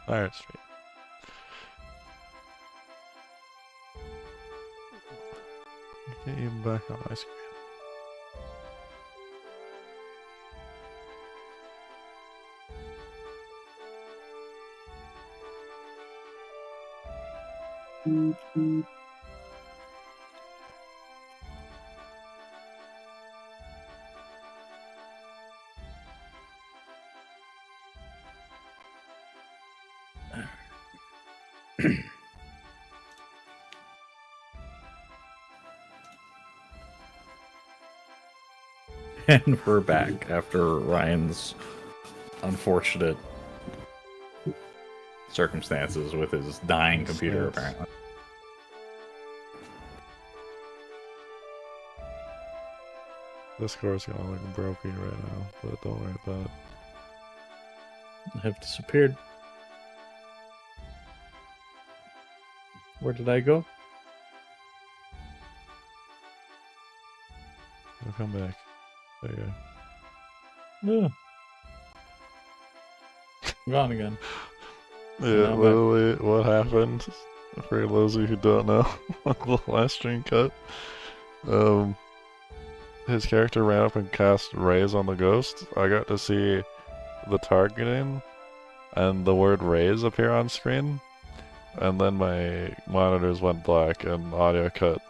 Fire Street. Get you back on my screen. And we're back after Ryan's unfortunate circumstances with his dying computer, apparently. Discord's gonna look broken right now, but don't worry about it. I have disappeared. Where did I go? I'll come back. There you go. Yeah. I'm gone again. Yeah, literally what happened, for those of you who don't know, the last stream cut, his character ran up and cast Raise on the ghost. I got to see the targeting and the word Raise appear on screen, and then my monitors went black and audio cut,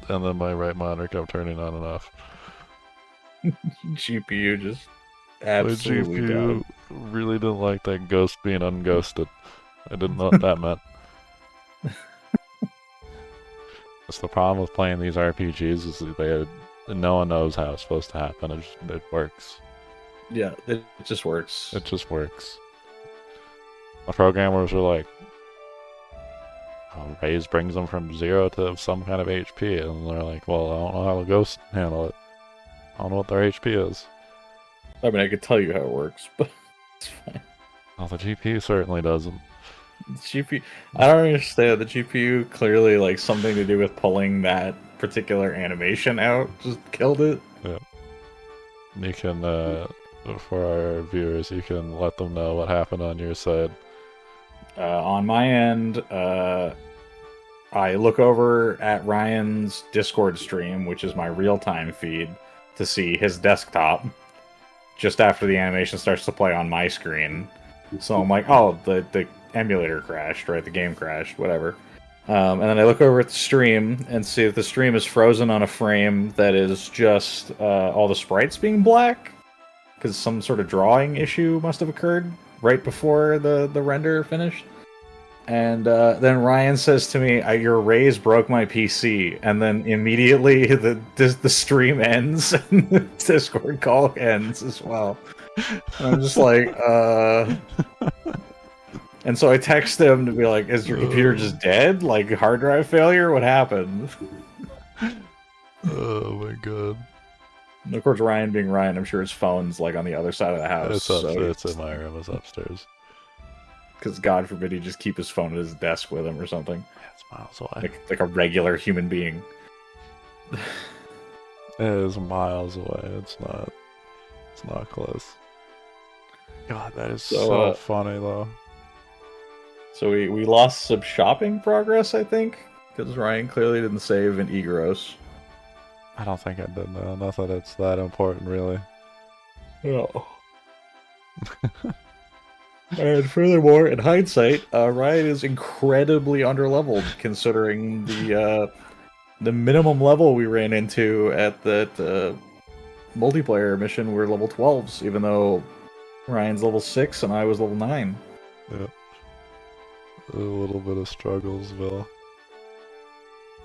and then my right monitor kept turning on and off. GPU just absolutely My GPU really didn't like that ghost being unghosted. I didn't know what that meant. That's the problem with playing these RPGs is that no one knows how it's supposed to happen. It works. Yeah, it just works. It just works. The programmers are like, oh, Raise brings them from 0 to some kind of HP, and they're like, well, I don't know how the ghosts handle it. I don't know what their HP is. I mean, I could tell you how it works, but it's fine. Well, the GPU certainly doesn't. The GPU, I don't understand. The GPU clearly, like, something to do with pulling that particular animation out, just killed it. Yeah. You can, for our viewers, you can let them know what happened on your side. On my end, I look over at Ryan's Discord stream, which is my real-time feed, to see his desktop just after the animation starts to play on my screen. So I'm like, oh, the emulator crashed, right? The game crashed, whatever. And then I look over at the stream and see that the stream is frozen on a frame that is just all the sprites being black, because some sort of drawing issue must have occurred right before the render finished. And then Ryan says to me, your Raise broke my PC. And then immediately the stream ends and the Discord call ends as well. And I'm just like, And so I text him to be like, is your computer just dead? Like, hard drive failure? What happened? Oh my god. And of course, Ryan being Ryan, I'm sure his phone's like on the other side of the house. It's in my room, it's upstairs. Because God forbid he just keep his phone at his desk with him or something. Yeah, it's miles away. Like a regular human being. It is miles away. It's not close. God, that is so funny though. So we lost some shopping progress, I think, because Ryan clearly didn't save in Egros. I don't think I did, though. Not that it's that important, really. No. And furthermore, in hindsight, Ryan is incredibly underleveled, considering the minimum level we ran into at that multiplayer mission were level 12s, even though Ryan's level 6 and I was level 9. Yeah. A little bit of strugglesville.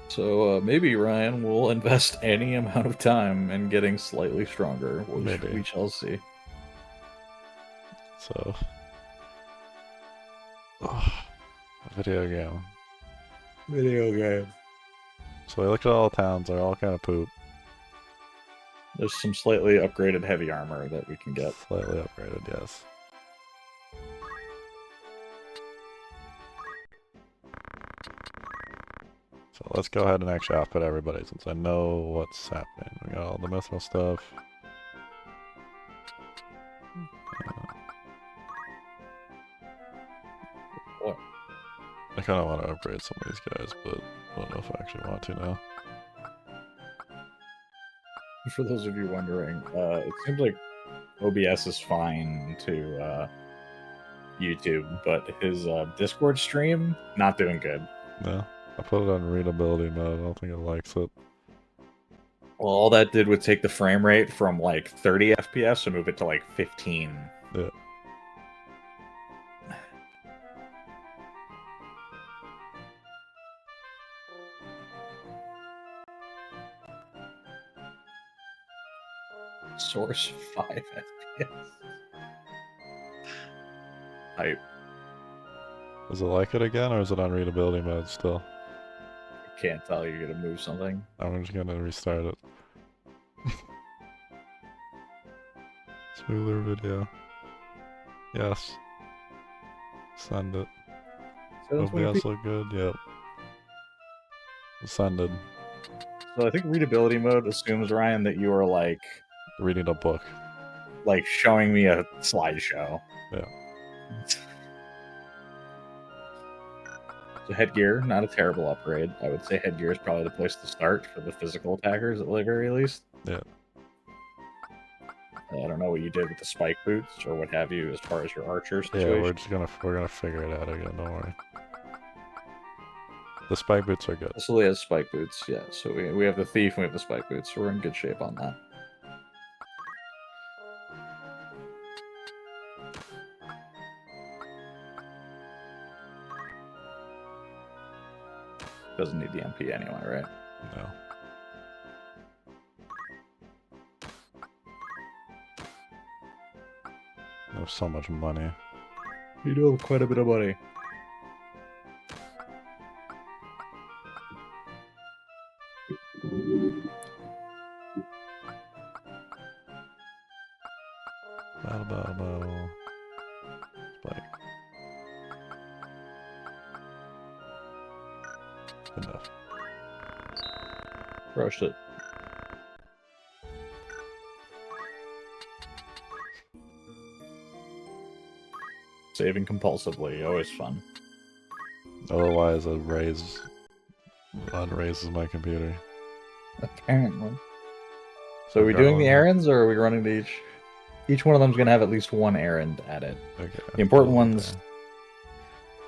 So maybe Ryan will invest any amount of time in getting slightly stronger. We shall see. So, video game. Video game. So I looked at all the towns. They're all kind of poop. There's some slightly upgraded heavy armor that we can get. Slightly upgraded, yes. So let's go ahead and actually outfit everybody since I know what's happening. We got all the mithril stuff. I kind of want to upgrade some of these guys, but I don't know if I actually want to now. For those of you wondering, it seems like OBS is fine to YouTube, but his Discord stream, not doing good. No, I put it on readability mode. I don't think it likes it. Well, all that did was take the frame rate from like 30 FPS and move it to like 15. Yeah. Source 5 FPS. I Does it like it again, or is it on readability mode still? can't tell you're gonna move something. I'm just gonna restart it. Smoother video. Yes. Send it. OBS look good? Yep. Send it. So I think readability mode assumes, Ryan, that you are like Reading a book. like showing me a slideshow. Yeah. So headgear, not a terrible upgrade. I would say headgear is probably the place to start for the physical attackers at the very least. Yeah. I don't know what you did with the spike boots or what have you as far as your archer Yeah, situation. we're gonna figure it out again, don't worry. The spike boots are good. So he has spike boots, yeah. So we have the thief and we have the spike boots, so we're in good shape on that. Doesn't need the MP anyway, right? No. There's so much money. You do have quite a bit of money. Battle. Spike. Enough. Rushed it. Saving compulsively, always fun. Otherwise, it raises my computer. Apparently. So are we doing the errands, or are we running to each? Each one of them is going to have at least one errand at it. Okay. The important ones,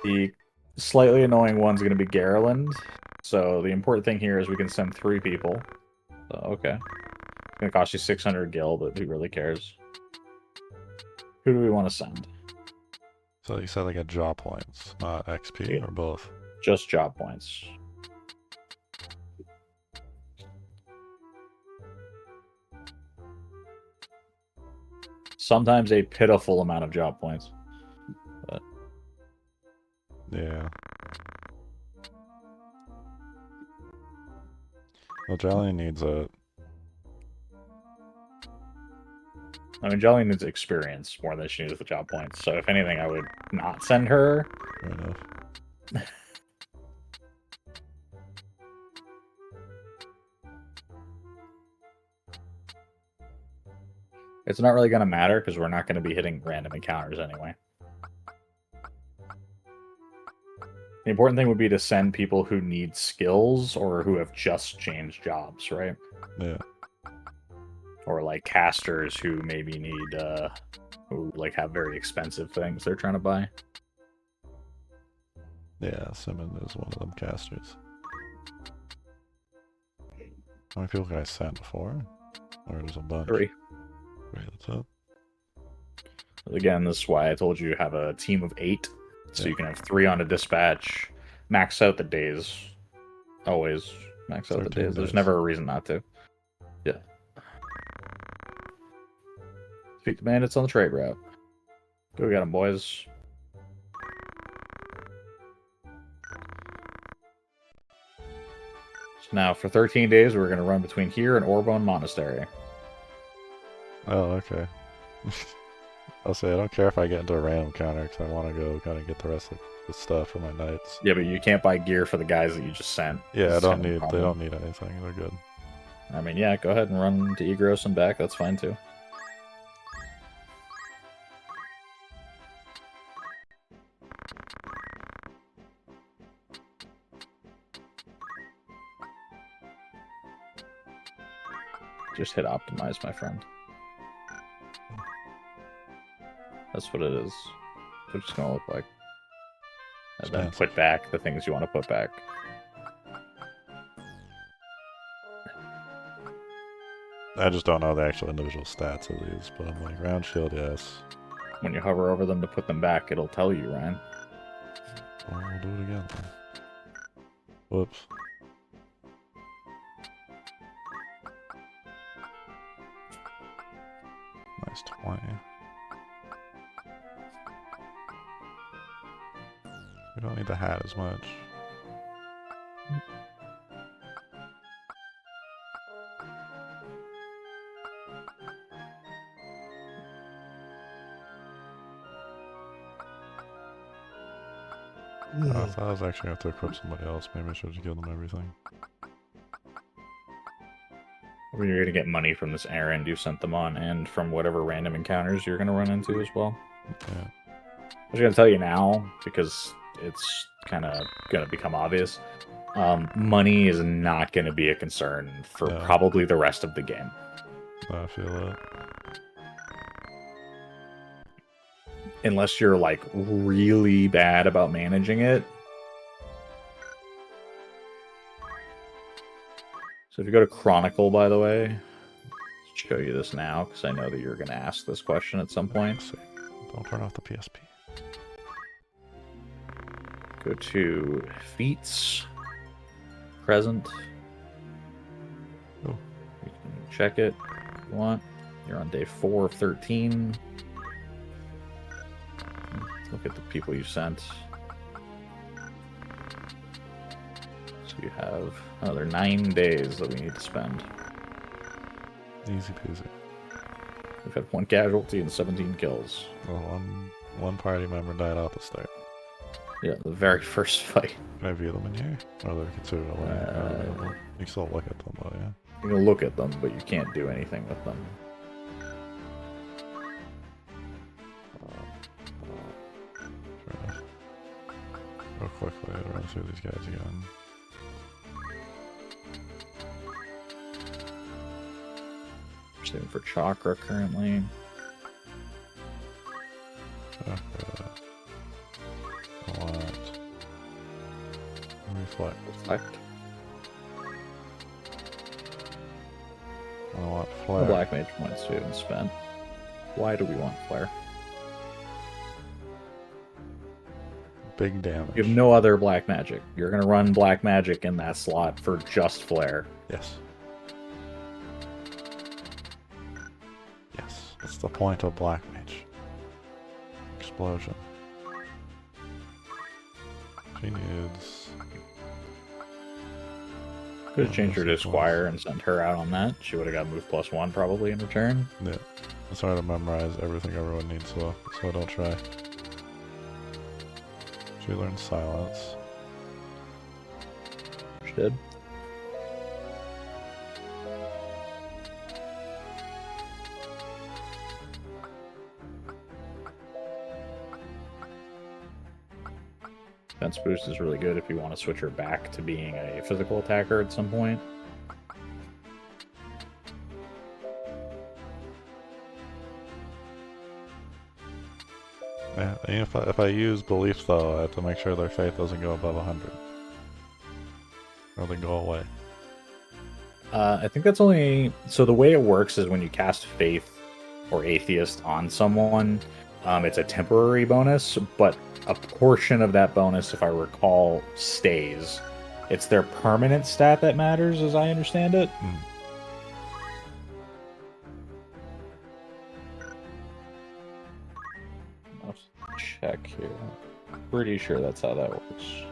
the slightly annoying one's going to be Garland. So the important thing here is we can send 3 people. So, okay. It's going to cost you 600 gil, but who really cares? Who do we want to send? So you said like a job points, not XP, or both? Just job points. Sometimes a pitiful amount of job points. But yeah. Well, Jelly needs a... I mean, Jolly needs experience more than she needs the job points. So if anything, I would not send her. Fair enough. It's not really going to matter because we're not going to be hitting random encounters anyway. The important thing would be to send people who need skills or who have just changed jobs, right? Yeah. Or like casters who maybe need, who like have very expensive things they're trying to buy. Yeah, Simon is one of them casters. How many people can I send? 4? Or there's a bunch? 3. Right, that's up. Again, this is why I told you have a team of 8. So Yeah. you can have 3 on a dispatch. Max out the days. Always max out the 13 days. There's days. never a reason not to. Yeah. Speak to bandits on the trade route. Go get them, boys. So now, for 13 days, we're going to run between here and Orbon Monastery. Oh, okay. I'll say I don't care if I get into a random counter because I want to go kind of get the rest of the stuff for my knights. Yeah, but you can't buy gear for the guys that you just sent. Yeah, It's they kind of a problem. don't need anything. They're good. I mean, yeah, go ahead and run to Egros and back. That's fine, too. Just hit optimize, my friend. That's what it is. That's what it's gonna look like. And then put back the things you want to put back. I just don't know the actual individual stats of these, but I'm like, round shield, yes. When you hover over them to put them back, it'll tell you, Ryan. Well, we'll do it again then. Whoops. Nice 20. We don't need the hat as much. Oh, I thought I was actually going to equip somebody else. Maybe I should have given them everything. You're going to get money from this errand you sent them on, and from whatever random encounters you're going to run into as well. Yeah. I was going to tell you now, because it's kind of going to become obvious. Money is not going to be a concern for probably the rest of the game. I feel that. Unless you're, like, really bad about managing it. So if you go to Chronicle, by the way, I'll show you this now, because I know that you're going to ask this question at some point. Don't turn off the PSP. Go to Feats, Present. Oh. You can check it if you want. You're on day 4 of 13. Look at the people you sent. So you have another 9 days that we need to spend. Easy peasy. We've had 1 casualty and 17 kills. Well, one party member died off the start. Yeah, the very first fight. Can I view them in here? Or they're considered away? You can still look at them though, yeah? You can look at them, but you can't do anything with them. Real quickly, I'll run through these guys again. Saving for Chakra currently. Chakra. I want... Reflect. I want Flare. The Black Mage points we haven't spent. Why do we want Flare? Big damage. You have no other black magic. You're going to run black magic in that slot for just Flare. Yes. Yes. That's the point of Black Mage. Explosion. She needs... Could have changed her to Squire and sent her out on that. She would have got move +1 probably in return. Yeah. It's hard to memorize everything everyone needs, so I don't try. She learned Silence. She did. Defense boost is really good if you want to switch her back to being a physical attacker at some point. Yeah, and if I use Belief though, I have to make sure their faith doesn't go above 100. Or they go away. I think that's only... So the way it works is when you cast Faith or Atheist on someone, it's a temporary bonus, but a portion of that bonus, if I recall, stays. It's their permanent stat that matters, as I understand it. Mm. Let's check here. Pretty sure that's how that works.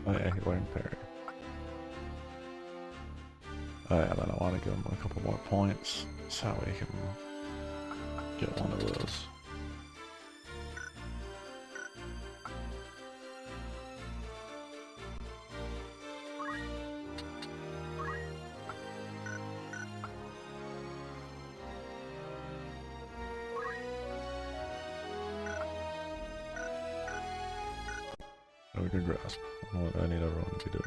Oh yeah, he learned parry. Oh yeah, then I want to give him a couple more points so we can get one of those. We can grasp what I need everyone to be doing.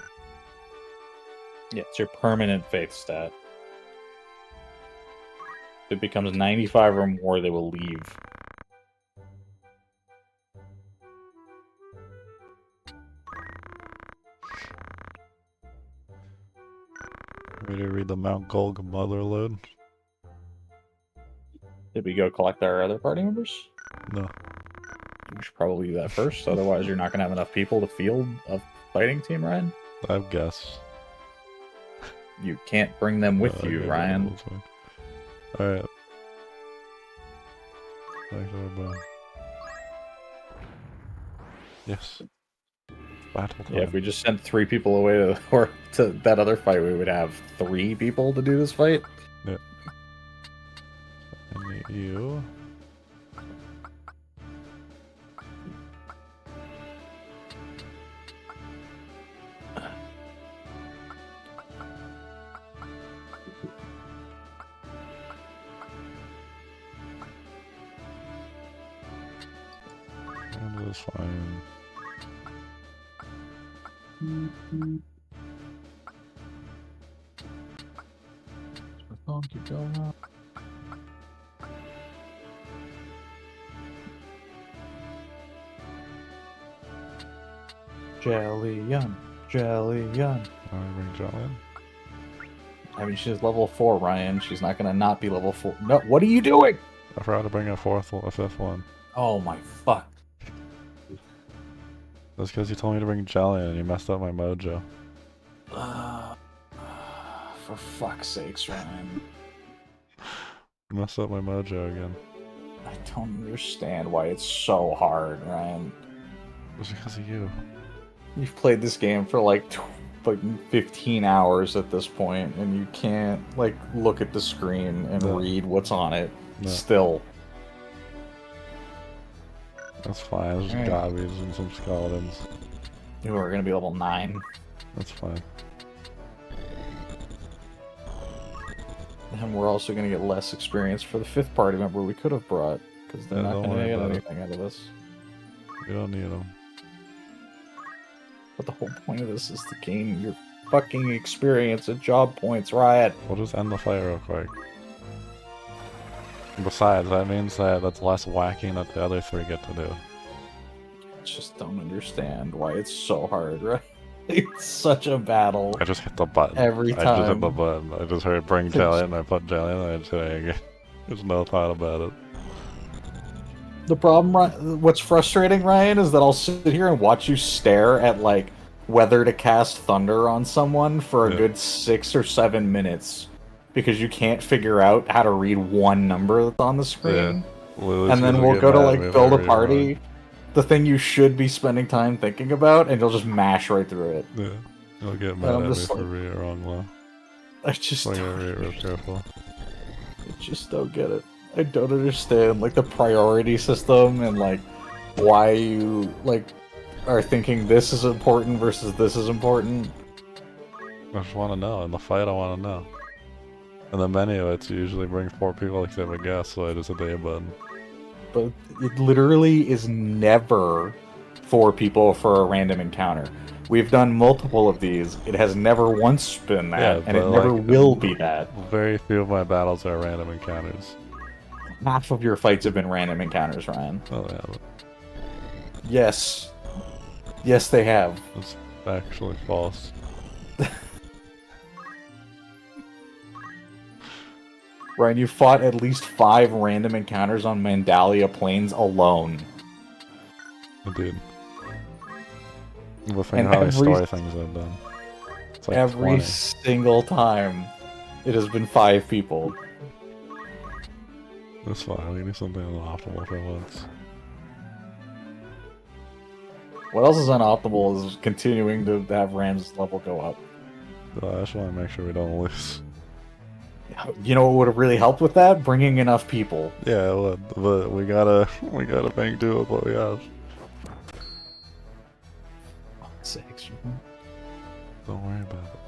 Yeah, it's your permanent faith stat. If it becomes 95 or more, they will leave. Ready to read the Mount Golg Motherlode? Did we go collect our other party members? No. We should probably do that first, otherwise you're not going to have enough people to field a fighting team, Ryan. I guess. You can't bring them with you, Okay, Ryan. Alright. Back to our bow. Yes. Battle time. Yeah, if we just sent 3 people away to that other fight, we would have 3 people to do this fight. Yeah. I need you. Handle is fine. Keep going up. Jelly Yum. Alright, bring John in. I mean, she's level 4, Ryan. She's not gonna not be level 4. No, what are you doing? I forgot to bring a 5th one. Oh my fuck. That's because you told me to bring Jelly and you messed up my mojo. For fuck's sakes, Ryan. You messed up my mojo again. I don't understand why it's so hard, Ryan. It's because of you. You've played this game for like 15 hours at this point, and you can't like look at the screen and read what's on it. No. Still. That's fine. There's just gobbies and some skeletons. You are gonna be level 9. That's fine. And we're also gonna get less experience for the 5th party member we could have brought, because they're not gonna get anything out of this. You don't need them. But the whole point of this is to gain your fucking experience and job points, Riot. We'll just end the fight real quick. Besides, that means that that's less whacking that the other 3 get to do. I just don't understand why it's so hard, right? It's such a battle. I just hit the button. Every I just hit time. the button. I just heard bring jelly and I put jelly and I just hit it again. There's no thought about it. The problem, what's frustrating, Ryan, is that I'll sit here and watch you stare at, like, whether to cast Thunder on someone for a good 6 or 7 minutes. Because you can't figure out how to read one number that's on the screen. Yeah. And then we'll go to, like, build a party. The thing you should be spending time thinking about, and you'll just mash right through it. Yeah. You'll get mad at me for reading it wrong law. I just So I gotta read it real careful. I just don't get it. I don't understand, like, the priority system and, like, why you, like, are thinking this is important versus this is important. I just want to know. In the fight, I want to know. In the menu, it's usually bring 4 people except a guest, so I just hit the A button. But it literally is never 4 people for a random encounter. We've done multiple of these. It has never once been that, and it never will be that. Very few of my battles are random encounters. Half of your fights have been random encounters, Ryan. Oh, they haven't. Yes. Yes, they have. That's actually false. Ryan, you fought at least 5 random encounters on Mandalia Plains alone. I did. But think how many story things I've done. It's like every 20. single time, it has been 5 people. That's fine. We need something optimal for once. What else is unoptimal is continuing to have Ram's level go up. I just want to make sure we don't lose. You know what would have really helped with that? Bringing enough people. Yeah, but we gotta make do with what we have. Sakes. Don't worry about it.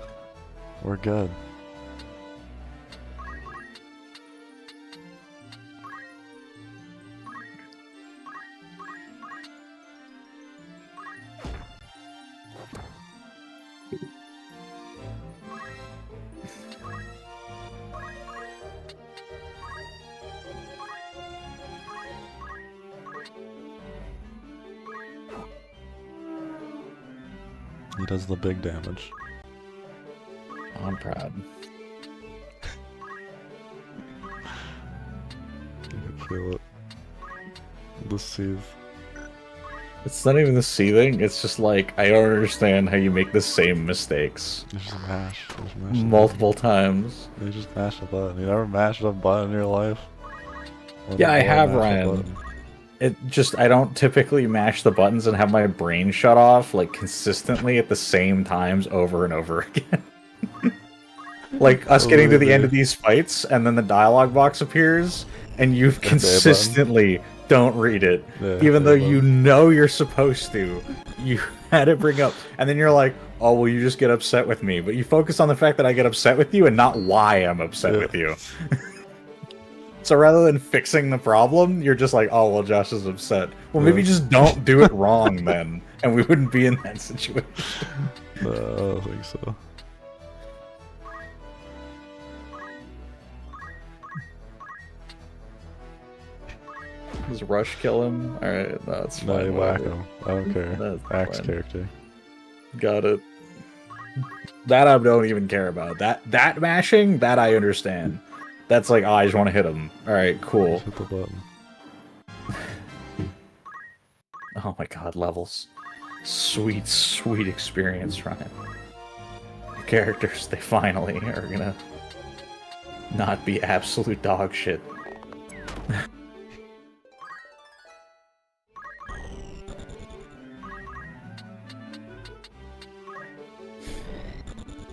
We're good. He does the big damage. I'm proud. You can feel it. The seethe. It's not even the seething, it's just like, I don't understand how you make the same mistakes. You just mash. Just mash Multiple times. You just mash a button. You never mashed a button in your life? Yeah, I have, Ryan. It just, I don't typically mash the buttons and have my brain shut off, like, consistently at the same times over and over again. Like, us getting to the end of these fights, and then the dialogue box appears, and you consistently don't read it. Yeah, even though you know you're supposed to. You had it bring up, and then you're like, oh, well, you just get upset with me. But you focus on the fact that I get upset with you and not why I'm upset with you. So rather than fixing the problem, you're just like, oh, well, Josh is upset. Well, maybe just don't do it wrong then, and we wouldn't be in that situation. I don't think so. Does Rush kill him? Alright, that's fine. No, you whack him. I don't care. That's Axe fine. character. Got it. That I don't even care about. That mashing, that I understand. That's like, oh, I just want to hit him. Alright, cool. Just hit the button. Oh my god, levels. Sweet, sweet experience, Ryan. The characters, they finally are gonna not be absolute dog shit.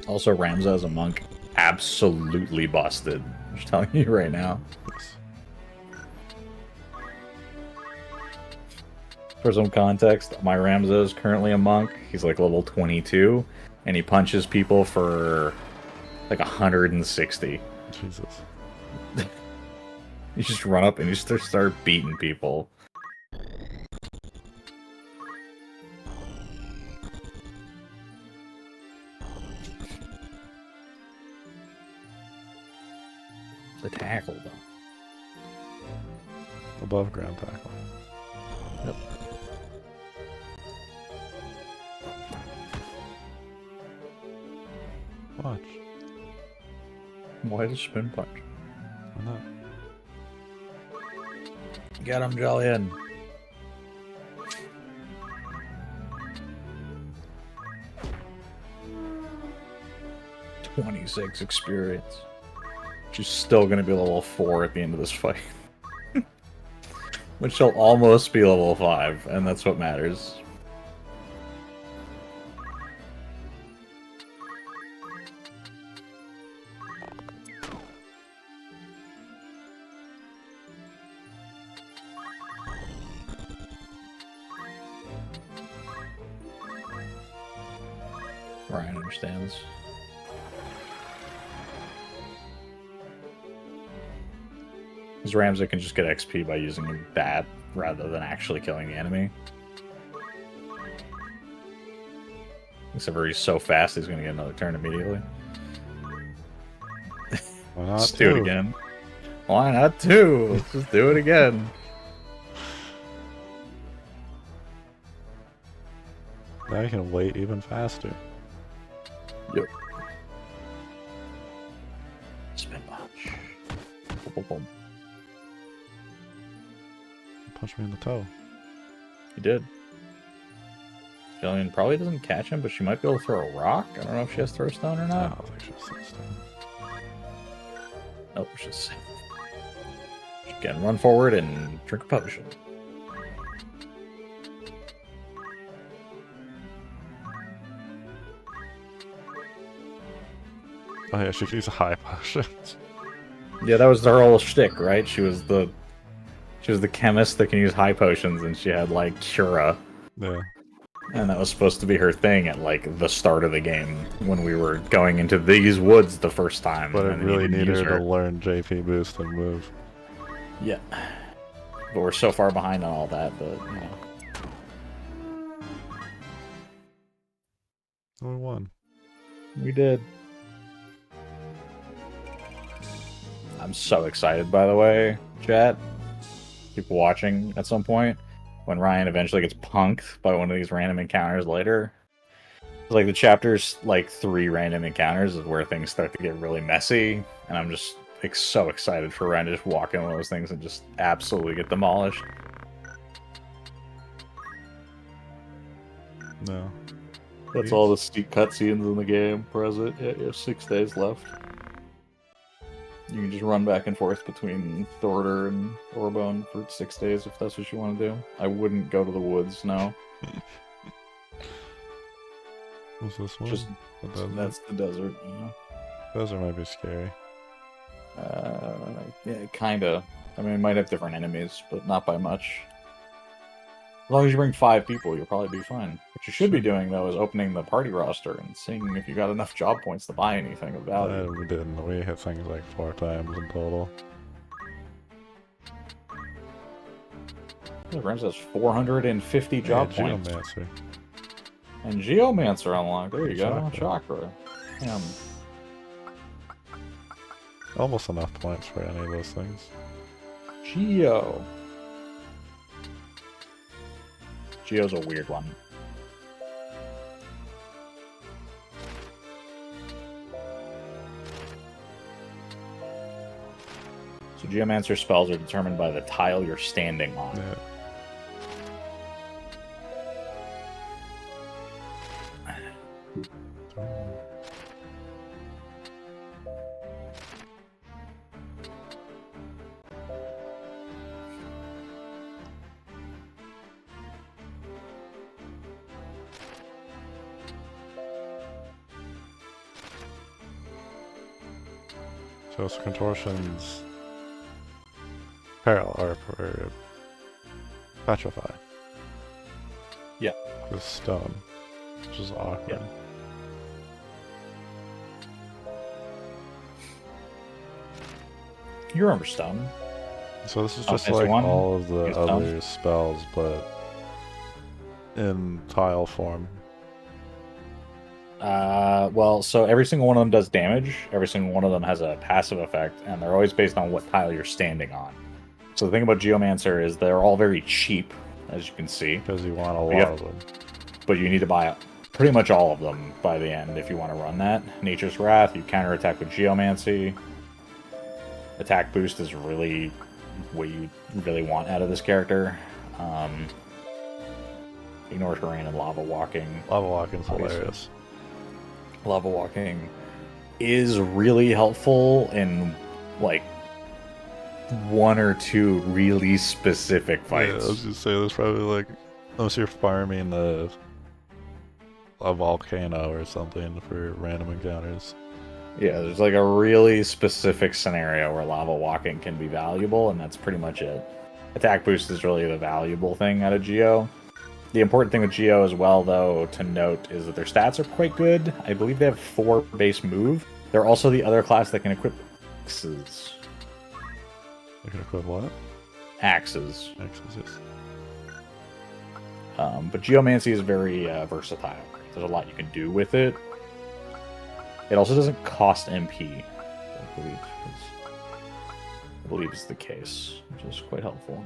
Also, Ramza as a monk, absolutely busted. I'm just telling you right now. For some context, my Ramza is currently a monk. He's like level 22, and he punches people for like 160. Jesus. You just run up and you just start beating people. The tackle, though. Above ground tackle. Yep. Watch. Why does spin punch? Why not? Get him, Julian. $26 experience. She's still going to be level 4 at the end of this fight. Which she'll almost be level 5, and that's what matters. Ryan understands. Because Ramza can just get XP by using that rather than actually killing the enemy. Except for he's so fast, he's going to get another turn immediately. Why not? Let's do it again. Why not two? Let's just do it again. Now you can wait even faster. Yep. Spin punch. Boom, boom, boom. Punch me in the toe. He did. Jillian probably doesn't catch him, but she might be able to throw a rock. I don't know if she has throw stone or I not. don't think she's so stone. Nope, she's safe. She can run forward and drink a potion. Oh yeah, she can use high potions. Yeah, that was her whole shtick, right? She was the chemist that can use high potions, and she had like Cura, Yeah. and that was supposed to be her thing at like the start of the game when we were going into these woods the first time. But I and then you really didn't need use her to learn JP boost and move. Yeah, but we're so far behind on all that that you know. Only one. We did. I'm so excited, by the way, chat. People watching at some point when Ryan eventually gets punked by one of these random encounters later. Like the chapter's like 3 random encounters is where things start to get really messy, and I'm just like so excited for Ryan to just walk in one of those things and just absolutely get demolished. No. That's all the cutscenes in the game present. Yeah, you have 6 days left. You can just run back and forth between Thorder and Orbone for 6 days if that's what you want to do. I wouldn't go to the woods, no. What's this one? Just The desert? that's the desert. Yeah, Desert might be scary. yeah, kinda. I mean, it might have different enemies, but not by much. As long as you bring 5 people, you'll probably be fine. What you should be doing, though, is opening the party roster and seeing if you got enough job points to buy anything of value. We didn't. We hit things like 4 times in total. The Rams has 450 job points. Geomancer. And Geomancer unlocked. There you go. Chakra. Damn. Almost enough points for any of those things. Geo. Geo's a weird one. So Geomancer spells are determined by the tile you're standing on. Yeah. So it's contortions, parallel or petrify. Yeah. With stone, which is awkward. Yeah. You remember stone? So this is Oh, just fancy like one? all of the Use other spells, but in tile form. Well, so every single one of them does damage. Every single one of them has a passive effect, and they're always based on what tile you're standing on. So the thing about Geomancer is they're all very cheap, as you can see. Because you want a lot of them. But you need to buy pretty much all of them by the end if you want to run that. Nature's Wrath, you counterattack with Geomancy. Attack boost is really what you really want out of this character. Ignore terrain and lava walking. Lava walking's Obviously. hilarious. Lava walking is really helpful in like 1 or 2 really specific fights. Yeah, I was just saying, there's probably like, unless you're farming a volcano or something for random encounters. Yeah, there's like a really specific scenario where lava walking can be valuable, and that's pretty much it. Attack boost is really the valuable thing out of Geo. The important thing with Geo as well, though, to note is that their stats are quite good. I believe they have 4 base move. They're also the other class that can equip axes. You can equip what? Axes. Axes, yes. But Geomancy is very versatile. There's a lot you can do with it. It also doesn't cost MP, I believe is the case, which is quite helpful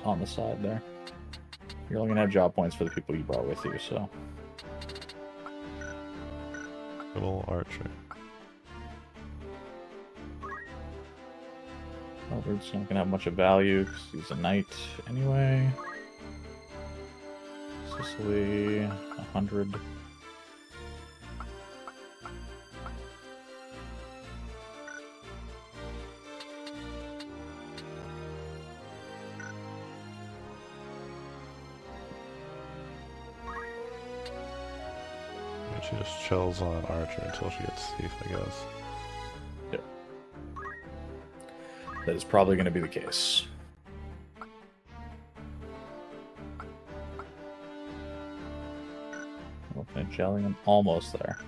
on the side there. You're only going to have job points for the people you brought with you, so. Little archer. Albert's not going to have much of value because he's a knight anyway. Sicily, 100. She just chills on an archer until she gets thief, I guess. That is probably going to be the case. Open jelly, I'm almost there.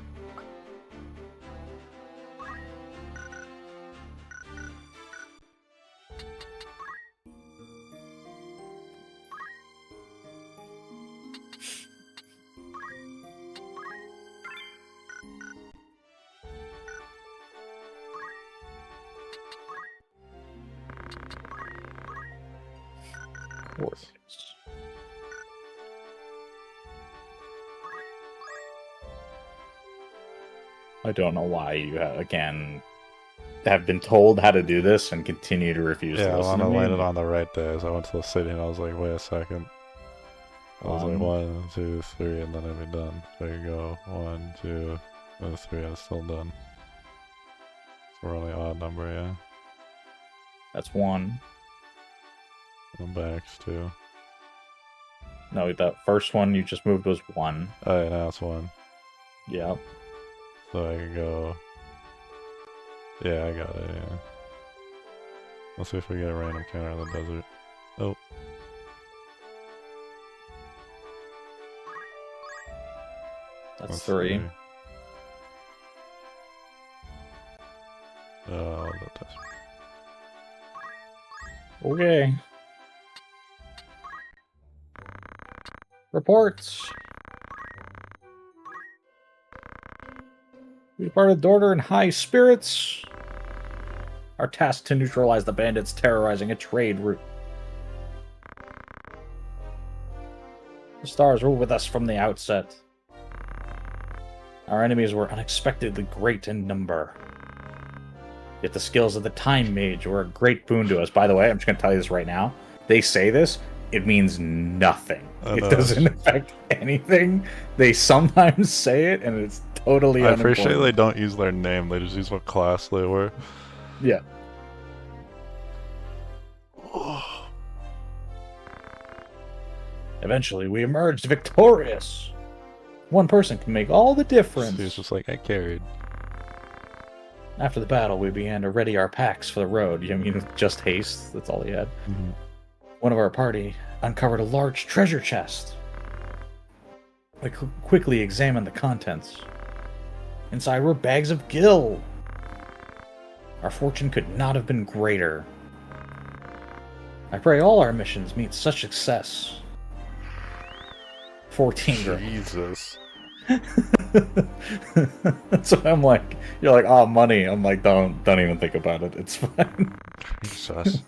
Words. I don't know why you again have been told how to do this and continue to refuse Yeah, to I listen want to to land me. it on the right day, so I went to the city and I was like, wait a second. I was like 1, 2, 3, and then I'd be done. There you go. 1, 2, and 3. I was still done. So we're only odd number, yeah. That's 1. And backs 2. No, that first one you just moved was 1. Alright, now it's 1. Yep. So I can go. Yeah, I got it, yeah. Let's see if we get a random counter in the desert. Oh. That's 3. Oh, that does. Okay. Reports. We departed Dorder in high spirits. Our task to neutralize the bandits terrorizing a trade route. The stars were with us from the outset. Our enemies were unexpectedly great in number. Yet the skills of the Time Mage were a great boon to us. By the way, I'm just going to tell you this right now. They say this, it means nothing. It doesn't affect anything. They sometimes say it, and it's totally I unimportant. appreciate they don't use their name, they just use what class they were. Yeah. Eventually, we emerged victorious. One person can make all the difference. He's just like, I carried. After the battle, we began to ready our packs for the road. You mean just haste? That's all he had. Mm-hmm. One of our party uncovered a large treasure chest. We quickly examined the contents. Inside were bags of gill. Our fortune could not have been greater. I pray all our missions meet such success. 14 girl. Jesus. That's what I'm like. You're like, oh, money. I'm like, don't even think about it. It's fine. Jesus.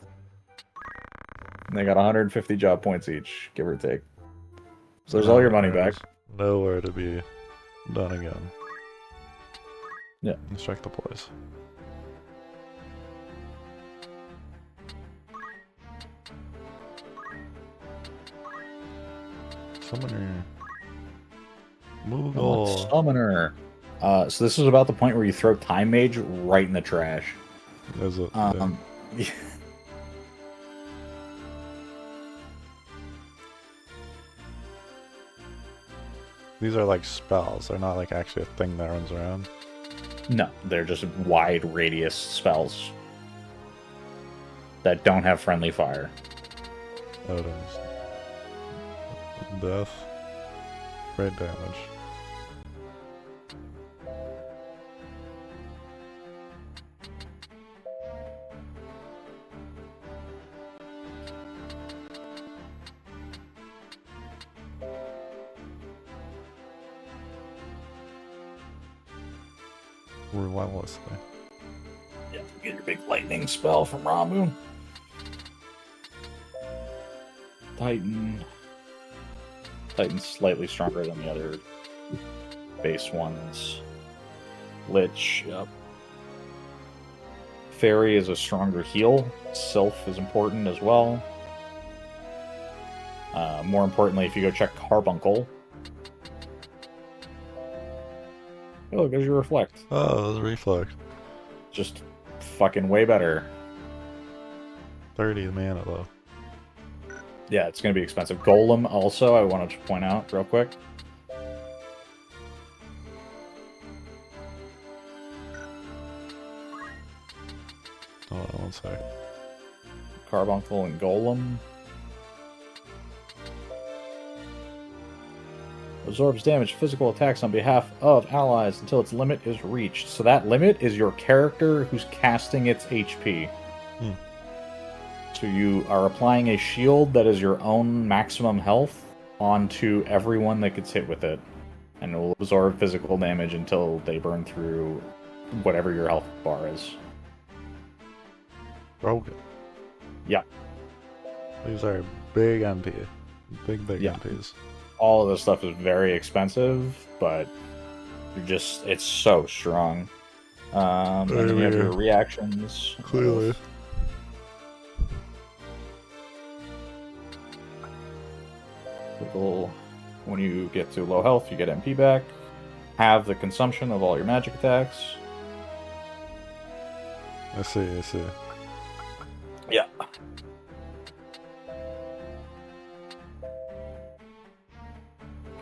And they got 150 job points each, give or take. So there's all your money back. Nowhere to be done again. Yeah. Let's check the place. Summoner. Moogle. Summoner. So this is about the point where you throw Time Mage right in the trash. Is it? Yeah. These are like spells. They're not like actually a thing that runs around. No, they're just wide radius spells that don't have friendly fire. Odin's. Death. Great damage. Relentlessly. Yeah, get your big lightning spell from Ramu. Titan. Titan's slightly stronger than the other base ones. Lich, yep. Fairy is a stronger heal. Sylph is important as well. More importantly, if you go check Carbuncle. Oh, there's your Reflect. Oh, it was a reflect. Just fucking way better. 30 mana though. Yeah, it's going to be expensive. Golem also, I wanted to point out real quick. Hold on one sec. Carbuncle and Golem. Absorbs damage physical attacks on behalf of allies until its limit is reached. So that limit is your character who's casting its HP. So you are applying a shield that is your own maximum health onto everyone that gets hit with it. And it will absorb physical damage until they burn through whatever your health bar is. Broken. Yeah. These are big MP. Big Yeah. MPs. All of this stuff is very expensive, but it's so strong. And then you have your reactions. Clearly. When you get to low health, you get MP back. Have the consumption of all your magic attacks. I see. Yeah.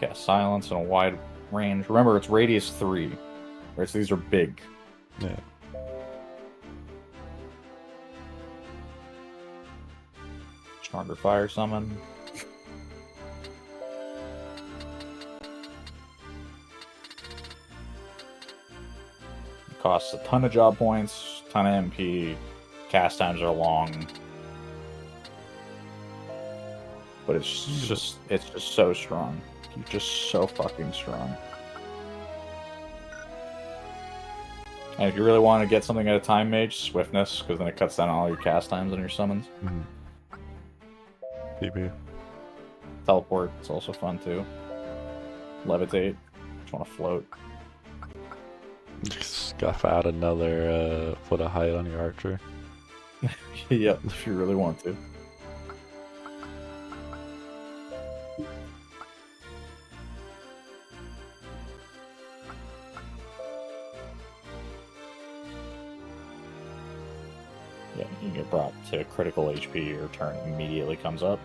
Cast silence in a wide range. Remember, it's radius 3. Right, so these are big. Yeah. Stronger fire summon. Costs a ton of job points, ton of MP. Cast times are long. But it's just so strong. You're just so fucking strong. And if you really want to get something at a time mage, swiftness, because then it cuts down all your cast times on your summons. PP. Teleport, it's also fun too. Levitate, just want to float. Just scuff out another foot of height on your archer. Yep, if you really want to. Yeah, you get brought to critical HP, your turn immediately comes up.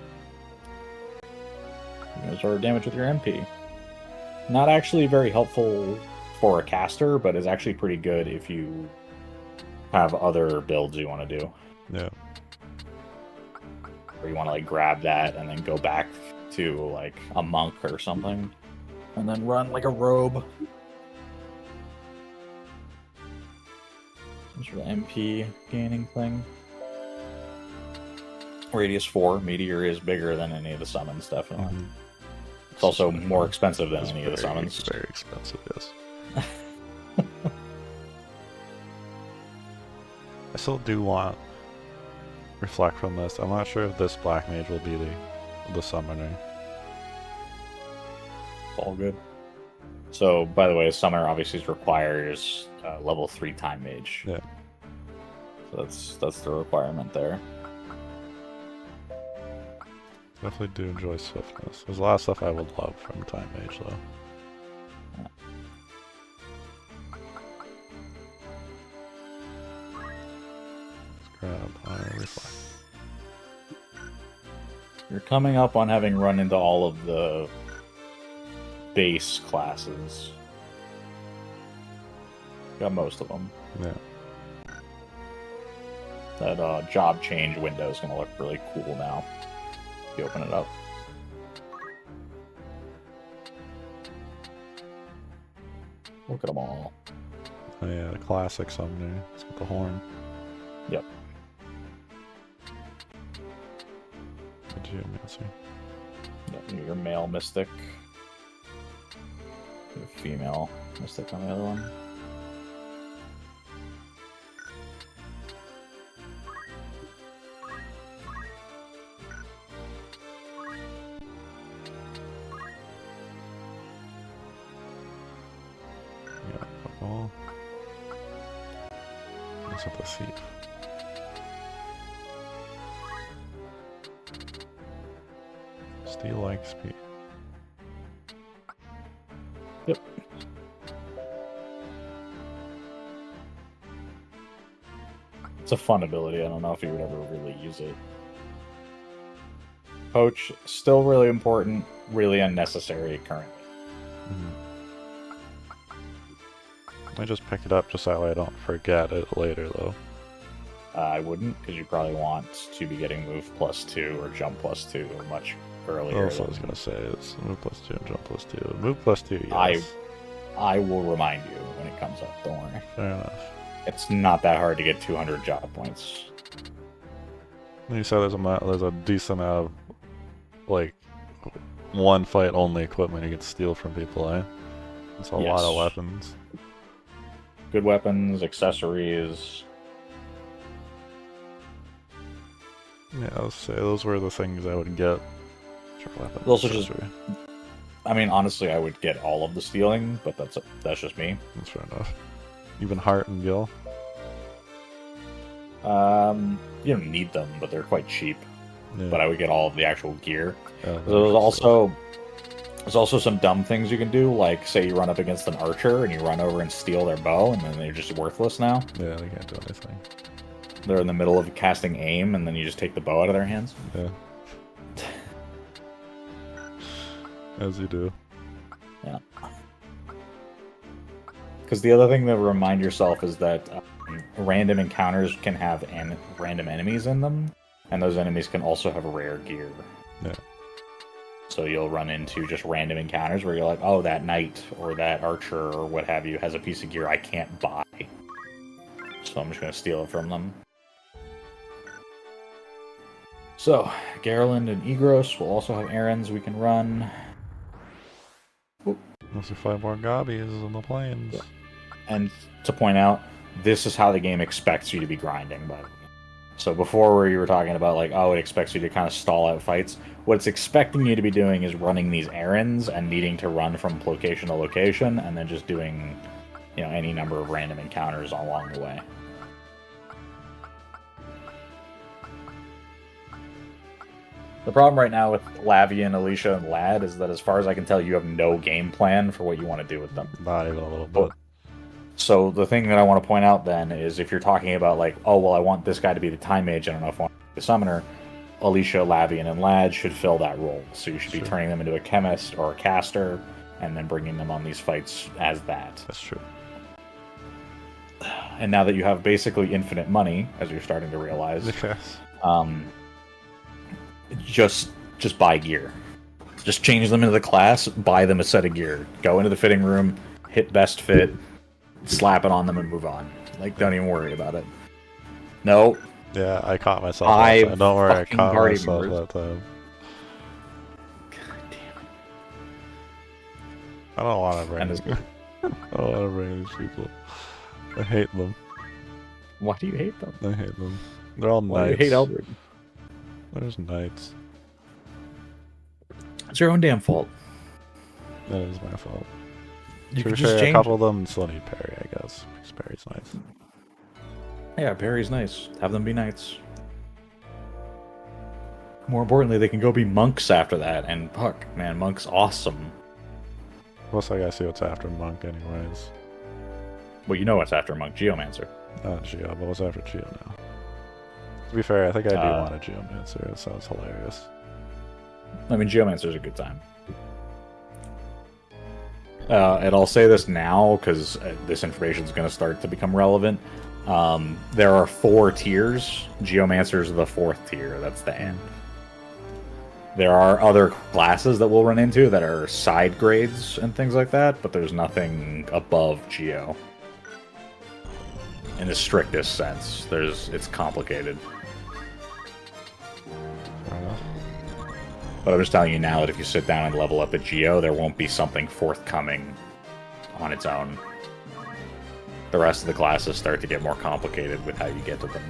You absorb damage with your MP. Not actually very helpful for a caster, but is actually pretty good if you have other builds you want to do. Yeah. Or you want to like grab that and then go back to like a monk or something. And then run like a robe. Some sort of MP gaining thing. Radius 4. Meteor is bigger than any of the summons, definitely. It's also more expensive than any of the summons. It's very expensive, yes. I still do want reflect from this. I'm not sure if this black mage will be the summoner. It's all good. So, by the way, a summoner obviously requires level 3 time mage. Yeah. So that's the requirement there. Definitely do enjoy swiftness. There's a lot of stuff I would love from time mage though. Reflect. You're coming up on having run into all of the base classes. Got most of them. Yeah. That job change window is going to look really cool now. If you open it up. Look at them all. Oh yeah, the classic summoner. It's got the horn. Yep. Geomancer. Yep, your male mystic. Your female mystic on the other one. Yeah, football. Let's hit the thief. Steel like speed. Yep. It's a fun ability. I don't know if you would ever really use it. Poach, still really important, really unnecessary currently. I just pick it up just that way I don't forget it later though. I wouldn't, because you probably want to be getting move +2 or jump +2 much earlier. That's what I was gonna say. It's move +2 and jump +2. Move +2, yes. I will remind you when it comes up. Don't worry. Fair enough. It's not that hard to get 200 job points. You said there's a decent amount of like one fight only equipment you can steal from people, eh? It's a lot of weapons. Good weapons, accessories. Yeah, I would say those were the things I would get. Weapons, also just, I mean, honestly, I would get all of the stealing, but that's just me. That's fair enough. Even heart and gil. You don't need them, but they're quite cheap. Yeah. But I would get all of the actual gear. Yeah, There's also some dumb things you can do, like say you run up against an archer and you run over and steal their bow, and then they're just worthless now. Yeah, they can't do anything. They're in the middle of casting aim, and then you just take the bow out of their hands. Yeah. As you do. Yeah. Because the other thing to remind yourself is that random encounters can have random enemies in them, and those enemies can also have rare gear. Yeah. So you'll run into just random encounters where you're like, oh, that knight or that archer or what have you has a piece of gear I can't buy. So I'm just going to steal it from them. So, Garland and Egros will also have errands we can run. Unless you fight more gobbies in the plains. Yeah. And to point out, this is how the game expects you to be grinding, by the way. So before where you were talking about like, oh, it expects you to kind of stall out fights, what it's expecting you to be doing is running these errands and needing to run from location to location, and then just doing, you know, any number of random encounters along the way. The problem right now with Lavian, Alicia, and Lad is that as far as I can tell, you have no game plan for what you want to do with them. Not even a little bit. So the thing that I want to point out then is if you're talking about like, oh, well, I want this guy to be the time mage, I don't know if I want to be the summoner, Alicia, Lavian, and Lad should fill that role. So you should be turning them into a chemist or a caster and then bringing them on these fights as that. That's true. And now that you have basically infinite money, as you're starting to realize, Yes. just buy gear. Just change them into the class, buy them a set of gear. Go into the fitting room, hit best fit, slap it on them, and move on. Like, don't even worry about it. No. Yeah, I caught myself. Don't worry, I caught myself that time. God damn it. I don't want to bring these people. I hate them. Why do you hate them? I hate them. They're all knights. Why do you hate Eldred? There's knights. It's your own damn fault. That is my fault. You Sure, can just change. a couple of them still need Perry, I guess. Because Perry's nice. Yeah, Perry's nice. Have them be knights. More importantly, they can go be monks after that, and fuck, man, monk's awesome. Plus, I gotta see what's after Monk, anyways. Well, you know what's after monk, Geomancer. Not Geo, but what's after Geo now? To be fair, I think I do want a Geomancer. It sounds hilarious. I mean, Geomancer's a good time. And I'll say this now, because this information is going to start to become relevant. There are 4 tiers. Geomancer's the 4th tier. That's the end. There are other classes that we'll run into that are side grades and things like that, but there's nothing above Geo. In the strictest sense. It's complicated. But I'm just telling you now that if you sit down and level up at Geo, there won't be something forthcoming on its own. The rest of the classes start to get more complicated with how you get to them.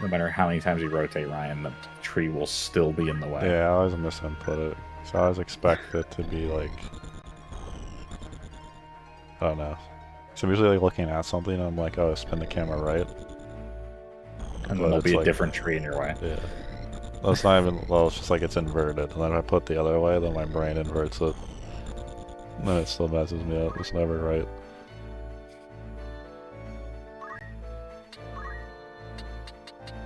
No matter how many times you rotate, Ryan, the tree will still be in the way. Yeah, I always misinput it. So I always expect it to be like... I don't know. So I'm usually like looking at something and I'm like, oh, spin the camera right. And then there'll be a different tree in your way. Yeah. Well, it's not even, well, it's just like it's inverted. And then if I put the other way, then my brain inverts it. And then it still messes me up. It's never right.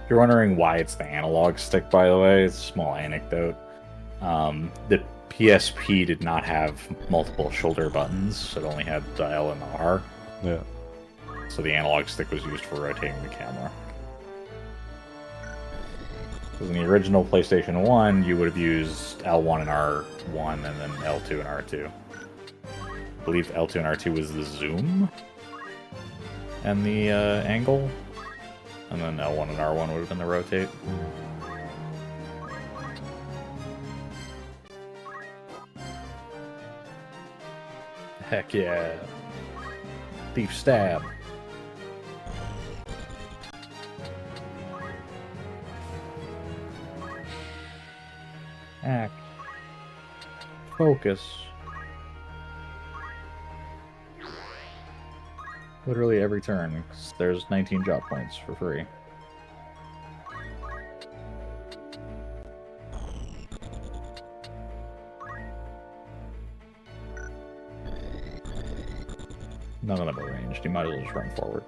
If you're wondering why it's the analog stick, by the way, it's a small anecdote. The PSP did not have multiple shoulder buttons. It only had the L and the R. Yeah. So the analog stick was used for rotating the camera. Because in the original PlayStation 1, you would have used L1 and R1 and then L2 and R2. I believe L2 and R2 was the zoom and the angle. And then L1 and R1 would have been the rotate. Heck yeah. Deep stab. Act. Focus. Literally every turn. 'Cause there's 19 job points for free. None of them are ranged. You might as well just run forward.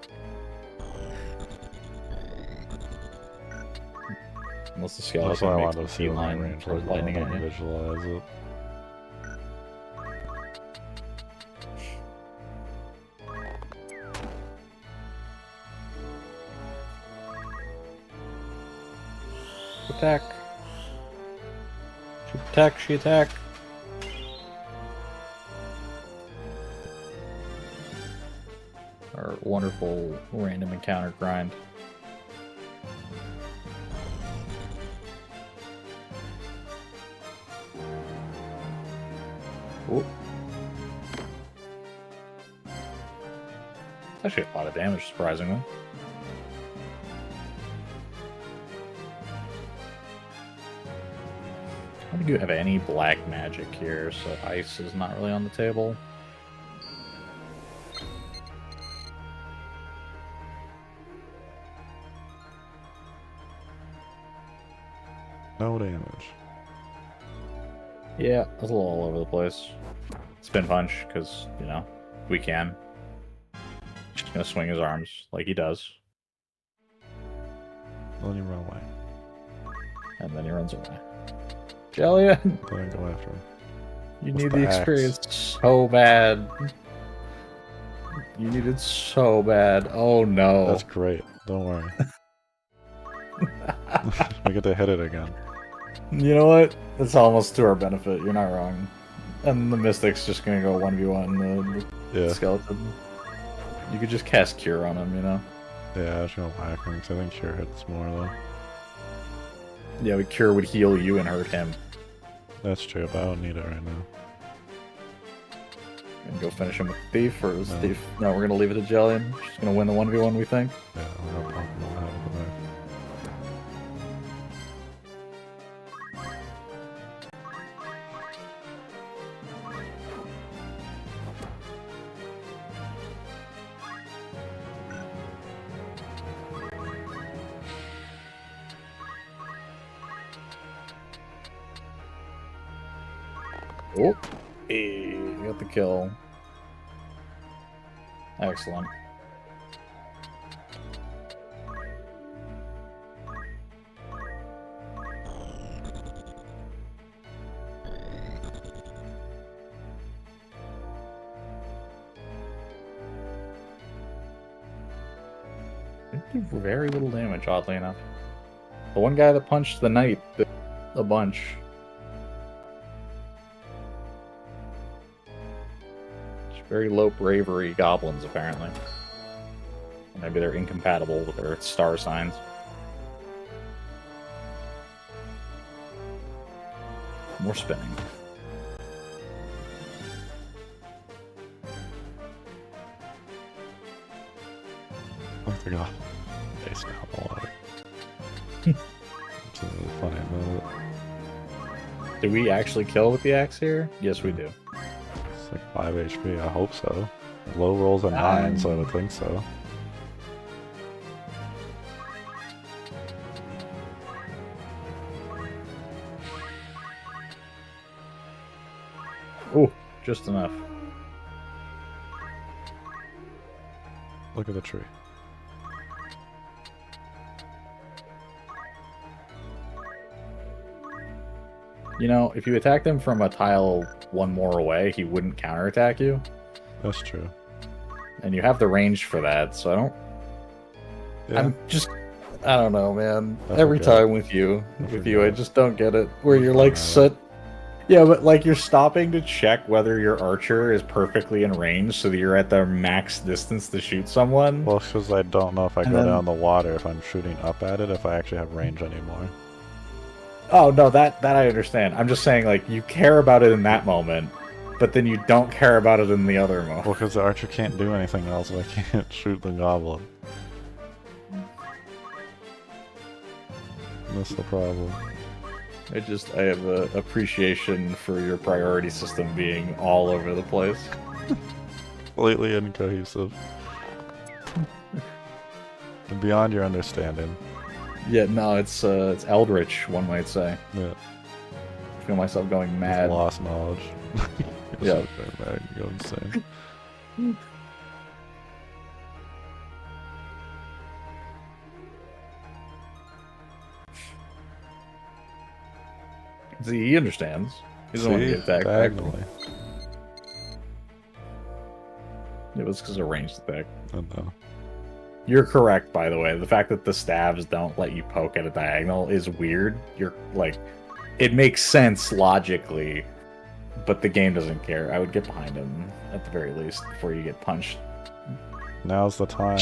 Unless the That's why I skeleton wanted to makes a see my line range towards was. I lightning don't at you. visualize it. Attack. She attack, she attack. Our wonderful random encounter grind. Ooh. Actually a lot of damage, surprisingly. I don't think you have any black magic here, so ice is not really on the table. No damage. Yeah, it's a little all over the place. Spin punch, because, you know, we can. Just gonna swing his arms like he does, Then you run away. and then he runs away. Jellian, Then I go after him. you With need the the axe. experience so bad. You need it so bad. Oh no. That's great. Don't worry. We get to hit it again. You know what? It's almost to our benefit. You're not wrong. And the Mystic's just gonna go 1v1 the Yeah. skeleton. You could just cast Cure on him, you know? Yeah, I was gonna whack him 'cause I think Cure hits more though. Yeah, but Cure would heal you and hurt him. That's true, but I don't need it right now. And go finish him with Thief, or is No. Thief? No, we're gonna leave it to Jellian. She's gonna win the 1v1, we think. Yeah, I'm gonna pump him out with the knife. Oh, hey, we got the kill. Excellent. It did very little damage, oddly enough. The one guy that punched the knight did a bunch. It's very low bravery goblins, apparently. Maybe they're incompatible with their star signs. More spinning. I forgot. Face down a lot. It's really funny about it. Do we actually kill with the axe here? Yes, we do. It's like 5 HP, I hope so. Low rolls a 9, so I would think so. Oh, just enough. Look at the tree. You know, if you attacked him from a tile one more away, he wouldn't counterattack you. That's true. And you have the range for that, so I don't... Yeah. I don't know, man. I Every forget. time with you, I forget. just don't get it. Where you're like, Fun, yeah, but like you're stopping to check whether your archer is perfectly in range so that you're at the max distance to shoot someone. Well, because I don't know if I And go then- down the water, if I'm shooting up at it, if I actually have range anymore. Oh, no, that I understand. I'm just saying, like, you care about it in that moment, but then you don't care about it in the other moment. Well, because the archer can't do anything else, I can't shoot the goblin. That's the problem. I have a appreciation for your priority system being all over the place. Completely incohesive. And beyond your understanding. Yeah, no, it's eldritch, one might say. Yeah. I feel myself going Just mad. lost knowledge. Yeah. So mad, you go insane. See, he understands. He doesn't want to get attacked. Diagonally. It was because of ranged attack. I know. You're correct, by the way. The fact that the stabs don't let you poke at a diagonal is weird. You're like, it makes sense logically, but the game doesn't care. I would get behind him at the very least before you get punched. Now's the time.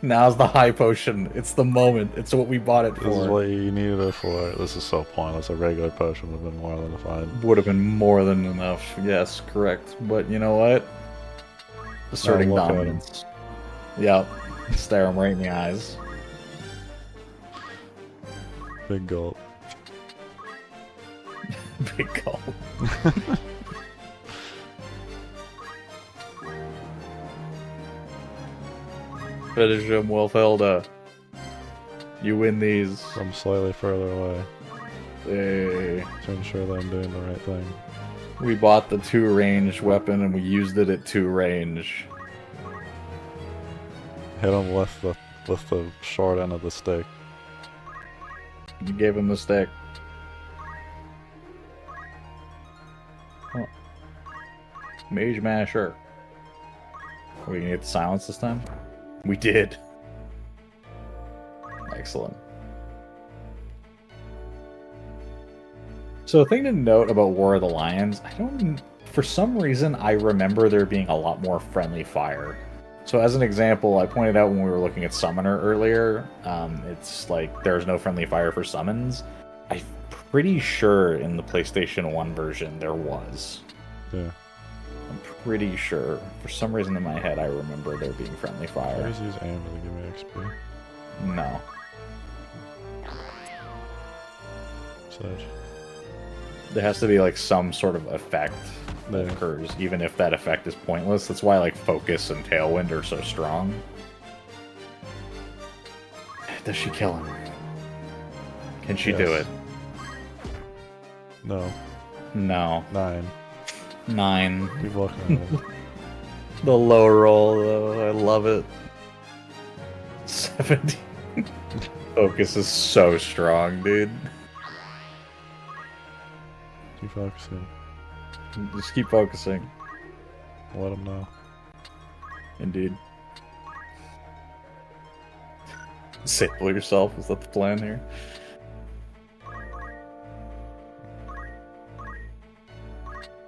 Now's the high potion. It's the moment. It's what we bought it This is for. what you needed it for. This is so pointless. A regular potion would have been more than fine. Would have been more than enough. Yes, correct. But you know what? Asserting look at him. dominance. Yep. Stare him right in the eyes. Big gulp. Big goal. Finish him, Wilfelda. You win these. From slightly further away Hey. to ensure that I'm doing the right thing. We bought the 2 range weapon and we used it at 2 range. Hit him with the short end of the stick. You gave him the stick. Oh. Mage Masher. Are we gonna get the silence this time? We did. Excellent. So a thing to note about War of the Lions, for some reason, I remember there being a lot more friendly fire. So as an example, I pointed out when we were looking at Summoner earlier, it's like there's no friendly fire for summons. I'm pretty sure in the PlayStation 1 version there was. Yeah. I'm pretty sure. For some reason in my head, I remember there being friendly I fire. always use amber to give me XP. No. Such. There has to be like some sort of effect that Yeah. occurs, even if that effect is pointless. That's why like Focus and Tailwind are so strong. Does she kill him? Can she do Yes. it? No. No. 9. 9. Keep looking at him. The low roll, though. I love it. 70. Focus is so strong, dude. Keep focusing. Just keep focusing. Let him know. Indeed. Disable yourself. Is that the plan here?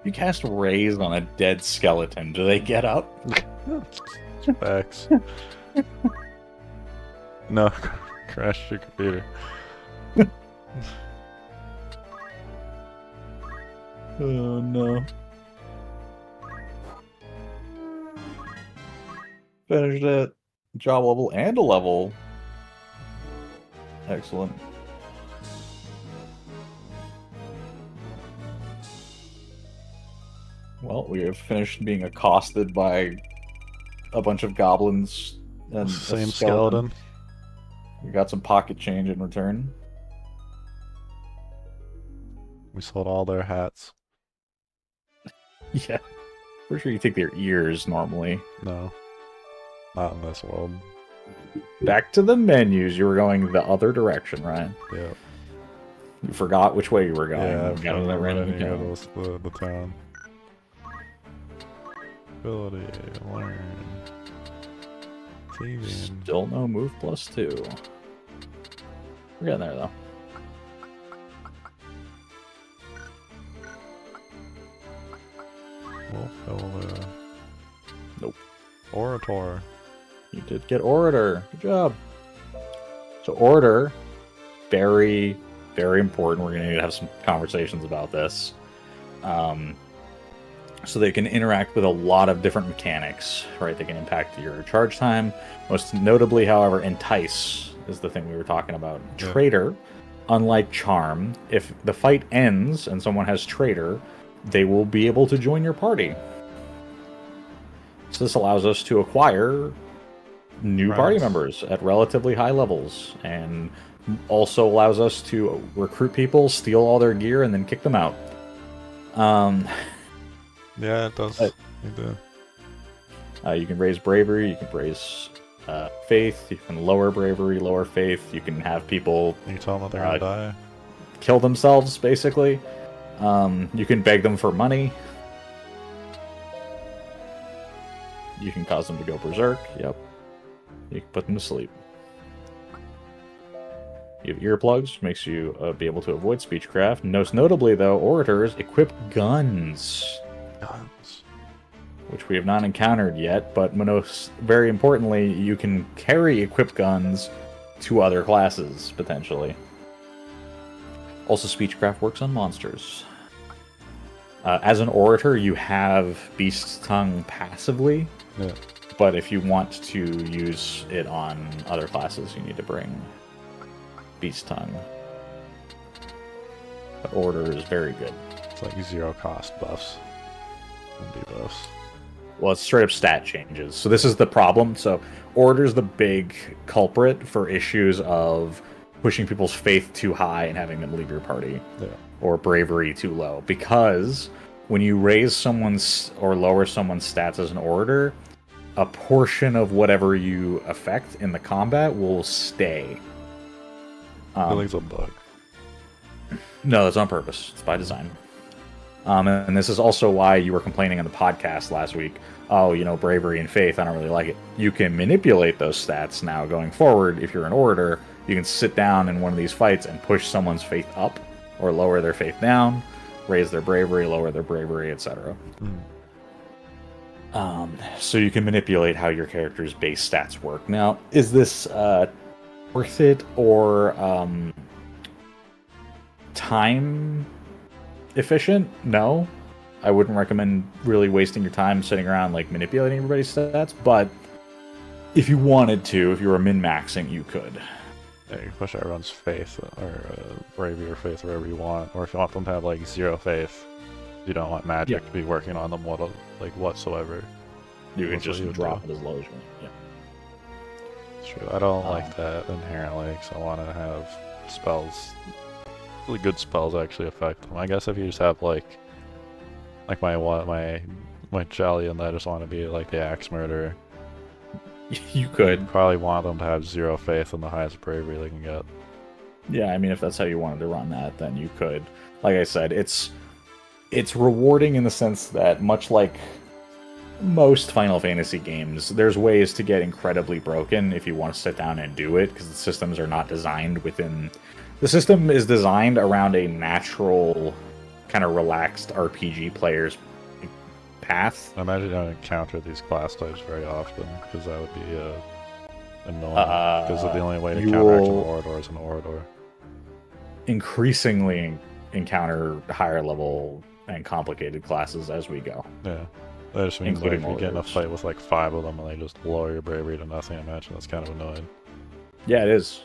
You cast Raise on a dead skeleton. Do they get up? Facts. No, crash your computer. Oh no. Finished it. Job level and a level. Excellent. Well, we have finished being accosted by a bunch of goblins and a Same skeleton. We got some pocket change in return. We sold all their hats. Yeah. Pretty sure you take their ears normally. No. Not in this world. Back to the menus. You were going the other direction, Ryan. Yeah. You forgot which way you were going. Yeah, You got another from random running encounter. the town. Ability, learn. Saving. Still no move +2. We're getting there, though. Wolf, Nope. Orator. You did get Orator. Good job. So Orator, very, very important. We're going to need to have some conversations about this. So they can interact with a lot of different mechanics, right? They can impact your charge time. Most notably, however, Entice is the thing we were talking about. Yeah. Traitor, unlike Charm, if the fight ends and someone has Traitor, they will be able to join your party. So this allows us to acquire new party members at relatively high levels, and also allows us to recruit people, steal all their gear, and then kick them out. Yeah, it does. It does. You can raise bravery, you can raise faith, you can lower bravery, lower faith, you can have people You tell them that they're gonna die. kill themselves, basically. You can beg them for money. You can cause them to go berserk, yep. You can put them to sleep. You have earplugs, makes you be able to avoid speechcraft. Most notably, though, orators equip guns. Guns. Which we have not encountered yet, but most very importantly, you can carry equipped guns to other classes, potentially. Also, speechcraft works on monsters. As an orator, you have Beast's Tongue passively, Yeah. but if you want to use it on other classes, you need to bring Beast's Tongue. But orator is very good. It's like 0 cost buffs and debuffs. Well, it's straight up stat changes. So this is the problem. So Orator's the big culprit for issues of pushing people's faith too high and having them leave your party. Yeah. Or bravery too low. Because when you raise someone's or lower someone's stats as an orator, a portion of whatever you affect in the combat will stay. I feel like it's a bug. No, that's on purpose. It's by design. And this is also why you were complaining on the podcast last week. Oh, you know, bravery and faith, I don't really like it. You can manipulate those stats now going forward. If you're an orator, you can sit down in one of these fights and push someone's faith up or lower their faith down, raise their bravery, lower their bravery, etc. So you can manipulate how your character's base stats work. Now, is this worth it or time efficient? No. I wouldn't recommend really wasting your time sitting around like manipulating everybody's stats, but if you wanted to, if you were min-maxing, you could. Yeah, you can push everyone's faith or bravery or faith wherever you want. Or if you want them to have like 0 faith, you don't want magic to be working on them whatsoever. You can That's what just you would drop do. it as low as you want. Yeah. It's true. I don't like that inherently, because I want to have spells, really good spells actually affect them. I guess if you just have like my Jelly and I just want to be like the Axe Murderer, You could. probably want them to have 0 faith and the highest bravery they can get. Yeah, I mean, if that's how you wanted to run that, then you could. Like I said, it's rewarding in the sense that, much like most Final Fantasy games, there's ways to get incredibly broken if you want to sit down and do it, because the systems are not designed within... The system is designed around a natural, kind of relaxed RPG player's path. I imagine you don't encounter these class types very often, because that would be annoying. Because the only way to you counteract an will- orator is an orator. Increasingly encounter higher level and complicated classes as we go. Yeah. That just means like, Including if you get in a orators. fight with like 5 of them and they just lower your bravery to nothing, I imagine that's kind of annoying. Yeah, it is.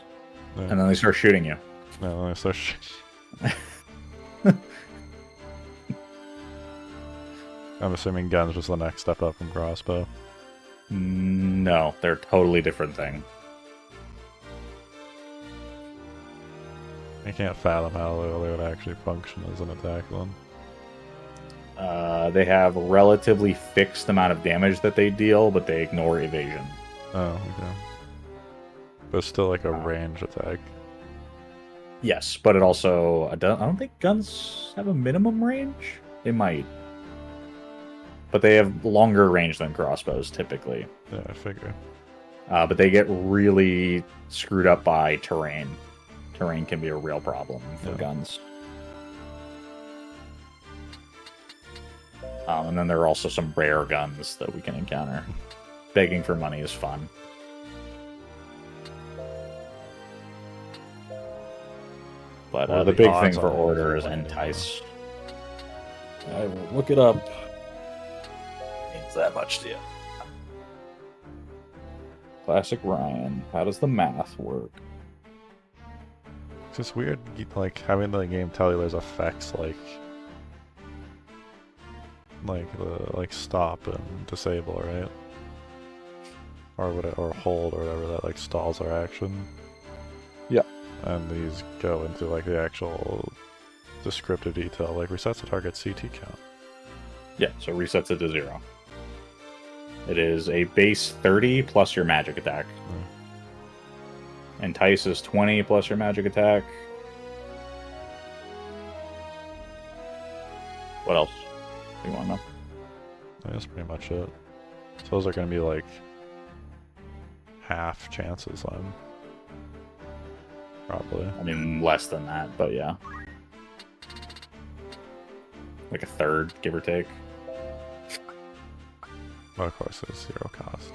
Yeah. And then they start shooting you. No, so I'm assuming guns was the next step up from crossbow. No, they're a totally different thing. I can't fathom how they would actually function as an attack one. They have a relatively fixed amount of damage that they deal, but they ignore evasion. Oh, okay. But it's still like a range attack. Yes, but it also I don't think guns have a minimum range. They might, but they have longer range than crossbows typically. Yeah, I figure. But they get really screwed up by terrain. Terrain can be a real problem for guns. And then there are also some rare guns that we can encounter. Begging for money is fun. But the big thing for Order is Entice. I will look it up. Means that much to you. Classic Ryan. How does the math work? It's just weird, like, having the game tell you there's effects like stop and disable, right? Or hold or whatever that like stalls our action. Yeah. And these go into like the actual descriptive detail, like resets the target CT count. Yeah, so resets it to 0. It is a base 30 plus your magic attack. Entice is 20 plus your magic attack. What else do you want to know? That's pretty much it. So those are going to be like half chances on. Probably. I mean, less than that, but yeah. Like a third, give or take. But of course, it's 0 cost.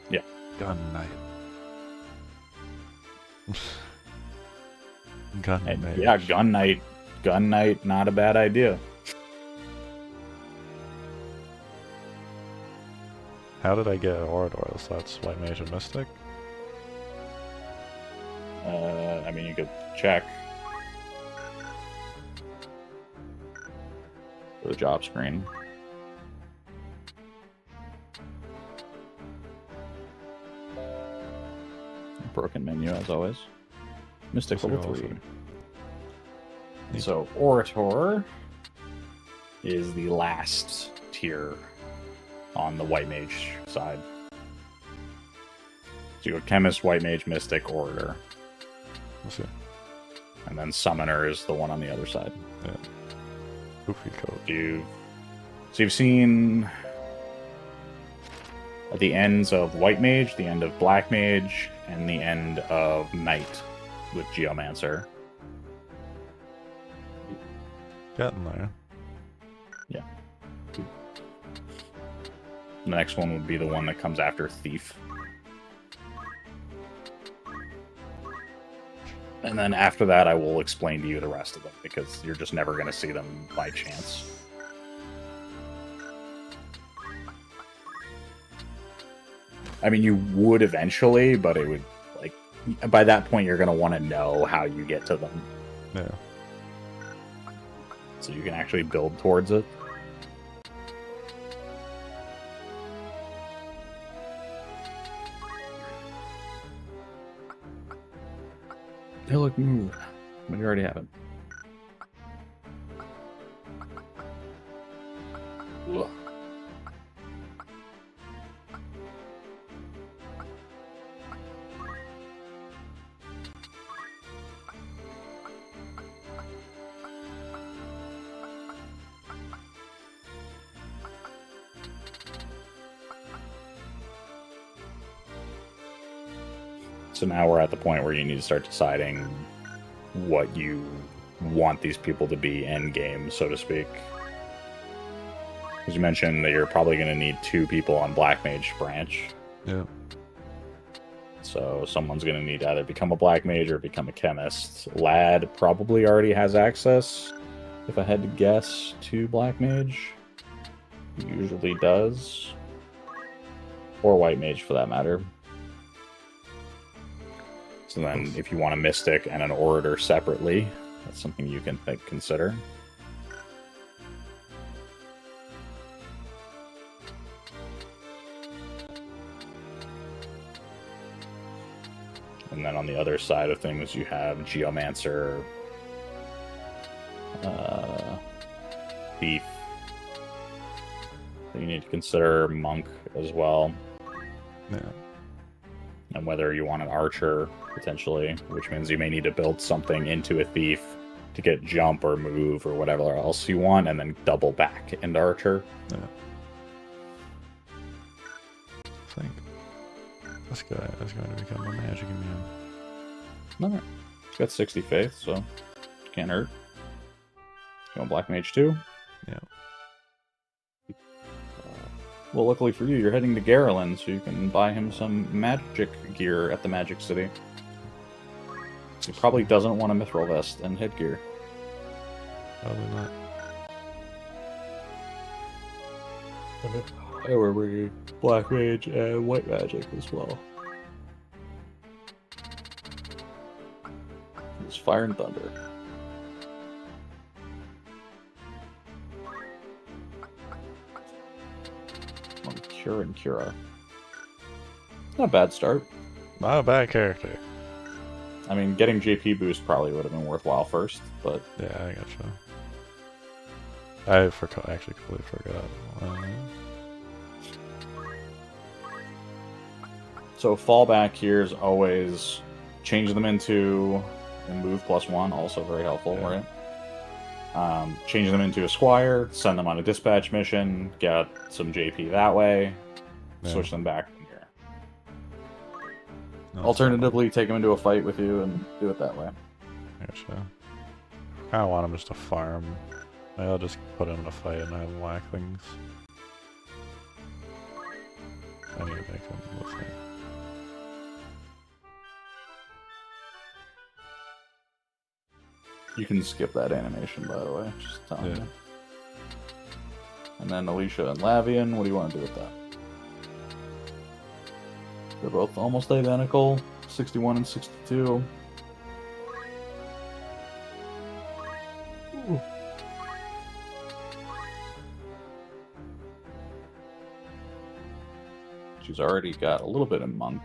Yeah. Gun Knight. Gun Knight. Yeah, Gun Knight. Gun Knight, not a bad idea. How did I get Orator? So that's White Mage and Mystic? I mean, you could check the job screen. Broken menu, as always. Mystic level 3. So, Orator is the last tier on the White Mage side. So you go Chemist, White Mage, Mystic, Orator. Let's see. And then Summoner is the one on the other side. Yeah. Goofy code. So you've seen at the ends of White Mage, the end of Black Mage, and the end of Knight with Geomancer. Getting there. Yeah. The next one would be the one that comes after Thief. And then after that, I will explain to you the rest of them, because you're just never going to see them by chance. I mean, you would eventually, but it would, like, by that point, you're going to want to know how you get to them. Yeah. So you can actually build towards it. Hey, look, move. But you already have it. Ugh. So now we're at the point where you need to start deciding what you want these people to be end game, so to speak. As you mentioned, that you're probably going to need 2 people on Black Mage branch. Yeah. So someone's going to need to either become a Black Mage or become a Chemist. Lad probably already has access, if I had to guess, to Black Mage. He usually does. Or White Mage, for that matter. So then, if you want a Mystic and an Orator separately, that's something you can consider. And then on the other side of things, you have Geomancer, Thief. You need to consider Monk as well. Yeah. and whether you want an archer, potentially, which means you may need to build something into a thief to get jump or move or whatever else you want, and then double back into archer. Yeah. I think this guy is going to become a magic immune. Alright. He's got 60 faith, so can't hurt. Going Black Mage 2. Yeah. Well, luckily for you, you're heading to Garland, so you can buy him some magic gear at the Magic City. He probably doesn't want a mithril vest and headgear. Probably not. We're bringing Black Mage and White Magic as well. It's Fire and Thunder. Cure and Cura. Not a bad start. Not a bad character. I mean, getting JP boost probably would have been worthwhile first, but... Yeah, I gotcha. I forgot, actually completely forgot. So fallback here is always change them into and move +1, also very helpful, Yeah. right? Change them into a squire, send them on a dispatch mission, get some JP that way, Yeah. switch them back from here. No, Alternatively, take them into a fight with you and do it that way. Gotcha. I kind of want him just to farm. Maybe I'll just put him in a fight and have him whack things. I need to make him, let's see. You can skip that animation, by the way, just telling Yeah. you. And then Alicia and Lavian, what do you want to do with that? They're both almost identical, 61 and 62. Ooh. She's already got a little bit of Monk.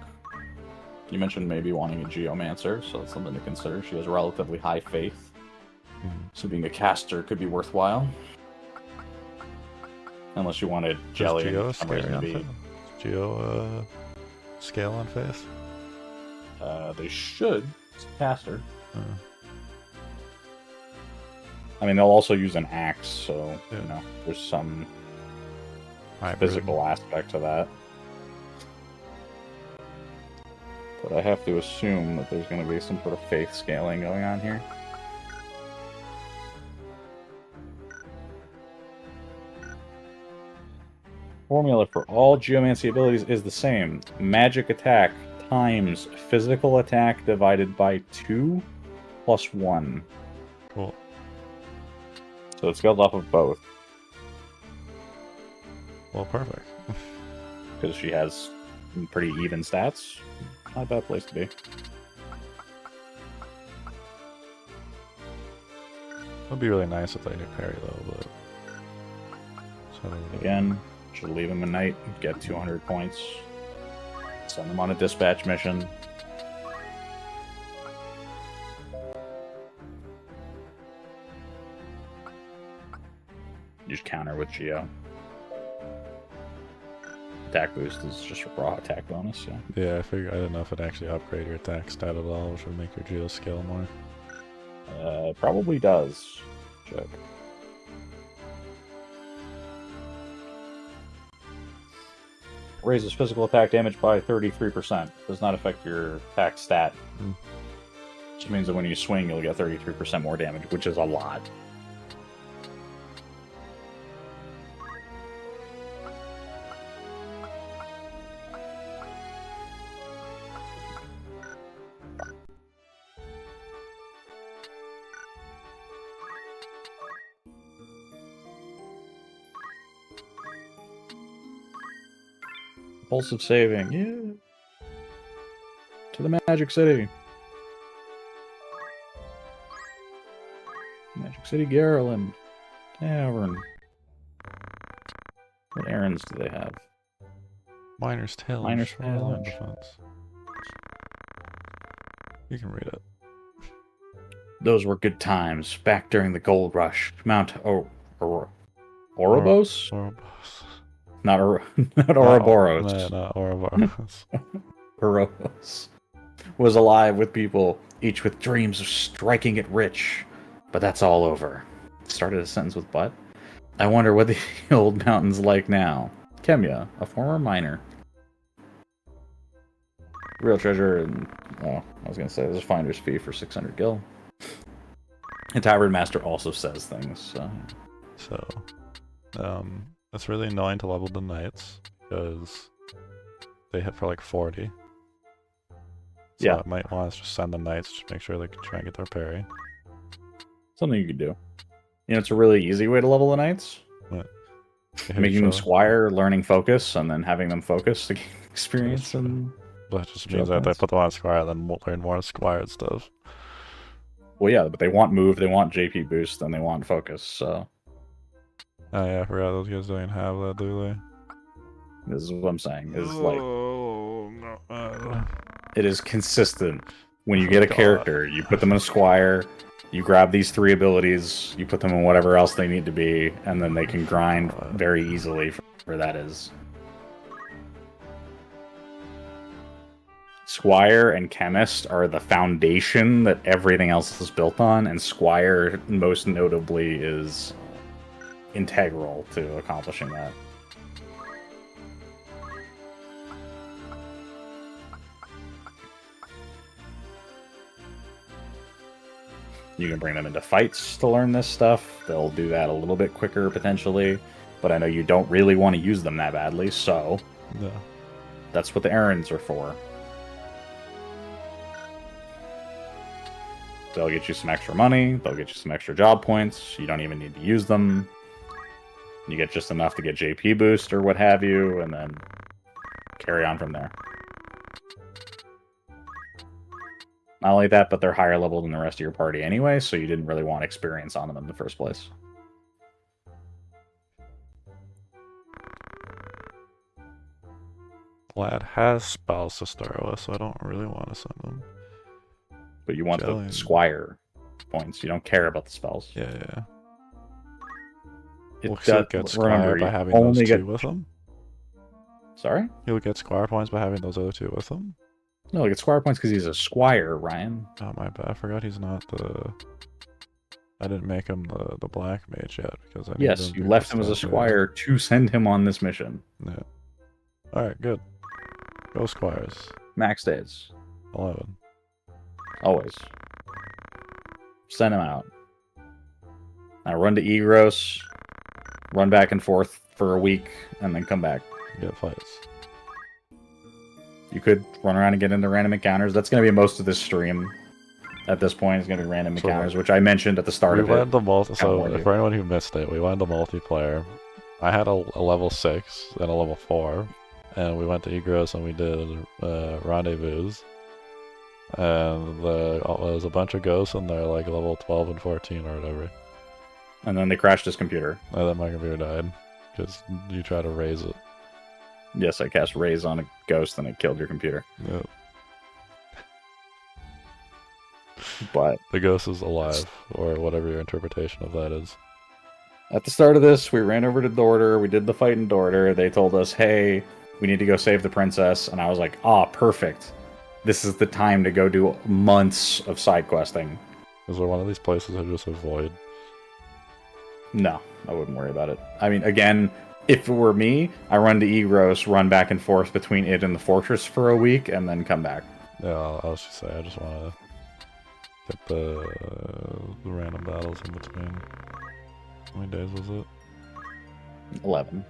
You mentioned maybe wanting a Geomancer, so that's something to consider. She has relatively high faith, so being a caster could be worthwhile. Unless you wanted Jelly. Geo for some reason to be. Geo scale on face? They should. It's a caster. Uh, I mean, they'll also use an axe, so Yeah. you know, there's some hybrid. physical aspect to that. But I have to assume that there's going to be some sort of faith scaling going on here. Formula for all geomancy abilities is the same. Magic attack times physical attack divided by 2 plus 1. Cool. So it scales off of both, Well, perfect. because she has pretty even stats. Not a bad place to be. It'd be really nice if they knew parry though, but... So, Again, should leave him a knight, get 200 points. Send them on a dispatch mission. You just counter with Geo. Attack boost is just a raw attack bonus, yeah. yeah, I figured I didn't know if it'd actually upgrade your attack stat at all, which would make your geo scale more. Probably does. Check. Raises physical attack damage by 33%. Does not affect your attack stat. Hmm. Which means that when you swing, you'll get 33% more damage, which is a lot. Impulsive saving, yeah. To the Magic City. Magic City Garland. Tavern. What errands do they have? Miner's Tail. Miner's Shoreline Tail. Defense. You can read it. Those were good times, back during the gold rush. Mount Orobos? Ouroboros. Not Ouroboros. No, not Ouroboros. Heroes was alive with people, each with dreams of striking it rich. But that's all over. Started a sentence with but. I wonder what the old mountain's like now. Kemya, a former miner. Real treasure and... Oh, I was going to say, there's a finder's fee for 600 gil. The Tavern Master also says things, so... It's really annoying to level the knights, because they hit for like 40. So yeah. I might want to just send the knights to make sure they can try and get their parry. Something you could do. You know, it's a really easy way to level the knights. What? Making them squire, learning focus, and then having them focus to gain experience. And that just means that they put them on squire, then we'll learn more squire stuff. Well, yeah, but they want move, they want JP boost, and they want focus, so... Oh yeah, I forgot those guys don't have that, do they? This is what I'm saying. Is like... no. It is consistent. When you get a character, you put them in a squire, you grab these 3 abilities, you put them in whatever else they need to be, and then they can grind very easily for where that is. Squire and Chemist are the foundation that everything else is built on, and Squire, most notably, is integral to accomplishing that. You can bring them into fights to learn this stuff. They'll do that a little bit quicker, potentially. But I know you don't really want to use them that badly, so... No. That's what the errands are for. They'll get you some extra money. They'll get you some extra job points. You don't even need to use them. You get just enough to get JP boost or what have you, and then carry on from there. Not only that, but they're higher level than the rest of your party anyway, so you didn't really want experience on them in the first place. Lad has spells to start with, so I don't really want to send them. But you want the Squire points. You don't care about the spells. Yeah. He'll get Squire by having those 2 with him? Sorry? He'll get Squire points by having those other 2 with him? No, he gets Squire points because he's a Squire, Ryan. Oh, my bad. I forgot he's not the... I didn't make him the black mage yet. Because I yes, you left him as a Squire to send him on this mission. Yeah. Alright, good. Go Squires. Max days. 11. Always. Send him out. Now run to Egros, run back and forth for a week, and then come back. Get fights. You could run around and get into random encounters. That's going to be most of this stream. At this point, it's going to be random encounters, which I mentioned at the start of it. We went the so for anyone who missed it, we went to multiplayer. I had a level 6 and a level 4, and we went to Egros and we did Rendezvous. And there was a bunch of ghosts and they're like level 12 and 14 or whatever. And then they crashed his computer. And then my computer died. Because you try to raise it. Yes, I cast Raise on a ghost and it killed your computer. Yep. But the ghost is alive, or whatever your interpretation of that is. At the start of this, we ran over to Dorter, we did the fight in Dorter, they told us, hey, we need to go save the princess, and I was like, perfect. This is the time to go do months of side questing. Is there one of these places I just avoid? No, I wouldn't worry about it. I mean, again, if it were me, I run to Egros, run back and forth between it and the fortress for a week, and then come back. Yeah, I'll just say, I just want to get the random battles in between. How many days was it? 11.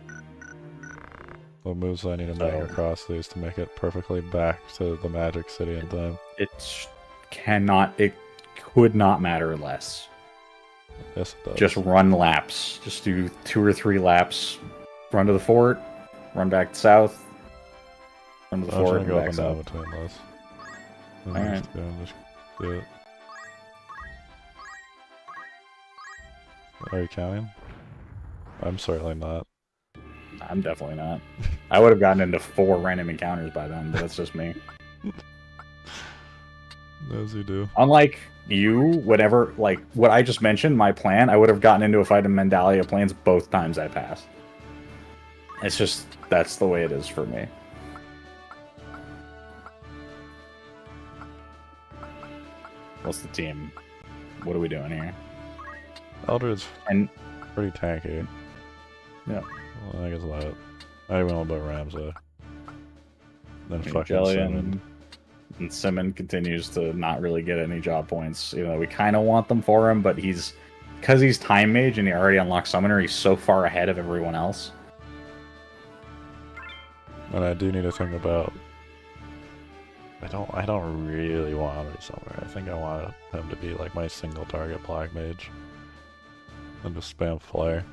What moves do I need to make across these to make it perfectly back to the Magic City in time? It could not matter less. Yes, it does. Just run laps. Just do 2 or 3 laps. Run to the fort, run back south, run to the fort, and go back up and south. down between those. Alright. Just do it. Are you counting? I'm certainly not. I'm definitely not. I would have gotten into 4 random encounters by then, but that's just me. As you do. Unlike you, whatever, like, what I just mentioned, my plan, I would have gotten into a fight in Mandalia Plains both times I passed. It's just, that's the way it is for me. What's the team? What are we doing here? Eldred's And pretty tanky. yeah, Well, I guess that. I went a little bit Ramsey. Then fucking Jelly Simon. and Simon continues to not really get any job points. You know, we kind of want them for him, but because he's Time Mage and he already unlocked Summoner, he's so far ahead of everyone else. And I do need to think about. I don't really want him to be somewhere. I think I want him to be like my single target Black Mage. And just spam Flare.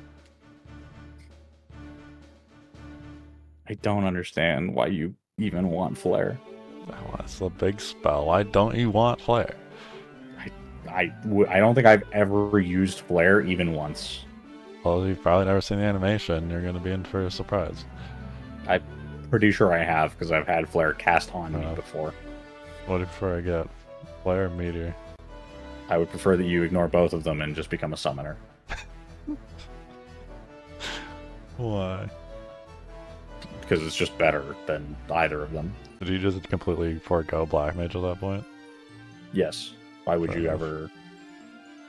I don't understand why you even want Flare. Oh, that's the big spell. Why don't you want Flare? I don't think I've ever used Flare even once. Well, you've probably never seen the animation. You're gonna be in for a surprise. I'm pretty sure I have, because I've had Flare cast on me before. What do you prefer I get? Flare or Meteor? I would prefer that you ignore both of them and just become a Summoner. Why? Because it's just better than either of them. Did you just completely forego Black Mage at that point? Yes. Why would Fair you enough. ever...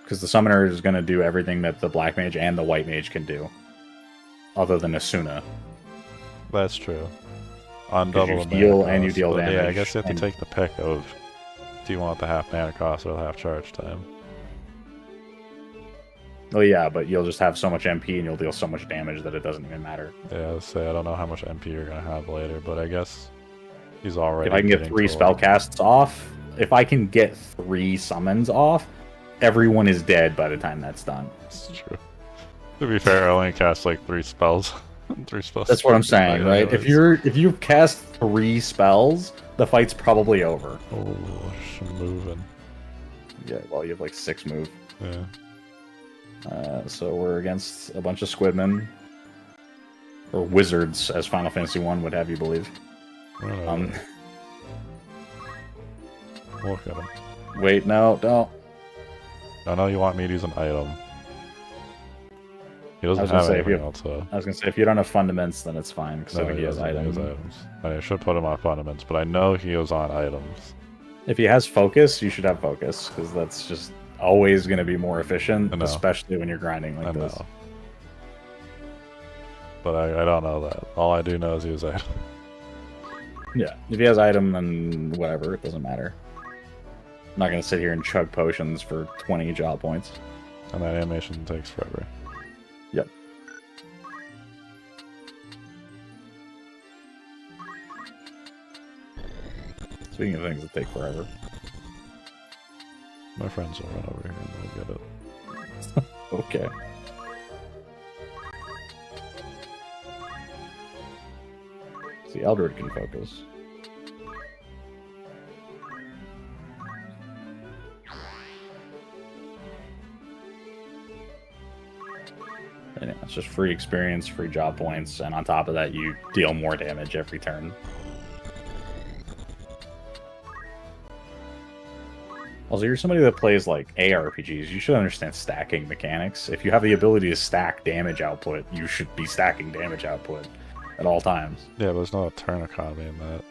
Because the Summoner is going to do everything that the Black Mage and the White Mage can do. Other than Asuna. That's true. On 'Cause double you the heal mana and you cost, deal but Yeah, I damage, guess you have to and- take the pick of do you want the half mana cost or the half charge time? Oh yeah, but you'll just have so much MP and you'll deal so much damage that it doesn't even matter. Yeah, let's say I don't know how much MP you're gonna have later, but I guess he's already. If I can get getting 3 to spell casts off, if I can get 3 summons off, everyone is dead by the time that's done. It's true. To be fair, I only cast like 3 spells. 3 spells. That's what I'm saying, right? If you cast 3 spells, the fight's probably over. Oh, she's moving. Yeah, well, you have like 6 move. Yeah. So we're against a bunch of Squidmen. Or wizards, as Final Fantasy 1 would have you believe. I don't know. Look at him. Wait, no, don't. I know you want me to use an item. He doesn't I was gonna have say, if anything you- else, though. I was gonna say, if you don't have fundaments, then it's fine, because I think he has doesn't use items. I should put him on fundaments, but I know he was on items. If he has focus, you should have focus, because that's just always going to be more efficient, I know. especially when you're grinding like I this. know. But I don't know that. All I do know is he was item. Yeah, if he has item, then whatever, it doesn't matter. I'm not going to sit here and chug potions for 20 job points. And that animation takes forever. Yep. Speaking of things that take forever. My friends will run over here and they'll get it. Okay. See, Eldred can focus. And yeah, it's just free experience, free job points, and on top of that, you deal more damage every turn. Also, you're somebody that plays like ARPGs. You should understand stacking mechanics. If you have the ability to stack damage output, you should be stacking damage output at all times. Yeah, but there's no turn economy in that.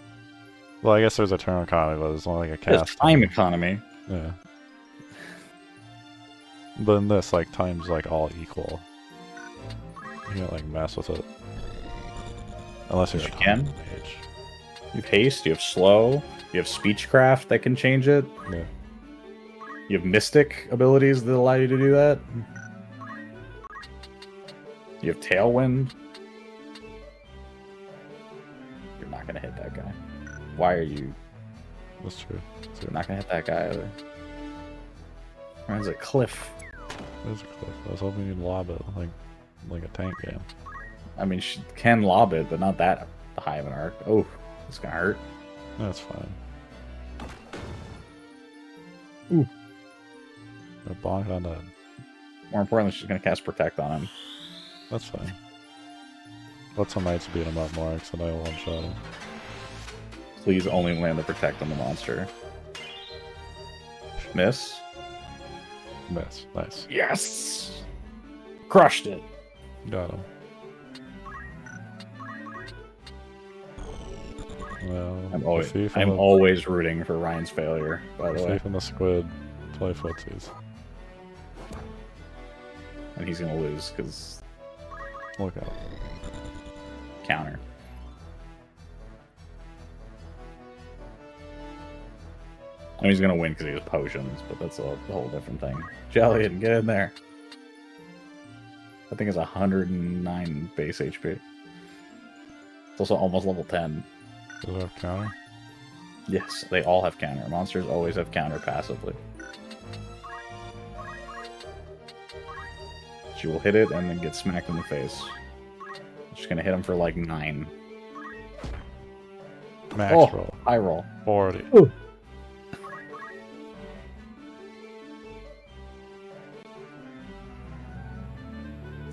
Well, I guess there's a turn economy, but there's only like a There's cast. time economy. Yeah. But in this, like, time's like all equal. You can't like mess with it. Unless you're You a can. time mage. You have haste, you have slow, you have speechcraft that can change it. Yeah. You have mystic abilities that allow you to do that. You have tailwind. You're not gonna hit that guy. Why are you? That's true. You're not gonna hit that guy either. There's a cliff. There's a cliff. I was hoping you'd lob it like a tank game. I mean, she can lob it, but not that high of an arc. Oh, it's gonna hurt. That's fine. Ooh. I bonked on that. More importantly, she's gonna cast protect on him. That's fine. Let some knights beat him up more, because then I will one-shot him. Please only land the protect on the monster. Miss. Miss. Nice. Yes! Crushed it. Got him. Well, I'm the thief and I'm the, always rooting for Ryan's failure, by the way. thief and the squid play footsies. And he's gonna lose because Look out. counter. I mean, he's gonna win because he has potions, but that's a whole different thing. Jellian, get in there. I think it's 109 base HP. It's also almost level 10. Does it have counter? Yes, they all have counter. Monsters always have counter passively. She will hit it and then get smacked in the face. Just gonna hit him for like 9. Max Oh, roll. high roll. 40. Ooh.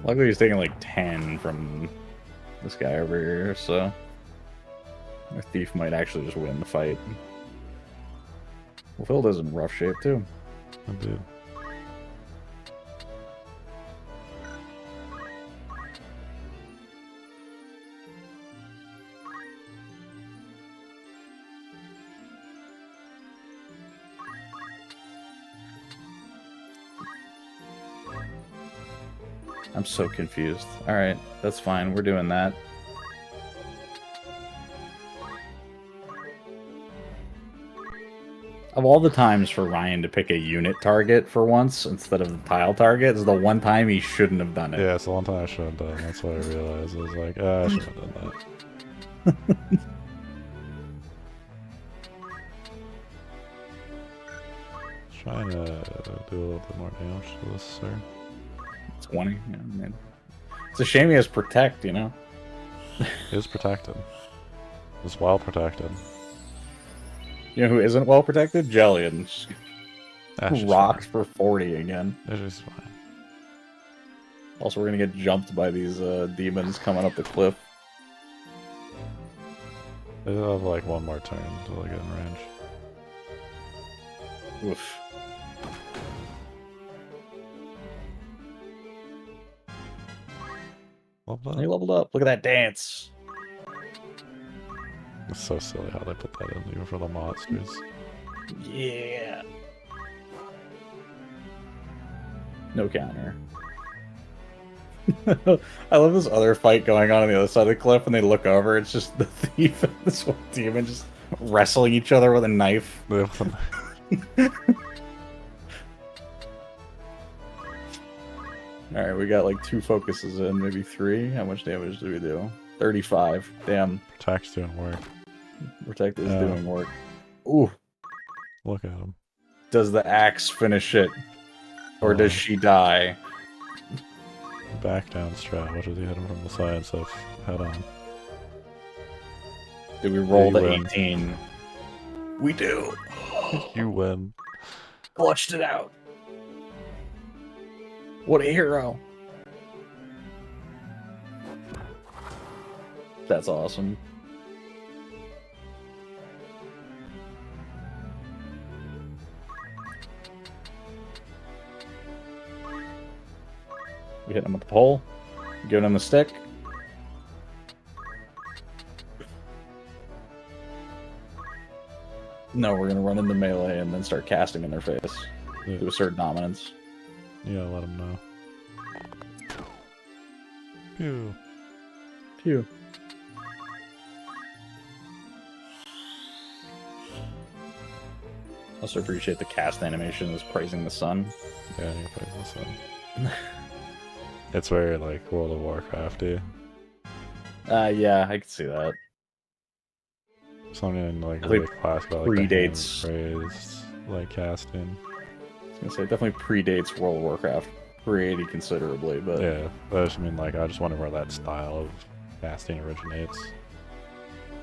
Luckily he's taking like 10 from this guy over here, so our thief might actually just win the fight. Well, Philda's in rough shape too. Indeed. I'm so confused. Alright, that's fine. We're doing that. Of all the times for Ryan to pick a unit target for once instead of the tile target, is the one time he shouldn't have done it. Yeah, it's the one time I should have done. That's what I realized. I was like, I should have done that. Trying to do a little bit more damage to this, sir. 20. Yeah, man. It's a shame he has protect, you know? He is protected. He's well protected. You know who isn't well protected? Jellian. Ash is Rocks for 40 again. fine. It's fine. Also, we're gonna get jumped by these demons coming up the cliff. They have like one more turn until they get in range. Oof. Love They that. leveled up. Look at that dance. It's so silly how they put that in, even for the monsters. Yeah. No counter. I love this other fight going on the other side of the cliff, and they look over. It's just the thief and this one demon just wrestling each other with a knife. Alright, we got like 2 focuses in, maybe 3. How much damage do we do? 35. Damn. Protect's doing work. Protect is doing work. Ooh. Look at him. Does the axe finish it? Or does she die? Back down strat. What does he hit him from the side? So head on. Did we roll Yeah, the you win. 18? We do. You win. Clutched it out. What a hero. That's awesome. We hit him with the pole. Giving him the stick. No, we're gonna run into melee and then start casting in their face Yeah. to assert dominance. You gotta let him know. Pew. Phew. Also appreciate the cast animation is praising the sun. Yeah, you play this one. It's very like World of Warcrafty. Yeah, I can see that. Something like Definitely really classic about like predates- the hand-raised like casting. I was gonna say it definitely predates World of Warcraft pretty considerably, but Yeah, but I just mean like I just wonder where that style of casting originates.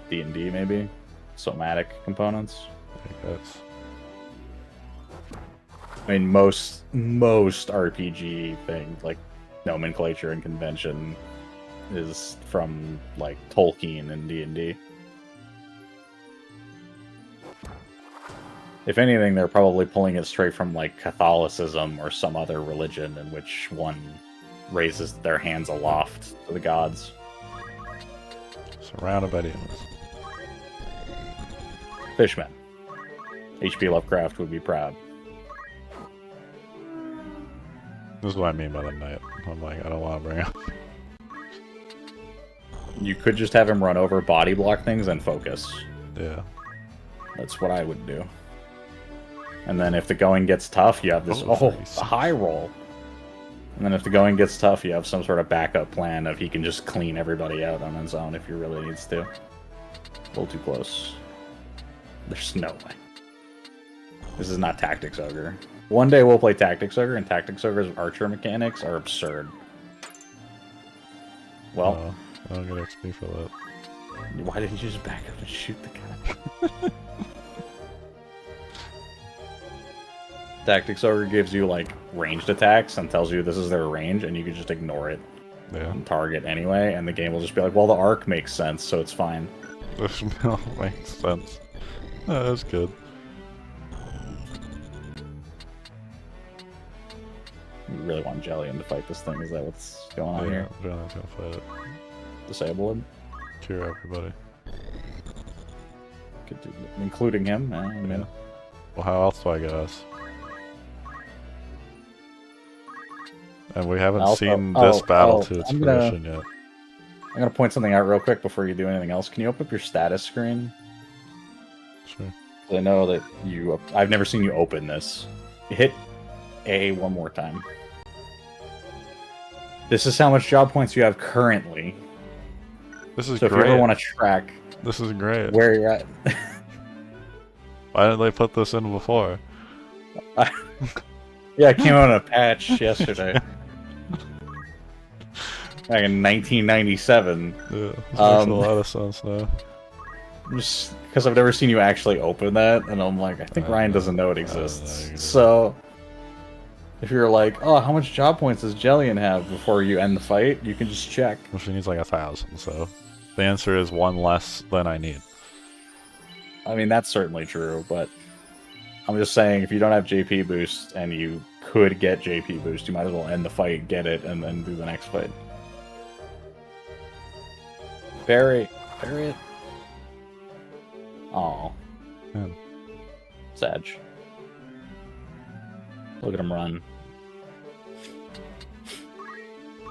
D&D maybe somatic components. I think that's I mean, most RPG things like nomenclature and convention is from like Tolkien and D&D. If anything, they're probably pulling it straight from like Catholicism or some other religion in which one raises their hands aloft to the gods. surrounded by demons. Fishmen. H.P. Lovecraft would be proud. This is what I mean by the knight. I'm like, I don't want to bring up. You could just have him run over, body block things, and focus. Yeah. That's what I would do. And then if the going gets tough, you have this, a high roll. And then if the going gets tough, you have some sort of backup plan of he can just clean everybody out on his own if he really needs to. A little too close. There's no way. This is not Tactics Ogre. One day we'll play Tactics Ogre, and Tactics Ogre's archer mechanics are absurd. Well... I don't get XP for that. Why did he just back up and shoot the guy? Tactics Ogre gives you, like, ranged attacks and tells you this is their range, and you can just ignore it. Yeah. And target anyway, and the game will just be like, well, the arc makes sense, so it's fine. This makes sense. Oh, that's good. You really want Jellian to fight this thing, is that what's going on here? Yeah, Jellian's gonna fight it. Disable him? Cure everybody. Could do, including him, I mean... Yeah. Well, how else do I get us? And we haven't seen this battle to its fruition yet. I'm gonna point something out real quick before you do anything else. Can you open up your status screen? Sure. I know that you... I've never seen you open this. Hit A one more time. This is how much job points you have currently. This is so great. If you ever want to track this is great. Where you're at. Why didn't they put this in before? Yeah, it came out in a patch yesterday. Back in 1997. Yeah, this makes a lot of sense now. Just because I've never seen you actually open that, and I'm like, I think Ryan doesn't know it exists. So, if you're like, oh, how much job points does Jellian have before you end the fight, you can just check. Well, she needs like 1,000, so the answer is one less than I need. I mean, that's certainly true, but I'm just saying, if you don't have JP boost and you could get JP boost, you might as well end the fight, get it, and then do the next fight. Bury it. Aw. Man. Sag. Look at him run.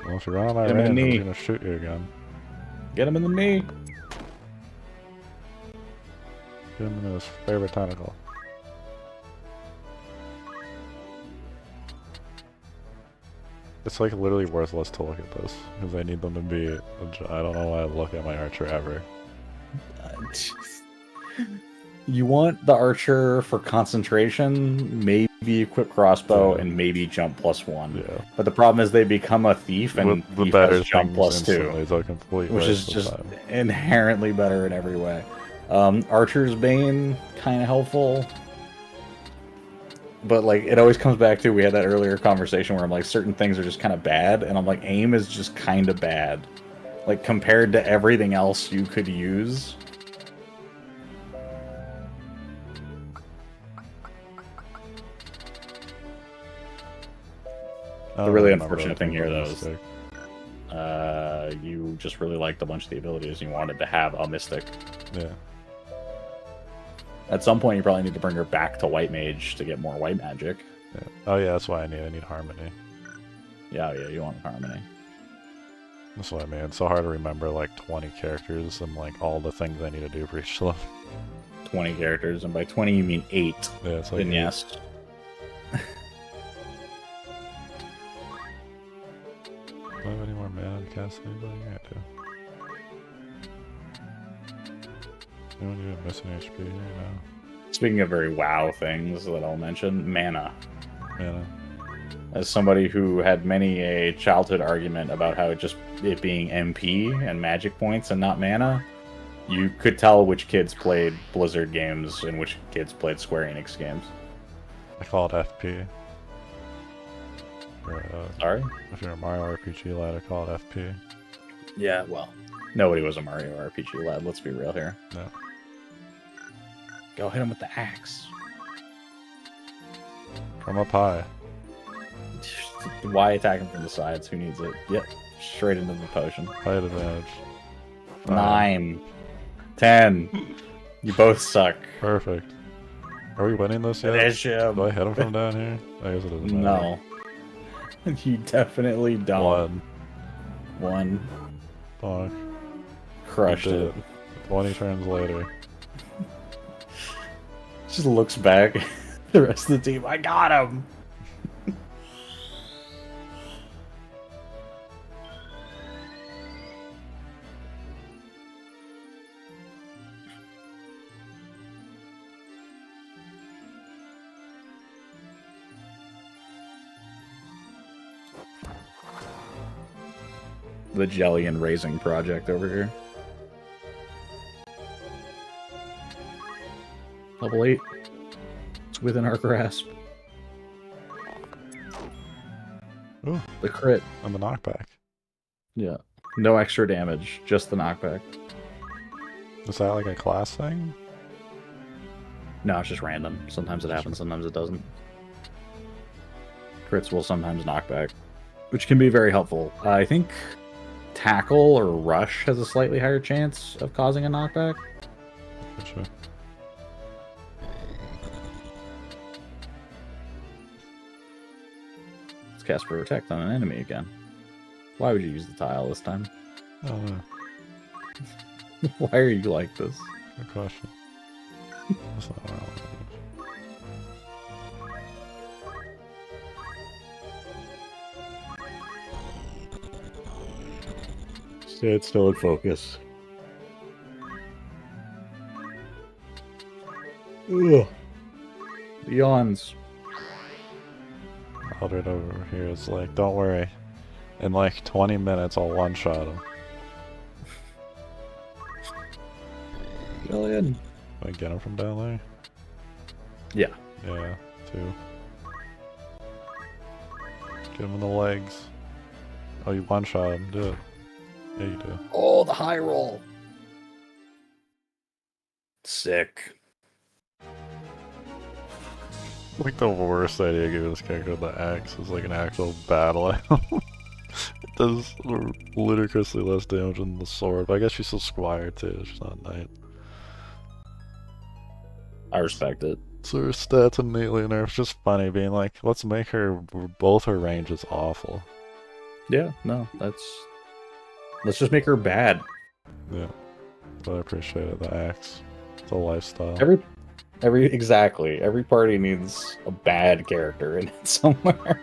Well, if you run on my Get him in the range, knee. I'm gonna shoot you again. Get him in the knee. Get him in his favorite tentacle. It's like literally worthless to look at this, because I need them to be... I don't know why I look at my archer ever. You want the archer for concentration, maybe equip crossbow, and maybe jump +1. Yeah. But the problem is they become a thief, and With the thief better has jump things +2. instantly, so complete Which is waste of just time. inherently better in every way. Archer's Bane, kind of helpful. But, like, it always comes back to, we had that earlier conversation where I'm like, certain things are just kind of bad, and I'm like, aim is just kind of bad. Like, compared to everything else you could use. The really unfortunate thing here, though, is you just really liked a bunch of the abilities and you wanted to have a Mystic. Yeah. At some point, you probably need to bring her back to White Mage to get more White Magic. Yeah. Oh yeah, that's what I need. I need Harmony. Yeah, you want Harmony. That's what I mean. It's so hard to remember like 20 characters and like all the things I need to do for each of them. 20 characters, and by 20 you mean 8. Yeah, it's like... Then yes. Do I have any more mana to cast anybody? Yeah, I do. Anyone even missing HP here now? Speaking of very WoW things that I'll mention, mana. Mana. As somebody who had many a childhood argument about how it being MP and magic points and not mana, you could tell which kids played Blizzard games and which kids played Square Enix games. I call it FP. Or, Sorry? if you're a Mario RPG lad, I call it FP. Yeah, well, nobody was a Mario RPG lad, let's be real here. No. Go hit him with the axe. From up high. Why attack him from the sides? Who needs it? Yep, straight into the potion. Height advantage. 9. 10. You both suck. Perfect. Are we winning this yet? Finish him. Do I hit him from down here? I guess it doesn't matter. No. You definitely don't. One. Fuck. Crushed it. 20 turns later. Just looks back. The rest of the team, I got him! The jelly and raising project over here. Level 8. It's within our grasp. Ooh, the crit. and the knockback. Yeah. No extra damage, just the knockback. Is that like a class thing? No, it's just random. Sometimes it happens, sometimes it doesn't. Crits will sometimes knock back, which can be very helpful. I think Tackle or Rush has a slightly higher chance of causing a knockback. For sure. Let's cast Protect on an enemy again. Why would you use the tile this time? I don't know. Why are you like this? Good question. That's not what I want to use. Stay still and focus. Ugh. The yawns. Aldred over here is like, don't worry. In like 20 minutes, I'll one-shot him. Jillian. Can I get him from down there? Yeah. Yeah, 2. Get him in the legs. Oh, you one-shot him. Do it. Yeah, you do. Oh, the high roll. Sick. Like the worst idea to give this character the axe is like an actual battle item. It does ludicrously less damage than the sword, but I guess she's still squire too, she's not a knight. I respect it. So her stats innately nerfed. It's just funny being like, let's make her, both her ranges awful. Yeah, no, let's just make her bad. Yeah, but I appreciate it, the axe. It's a lifestyle. Exactly. Every party needs a bad character in it somewhere.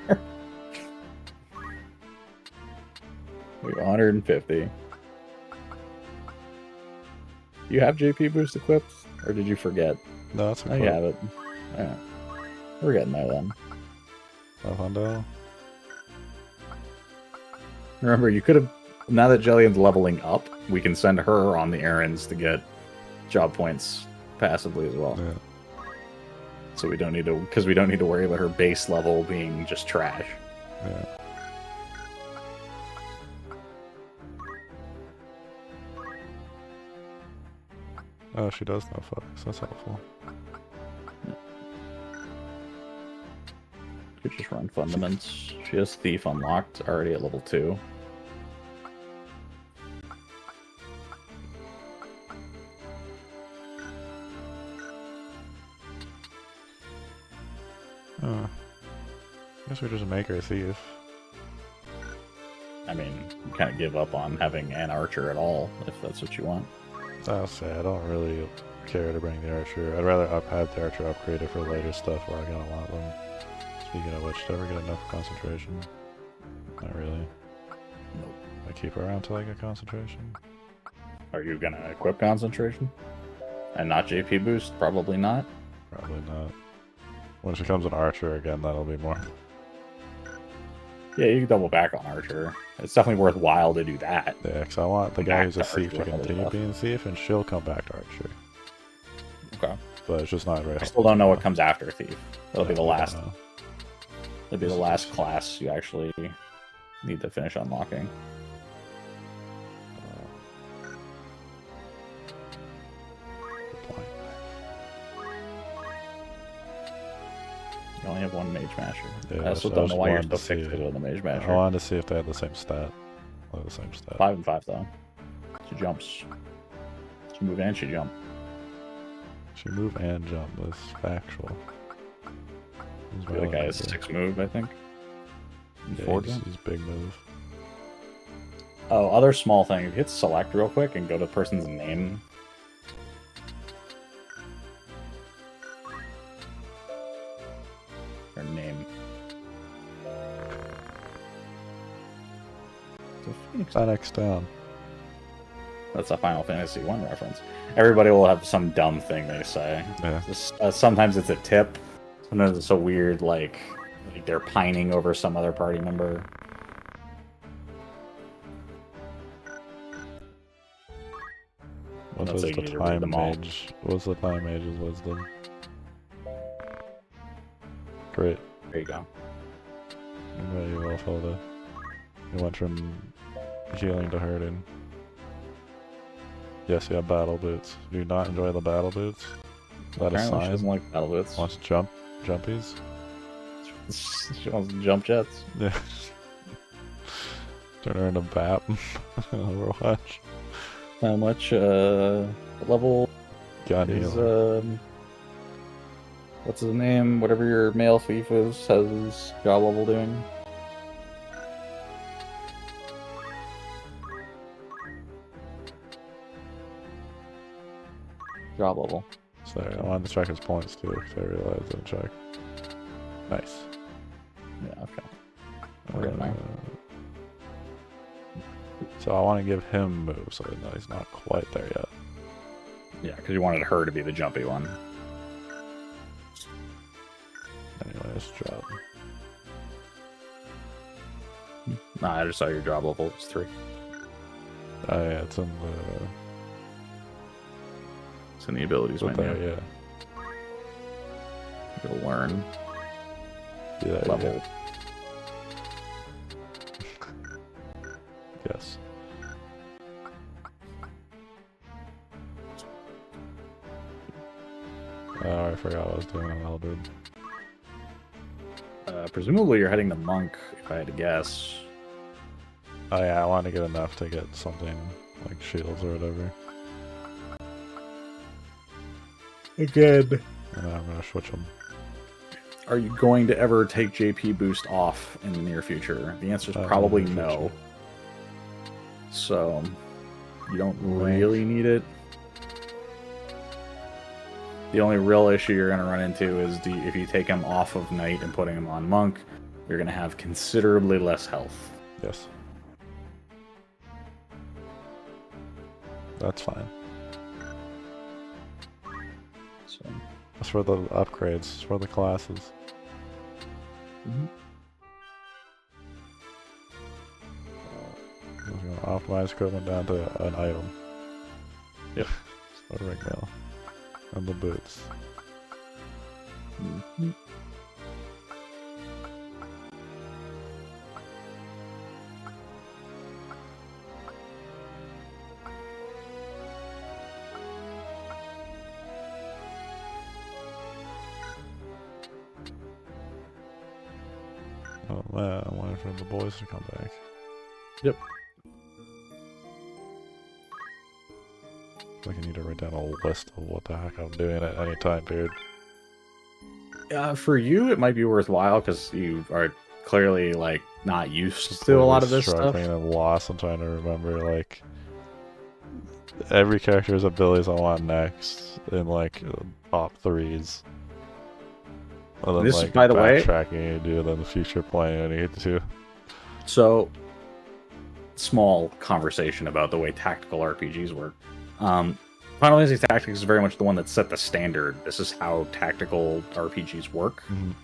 We 150. You have JP boost equipped, or did you forget? No, that's Oh, you have it. Yeah. We're getting there then. Hundo. Remember, you could have. Now that Jillian's leveling up, we can send her on the errands to get job points passively as well. Yeah. So we don't need to, because we don't need to worry about her base level being just trash. Yeah. Oh, she does know focus. That's helpful. Could just run Fundaments. She has Thief unlocked, already at level 2. Oh. Guess we just make her a thief. I mean, you kind of give up on having an archer at all, if that's what you want. I'll say, I don't really care to bring the archer. I'd rather have the archer upgraded for later stuff where I got a lot of them. Speaking of which, did I ever get enough concentration? Not really. Nope. I keep her around till I get concentration. Are you gonna equip concentration? And not JP boost? Probably not. Probably not. When she becomes an archer again, that'll be more. Yeah, you can double back on archer. It's definitely worthwhile to do that. Yeah, because I want the guy who's a Back to thief to archer continue stuff. being a thief, and she'll come back to archer. Okay. But it's just not very I still don't know what comes after thief. That'll be the last. know. That'll be the last class you actually need to finish unlocking. Good point. You only have one Mage Masher. Yeah, I still I don't was know why you're wanting still to see fixated on the Mage I Masher. wanted to see if they had the same stat. Like the same stat. 5 and 5 though. She jumps. She move and she jump. She move and jump. That's factual. The other guy has 6 move, I think. Yeah, Forward he's, jump? he's big move. Oh, other small thing. If you hit select real quick and go to the person's name. Their name. So Phoenix. FedEx down. That's a Final Fantasy 1 reference. Everybody will have some dumb thing they say. Yeah. Sometimes it's a tip. Sometimes it's a weird, like they're pining over some other party member. What That's was how the you need to read them all. mage? What's the time mage's wisdom? Great. There you go. Very well folded. You went from healing to hurting. Yes, you have battle boots. Do you not enjoy the battle boots? Is that a Apparently she sign? doesn't like battle boots. Wants jumpies? She wants jump jets. Yeah. Turn her into Bap. Overwatch. How much level God is heal. what's his name? Whatever your male thief is, has his job level doing. Job level. Sorry, I wanted to check his points too, because I realized I didn't check. Nice. Yeah, okay. We're getting there. So I want to give him moves, even though he's not quite there yet. Yeah, because you wanted her to be the jumpy one. Anyways, job. Nah, I just saw your job level. It's 3. Oh yeah, it's in It's in the abilities the... menu. yeah. You'll learn Yeah, level. yeah. Yes. Oh, I forgot what I was doing on Eldred. Presumably you're heading to Monk, if I had to guess. Oh yeah, I want to get enough to get something like shields or whatever. Again. And then I'm gonna switch them. Are you going to ever take JP boost off in the near future? The answer is probably in the no. future. So you don't Wink. really need it. The only real issue you're going to run into is if you take him off of Knight and putting him on Monk, you're going to have considerably less health. Yes. That's fine. So, That's for the upgrades, it's for the classes. I'm gonna optimize equipment down to an item. Yep. So ring mail. And the boots. Oh man, I'm waiting for the boys to come back. Yep. Like I need to write down a list of what the heck I'm doing at any time period. For you, it might be worthwhile because you are clearly like not used to a lot of this stuff. Struggling and lost. I'm trying to remember like every character's abilities I want next in like top 3s. And then, This, like, by the way, backtracking you do, then the future planning you need to. So, small conversation about the way tactical RPGs work. Final Fantasy Tactics is very much the one that set the standard. This is how tactical RPGs work. Mhm.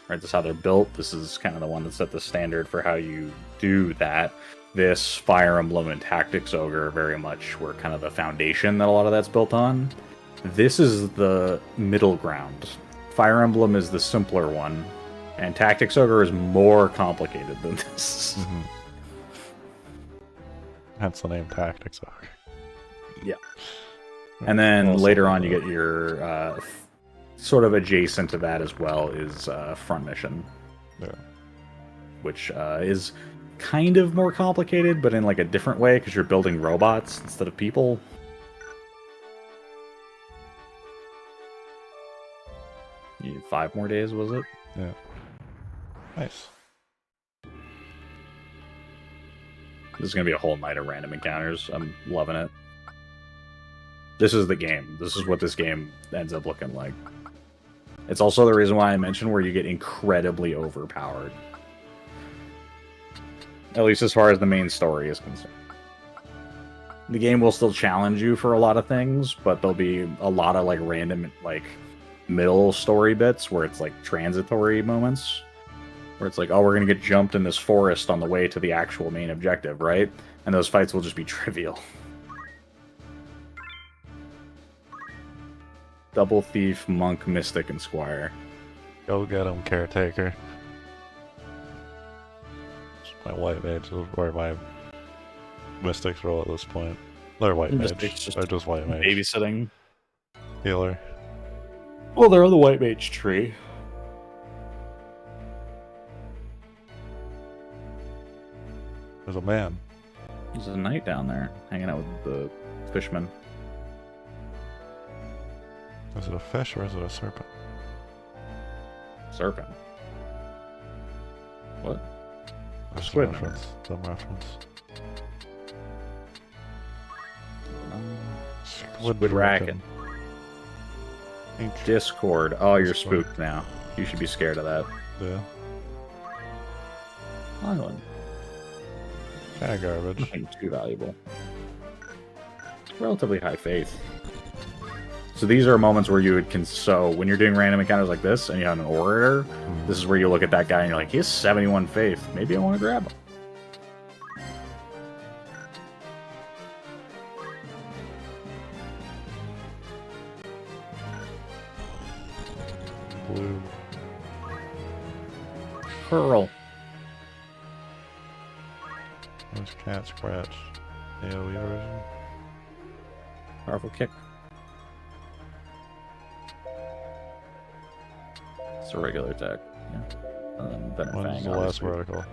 Right? This is how they're built. This is kind of the one that set the standard for how you do that. This Fire Emblem and Tactics Ogre very much were kind of the foundation that a lot of that's built on. This is the middle ground. Fire Emblem is the simpler one, and Tactics Ogre is more complicated than this. Mhm. Hence the name Tactics Ogre. Yeah. And then Also, later on, you get your sort of adjacent to that as well is Front Mission, Yeah. which is kind of more complicated, but in like a different way because you're building robots instead of people. You need 5 more days, was it? Yeah. Nice. This is gonna be a whole night of random encounters. I'm loving it. This is the game. This is what this game ends up looking like. It's also the reason why I mentioned where you get incredibly overpowered. At least as far as the main story is concerned. The game will still challenge you for a lot of things, but there'll be a lot of like random like middle story bits where it's like transitory moments. Where it's like, oh, we're gonna get jumped in this forest on the way to the actual main objective, right? And those fights will just be trivial. Double Thief, Monk, Mystic, and Squire. Go get him, Caretaker. My white mage is where my mystics roll at this point. They're white mage. They're just white mage. Babysitting. Healer. Well, they're on the white mage tree. There's a man. There's a knight down there hanging out with the fisherman. Is it a fish or is it a serpent? Serpent. What? There's Squid. Some reference. Squid Racken. Discord. Oh, you're spooked now. You should be scared of that. Yeah. Island. Kind of garbage. Nothing too valuable. Relatively high faith. So these are moments where you would so when you're doing random encounters like this and you have an orator, this is where you look at that guy and you're like, he has 71 faith. Maybe I want to grab him. Blue. Pearl. There's Cat Scratch. AoE version. Powerful kick. It's a regular attack. Yeah. When's the last vertical?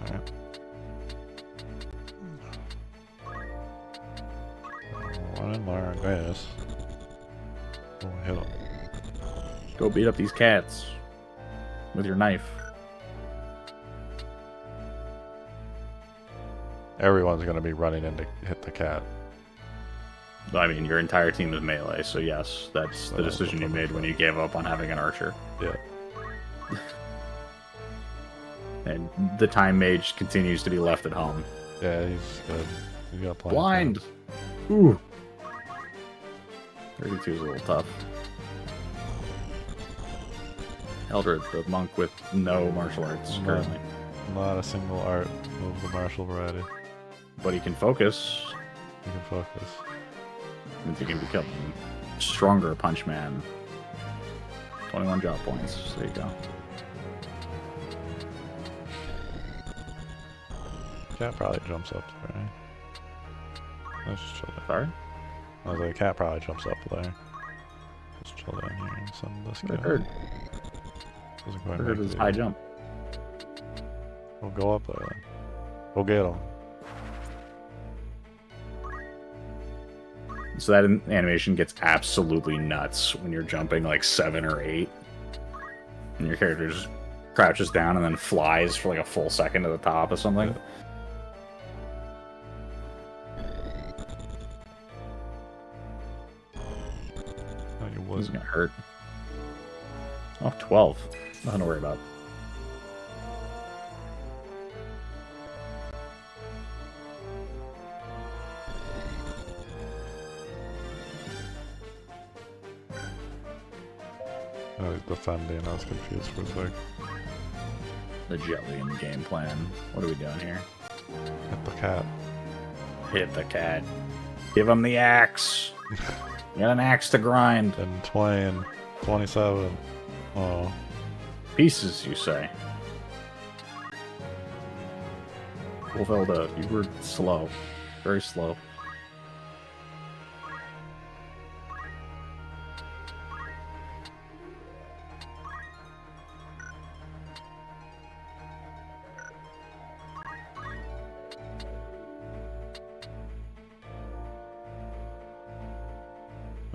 Alright. One in Lara Grass. Oh, hit him. Go beat up these cats with your knife. Everyone's gonna be running in to hit the cat. I mean, your entire team is melee, so yes, that's the decision you made when you gave up on having an archer. Yeah. And the time mage continues to be left at home. Yeah, he's good. He's got plenty. Blind! Ooh! 32 is a little tough. Eldred, the monk with no martial arts currently. Not a single art of the martial variety. But he can focus. He can focus. Means he can become stronger punch man. 21 job points. There you go. Cat probably jumps up there. Let's just chill there. Sorry? I was like, cat probably jumps up there. Just chill down here and send this guy. I heard. Doesn't quite I heard make his the- high jump. We'll go up there then. Go get him. So that animation gets absolutely nuts when you're jumping like 7 or 8. And your character just crouches down and then flies for like a full second to the top or something. Yeah. Oh, you This is would. gonna hurt. Oh, 12. Nothing to worry about. I was defending. I was confused for a sec. The jelly in the game plan. What are we doing here? Hit the cat. Hit the cat. Give him the axe. You got an axe to grind. And Twain. 27. Oh. Pieces, you say? Wolfelda, you were slow. Very slow.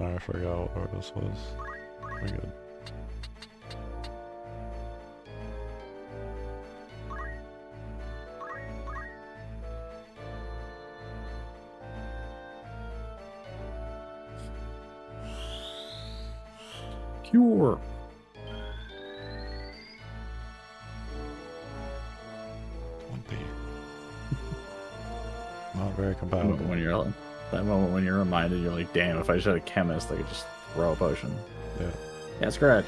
I forgot where this was. We're good. Cure. Not very compatible. That moment when you're reminded, you're like, damn, if I just had a chemist, I could just throw a potion. Yeah. Yeah, scratch.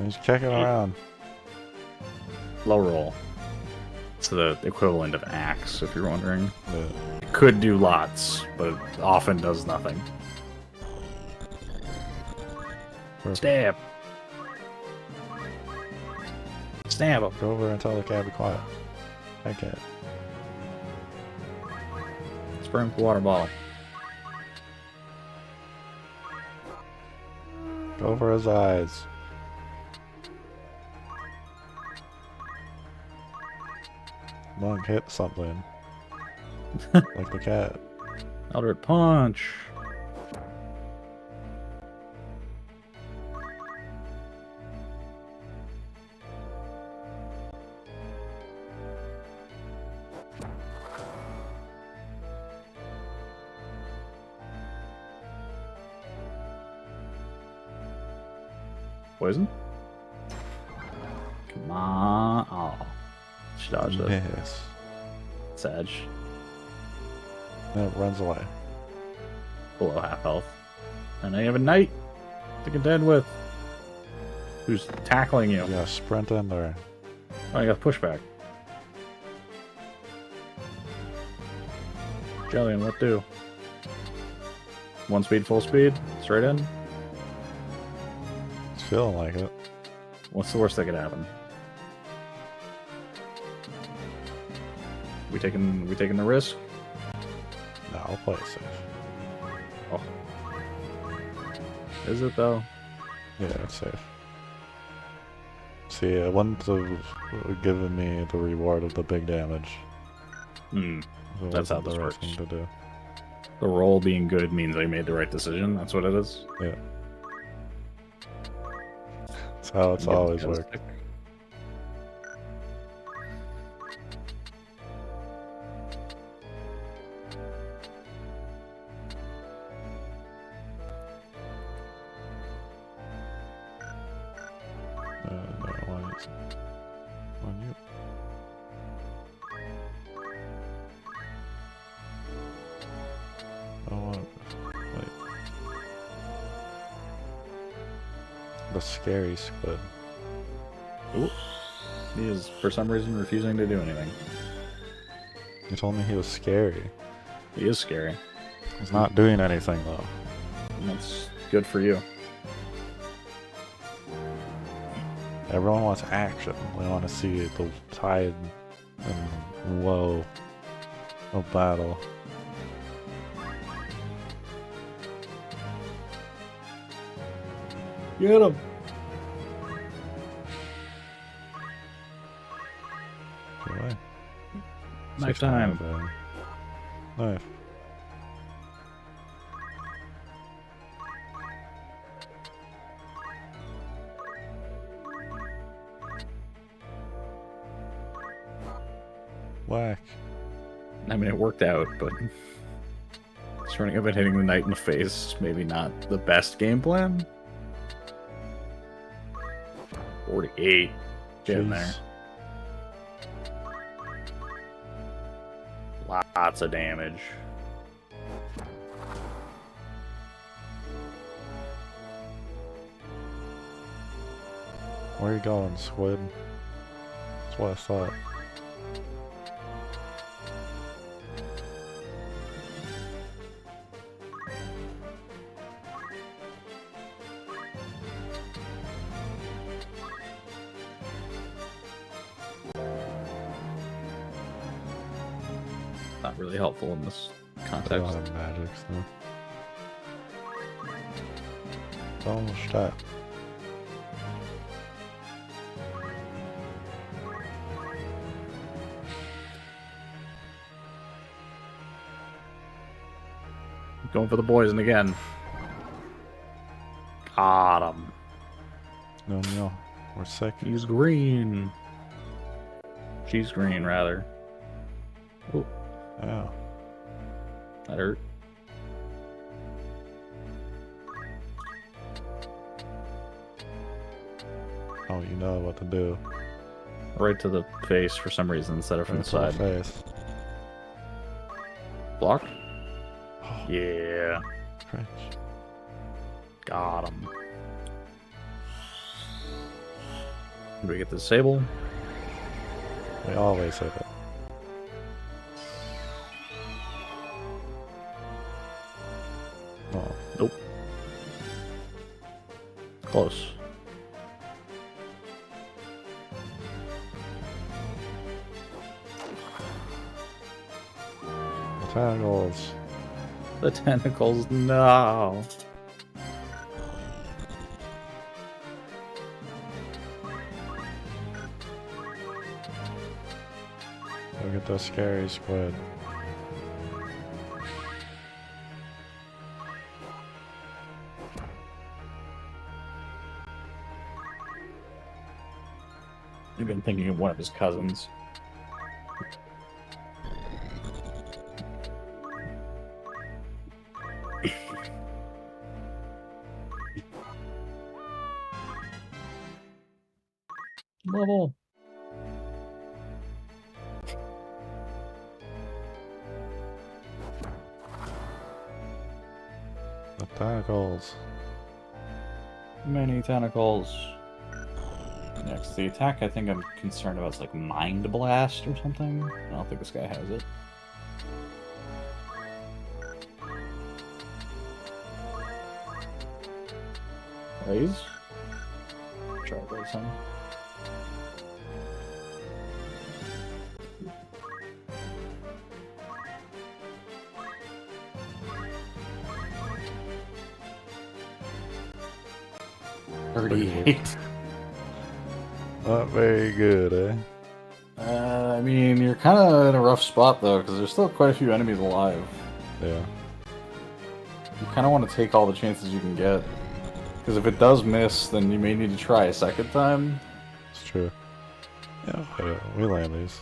He's kicking around. Low roll. It's the equivalent of axe, if you're wondering. Yeah. It could do lots, but it often does nothing. Perfect. Stab. Stab him. Go over and tell the cat to be quiet. Hi, cat. Spring water bottle. Go over his eyes. Monk hit something. Like the cat. Eldritch punch. Poison? Come on. Oh. She dodged it. Yes. It's edge. No, it runs away. Below half health. And now you have a knight to contend with. Who's tackling you? You gotta sprint in there. Oh, you got pushback. Jellian, what do? 1 speed, full speed? Straight in? It's feeling like it. What's the worst that could happen? We taking the risk? No, I'll play it safe. Oh. Is it though? Yeah, it's safe. See, it wouldn't have given me the reward of the big damage. Hmm. It That's how wasn't the this right works. thing to do. The roll being good means I made the right decision. That's what it is. Yeah. That's how it's Give it always a worked. stick. No, on you. I don't want to. Wait. The scary squid. Ooh. He is, for some reason, refusing to do anything. You told me he was scary. He is scary. He's not doing anything though. And that's good for you. Everyone wants action. We want to see the tide and woe of battle. Get him! Get away. Knife time. Knife. Whack. I mean, it worked out, but just running up and hitting the knight in the face, maybe not the best game plan. 48. Get in there. Lots of damage. Where you going, squid? That's what I thought. Not really helpful in this A lot context. of magics, though. So stark. Going for the poison again. Got him. No, we're sick. He's green. She's green, rather. Ooh, Yeah. that hurt. Oh, you know what to do. Right to the face for some reason instead of from Right the to the side. face. Block? Oh, Yeah. cringe. Got him. Do we get the sable? We always hit it. Oh, Nope. Close. the tentacles. The tentacles, no. Look at the scary squid. You've been thinking of one of his cousins. Level. The tentacles. Many tentacles. Next, the attack I think I'm concerned about is like Mind Blast or something. I don't think this guy has it. Raise? Try to raise him. $38. Not very good, eh? I mean, you're kind of in a rough spot though, because there's still quite a few enemies alive. Yeah. You kind of want to take all the chances you can get. Because if it does miss, then you may need to try a second time. It's true. Yeah, we land these.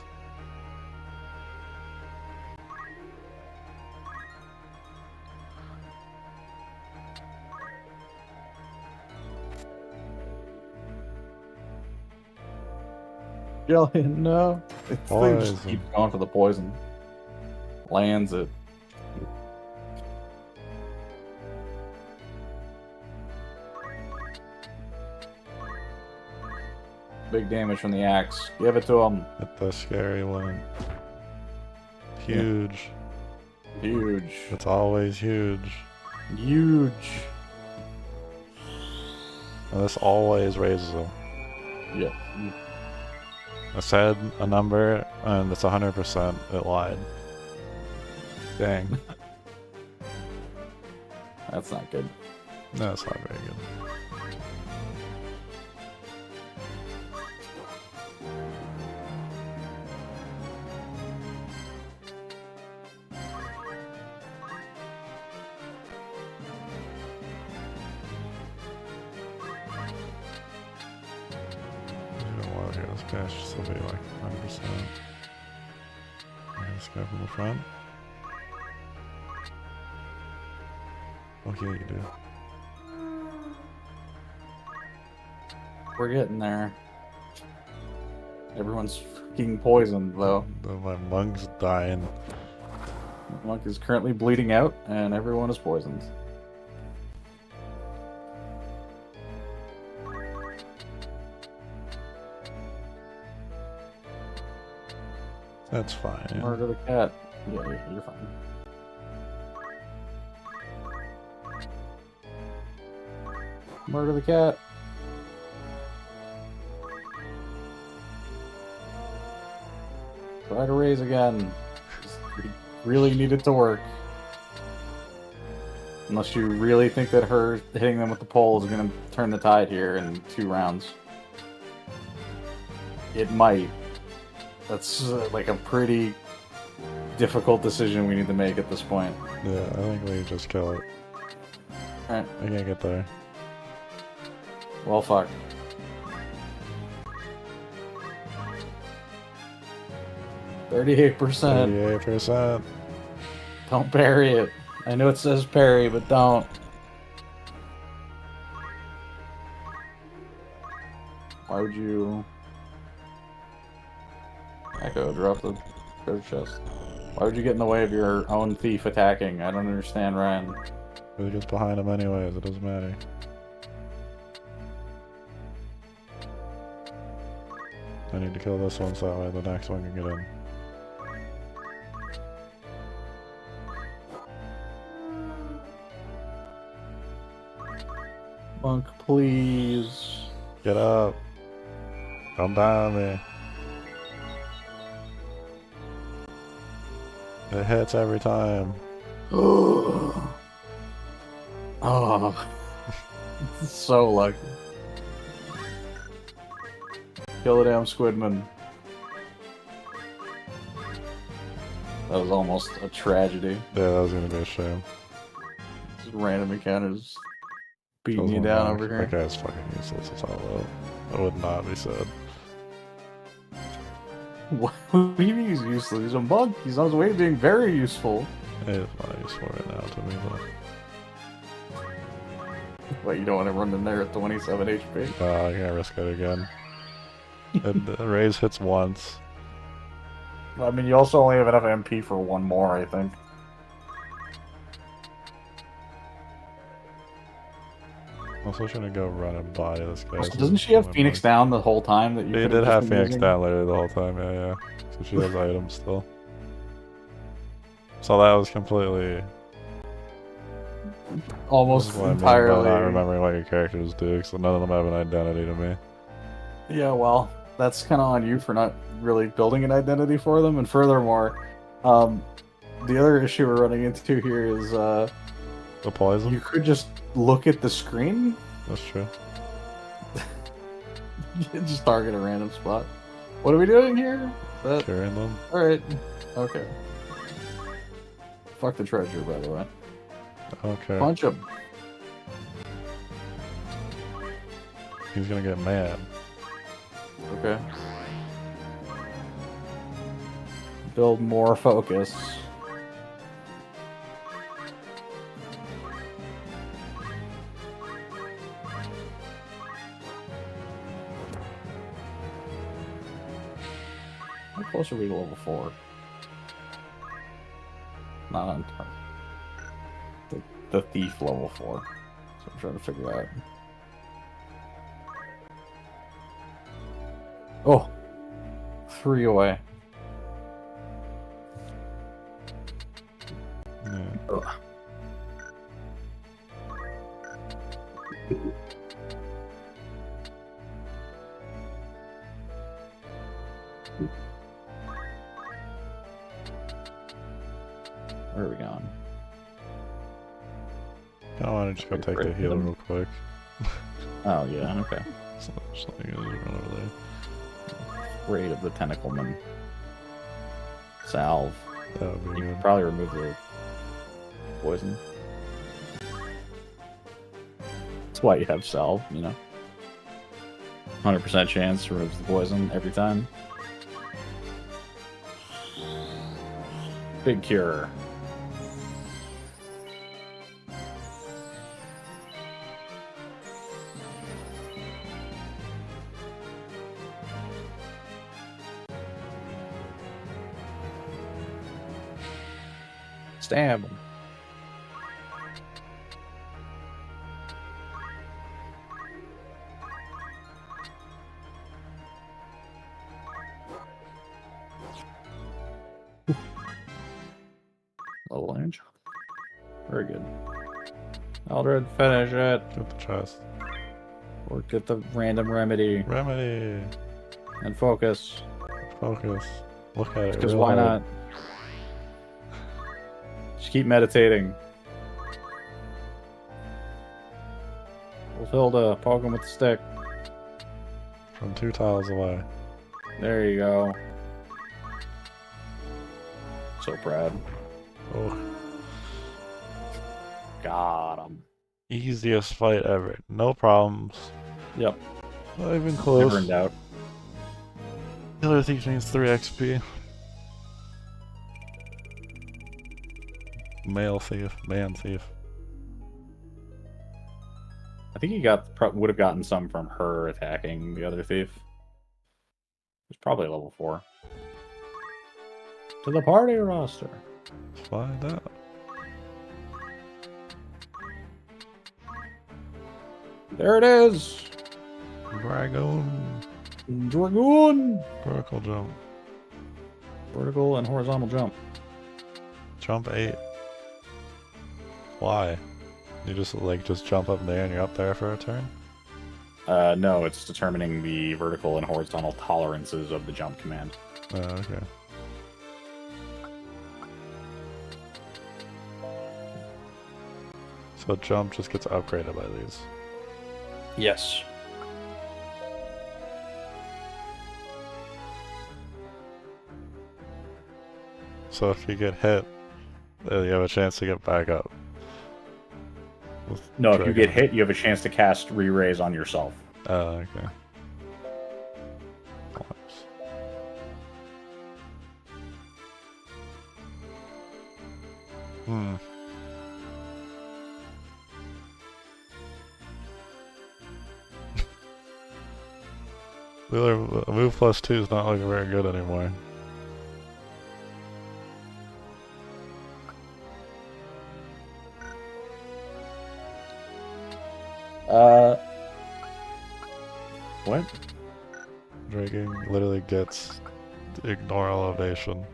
Jillian, no. They just Poison. keep going for the poison. Lands it. Big damage from the axe. Give it to him. Hit the scary one. Huge. Huge. It's always huge. Huge. And this always raises them. Yeah. I said a number, and it's 100%. It lied. Dang. That's not good. No, it's not very good. This guy should still be like 100%. This guy from the front. Okay, you do. We're getting there. Everyone's freaking poisoned, though. My monk's dying. Monk is currently bleeding out, and everyone is poisoned. That's fine. Yeah. Murder the cat. Yeah, you're fine. Murder the cat. Try to raise again. We really need it to work. Unless you really think that her hitting them with the pole is going to turn the tide here in 2 rounds. It might. That's like a pretty difficult decision we need to make at this point. Yeah, I think we just kill it. Alright. I can't get there. Well, fuck. 38%. 38%. Don't parry it. I know it says parry, but don't. Why would you... Echo, drop the treasure chest. Why would you get in the way of your own thief attacking? I don't understand, Ryan. It gets behind him anyways, it doesn't matter. I need to kill this one so that way the next one can get in. Monk, please. Get up! Come down there. It hits every time. Oh, so lucky. Kill the damn Squidman. That was almost a tragedy. Yeah, that was gonna be a shame. Just random encounters beating Kills you one down back. over That here. guy's fucking useless as all out. That would not be said. What do you mean he's useless? He's a monk. He's on his way to being very useful. It is not useful right now to me though. Wait, you don't want to run in there at 27 HP? I can't risk it again. The raise hits once. I mean, you also only have enough MP for one more, I think. I'm still trying to go run and buy this guy. Also, doesn't she have Phoenix down the whole time that you She could've did just have been Phoenix using? down literally the whole time, yeah. So she has items still. So that was completely... Almost this is what I mean by entirely. not remembering what your characters do, because none of them have an identity to me. Yeah, well, that's kind of on you for not really building an identity for them. And furthermore, the other issue we're running into here is The poison? you could just look at the screen. That's true. Just target a random spot. What are we doing here? That... Carrying them? Alright. Okay. Fuck the treasure, by the way. Okay. Punch him. He's gonna get mad. Okay. Build more focus. How close are we to level 4? Not on target. The thief level 4. So I'm trying to figure out. Oh! 3 away. Yeah. Ugh. Where are we going? I want to just go take the healer real quick. Oh, yeah, okay. So just let me go run over there. Raid of the Tentacleman. Salve. That would be You good. could probably remove the poison. That's why you have salve, you know. 100% chance removes the poison every time. Big cure. Stab him. Level range. Very good. Eldred, finish it. Get the chest. Or get the random remedy. Remedy! And focus. Focus. Look at it. Because real why hard. not? Just keep meditating. Hilda, poke him with the stick. From 2 tiles away. There you go. So proud. Oh. Got him. Easiest fight ever. No problems. Yep. Not even close. Never in doubt. Killer Thief needs 3 XP. Male thief. Man thief. I think he would have gotten some from her attacking the other thief. It's probably level 4. To the party roster. Find out. There it is. Dragon. Dragoon. Vertical jump. Vertical and horizontal jump. Jump 8. Why? You just jump up there and you're up there for a turn? No, it's determining the vertical and horizontal tolerances of the jump command. Oh, okay. So jump just gets upgraded by these. Yes. So if you get hit, you have a chance to get back up. No, if you get hit, you have a chance to cast re-raise on yourself. Oh, okay. Hmm. Wheeler, move plus 2 is not looking very good anymore. What? Dragging literally gets ignore elevation,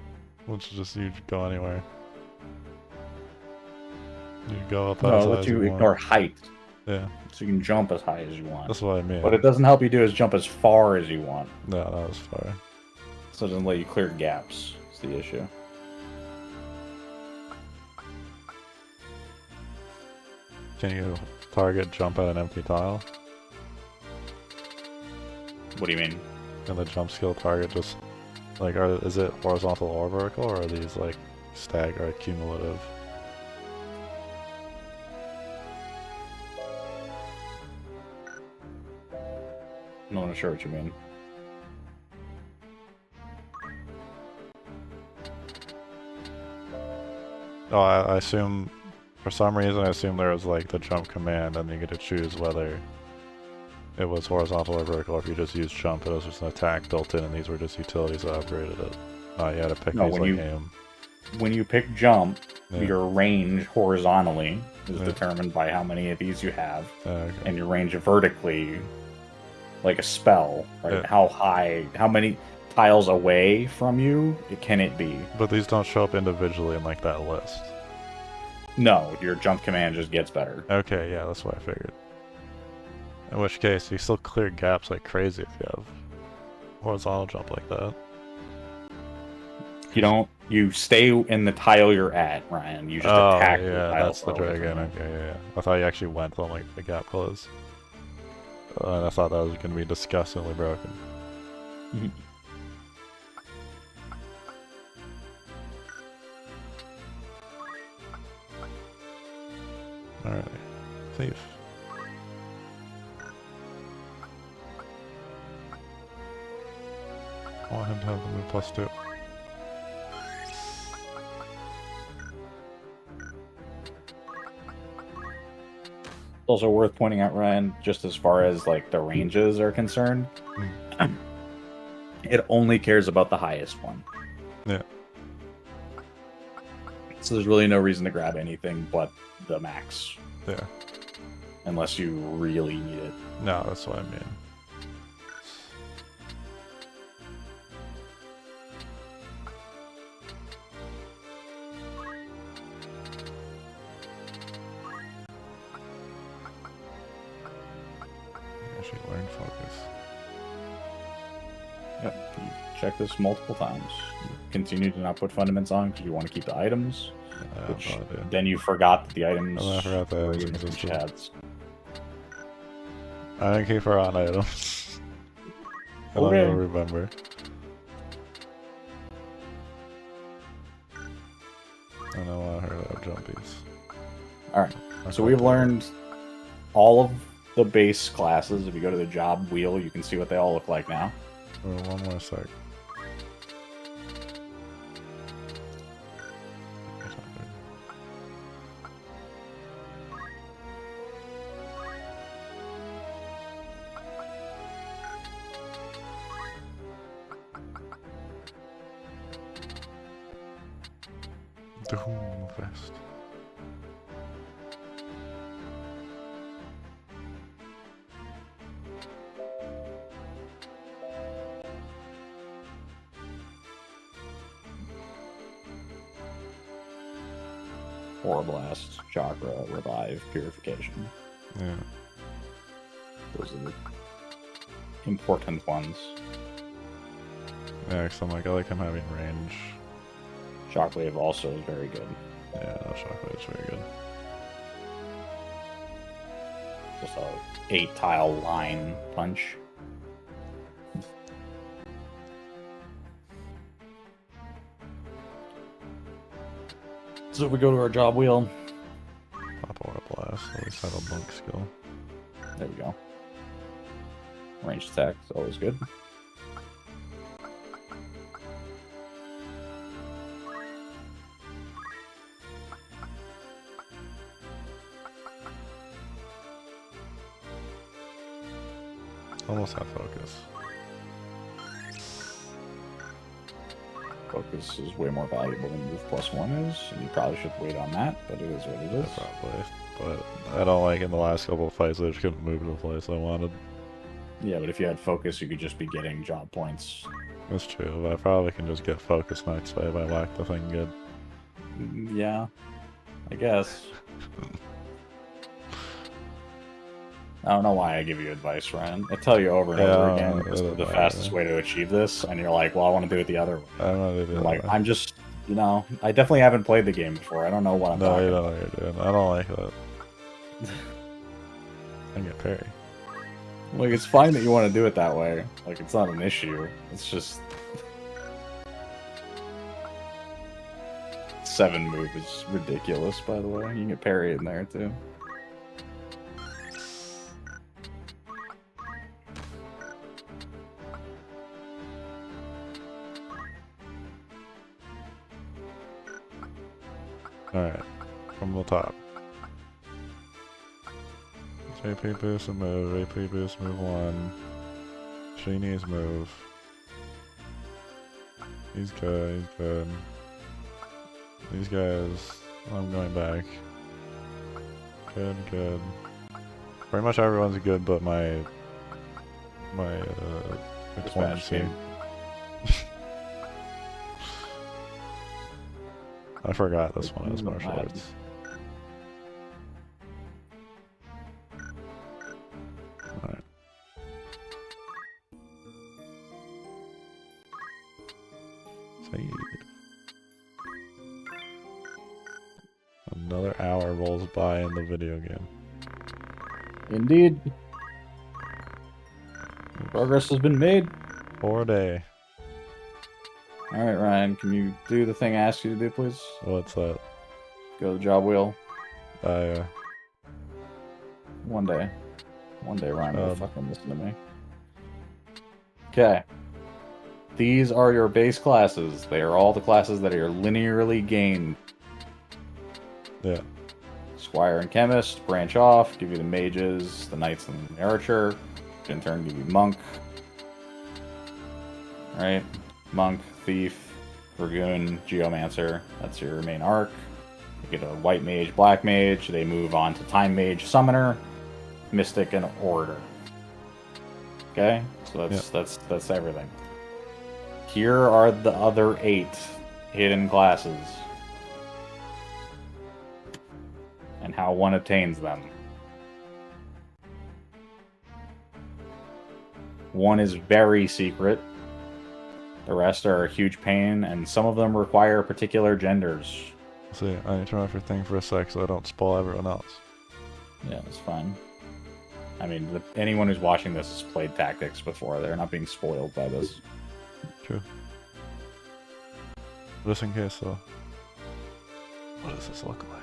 which is just you go anywhere. You go up as No, high let as you you ignore want. height. Yeah, So you can jump as high as you want. that's what I mean. What it doesn't help you do is jump as far as you want. No, that was far. So it doesn't let you clear gaps. Is the issue. Can you target jump at an empty tile? What do you mean? Can the jump skill target just is it horizontal or vertical, or are these like stagger or cumulative? I'm not sure what you mean. Oh, I assume, for some reason, I assume there was like the jump command, and you get to choose whether it was horizontal or vertical. If you just used jump, it was just an attack built in, and these were just utilities that upgraded it. You had to pick No, these when like you- aim. When you pick jump, Yeah. your range horizontally is Yeah. determined by how many of these you have, Okay. and your range vertically, like a spell, right? Yeah. How high, how many tiles away from you can it be? But these don't show up individually in like that list. No, your jump command just gets better. Okay, yeah, that's what I figured. In which case, you still clear gaps like crazy if you have horizontal jump like that. You stay in the tile you're at, Ryan. You just attack the yeah, tile. that's the dragon. Okay, yeah. I thought you actually went on like the gap close. And I thought that was gonna be disgustingly broken. Alright. Thief. I want him to have the move plus 2. Also worth pointing out, Ryan, just as far as like the ranges are concerned, it only cares about the highest one. Yeah. So there's really no reason to grab anything but the max, Yeah. unless you really need it. No, that's what I mean. Actually learn focus. Yep, you check this multiple times. You continue to not put fundaments on because you want to keep the items, which then you forgot that the items I forgot the were items in different existed. chats. I didn't keep her on items. I don't Okay. even remember. I don't want her to have jumpies. Alright, so we've learned all of the base classes. If you go to the job wheel, you can see what they all look like now. One more sec. Doom fest. Aura Blast, Chakra, Revive, Purification. Yeah. Those are the important ones. Yeah, cause I like him having range. Shockwave also is very good. Yeah, no, Shockwave is very good. Just a 8-tile line punch. So we go to our job wheel. Pop Aura Blast, at least have a monk skill. There we go. Ranged attack is always good. Almost have focus. Focus is way more valuable than move +1 is, and you probably should wait on that, but it is what it is. Probably. But I don't like in the last couple of fights I just couldn't move to the place I wanted. Yeah, but if you had focus, you could just be getting job points. That's true, but I probably can just get focus next fight if I whack the thing good. Yeah, I guess. I don't know why I give you advice, Ryan. I tell you over and over again, this is the fastest way to achieve this, and you're like, well, I want to do it the other way. I don't know You're like, I'm just, I definitely haven't played the game before. I don't know what I'm talking you about. don't know what you're doing. I don't like that. I get parry. Like, it's fine that you want to do it that way. Like, it's not an issue. It's just... 7 move is ridiculous, by the way. You can get parry in there, too. Alright, from the top. JP boost and move, AP boost move 1. Sheenie's move. He's good, he's good. These guys, I'm going back. Good, good. Pretty much everyone's good but my Dispatch team. I forgot this one has martial arts. Alright. Save. Another hour rolls by in the video game. Indeed. Progress has been made. 4 day. Alright, Ryan, can you do the thing I asked you to do, please? What's that? Go to the job wheel. Yeah. One day, Ryan will fucking listen to me. Okay. These are your base classes. They are all the classes that are linearly gained. Yeah. Squire and Chemist, branch off, give you the mages, the knights and the archer. In turn, give you monk. Right? Monk, thief, dragoon, geomancer. That's your main arc. You get a white mage, black mage. They move on to time mage, summoner, mystic, and orator. Okay? So that's everything. Here are the other 8 hidden classes. And how one obtains them. One is very secret. The rest are a huge pain, and some of them require particular genders. See, I need to turn off your thing for a sec so I don't spoil everyone else. Yeah, it's fine. I mean, anyone who's watching this has played Tactics before. They're not being spoiled by this. True. Just in case, though. What does this look like?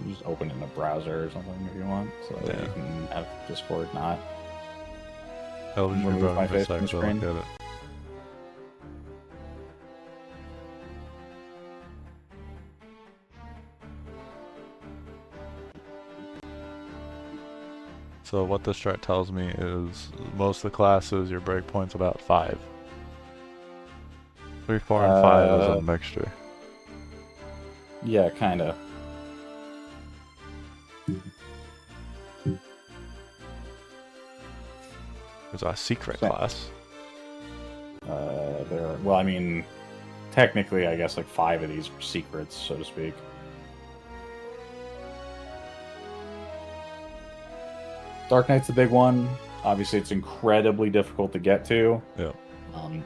You just open it in a browser or something if you want, so that you can have Discord not. I'll just remove remove my for a face from sec the so I screen. get it. So what this chart tells me is most of the classes your breakpoint's about 5. 3, 4, and 5 is a mixture. Yeah, kinda. There's a secret Same. class. Well, I mean, technically, I guess like 5 of these are secrets, so to speak. Dark Knight's the big one. Obviously, it's incredibly difficult to get to. Yeah.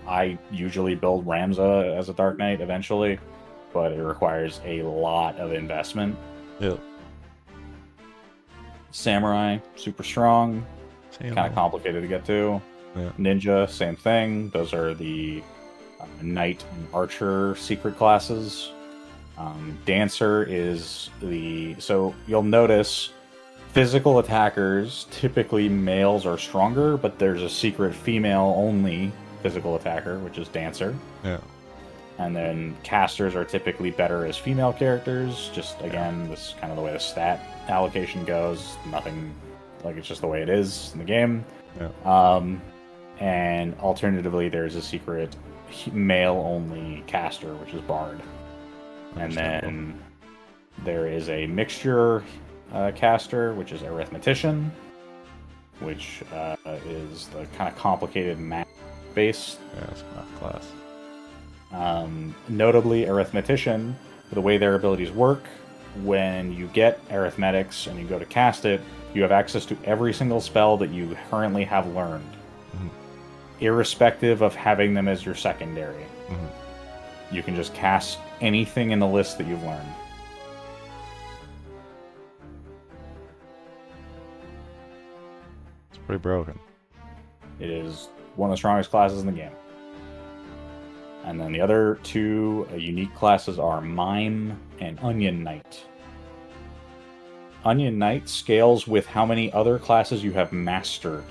I usually build Ramza as a Dark Knight eventually, but it requires a lot of investment. Yeah. Samurai, super strong, Same. kind of complicated to get to. Yeah. Ninja, same thing. Those are the Knight and Archer secret classes. Dancer is the... So you'll notice physical attackers, typically males are stronger, but there's a secret female-only physical attacker, which is Dancer. Yeah. And then casters are typically better as female characters. Just, again, this is kind of the way the stat allocation goes. Nothing... Like, it's just the way it is in the game. Yeah. And alternatively, there's a secret male-only caster, which is Bard. And then there is a mixture caster, which is Arithmetician, which is the kind of complicated math-based. Yeah, it's a math class. Notably, Arithmetician, the way their abilities work, when you get Arithmetics and you go to cast it, you have access to every single spell that you currently have learned, irrespective of having them as your secondary. You can just cast anything in the list that you've learned. It's pretty broken. It is one of the strongest classes in the game. And then the other two unique classes are Mime and Onion Knight. Onion Knight scales with how many other classes you have mastered.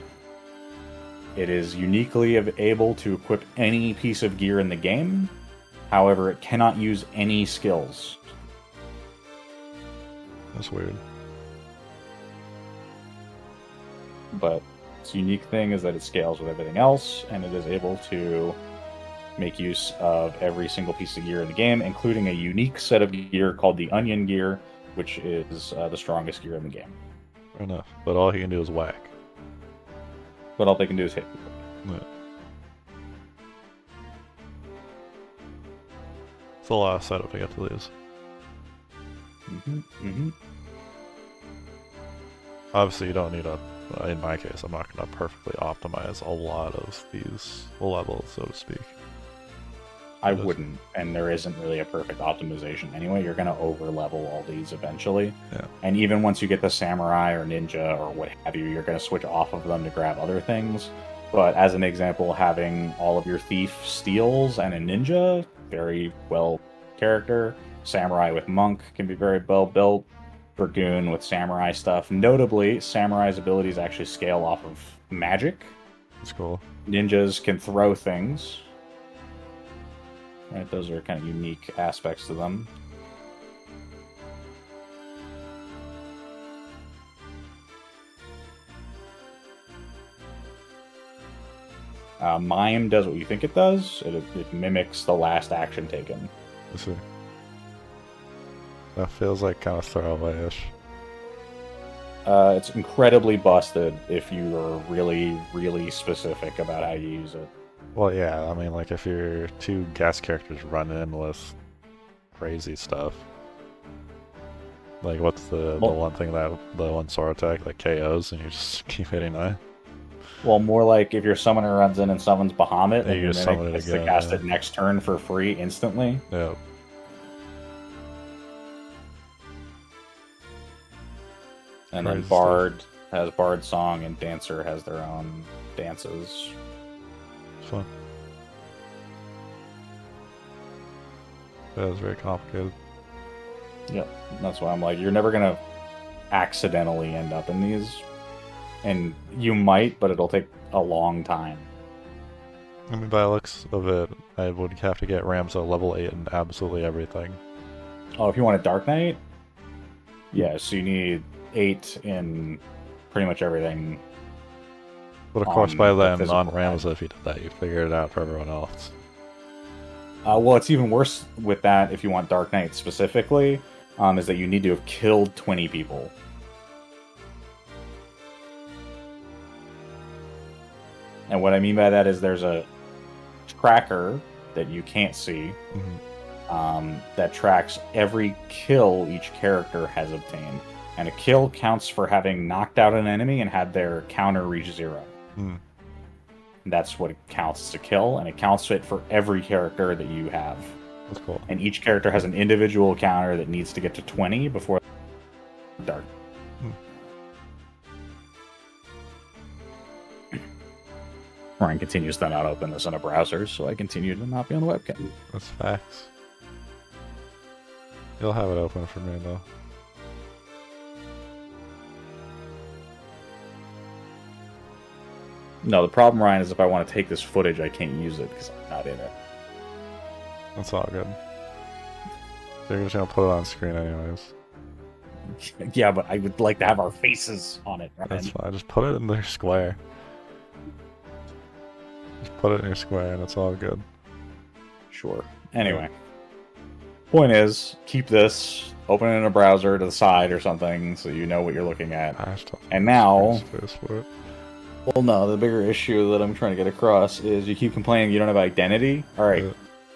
It is uniquely able to equip any piece of gear in the game. However, it cannot use any skills. That's weird. But its unique thing is that it scales with everything else, and it is able to make use of every single piece of gear in the game, including a unique set of gear called the Onion Gear, which is the strongest gear in the game. Fair enough. But all he can do is whack. But all they can do is hit people. Yeah. It's a lot of setup to get to these. Obviously, you don't need a... In my case, I'm not going to perfectly optimize a lot of these levels, so to speak. I wouldn't, and there isn't really a perfect optimization anyway. You're going to over-level all these eventually. Yeah. And even once you get the Samurai or Ninja or what have you, you're going to switch off of them to grab other things. But as an example, having all of your Thief steals and a Ninja, very well character. Samurai with Monk can be very well built. Dragoon with Samurai stuff. Notably, Samurai's abilities actually scale off of magic. That's cool. Ninjas can throw things. Right, those are kind of unique aspects to them. Mime does what you think it does. It mimics the last action taken. Let's see. That feels like kind of throwaway-ish. It's incredibly busted if you are really, really specific about how you use it. Well, yeah, I mean, like, if your two guest characters run in with crazy stuff. Like, what's the one thing the one sword attack that KOs and you just keep hitting that? Well, more like if your summoner runs in and summons Bahamut, and you just summon it gets again, to cast it next turn for free instantly. Yeah. And then Bard has Bard Song, and Dancer has their own dances. It's fun. That was very complicated. Yep, that's why I'm like, you're never gonna accidentally end up in these. And you might, but it'll take a long time. I mean, by the looks of it, I would have to get Ramza level 8 and absolutely everything. Oh, if you want a Dark Knight? Yeah, so you need 8 in pretty much everything. But of course, by then, the on physical Ramza, if you did that, you figured it out for everyone else. Well, it's even worse with that if you want Dark Knight specifically, is that you need to have killed 20 people. And what I mean by that is there's a tracker that you can't see that tracks every kill each character has obtained. And a kill counts for having knocked out an enemy and had their counter reach 0. That's what it counts as a kill, and it counts it for every character that you have. That's cool. And each character has an individual counter that needs to get to 20 before dark. Ryan continues to not open this on a browser, so I continue to not be on the webcam. That's facts. You'll have it open for me, though. No, the problem, Ryan, is if I want to take this footage, I can't use it because I'm not in it. That's all good. So you're just gonna put it on screen anyways. Yeah, but I would like to have our faces on it, Ryan. That's fine. Just put it in their square. Just put it in your square and it's all good. Sure. Anyway. Point is, keep this open in a browser to the side or something so you know what you're looking at. And now... Well, no, the bigger issue that I'm trying to get across is you keep complaining you don't have identity. Alright,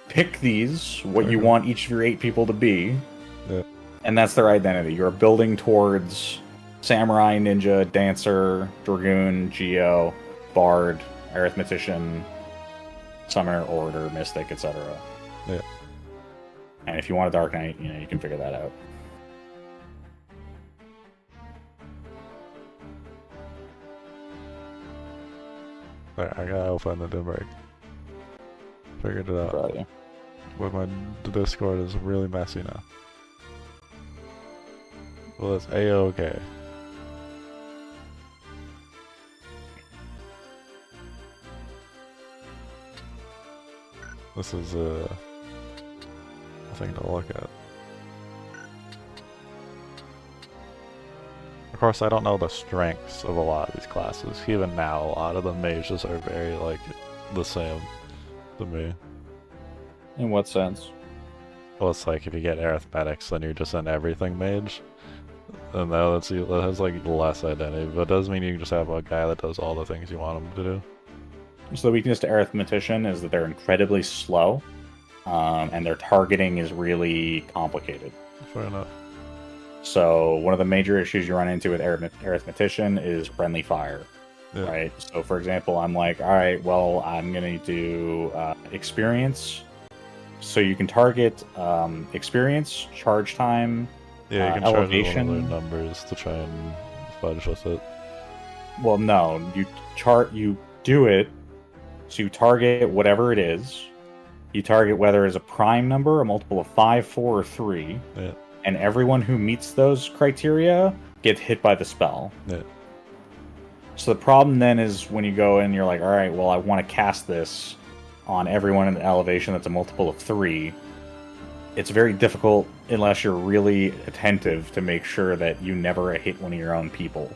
pick these, what you want each of your 8 people to be, and that's their identity. You're building towards Samurai, Ninja, Dancer, Dragoon, Geo, Bard, Arithmetician, Summoner, Orator, Mystic, etc. Yeah. And if you want a Dark Knight, you can figure that out. Alright, I gotta open the break. Figured it out. Right. But my Discord is really messy now. Well, it's A-OK. This is a thing to look at. Of course, I don't know the strengths of a lot of these classes. Even now, a lot of the mages are very, like, the same to me. In what sense? Well, it's like if you get arithmetics, then you're just an everything mage. And now that has, like, less identity. But it does mean you can just have a guy that does all the things you want him to do. So the weakness to Arithmetician is that they're incredibly slow, and their targeting is really complicated. Fair enough. So one of the major issues you run into with Arithmetician is friendly fire, right? So for example, I'm like, all right, well, I'm going to do experience. So you can target experience, charge time, yeah, you can elevation. Charge all numbers to try and fudge with it. Well, no, you do it. So you target whatever it is. You target whether it's a prime number, a multiple of 5, 4, or 3. Yeah. And everyone who meets those criteria gets hit by the spell. Yeah. So the problem then is when you go and you're like, all right, well, I want to cast this on everyone in the elevation that's a multiple of 3. It's very difficult unless you're really attentive to make sure that you never hit one of your own people.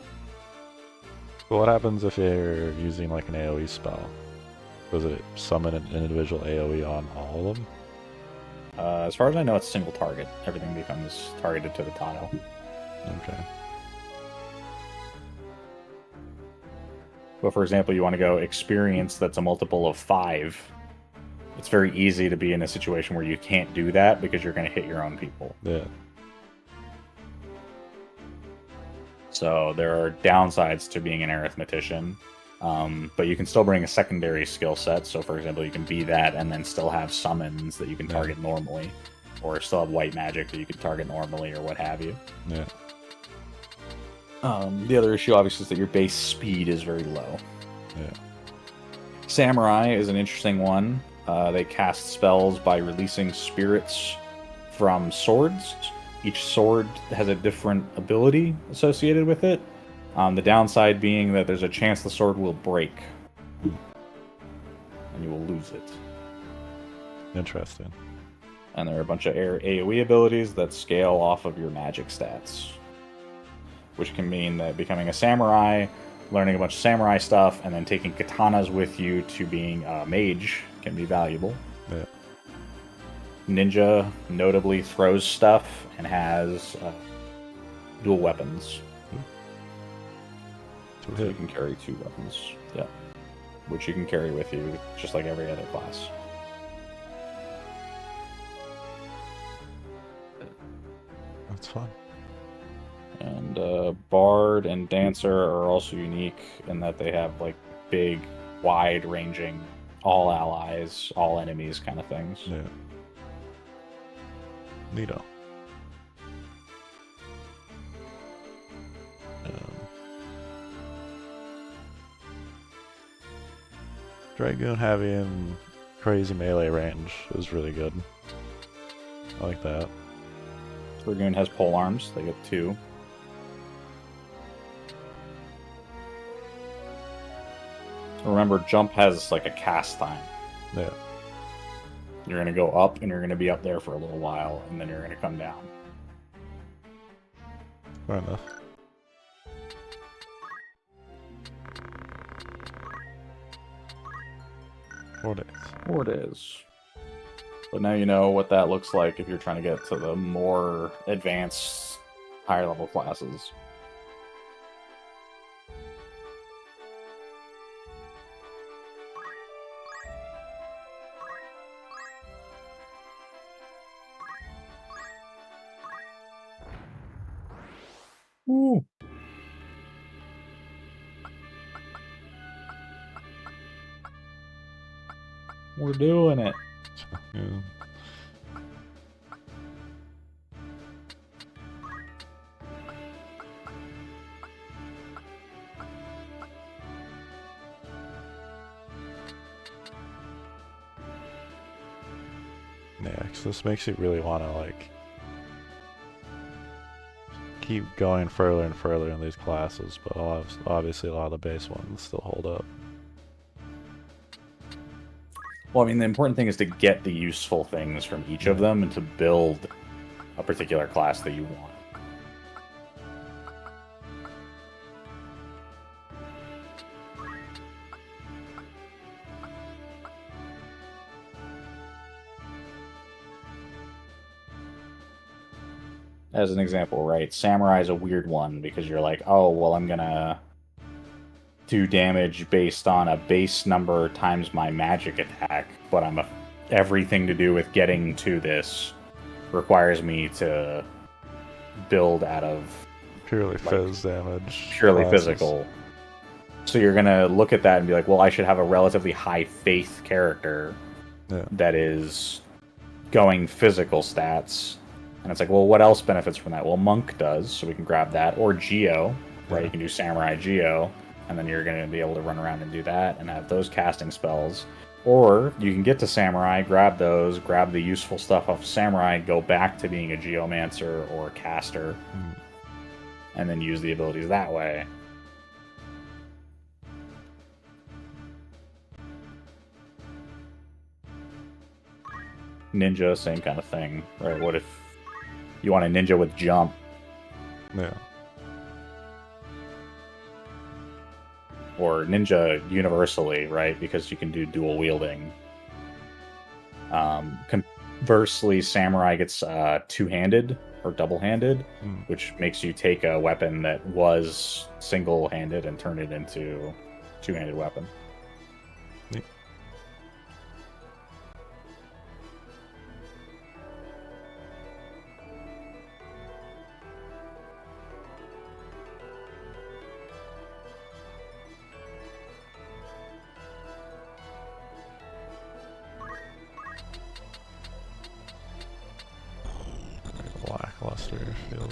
But what happens if you're using like an AoE spell? Does it summon an individual AoE on all of them? As far as I know, it's single target. Everything becomes targeted to the tile. Okay. But for example, you want to go experience that's a multiple of 5. It's very easy to be in a situation where you can't do that because you're going to hit your own people. Yeah. So there are downsides to being an arithmetician, but you can still bring a secondary skill set. So for example, you can be that and then still have summons that you can target normally, or still have white magic that you can target normally, or what have you. Yeah. The other issue, obviously, is that your base speed is very low. Yeah. Samurai is an interesting one. They cast spells by releasing spirits from swords. Each sword has a different ability associated with it. The downside being that there's a chance the sword will break. And you will lose it. Interesting. And there are a bunch of AoE abilities that scale off of your magic stats. Which can mean that becoming a samurai, learning a bunch of samurai stuff, and then taking katanas with you to being a mage can be valuable. Yeah. Ninja notably throws stuff and has dual weapons. So you can carry 2 weapons. Yeah. Which you can carry with you, just like every other class. That's fun. And Bard and Dancer are also unique in that they have like big, wide-ranging, all allies, all enemies kind of things. Yeah. Neato. Dragoon having crazy melee range is really good. I like that. Dragoon has pole arms. They get 2. Remember, jump has like a cast time. Yeah. You're going to go up, and you're going to be up there for a little while, and then you're going to come down. Fair enough. Four days. 4 days. But now you know what that looks like if you're trying to get to the more advanced, higher level classes. Ooh. We're doing it. Yeah. Yeah, 'cause this makes you really want to like keep going further and further in these classes, but obviously a lot of the base ones still hold up. Well, I mean, the important thing is to get the useful things from each of them and to build a particular class that you want. As an example, right? Samurai is a weird one because you're like, oh, well, I'm gonna do damage based on a base number times my magic attack, but everything to do with getting to this requires me to build out of Purely fizz damage. purely classes. physical. So you're gonna look at that and be like, well, I should have a relatively high faith character that is going physical stats. And it's like, well, what else benefits from that? Well, Monk does, so we can grab that. Or Geo, right? You can do Samurai Geo, and then you're going to be able to run around and do that and have those casting spells. Or you can get to Samurai, grab those, grab the useful stuff off Samurai, go back to being a Geomancer or a caster, and then use the abilities that way. Ninja, same kind of thing, right? What if you want a ninja with jump? Yeah. Or ninja universally, right? Because you can do dual wielding. Conversely, samurai gets two-handed or double-handed, which makes you take a weapon that was single-handed and turn it into two-handed weapon. Neat. Lackluster feeling.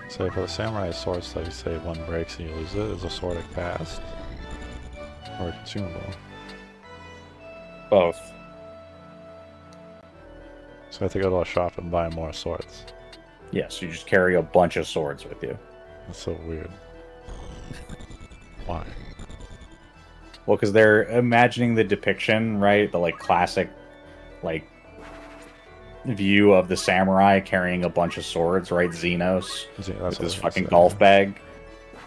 So for the samurai sword stuff, you say one breaks and you lose it. Is a sword a cast? Or a consumable? Both. So So I have to go to a shop and buy more swords. Yes, you just carry a bunch of swords with you. That's so weird. Why? Well, because they're imagining the depiction, right? The like classic, like view of the samurai carrying a bunch of swords, right? Xenos with his fucking golf bag,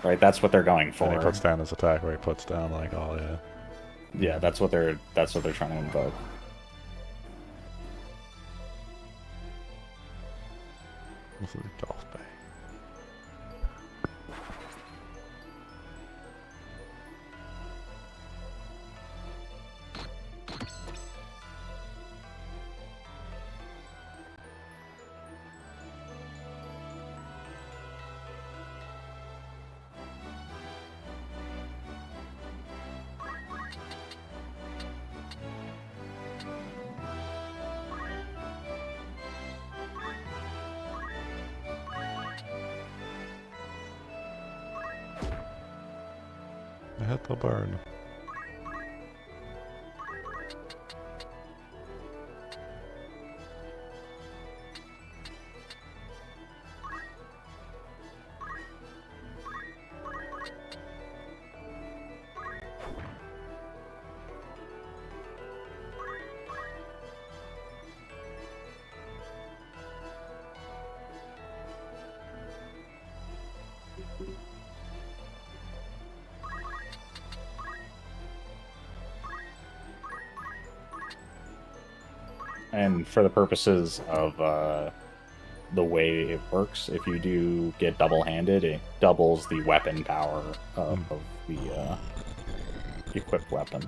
right? That's what they're going for. And he puts down his attack, where he puts down like all Yeah, that's what they're trying to invoke. This is a golf bag. I hit the burn. And for the purposes of the way it works, if you do get double-handed, it doubles the weapon power of the equipped weapon,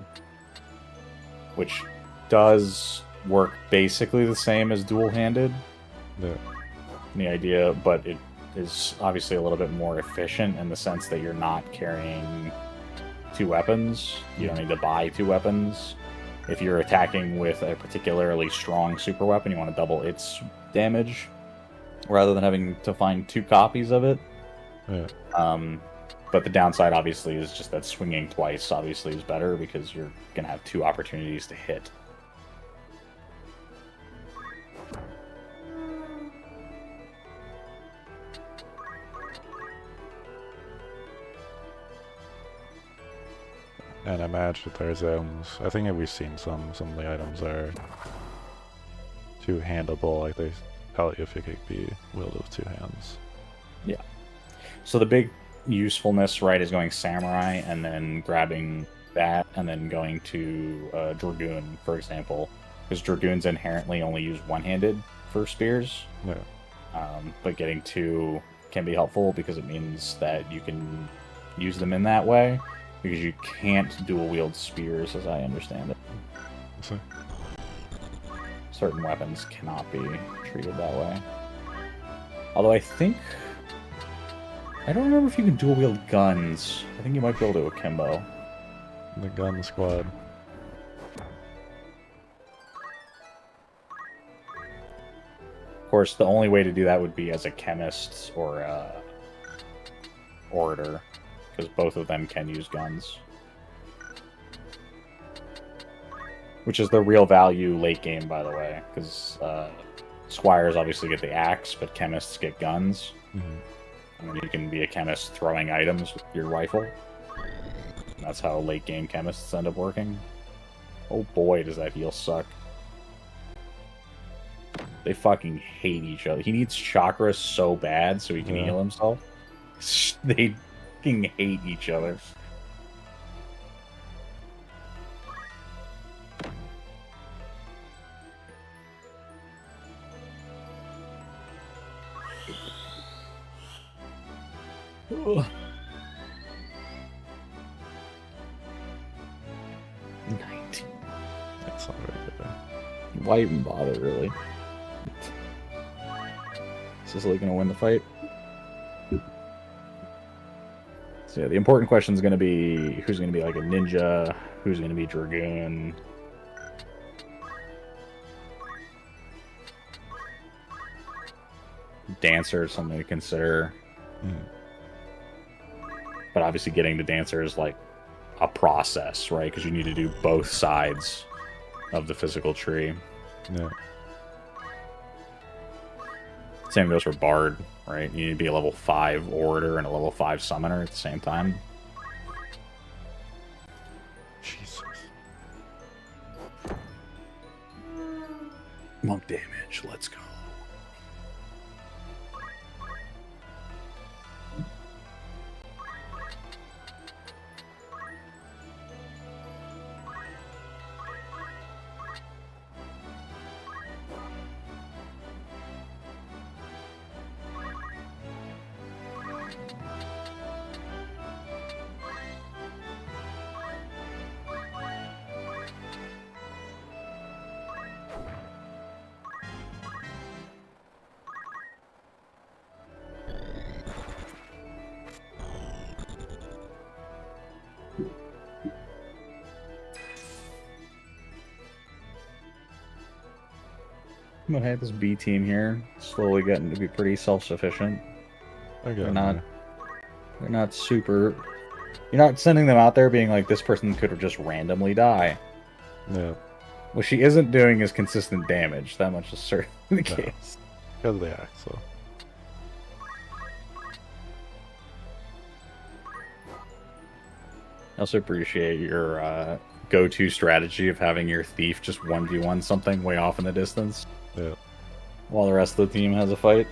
which does work basically the same as dual-handed. Yeah. The idea, but it is obviously a little bit more efficient in the sense that you're not carrying two weapons. You don't need to buy two weapons. If you're attacking with a particularly strong super weapon, you want to double its damage rather than having to find two copies of it. Yeah. But the downside, obviously, is just that swinging twice obviously is better because you're going to have two opportunities to hit. And I imagine there's items. I think we've seen some of the items are two-handable, like they tell you if it could be wielded with two hands. Yeah. So the big usefulness, right, is going samurai and then grabbing that and then going to dragoon, for example, because dragoons inherently only use one-handed for spears. Yeah. But getting two can be helpful because it means that you can use them in that way. Because you can't dual wield spears, as I understand it. So. Certain weapons cannot be treated that way. Although I don't remember if you can dual wield guns. I think you might be able to akimbo. The gun squad. Of course, the only way to do that would be as a chemist or a orator. Because both of them can use guns. Which is the real value late game, by the way. Because squires obviously get the axe, but chemists get guns. Mm-hmm. And then you can be a chemist throwing items with your rifle. And that's how late game chemists end up working. Oh boy, does that heal suck. They fucking hate each other. He needs chakras so bad so he can heal himself. They hate each other. Ugh. 19. That's not very good. Why even bother, really? Is this really going to win the fight? So yeah, the important question is going to be who's going to be like a ninja, who's going to be dragoon. Dancer is something to consider. But obviously getting the dancer is like a process, right? Because you need to do both sides of the physical tree. Yeah. Same goes for Bard, right? You need to be a level 5 Orator and a level 5 Summoner at the same time. Jesus. Monk damage, let's go. I'm gonna have this B team here, slowly getting to be pretty self-sufficient. They're not super. You're not sending them out there being like, this person could just randomly die. Yeah. What she isn't doing is consistent damage. That much is certainly the case. Because they act so. I also appreciate your go-to strategy of having your thief just 1v1 something way off in the distance. Yeah. While the rest of the team has a fight.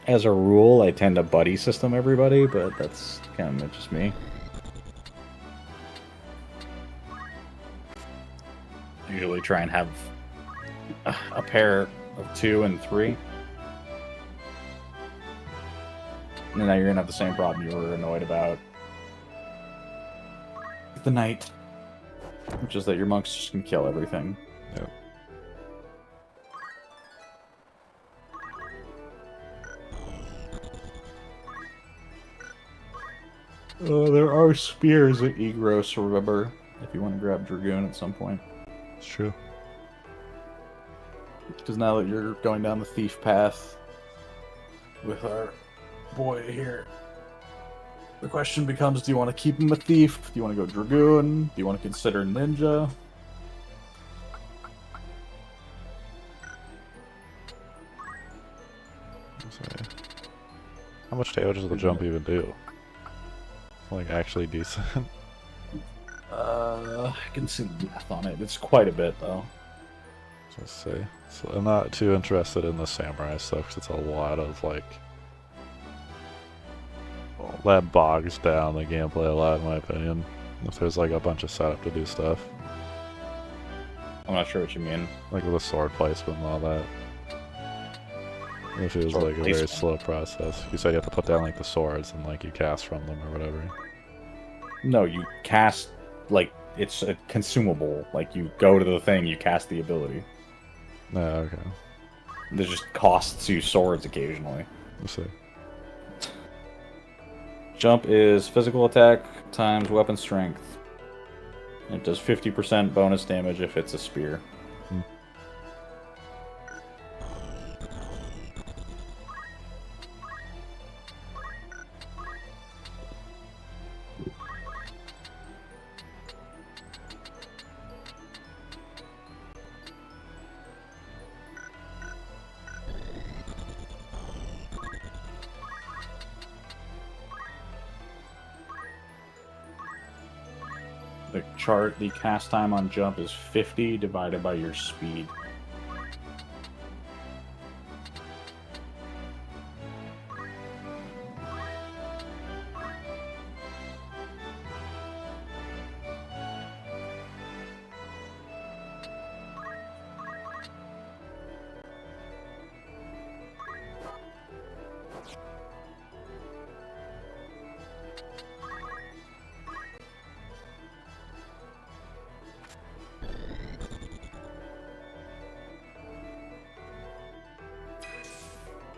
As a rule, I tend to buddy system everybody, but that's kind of just me. I usually try and have a pair of 2 and 3. And now you're gonna have the same problem you were annoyed about the night, which is that your monks just can kill everything. Yep. There are spears at Egros, remember, if you want to grab Dragoon at some point. It's true. Because now that you're going down the thief path with our boy here, the question becomes, do you want to keep him a thief? Do you want to go Dragoon? Do you want to consider Ninja? How much damage does the jump even do? Like, actually decent? I can see the math on it. It's quite a bit, though. Let's say. So I'm not too interested in the samurai stuff because it's a lot of like. Well, that bogs down the gameplay a lot, in my opinion. If there's like a bunch of setup to do stuff, I'm not sure what you mean. like with the sword placement and all that. If it was Sword like a very placement. slow process. You said you have to put down like the swords and like you cast from them or whatever. No, you cast, like, it's a consumable. Like, you go to the thing, you cast the ability. No, okay. There's just costs you swords occasionally. Let's see. Jump is physical attack times weapon strength. It does 50% bonus damage if it's a spear. The cast time on jump is 50 divided by your speed.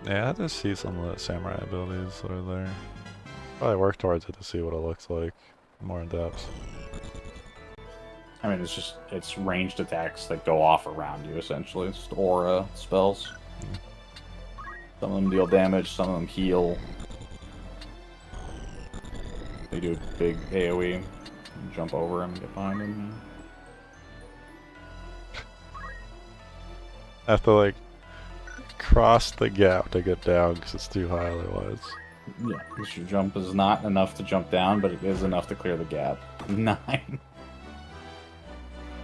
Yeah, I just see some of the samurai abilities that are there. Probably work towards it to see what it looks like more in depth. I mean, it's ranged attacks that go off around you, essentially. It's aura spells. Some of them deal damage, some of them heal. They do a big AoE. Jump over them and get behind them. I have to like cross the gap to get down because it's too high otherwise. Yeah, because your jump is not enough to jump down, but it is enough to clear the gap. 9.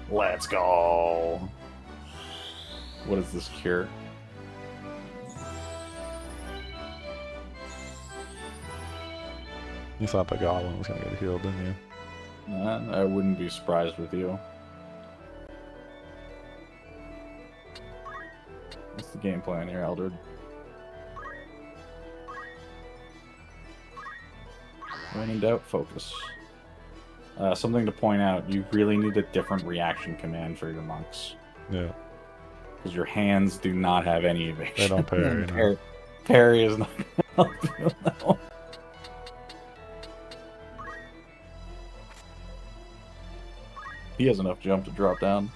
Let's go. What is this cure? You thought the goblin was gonna get healed, didn't you? I wouldn't be surprised with you. What's the game plan here, Eldred? When in doubt, focus. Something to point out, you really need a different reaction command for your monks. Yeah. Because your hands do not have any evasion. They don't parry, no. Parry is not going to help you, no. He has enough jump to drop down.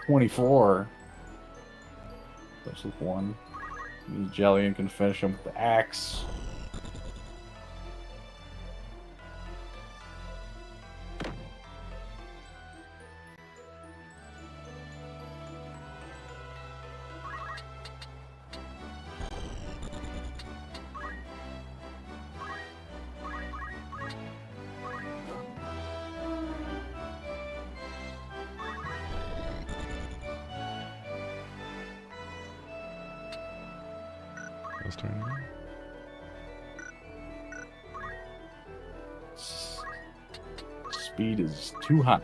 24. This is 1. Jellian can finish him with the axe. His turn. Speed is too high.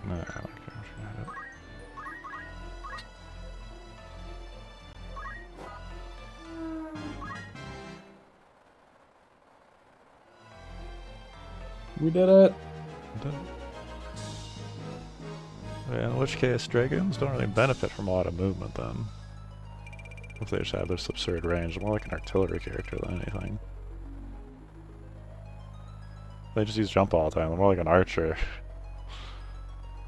No, I don't care if you had it. We did it. Yeah, in which case, dragons don't really benefit from a lot of movement then. If they just have this absurd range, more like an artillery character than anything. They just use jump all the time, they're more like an archer.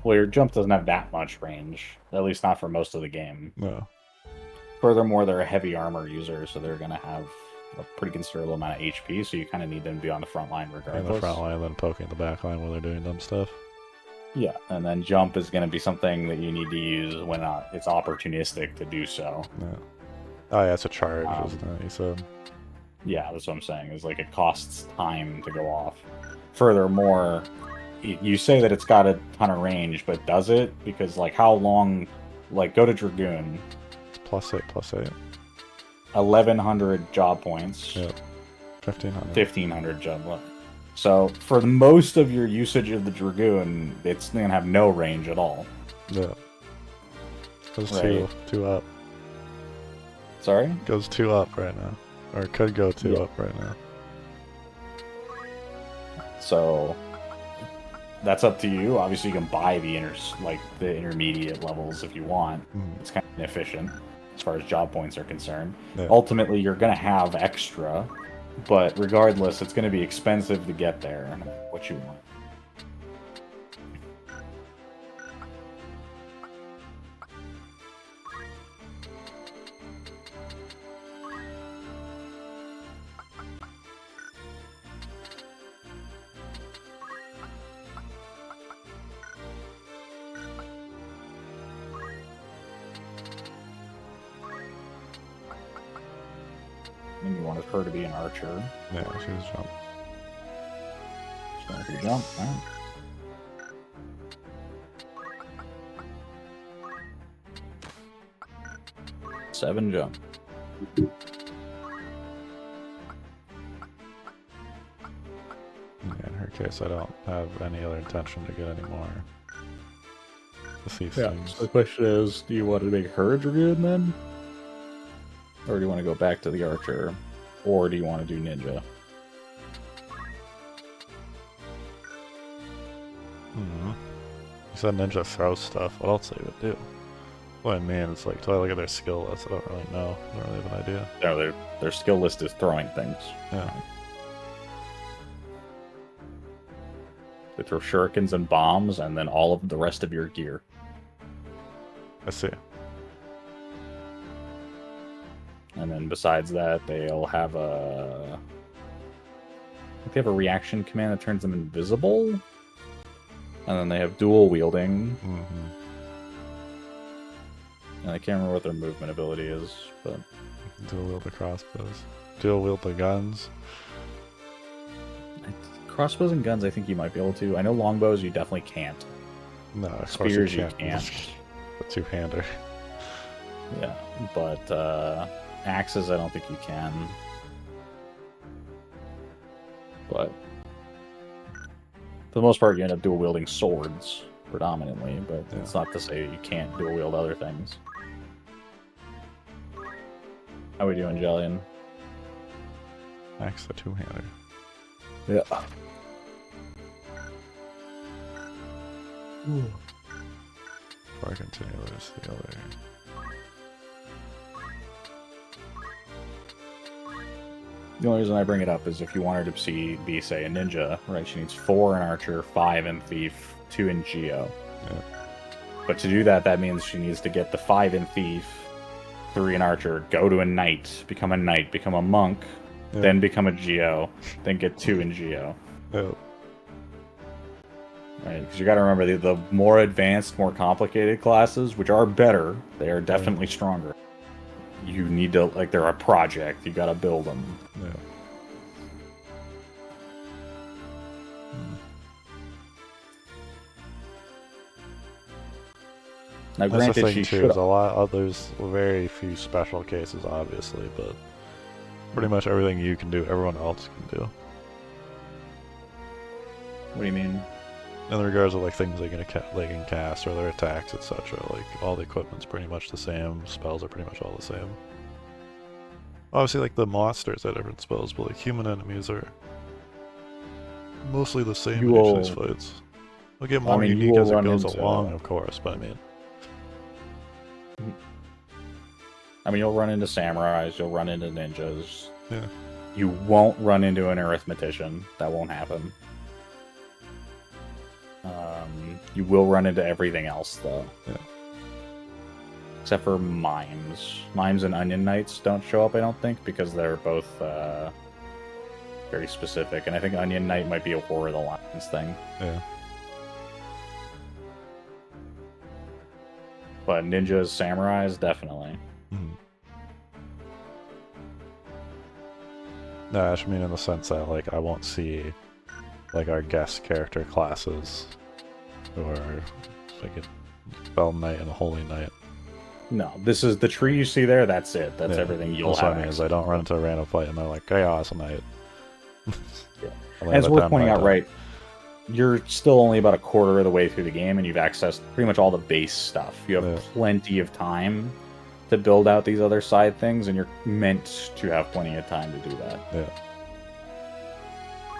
Well, your jump doesn't have that much range, at least not for most of the game. No. Furthermore, they're a heavy armor user, so they're going to have a pretty considerable amount of HP, so you kind of need them to be on the front line regardless. In the front line, then poking the back line while they're doing dumb stuff. Yeah, and then jump is going to be something that you need to use when it's opportunistic to do so. Yeah. Oh yeah, it's a charge, isn't it? You said. Yeah, that's what I'm saying, is like it costs time to go off. Furthermore, you say that it's got a ton of range, but does it? Because like how long, like go to Dragoon. It's +8/+8. 1,100 job points. Yep. 1,500. 1,500 job points. So for the most of your usage of the Dragoon, it's going to have no range at all. Yeah. Goes Right. two up. Sorry? Goes 2 up right now. Or it could go 2 Yeah. up right now. So that's up to you. Obviously, you can buy the the intermediate levels if you want. It's kind of inefficient as far as job points are concerned. Yeah. Ultimately, you're going to have extra, but regardless, it's going to be expensive to get there. What you want. And you wanted her to be an archer. Yeah, she was jump. So if you jump, right? Seven jump. Yeah, in her case, I don't have any other intention to get any more. With these Yeah, things. so the question is, do you want to make her a Dragoon then? Or do you want to go back to the archer? Or do you want to do ninja? You said ninja throws stuff. What else they would do? Well, I mean, it's like, till I look at their skill list, I don't really know. I don't really have an idea. No, their skill list is throwing things. Yeah. They throw shurikens and bombs, and then all of the rest of your gear. I see. And then besides that, they'll have a... I think they have a reaction command that turns them invisible. And then they have dual wielding. Mm-hmm. And I can't remember what their movement ability is, but... Dual wield the crossbows. Dual wield the guns. Crossbows and guns, I think you might be able to. I know longbows, you definitely can't. No, of course Spears, you you can't. can't. A two-hander. Yeah, but axes, I don't think you can. But for the most part, you end up dual wielding swords predominantly, but Yeah. it's not to say you can't dual wield other things. How we doing, Jellian? Axe the two-hander. Yeah. Before I continue, there's the other. The only reason I bring it up is if you wanted to be, say, a ninja, right? She needs 4 in archer, 5 in thief, 2 in geo. Yeah. But to do that, that means she needs to get the 5 in thief, 3 in archer, go to a knight, become a monk, Yeah. then become a geo, then get 2 in geo. Yeah. Right? Because you got to remember the more advanced, more complicated classes, which are better, they are definitely stronger. You need to, like, they're a project. You got to build them. Yeah. Now, That's the granted, thing she too. should. There's a lot. There's very few special cases, obviously, but pretty much everything you can do, everyone else can do. What do you mean? In regards to like things they can cast or their attacks, etc. Like all the equipment's pretty much the same. Spells are pretty much all the same. Obviously, like the monsters have different spells, but like human enemies are mostly the same in each of these fights. They'll get more unique as it goes along, of course, but I mean. You'll run into samurais, you'll run into ninjas. Yeah. You won't run into an arithmetician. That won't happen. You will run into everything else, though. Yeah. Except for mimes. Mimes and onion knights don't show up, I don't think, because they're both very specific. And I think onion knight might be a War of the Lions thing. Yeah. But ninjas, samurais, definitely. Mm-hmm. No, I just mean in the sense that like I won't see like our guest character classes or like a Spell Knight and a Holy Knight. No, this is the tree you see there. That's it. That's everything you'll also, have. I mean, is I don't run into a random fight and they're like Chaos Knight. Yeah. Like, As we're pointing out, right, you're still only about a quarter of the way through the game, and you've accessed pretty much all the base stuff. You have plenty of time to build out these other side things, and you're meant to have plenty of time to do that. Yeah.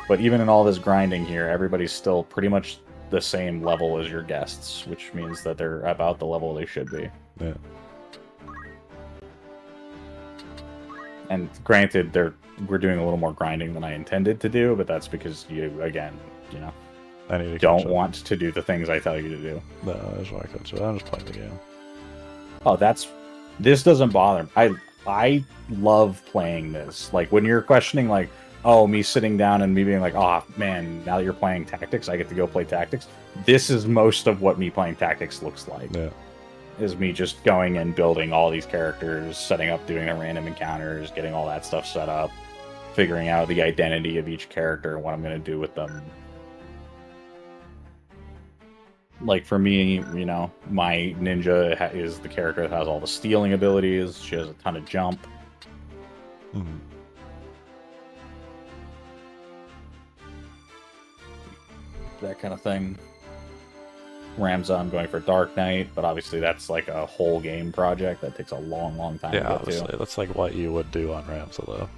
But even in all this grinding here, everybody's still pretty much the same level as your guests, which means that they're about the level they should be. Yeah. And granted, we're doing a little more grinding than I intended to do, but that's because I need to don't want to do the things I tell you to do. No, I just want to catch up. I'm just playing the game. Oh, this doesn't bother me. I love playing this. Like when you're questioning, like, oh, me sitting down and me being like, oh man, now that you're playing Tactics, I get to go play Tactics. This is most of what me playing Tactics looks like. Yeah. Is me just going and building all these characters, setting up, doing the random encounters, getting all that stuff set up, figuring out the identity of each character and what I'm going to do with them. Like for me, my ninja is the character that has all the stealing abilities. She has a ton of jump. Mm-hmm. That kind of thing. Ramza, I'm going for Dark Knight, but obviously that's like a whole game project that takes a long, long time to get obviously. to. That's like what you would do on Ramza, though.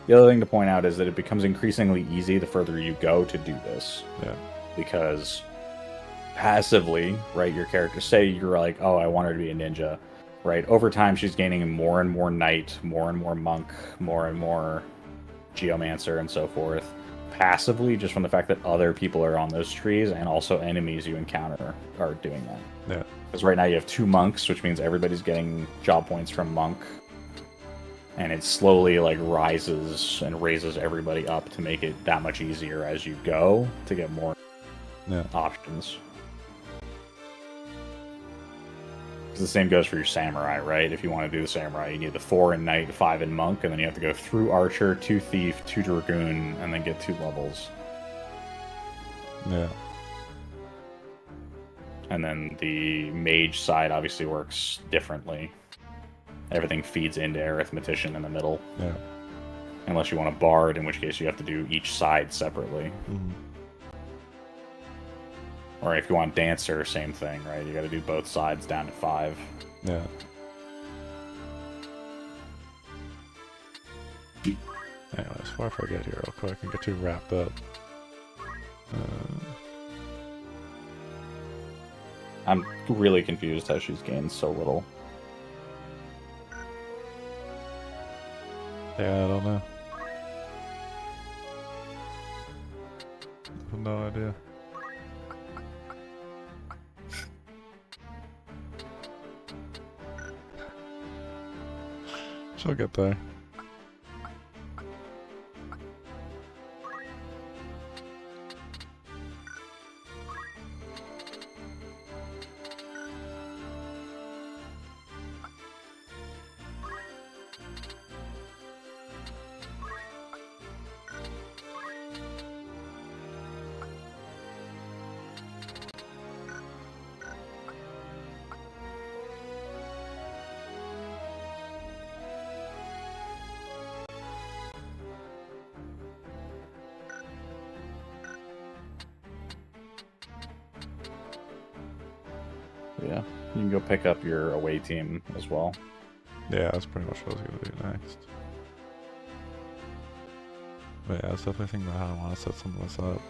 The other thing to point out is that it becomes increasingly easy the further you go to do this. Yeah. because passively, right, your character, say you're like, oh, I want her to be a ninja, right? Over time, she's gaining more and more knight, more and more monk, more and more geomancer, and so forth. Passively, just from the fact that other people are on those trees, and also enemies you encounter are doing that. Yeah. Because right now you have 2 monks, which means everybody's getting job points from monk. And it slowly like rises and raises everybody up to make it that much easier as you go to get more options. The same goes for your samurai, right? If you want to do the samurai, you need the 4 in knight, 5 in monk, and then you have to go through archer, 2 thief, 2 dragoon, and then get 2 levels. Yeah. And then the mage side obviously works differently. Everything feeds into arithmetician in the middle. Yeah. Unless you want a bard, in which case you have to do each side separately. Mm-hmm. Or if you want dancer, same thing, right? You got to do both sides down to 5. Yeah. Anyways, before I forget here real quick and get too wrapped up. I'm really confused how she's gained so little. Yeah, I don't know. I have no idea. She'll get there. Yeah, you can go pick up your away team as well. Yeah, that's pretty much what I was going to do next. But yeah, I was definitely thinking about how I want to set some of this up.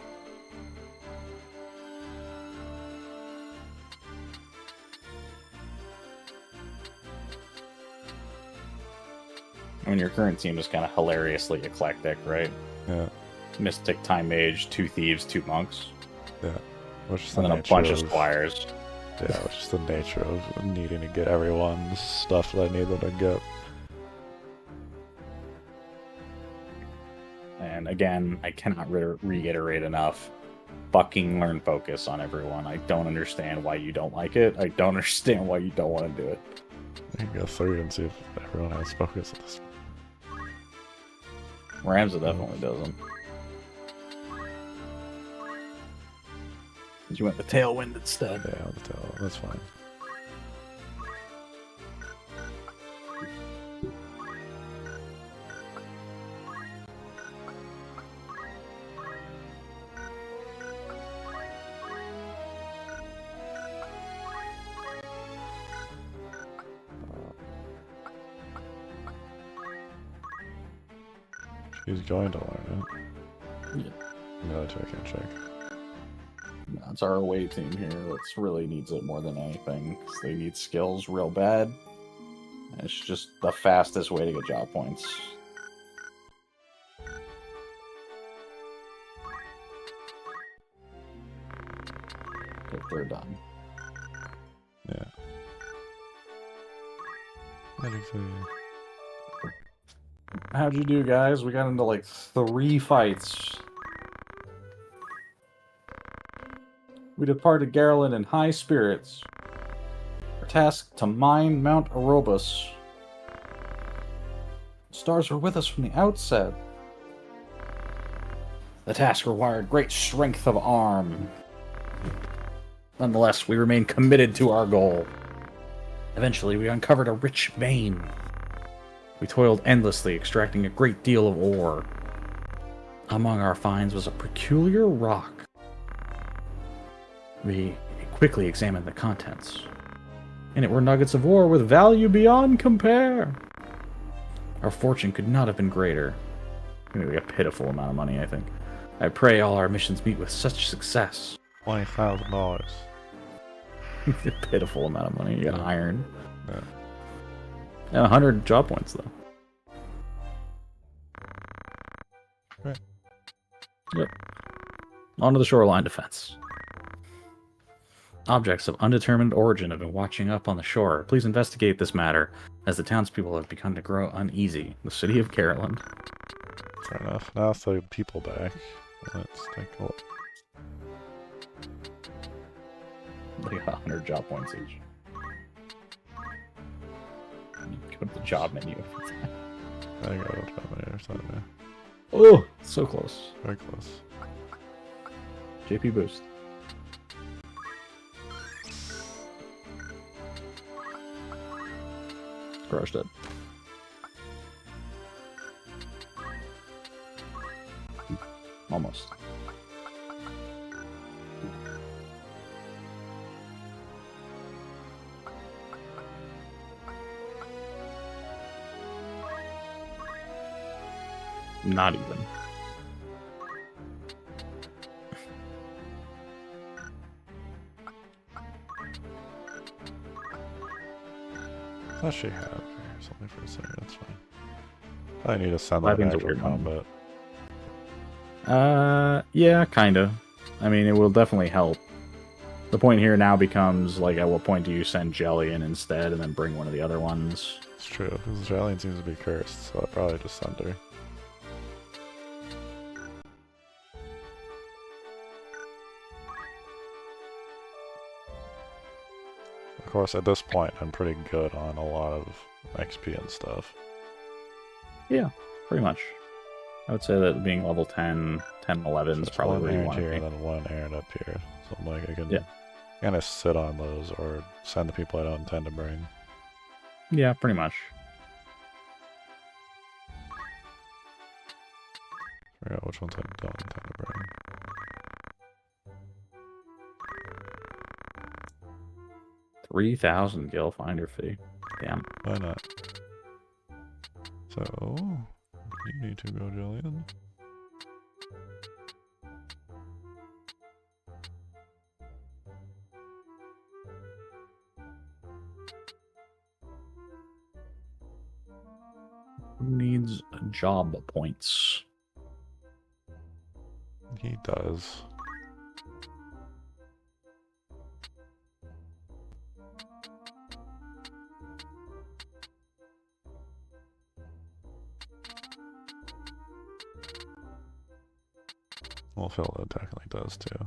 I mean, your current team is kind of hilariously eclectic, right? Yeah. Mystic, Time Mage, 2 Thieves, 2 Monks. Yeah. Which is And then a bunch of Squires. Yeah, which is the nature of needing to get everyone's stuff that I need them to get. And again, I cannot reiterate enough. Fucking learn focus on everyone. I don't understand why you don't like it. I don't understand why you don't want to do it. I can go through and see if everyone has focus at this. Ramza definitely doesn't. You went the Tailwind instead. Yeah, the tail. That's fine. She's going to learn it. Yeah. No, I can't check. That's our away team here that really needs it more than anything, because they need skills real bad. And it's just the fastest way to get job points. If they're done. Yeah. How'd you do, guys? We got into like 3 fights. We departed Garland in high spirits. Our task to mine Mount Erebus. Stars were with us from the outset. The task required great strength of arm. Nonetheless, we remained committed to our goal. Eventually, we uncovered a rich vein. We toiled endlessly, extracting a great deal of ore. Among our finds was a peculiar rock. We quickly examined the contents. In it were nuggets of ore with value beyond compare. Our fortune could not have been greater. Maybe a pitiful amount of money, I think. I pray all our missions meet with such success. $20,000. A pitiful amount of money. You got Yeah. iron. Yeah. And 100 job points, though. Right. Yep. Onto the shoreline defense. Objects of undetermined origin have been watching up on the shore. Please investigate this matter, as the townspeople have begun to grow uneasy. The city of Caroline. Fair enough. Now it's the people back. Let's take a look. They got 100 job points each. Go to the job menu. I got a job menu or something. Oh, so close. Very close. JP boost. Crushed it. Almost. Not even. I thought she had or something for a second. That's fine. I need to send Well, I that think it's a actual weird one. combat. Yeah, kinda. I mean, it will definitely help. The point here now becomes, like, at what point do you send Jelly in instead and then bring one of the other ones? It's true, because Jolene seems to be cursed, so I'll probably just send her. Of course, at this point, I'm pretty good on a lot of XP and stuff. Yeah, pretty much. I would say that being level 10, 10, 11 is Just probably one where you errand want to here be. and then one errand up here. So I'm like, I can Yeah. kind of sit on those or send the people I don't intend to bring. Yeah, pretty much. Figure out which ones I don't intend to bring. 3,000 gil finder fee. Damn. Why not? So, you need to go, Jillian. Who needs job points? He does. Well, Phil technically does too.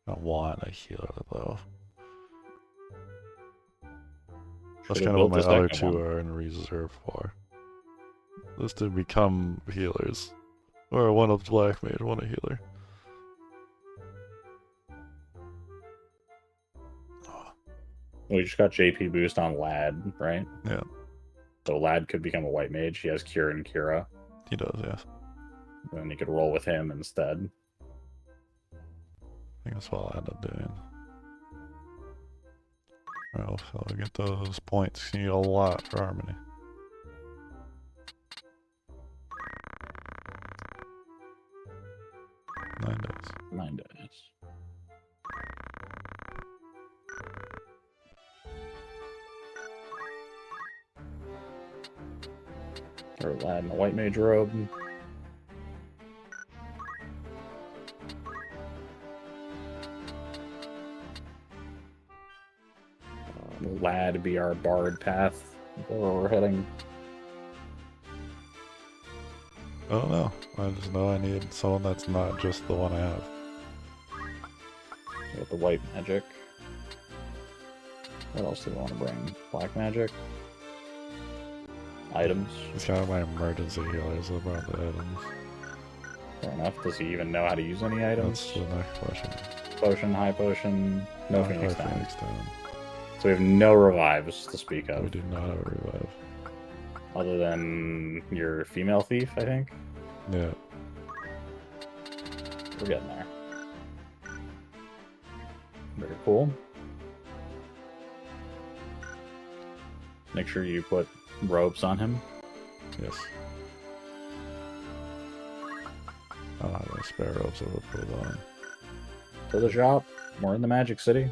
I want a healer though. That's Should've kind of what built my the other second two one. are in reserve for. Is to become healers. Or one of Black Mage, one a healer. Well, you just got JP boost on Lad, right? Yeah. So Lad could become a white mage. He has Cure and Kira. He does, yes. And you could roll with him instead. I think that's what I'll end up doing. Alright, so I get those points. You need a lot for Harmony. Nine days. 9 days. Or Lad in a white mage robe. Lad be our bard path where we're heading. I don't know. I just know I need someone that's not just the one I have. With the white magic. What else do we want to bring? Black magic? Items. He's kind of my emergency healers about the items. Fair enough. Does he even know how to use any items? That's the next question. Potion, high potion, no Not Phoenix quite Down. Phoenix Down. So we have no revives to speak We of, do not have a revive. other than your female thief, I think. Yeah. We're getting there. Very cool. Make sure you put robes on him. Yes. I don't have any spare ropes I would put it on. To the shop. We're in the Magic City.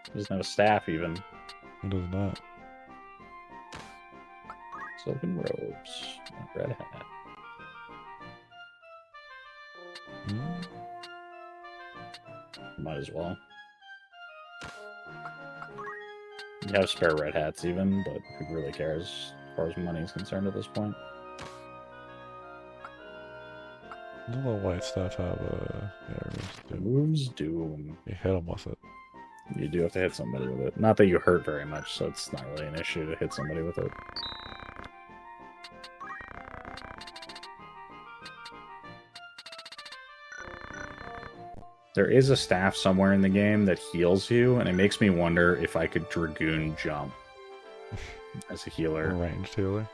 He doesn't have a staff, even. It does not. Silken robes. Red hat. Might as well. You have spare red hats even, but who really cares as far as money is concerned at this point? Doesn't the white stuff have a... Yeah, Moves Doom. You hit him with it. You do have to hit somebody with it. Not that you hurt very much, so it's not really an issue to hit somebody with it. There is a staff somewhere in the game that heals you, and it makes me wonder if I could Dragoon jump as a healer. Ranged healer.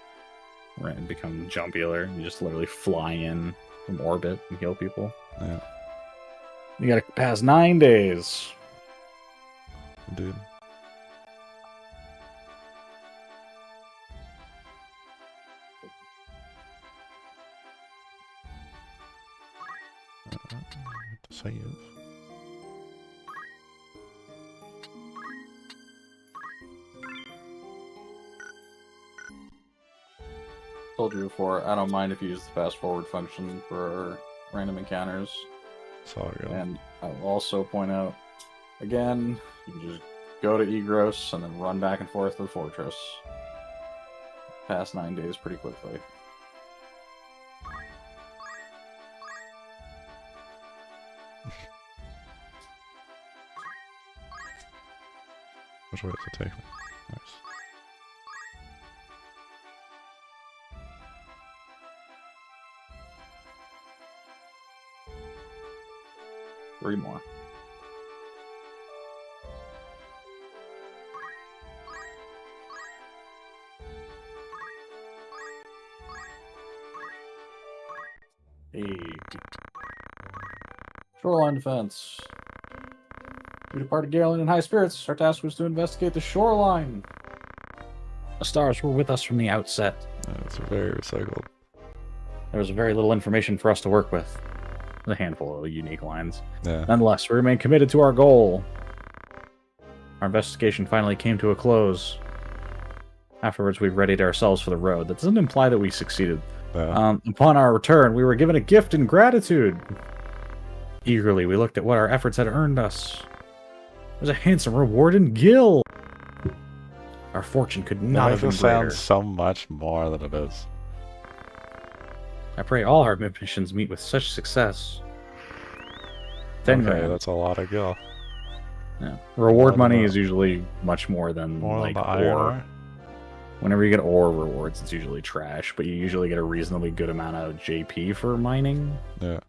Right, and become jump healer. You just literally fly in from orbit and heal people. Yeah. You gotta pass 9 days. Dude. Save. Told you before, I don't mind if you use the fast forward function for random encounters. Sorry. And I will also point out, again, you can just go to Egros and then run back and forth to the fortress. Pass 9 days pretty quickly. Which way does it take me? Nice. Three more. Hey. Shoreline defense. We departed Galen in high spirits. Our task was to investigate the shoreline. The stars were with us from the outset. Yeah, it's very recycled. There was very little information for us to work with. A handful of unique lines. Yeah. Nonetheless, we remain committed to our goal. Our investigation finally came to a close. Afterwards, we readied ourselves for the road. That doesn't imply that we succeeded. Yeah. Upon our return, we were given a gift in gratitude. Eagerly, we looked at what our efforts had earned us. There's a handsome reward in Gil. Our fortune could not have been greater. Sounds so much more than it is. I pray all our missions meet with such success. 10 Okay, grand. that's a lot of gil. Yeah. Reward More money than is usually much more than More like than the ore. IR? Whenever you get ore rewards, it's usually trash, but you usually get a reasonably good amount of JP for mining. Yeah.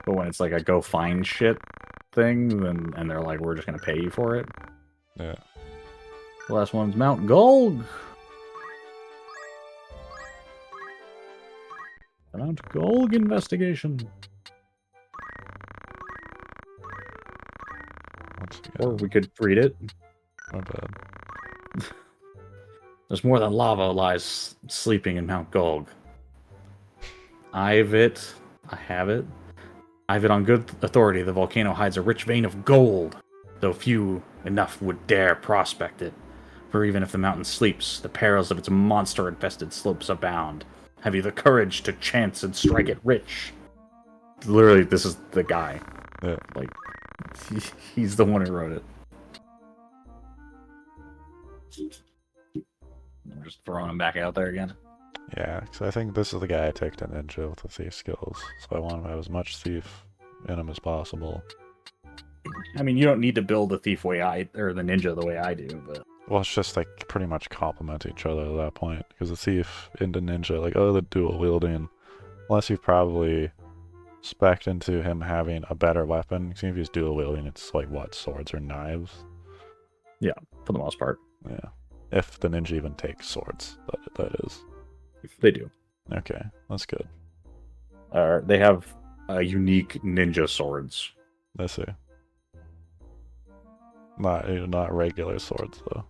But when it's like a go find shit thing, then and they're like, we're just gonna pay you for it. Yeah. The last one's Mount Golg. The Mount Golg investigation. Once Or again. we could read it. My bad. There's more than lava lies sleeping in Mount Golg. I have it on good authority. The volcano hides a rich vein of gold, though few enough would dare prospect it. For even if the mountain sleeps, the perils of its monster-infested slopes abound. Have you the courage to chance and strike it rich? Literally, this is the guy. Yeah. Like, he's the one who wrote it. I'm just throwing him back out there again. Yeah, because I think this is the guy I take to ninja with the thief skills, so I want him to have as much thief in him as possible. I mean, you don't need to build the thief way or the ninja the way I do, but Well, it's just like pretty much complement each other at that point, because the thief into ninja, like other than dual wielding, unless you've probably spec'd into him having a better weapon, because if he's dual wielding, it's like what, swords or knives? yeah, for the most part, Yeah. If the ninja even takes swords, that is. they do. Okay, that's good. They have unique ninja swords. I see. Not regular swords though.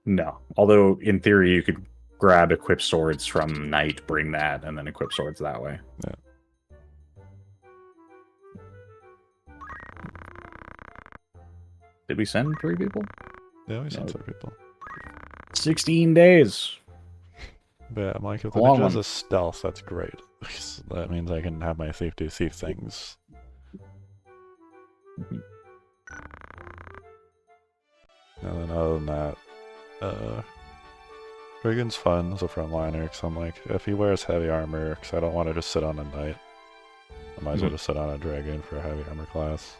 No. Although, in theory, you could grab equip swords from Knight, bring that, and then equip swords that way. Yeah. Did we send 3 people? Yeah, we sent 3 people. 16 days. But yeah, I'm like, if the Long ninja's one. a stealth, that's great. That means I can have my thief do thief things. Mhm. And then other than that, Dragon's fun as a frontliner, because I'm like, if he wears heavy armor, because I don't want to just sit on a knight, I might as well just sit on a dragon for a heavy armor class.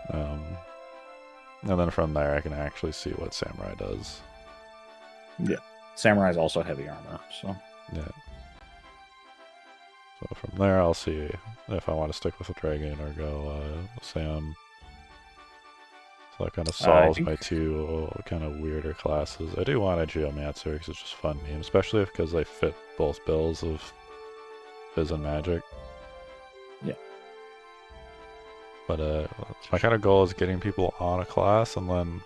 And then from there, I can actually see what Samurai does. Yeah. Samurai's also heavy armor, so. Yeah. So from there, I'll see if I want to stick with the dragon or go Sam. So that kind of solves my 2 kind of weirder classes. I do want a Geomancer because it's just fun game, especially because they fit both bills of Fizz and Magic. Yeah. But my kind of goal is getting people on a class and then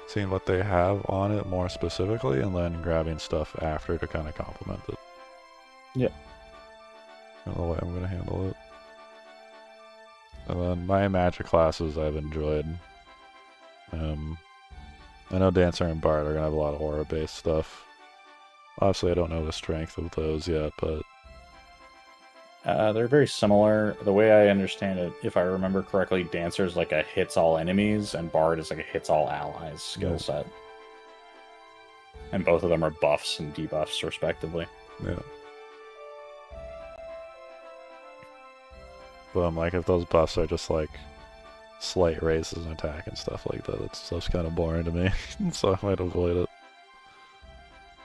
seeing what they have on it more specifically, and then grabbing stuff after to kind of complement it. Yeah. That's the way I'm going to handle it. And then my magic classes I've enjoyed. I know Dancer and Bard are going to have a lot of aura-based stuff. Obviously, I don't know the strength of those yet, but... they're very similar. The way I understand it, if I remember correctly, Dancer's like a hits all enemies, and Bard is like a hits all allies skill set. And both of them are buffs and debuffs, respectively. Yeah. But I'm like, if those buffs are just like slight raises and attack and stuff like that, that stuff's kind of boring to me, so I might avoid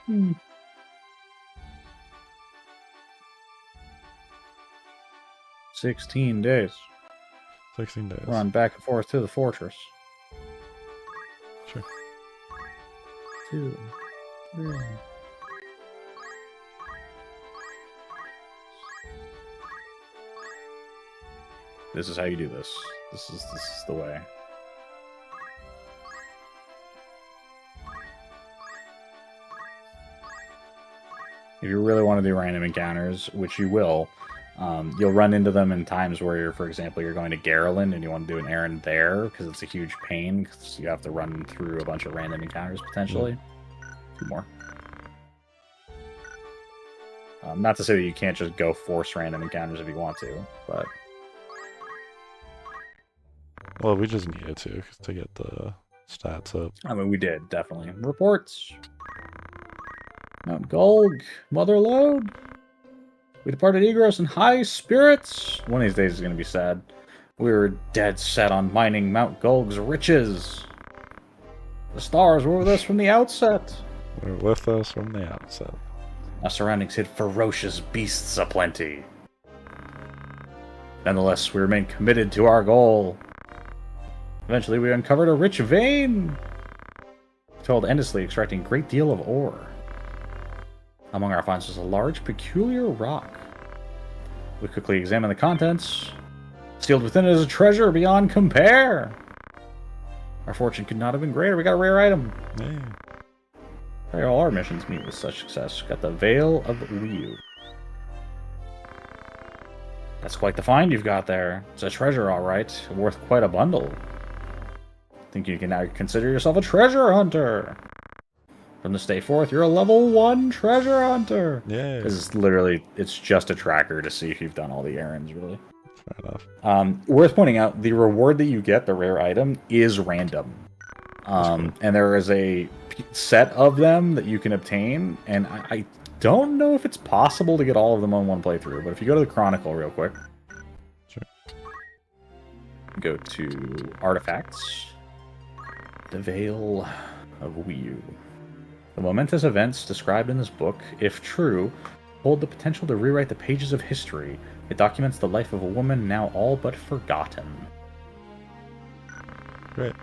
it. 16 days. 16 days. Run back and forth to the fortress. Sure. 2, 3. This is how you do this. This is the way. If you really want to do random encounters, which you will, you'll run into them in times where you're, for example, you're going to Garland and you want to do an errand there because it's a huge pain because you have to run through a bunch of random encounters potentially. 2 more. Not to say that you can't just go force random encounters if you want to, but... Well, we just needed to get the stats up. I mean, we did, definitely. Reports. Mount Gulg, Motherlode. We departed Egros in high spirits. One of these days is going to be sad. We were dead set on mining Mount Gulg's riches. The stars were with us from the outset. They were with us from the outset. Our surroundings hid ferocious beasts aplenty. Nonetheless, we remained committed to our goal. Eventually, we uncovered a rich vein, toiled endlessly extracting a great deal of ore. Among our finds was a large, peculiar rock. We quickly examined the contents. Sealed within it is a treasure beyond compare. Our fortune could not have been greater. We got a rare item. Hey. All our missions meet with such success. Got the Veil of Liu. That's quite the find you've got there. It's a treasure, all right. Worth quite a bundle. Think you can now consider yourself a treasure hunter. From this day forth, you're a level 1 treasure hunter. Yeah. This is literally, it's just a tracker to see if you've done all the errands, really. Fair enough. Worth pointing out, the reward that you get, the rare item, is random. Cool. And there is a set of them that you can obtain, and I don't know if it's possible to get all of them on one playthrough, but if you go to the Chronicle real quick. Sure. Go to Artifacts. The Veil of Wii. The momentous events described in this book, if true, hold the potential to rewrite the pages of history. It documents the life of a woman now all but forgotten. Great.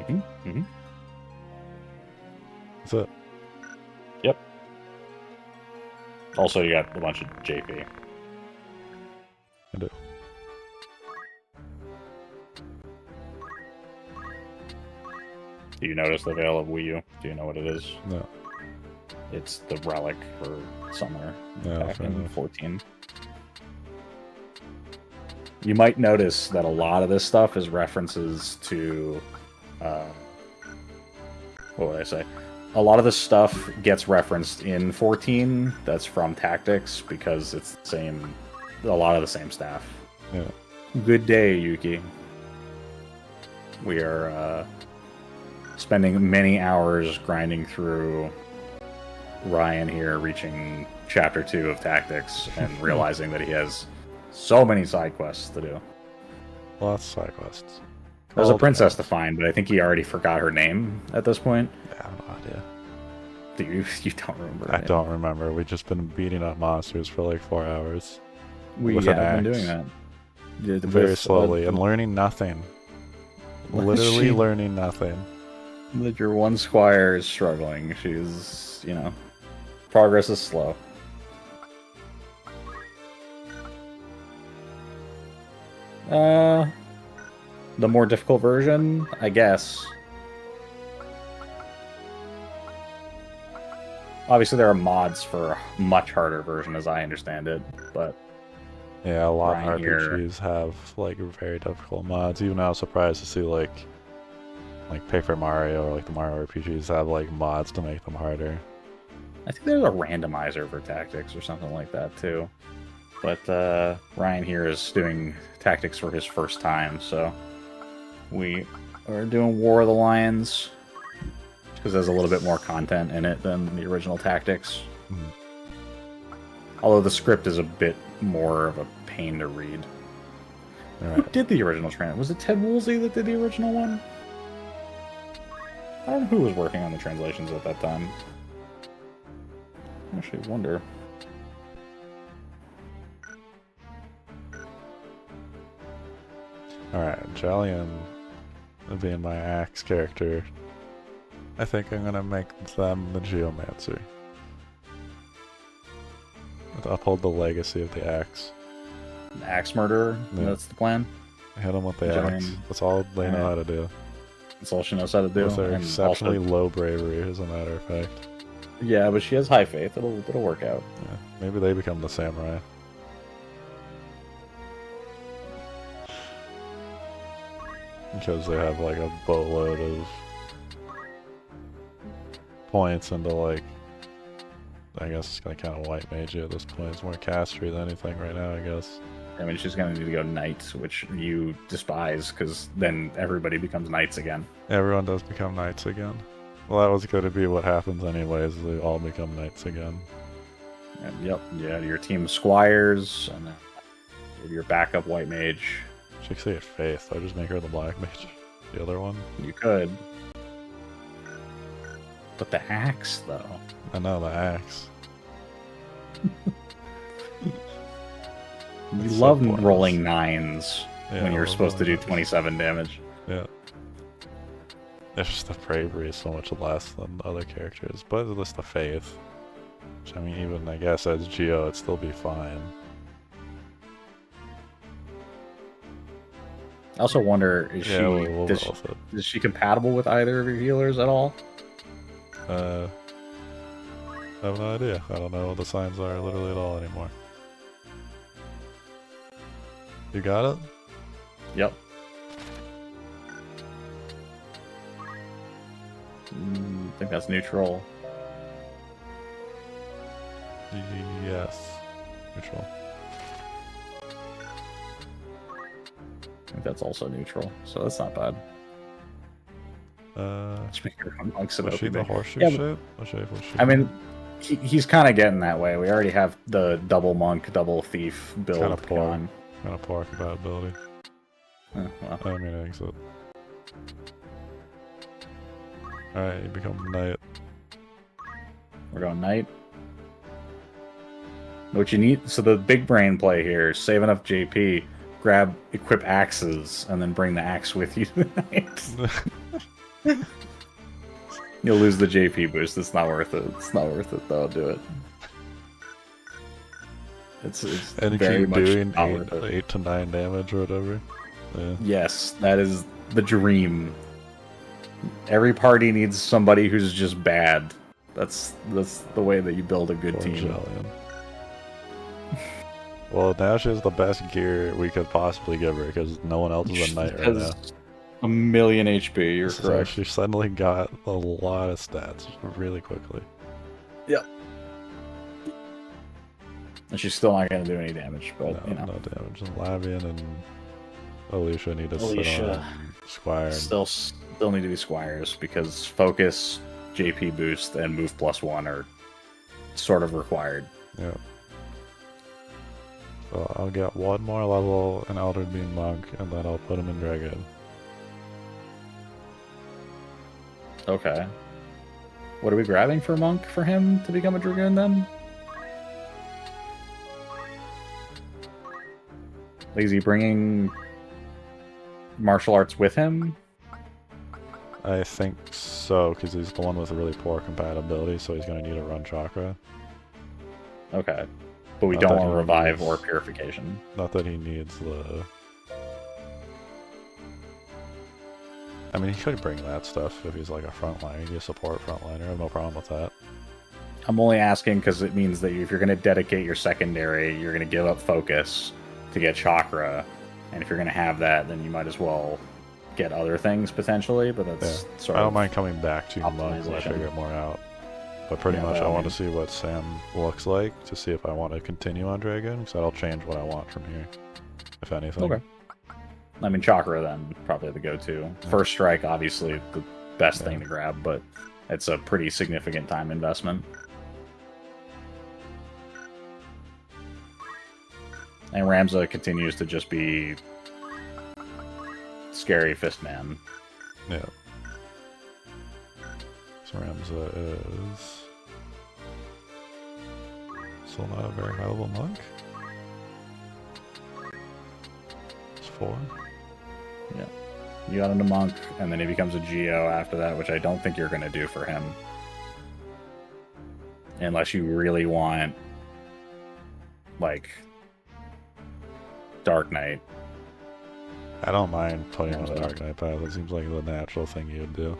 Mm-hmm. That's it. Yep. Also, you got a bunch of JP. I do. Do you notice the Veil of Wii U? Do you know what it is? No. It's the relic for Summer Yeah, back fair in enough. 14. You might notice that a lot of this stuff is references to... what would I say? A lot of this stuff gets referenced in 14 that's from Tactics because it's the same... A lot of the same staff. Yeah. Good day, Yuki. We are spending many hours grinding through Ryan here, reaching Chapter 2 of Tactics, and realizing that he has so many side quests to do. Lots of side quests. There's a All princess to depends. find, but I think he already forgot her name at this point. Yeah, I have no idea. You don't remember her I name. don't remember. We've just been beating up monsters for like 4 hours. We with have an been axe. doing that. Yeah, Very with, slowly and learning nothing. Literally she- learning nothing. That your one squire is struggling. She's, progress is slow. The more difficult version, I guess. Obviously, there are mods for a much harder version, as I understand it, but Yeah, a lot Ryan of here- RPGs have like very difficult mods. Even I was surprised to see like Paper Mario or like the Mario RPGs have like mods to make them harder. I think there's a randomizer for Tactics or something like that, too. But Ryan here is doing Tactics for his first time, so we are doing War of the Lions, because there's a little bit more content in it than the original Tactics. Mhm. Although the script is a bit more of a pain to read. Who Alright. did the original translation? Was it Ted Woolsey that did the original one? I don't know who was working on the translations at that time. I actually wonder. Alright, Jollian being my axe character. I think I'm gonna make them the Geomancer. To uphold the legacy of the axe. Axe Murderer, Yeah. that's the plan. Hit them with the Jollian. axe. That's all they know how to do. That's all she knows how to do. With their and exceptionally also- low bravery, as a matter of fact. yeah, but she has high faith. It'll work out. Yeah, maybe they become the samurai. Because they have like a boatload of points into like, I guess it's gonna kind of white mage you at this point. It's more castery than anything right now, I guess. I mean, she's gonna need to go knight, which you despise, because then everybody becomes knights again. Everyone does become knights again. Well, that was going to be what happens anyways. They all become knights again. And yep, yeah, your team of squires, and then your backup white mage. She could say it Faith. I just make her the black mage. The other one. You could. But the axe, though. I know, the axe. You It's so love pointless. rolling nines Yeah, when you're well, supposed to do that's- 27 damage. Yeah. It's just the bravery is so much less than other characters, but at least the faith. Which, I mean, even I guess as Geo, it'd still be fine. I also wonder, is Yeah, we'll does, roll with it. is she compatible with either of your healers at all? I have no idea. I don't know what the signs are literally at all anymore. You got it? Yep. I think that's neutral. Yes. Neutral. I think that's also neutral, so that's not bad. Let's make her amongst it. Was she the horseshoe Yeah, but- shit? Was she I mean, he's kind of getting that way. We already have the double monk, double thief build Kinda poor. going. kind of poor compatibility. Well, I mean, exit. Alright, you become knight. we're going knight. What you need, so the big brain play here is save enough JP, grab, equip axes, and then bring the axe with you to the night. You'll lose the JP boost. It's not worth it. It's not worth it, though. Do it. It's And you very keep much doing not worth it. 8 to 9 damage or whatever. Yeah. Yes, that is the dream. Every party needs somebody who's just bad. That's the way that you build a good Poor team. Jillian. Well, now she has the best gear we could possibly give her because no one else is a knight right now. A million HP, you're So correct. she suddenly got a lot of stats really quickly. Yep. And she's still not going to do any damage, but No, no damage. And Lavian and Alicia need to sit on Squire. Still need to be Squires because focus, JP boost, and move +1 are sort of required. Yeah. So I'll get one more level in Elder Being Monk, and then I'll put him in Dragon. Okay. What are we grabbing for Monk for him to become a Dragoon then? Is he bringing martial arts with him? I think so, because he's the one with really poor compatibility, so he's going to need a run chakra. Okay. But we Not don't that want he revive needs- or purification. Not that he needs the... I mean, he could bring that stuff if he's like a frontliner. He'd be a support frontliner. I have no problem with that. I'm only asking because it means that if you're going to dedicate your secondary, you're going to give up focus to get chakra. And if you're going to have that, then you might as well get other things potentially. But that's sort I of... don't mind coming back to Monk when I optimization. figure it more out. But pretty Yeah, much by I all want to means. see what Sam looks like to see if I want to continue on Dragon, because that'll change what I want from here, if anything. Okay. I mean, chakra then, probably the go-to. Yeah. First strike, obviously the best Yeah. thing to grab, but it's a pretty significant time investment. And Ramza continues to just be scary fist man. Yeah. So Ramza is still not a very high level monk. It's 4. Yeah. You got him to monk, and then he becomes a Geo after that, which I don't think you're going to do for him. Unless you really want, like, Dark Knight. I don't mind putting him Yeah, in Dark Knight path. It seems like the natural thing you'd do.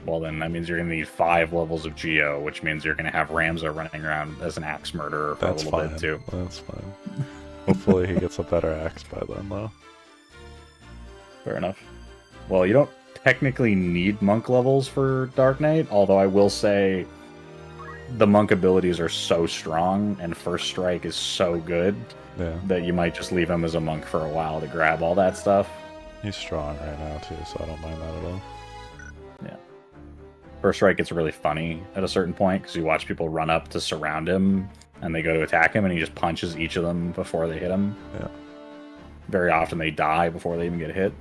Well, then that means you're going to need 5 levels of Geo, which means you're going to have Ramza running around as an axe murderer for That's a little fine. bit, too. That's fine. Hopefully he gets a better axe by then, though. Fair enough. Well, you don't technically need monk levels for Dark Knight, although I will say the monk abilities are so strong and First Strike is so good Yeah. that you might just leave him as a monk for a while to grab all that stuff. He's strong right now, too, so I don't mind that at all. First Strike gets really funny at a certain point because you watch people run up to surround him and they go to attack him and he just punches each of them before they hit him. Yeah. Very often they die before they even get hit.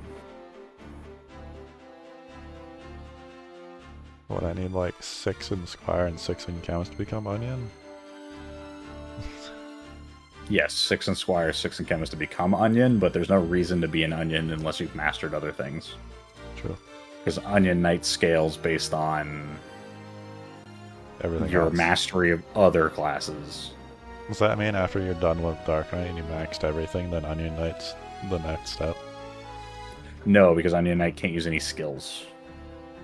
What, I need like 6 in Squire and 6 in Chemist to become Onion? Yes, 6 in Squire, 6 in Chemist to become Onion, but there's no reason to be an Onion unless you've mastered other things. True. Because Onion Knight scales based on Everything your else. mastery of other classes. Does that mean after you're done with Dark Knight and you maxed everything, then Onion Knight's the next step? No, because Onion Knight can't use any skills.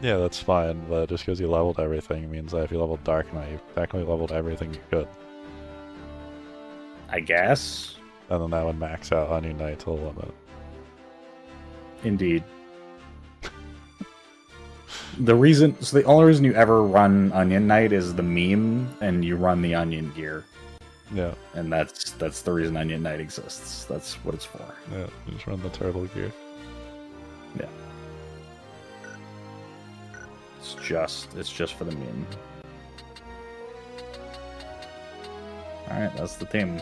Yeah, that's fine, but just because you leveled everything means that if you leveled Dark Knight, you've technically leveled everything you could. I guess. And then that would max out Onion Knight to the limit. Indeed. The only reason you ever run Onion Knight is the meme, and you run the Onion gear, Yeah, and that's the reason Onion Knight exists. That's what it's for. yeah, you just run the turtle gear. Yeah. It's just for the meme. Alright, that's the team.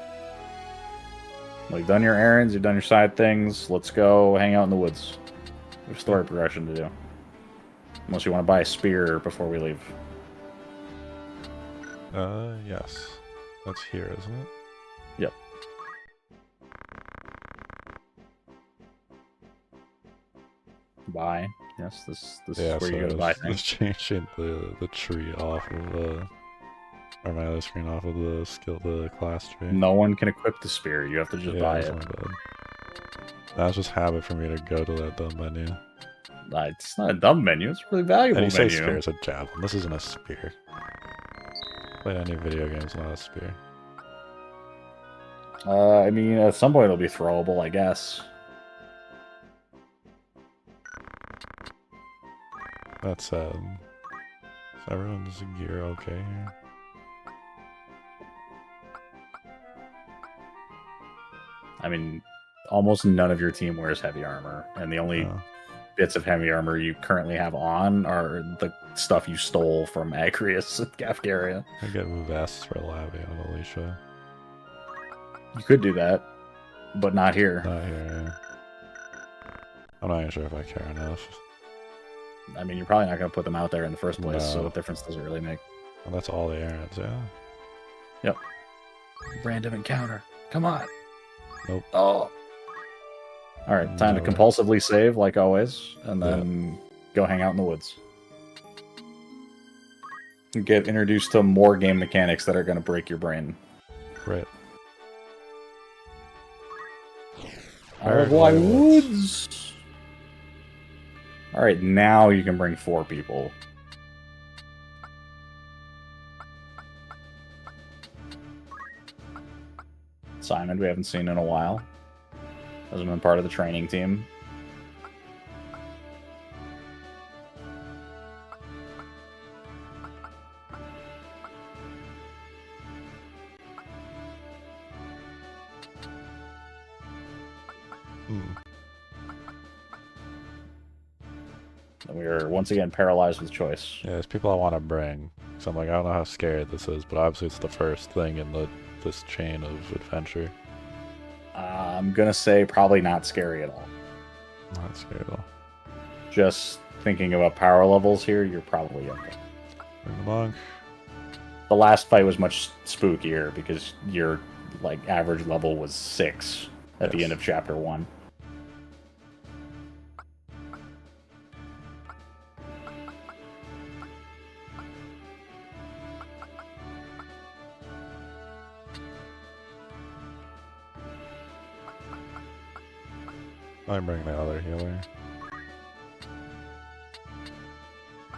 You've done your errands, you've done your side things, let's go hang out in the woods. There's story progression to do. Unless you want to buy a spear before we leave. Yes. That's here, isn't it? Yep. Buy. Yes, this Yeah, is where so you go to buy it's things. changing the tree off of or my other screen off of the class tree. No one can equip the spear, you have to just Yeah, buy that's it. my bad. That's just habit for me to go to that dumb menu. It's not a dumb menu. It's a really valuable And you say menu. spear, it's a javelin. This isn't a spear. Played any video games, not a spear. I mean, at some point it'll be throwable, I guess. That said, is everyone's gear okay here? I mean, almost none of your team wears heavy armor, and the only bits of heavy armor you currently have on are the stuff you stole from Agrius and Gafgaria. I get vests for Lavia and Alicia. You could do that, but not here. Not here. I'm not even sure if I care enough. I mean, you're probably not going to put them out there in the first place, so No. what difference does it really make? Well, that's all the errands, yeah. Yep. Random encounter. Come on. Nope. Oh. Alright, time to compulsively save, like always, and then go hang out in the woods. Get introduced to more game mechanics that are going to break your brain. Right. Paraguay Woods! Alright, now you can bring 4 people. Simon, we haven't seen in a while. Hasn't been part of the training team. And we are once again paralyzed with choice. Yeah, there's people I want to bring. So I'm like, I don't know how scary this is, but obviously it's the first thing in this chain of adventure. I'm gonna say probably not scary at all. Not scary at all. Just thinking about power levels here, you're probably okay. Bring the monk. The last fight was much spookier because your average level was 6 at the end of chapter 1. I'm bringing the other healer.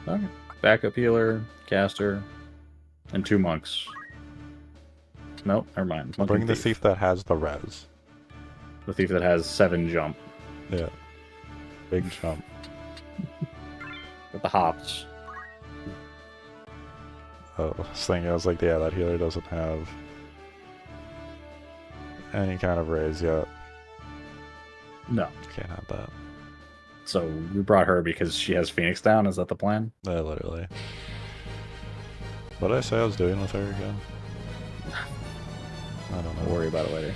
Okay. Backup healer, caster, and 2 monks. Nope, never mind. Monk Bring and the thief that has the res. The thief that has 7 jump. Yeah. Big jump. With the hops. Oh, I was thinking, I was like, yeah, that healer doesn't have any kind of raise yet. No. Can't have that. So we brought her because she has Phoenix down? Is that the plan? Literally. What did I say I was doing with her again? I don't know. Don't worry about it later.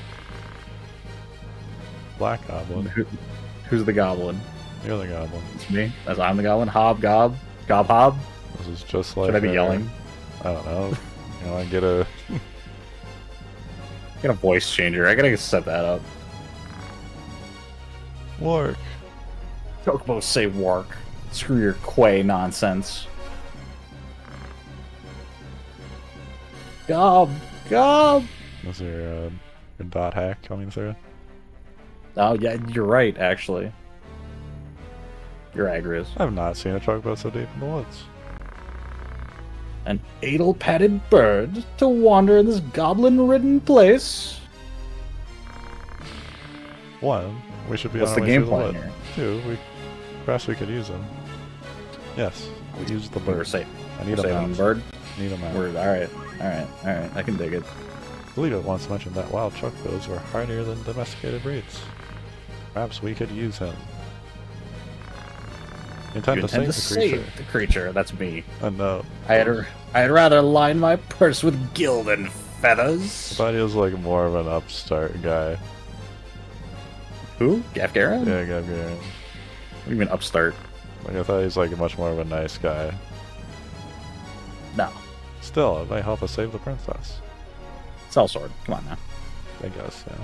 Black Goblin. Who's the goblin? You're the Goblin. It's me. As I'm the goblin. Hob, gob. Gob, hob. This is just like... Should I be yelling? I don't know. You know, I get a... Get a voice changer. I gotta set that up. Work. Chocobos say work. Screw your Quay nonsense. Gob! Gob! Is your dot hack coming through? Oh, yeah, you're right, actually. You're Agrius. I have not seen a chocobo so deep in the woods. An adel-padded bird to wander in this goblin-ridden place. 1, we should be What's on the our way game through plan the wood. here? 2, perhaps we could use them. Yes, we use the We're bird. safe. I need We're a safe on mount. bird. Need a mount. We're alright. Alright. I can dig it. I believe it once mentioned that wild chocobos were hardier than domesticated breeds. Perhaps we could use him. You intend You to intend to save the creature. save the creature. That's me. No. I'd rather line my purse with gilded I feathers. thought he was like more of an upstart guy. Who? Gafgarin? Yeah, Gabriel. What do you mean upstart? Like, I thought he was like much more of a nice guy. No. Still, it might help us save the princess. Sellsword. Come on now. I guess, yeah.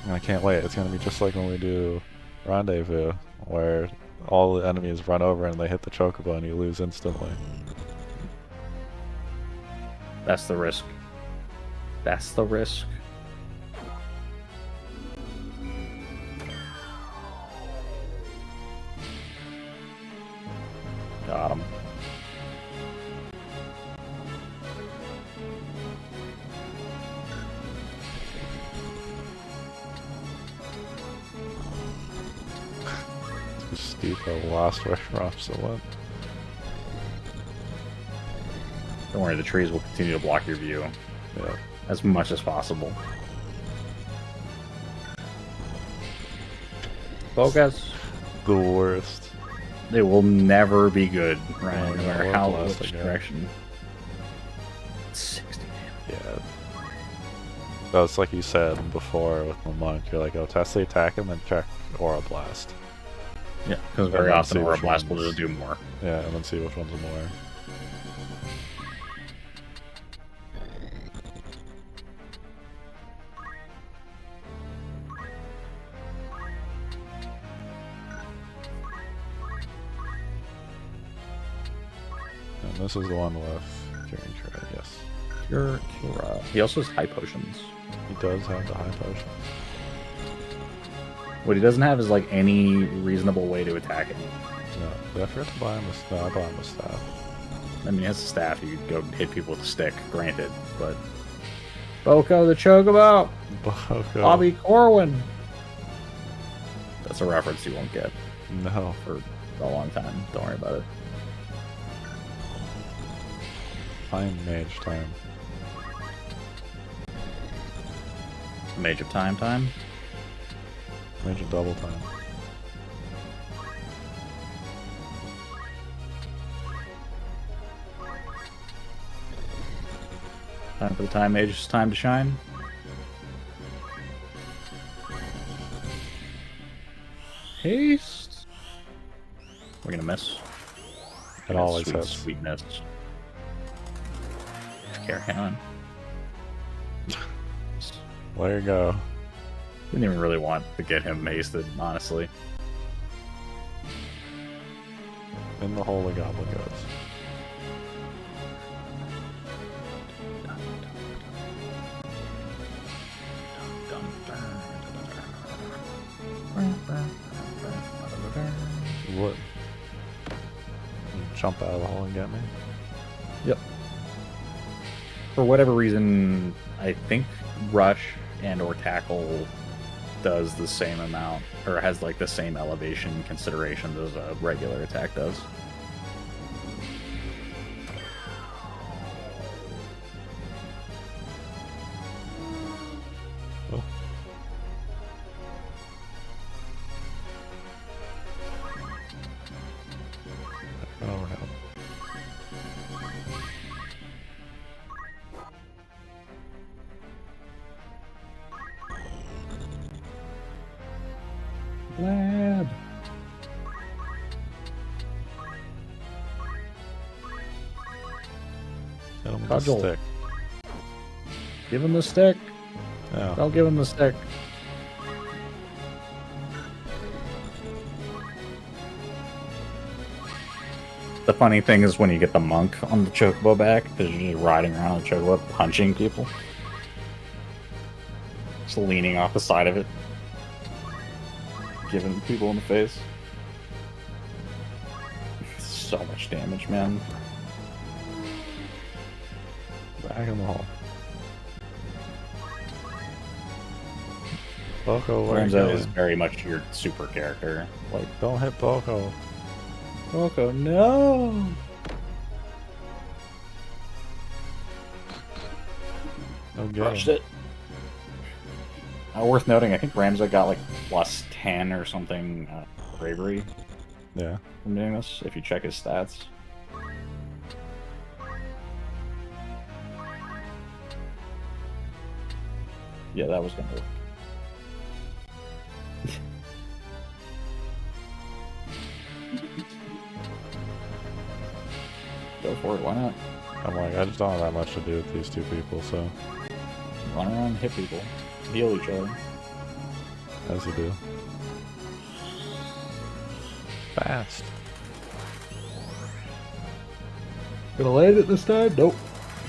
And I can't wait. It's gonna be just like when we do Rendezvous, where all the enemies run over and they hit the chocobo and you lose instantly. That's the risk. That's the risk. depot lost where Robson went. Don't worry, the trees will continue to block your view Yeah. as much as possible. Focus. The worst. They will never be good, Ryan, Oh, no yeah, matter we're how blessed which again. direction. 60 damage. Yeah. That's like you said before with the monk. You're like, oh, test the attack and then check Aura Blast. Yeah, because And very then often see Aura which Blast will ones- just do more. Yeah, and then see which ones are more. And this is the one with Curing Trade, yes. Cura. He also has high potions. He does have the high potion. What he doesn't have is like any reasonable way to attack it. No, did I forget to buy him a no, I bought him a staff. I mean, he has a staff. You could go hit people with a stick, granted, but Boko the Chocobo, Boko. Bobby Corwin. That's a reference you won't get No. for a long time. Don't worry about it. Time mage time. Mage of Time. Mage of double time. Time for the Time Mage's time to shine. Haste. We're gonna miss. It always sweet, hits. sweet miss. Carry on. There you go. Didn't even really want to get him hasted, honestly. In the hole the goblin goes. What? Jump out of the hole and get me? Yep. For whatever reason, I think Rush and or Tackle does the same amount, or has like the same elevation considerations as a regular attack does. Oh. Oh no. Lad. Hit him with the Cudgel. stick. Give him the stick. Oh. Don't give him the stick. The funny thing is when you get the monk on the chocobo back, because you're just riding around on the chocobo punching people. Just leaning off the side of it. Giving people in the face. So much damage, man. Back in the hole. Boko, where you Lorenzo is going? very much your super character. Like, Don't hit Boko. Boko, no! Okay. Crushed it. Worth noting, I think Ramza got like plus 10 or something bravery Yeah. from doing this, if you check his stats. Yeah, that was gonna work. Go for it, why not? I'm like, I just don't have that much to do with these two people, so Run around and hit people. Heal each other. as you do. Fast. Gonna land it this time? Nope.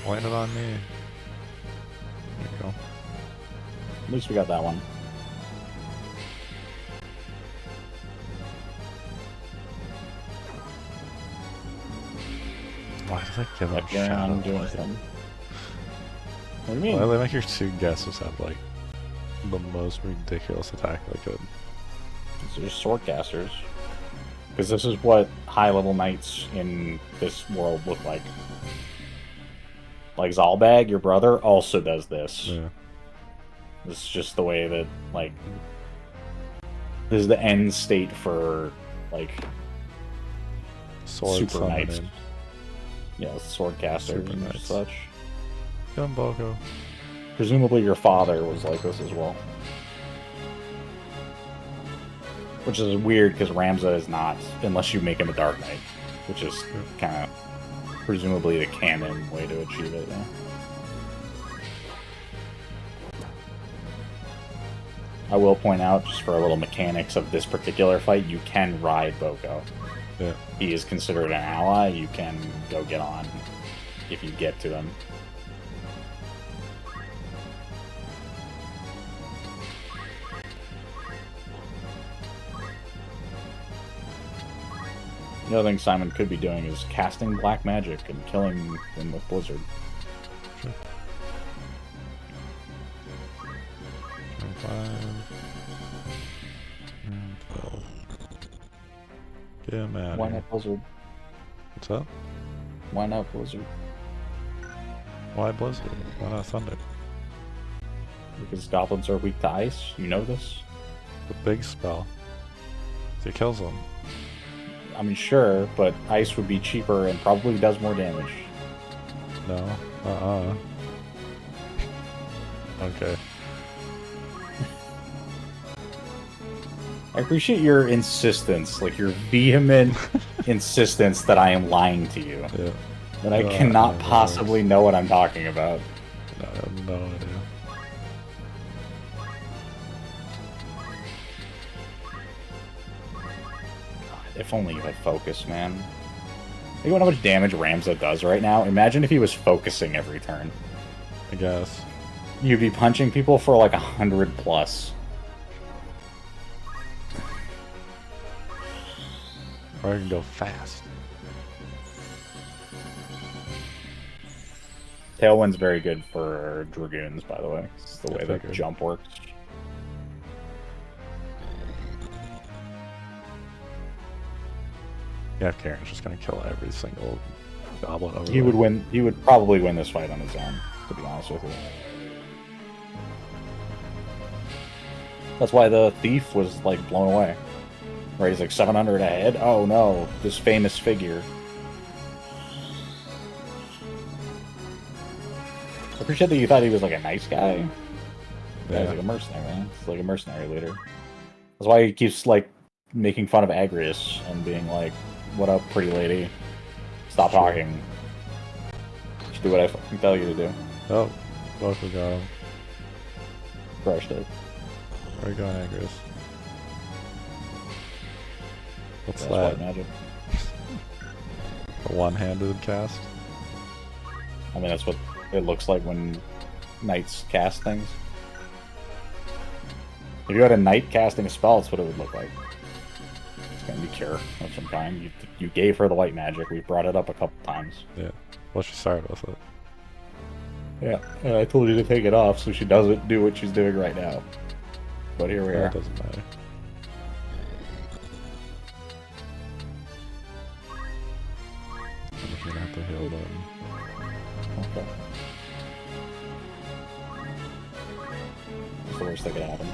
Land it on me. There you go. At least we got that one. Why did I give him Like, yeah, I'm doing Shadow? something. What do you mean? Why do they make your two guesses have like the most ridiculous attack they could? These are just sword casters. Because this is what high-level knights in this world look like. Like, Zalbag, your brother, also does this. Yeah. This is just the way that, like... This is the end state for, like... Sword super knights. summoning. Yeah, sword casters Super and knights. such. Young Boko. Presumably your father was like this as well. Which is weird, because Ramza is not, unless you make him a Dark Knight. Which is kind of, presumably, the canon way to achieve it, yeah. I will point out, just for a little mechanics of this particular fight, you can ride Boko. Yeah. He is considered an ally, you can go get on if you get to him. The other thing Simon could be doing is casting black magic and killing them with Blizzard. Sure. 25. And 12. Get him out. Why not Blizzard? What's up? Why not Blizzard? Why Blizzard? Why not Thunder? Because goblins are weak to ice. You know this? The big spell. It kills them. I mean, sure, but ice would be cheaper and probably does more damage. No. Okay. I appreciate your insistence, like your vehement insistence that I am lying to you. Yeah. That I cannot possibly know what I'm talking about. No, I have no idea. If only you had focus, man. You know how much damage Ramza does right now? Imagine if he was focusing every turn. I guess. You'd be punching people for like 100 plus. Or I can go fast. Tailwind's very good for Dragoons, by the way. It's the way I that figured. jump works. Yeah, Karen's just gonna kill every single goblin over He would win. He would probably win this fight on his own, to be honest with you. That's why the thief was like blown away. Right, he's like 700 ahead. Oh no, this famous figure. I appreciate that you thought he was like a nice guy. Yeah, he's like a mercenary, man. It's like a mercenary leader. That's why he keeps like making fun of Agrius and being like, "What up, pretty lady? Stop talking. Just do what I fucking tell you to do." Oh, both got him. Crushed it. Where are you going, Agrius? What's That's that? white magic. A one-handed cast? I mean, that's what it looks like when knights cast things. If you had a knight casting a spell, that's what it would look like. It's gonna be cure of some kind. You gave her the white magic. We brought it up a couple times. Yeah. Well, she started with it. Yeah, and I told you to take it off so she doesn't do what she's doing right now. But here we are. It doesn't matter. I'm just gonna have to heal them. Okay. That's the worst that could happen.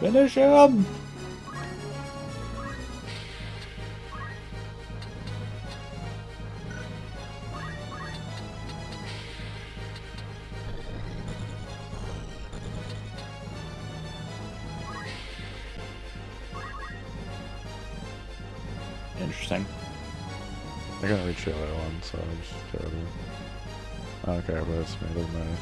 Finish him! Interesting. They're gonna reach the other one, so I'll just get rid of them. I don't care, but it's me, it doesn't matter.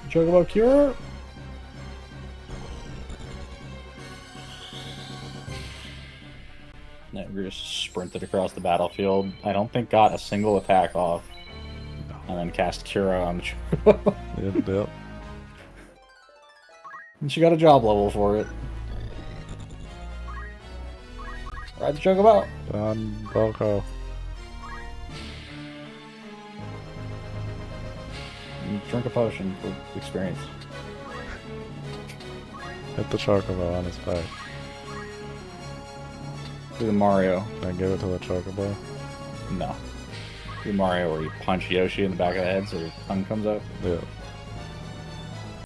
Chocobo Cure? Negris sprinted across the battlefield. I don't think got a single attack off. No. And then cast Cura on the Chocobo. Yep. And she got a job level for it. Ride the Chocobo. Don Boko. drink a potion for experience. Hit the chocobo on his back. Do the Mario. And give it to the chocobo. No. Do Mario where you punch Yoshi in the back of the head so his tongue comes out. Yeah.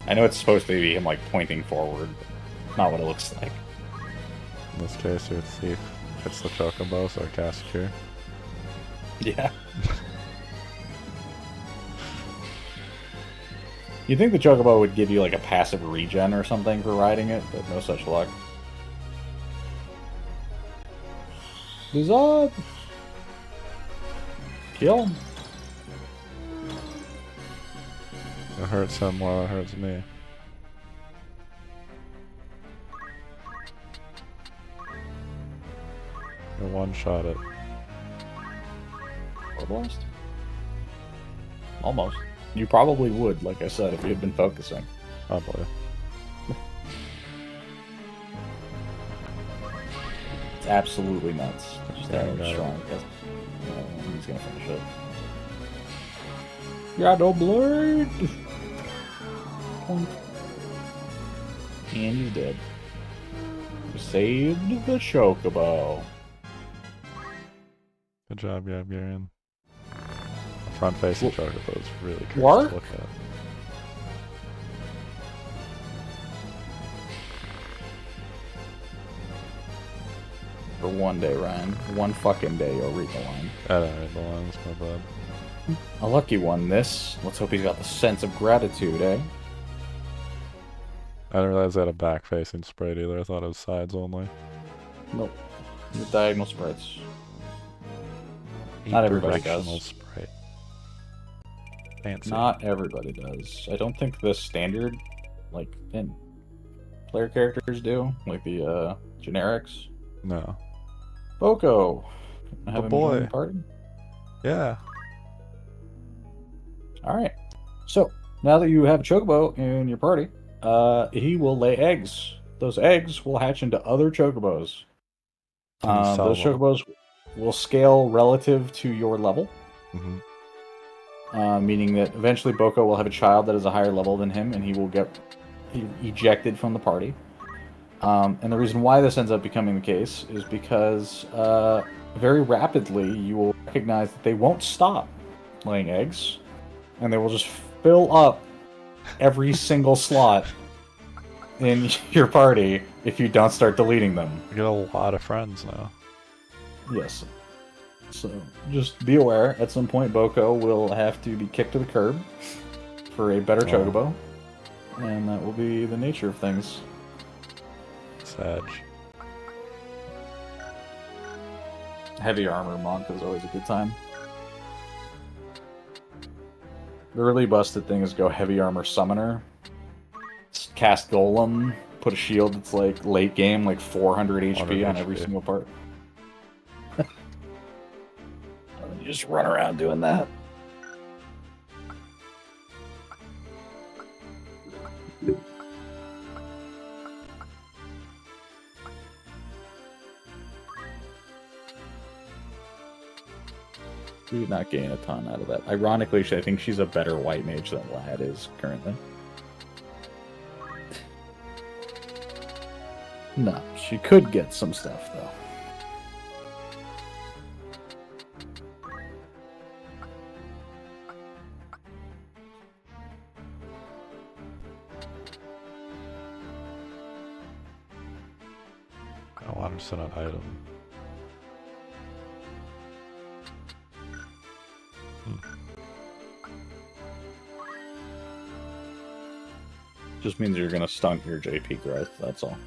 I know it's supposed to be him like pointing forward. Not what it looks like. In this case, your thief hits the chocobo, so I cast Cure. Yeah. You'd think the chocobo would give you like a passive regen or something for riding it, but no such luck. Blizzard! Kill him. It hurts him more than it hurts me. You one-shot it. Or blast? Almost. You probably would, like I said, if you had been focusing. Probably. It's absolutely nuts. Just Yeah, that got it. strong. Yeah, he's gonna finish it. Got no blade! Plunk. And he's dead. We saved the chocobo. Good job, Gabgarian. Front-facing chocobo is really crazy Work? to look at. For one day, Ryan. One fucking day, you'll read the line. I don't read the lines, my bad. A lucky one, this. Let's hope he's got the sense of gratitude, eh? I didn't realize they had a back-facing sprite either. I thought it was sides only. Nope. The diagonal sprites. Not everybody does. Directional sprite. Fancy. Not everybody does. I don't think the standard, like, player characters do. Like the, generics. No. Boko! Have him boy. join the party? Yeah. Alright. So, now that you have a chocobo in your party, he will lay eggs. Those eggs will hatch into other chocobos. Can you sell Those them? chocobos will scale relative to your level. Mm-hmm. Meaning that eventually Boko will have a child that is a higher level than him, and he will get ejected from the party. And the reason why this ends up becoming the case is because very rapidly you will recognize that they won't stop laying eggs, and they will just fill up every single slot in your party if you don't start deleting them. You get a lot of friends now. Yes. So just be aware, at some point Boko will have to be kicked to the curb for a better chocobo, and that will be the nature of things. Sag. Heavy armor monk is always a good time. The really busted thing is go heavy armor summoner, cast golem, put a shield that's like late game, like 400 HP on every single part. You just run around doing that. We did not gain a ton out of that. Ironically, I think she's a better white mage than Lad is currently. No, she could get some stuff though. I want to send an item. Just means you're gonna stunt your JP growth, that's all.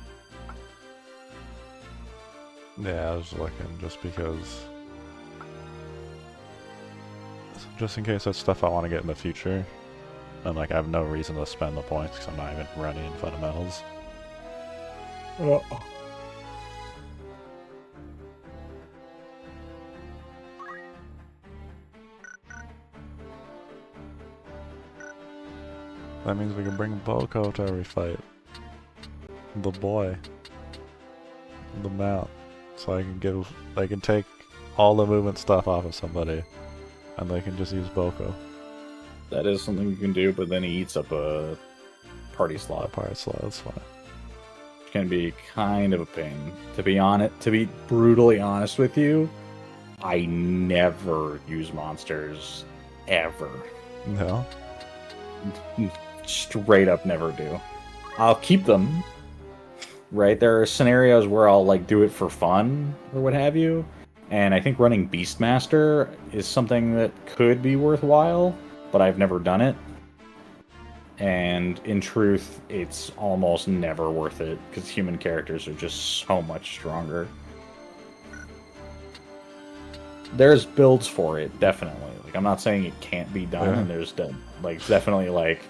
Yeah, I was looking just because. Just in case that's stuff I want to get in the future. And like I have no reason to spend the points because I'm not even running in fundamentals. That means we can bring Boko to every fight. The boy. The mount. So they can take all the movement stuff off of somebody. And they can just use Boko. That is something you can do, but then he eats up a party slot. Pirate slot, that's fine. Which can be kind of a pain. To be brutally honest with you, I never use monsters ever. No? Straight up never do. I'll keep them. Right? There are scenarios where I'll like do it for fun or what have you. And I think running Beastmaster is something that could be worthwhile, but I've never done it. And in truth, it's almost never worth it because human characters are just so much stronger. There's builds for it, definitely. Like, I'm not saying it can't be done, Yeah. and there's definitely like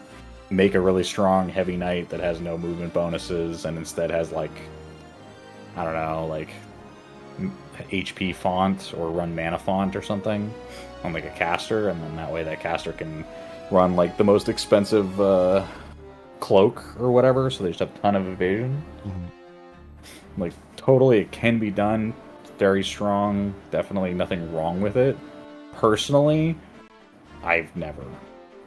make a really strong heavy knight that has no movement bonuses and instead has like, I don't know, like HP font or run mana font or something on like a caster, and then that way that caster can run like the most expensive cloak or whatever, so they just have a ton of evasion. Like, totally it can be done. Very strong. Definitely nothing wrong with it. Personally, I've never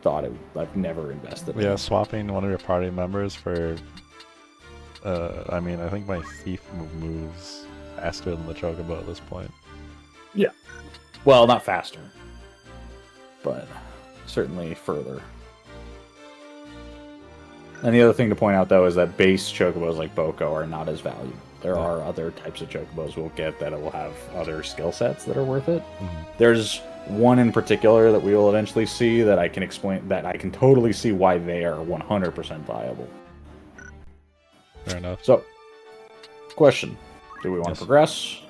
invested in Yeah, it. swapping one of your party members for... I mean, I think my thief moves faster than the chocobo at this point. Yeah. Well, not faster, but certainly further. And the other thing to point out, though, is that base chocobos like Boko are not as valued. There are other types of chocobos we'll get that will have other skill sets that are worth it. There's one in particular that we will eventually see that I can explain, that I can totally see why they are 100% viable. Fair enough. So, question. Do we want Yes. to progress?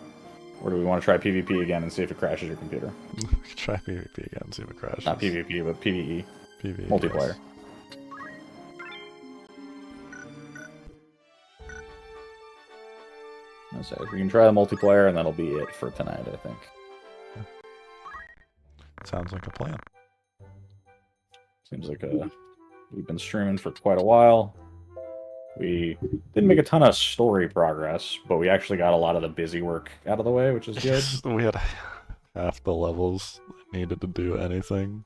Or do we want to try PvP again and see if it crashes your computer? We could try PvP again, see if it crashes. Not PvP, but PvE. PvE, Multiplayer. yes. So we can try the multiplayer, and that'll be it for tonight, I think. Sounds like a plan. Seems like we've been streaming for quite a while. We didn't make a ton of story progress, but we actually got a lot of the busy work out of the way, which is good. We had half the levels needed to do anything.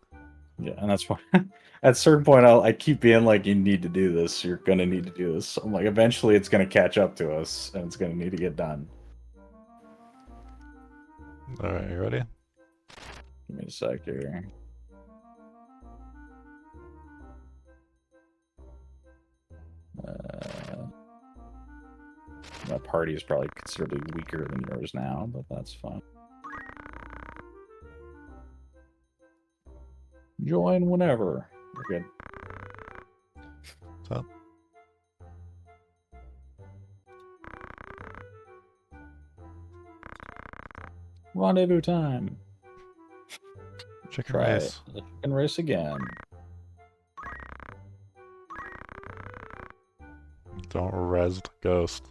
Yeah, and that's why at a certain point I keep being like, you need to do this, you're gonna need to do this. I'm like, eventually it's gonna catch up to us, and it's gonna need to get done. Alright, you ready? Give me a sec here. My party is probably considerably weaker than yours now, but that's fine. Join whenever. We're good. So, Rendezvous time. chicken Try race. the chicken race again. Don't res the ghost.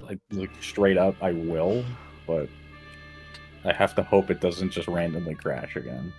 Like straight up, I will, but I have to hope it doesn't just randomly crash again.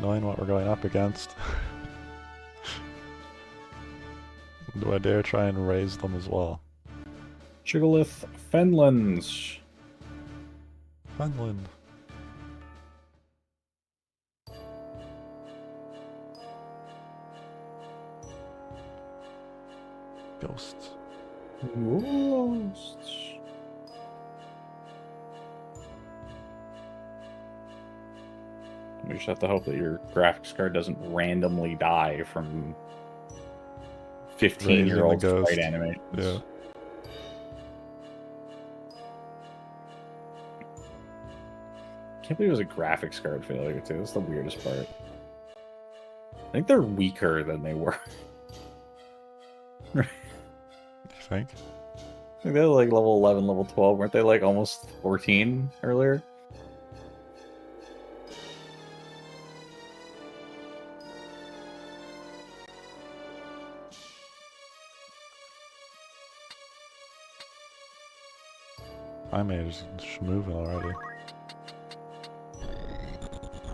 Knowing what we're going up against. Do I dare try and raise them as well? Chigolith Fenlands. Funland. Ghosts. Ghosts. We just have to hope that your graphics card doesn't randomly die from 15-year-old Raising the ghost. fight animations. Yeah. Can't believe it was a graphics card failure too. That's the weirdest part. I think they're weaker than they were. You think? I think they're like level 11, level 12. Weren't they like almost 14 earlier? I made it moving already.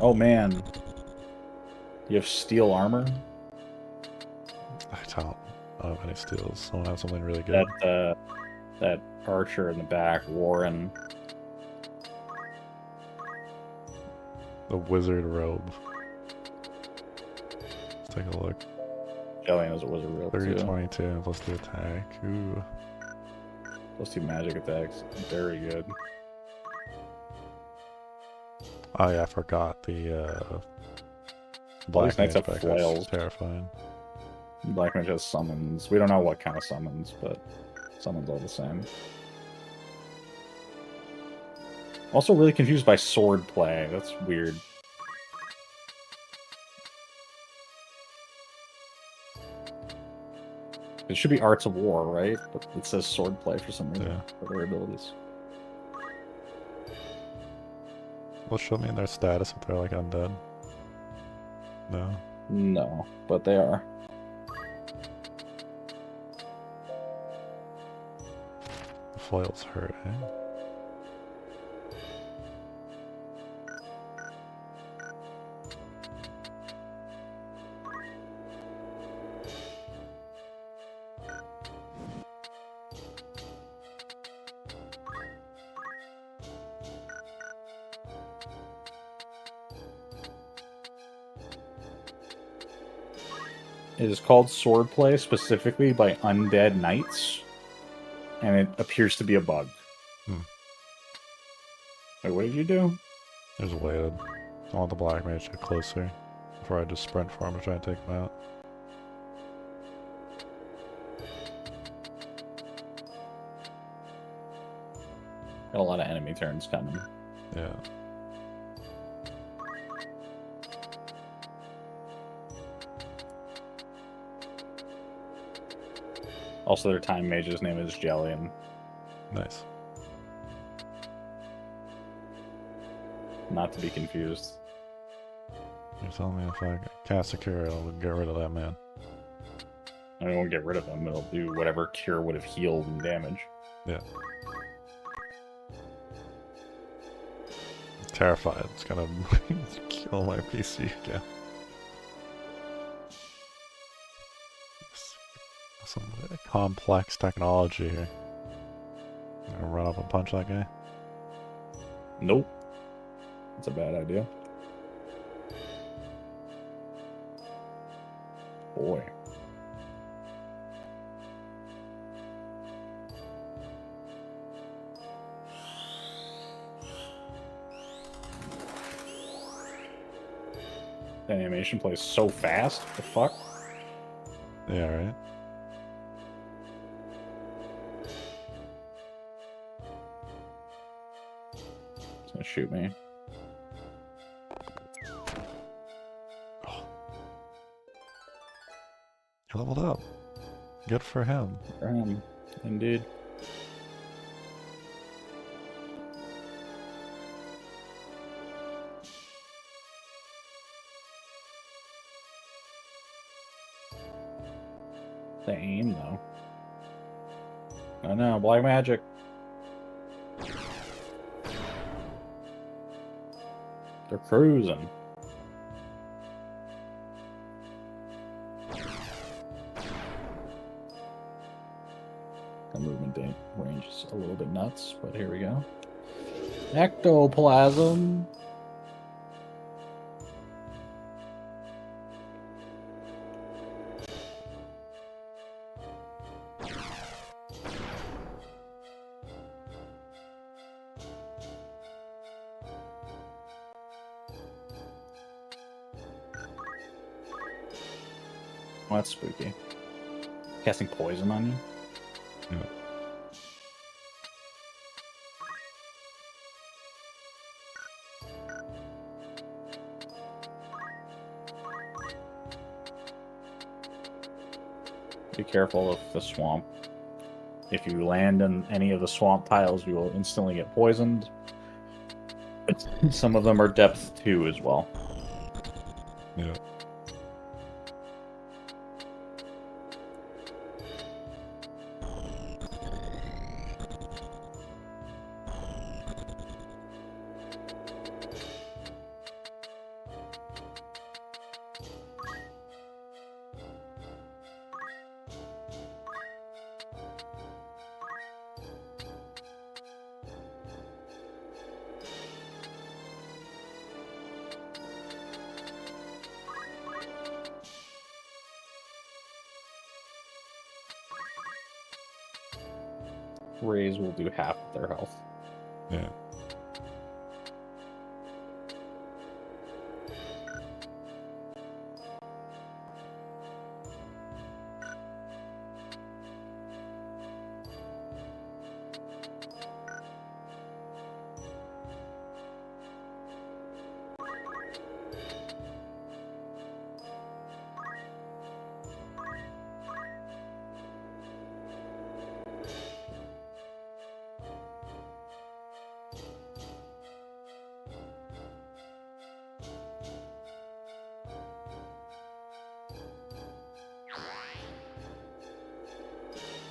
Oh man. You have steel armor? I don't have any steals. Someone have something really good. That archer in the back, Warren. The wizard robe. Let's take a look. Jellian is a wizard robe 30, too. 22 plus the attack. Ooh. Plus 2 magic attacks. Very good. Oh yeah, I forgot the Black Black Knights Mage have back flails. is terrifying. Black Mage has summons. We don't know what kind of summons, but summons all the same. Also really confused by sword play. That's weird. It should be Arts of War, right? But it says sword play for some reason, Yeah. for their abilities. Well, show me in their status if they're like undead. No. No, but they are. The foils hurt, eh? It is called swordplay specifically by undead knights, and it appears to be a bug. Hmm. Wait, what did you do? There's waited. I want the Black Mage to get closer before I just sprint for him to try and take him out. Got a lot of enemy turns coming. Yeah. Also, their time mage's name is Jellian. Nice. Not to be confused. You're telling me if I cast a cure, I'll get rid of that man. I won't get rid of him. It'll do whatever cure would have healed and damage. Yeah. I'm terrified. It's gonna kill my PC again. Some complex technology here. I'm gonna run up and punch that guy. Nope. That's a bad idea. Boy. The animation plays so fast. What the fuck? Yeah, right? It's gonna shoot me. He leveled up. Good for him. Indeed. The aim, though. I know, black magic. They're cruising. The movement range is a little bit nuts, but here we go. Ectoplasm. Oh, that's spooky. Casting poison on you? Yeah. Be careful of the swamp. If you land in any of the swamp tiles, you will instantly get poisoned. Some of them are depth 2 as well. Yeah. Rays will do half of their health. Yeah.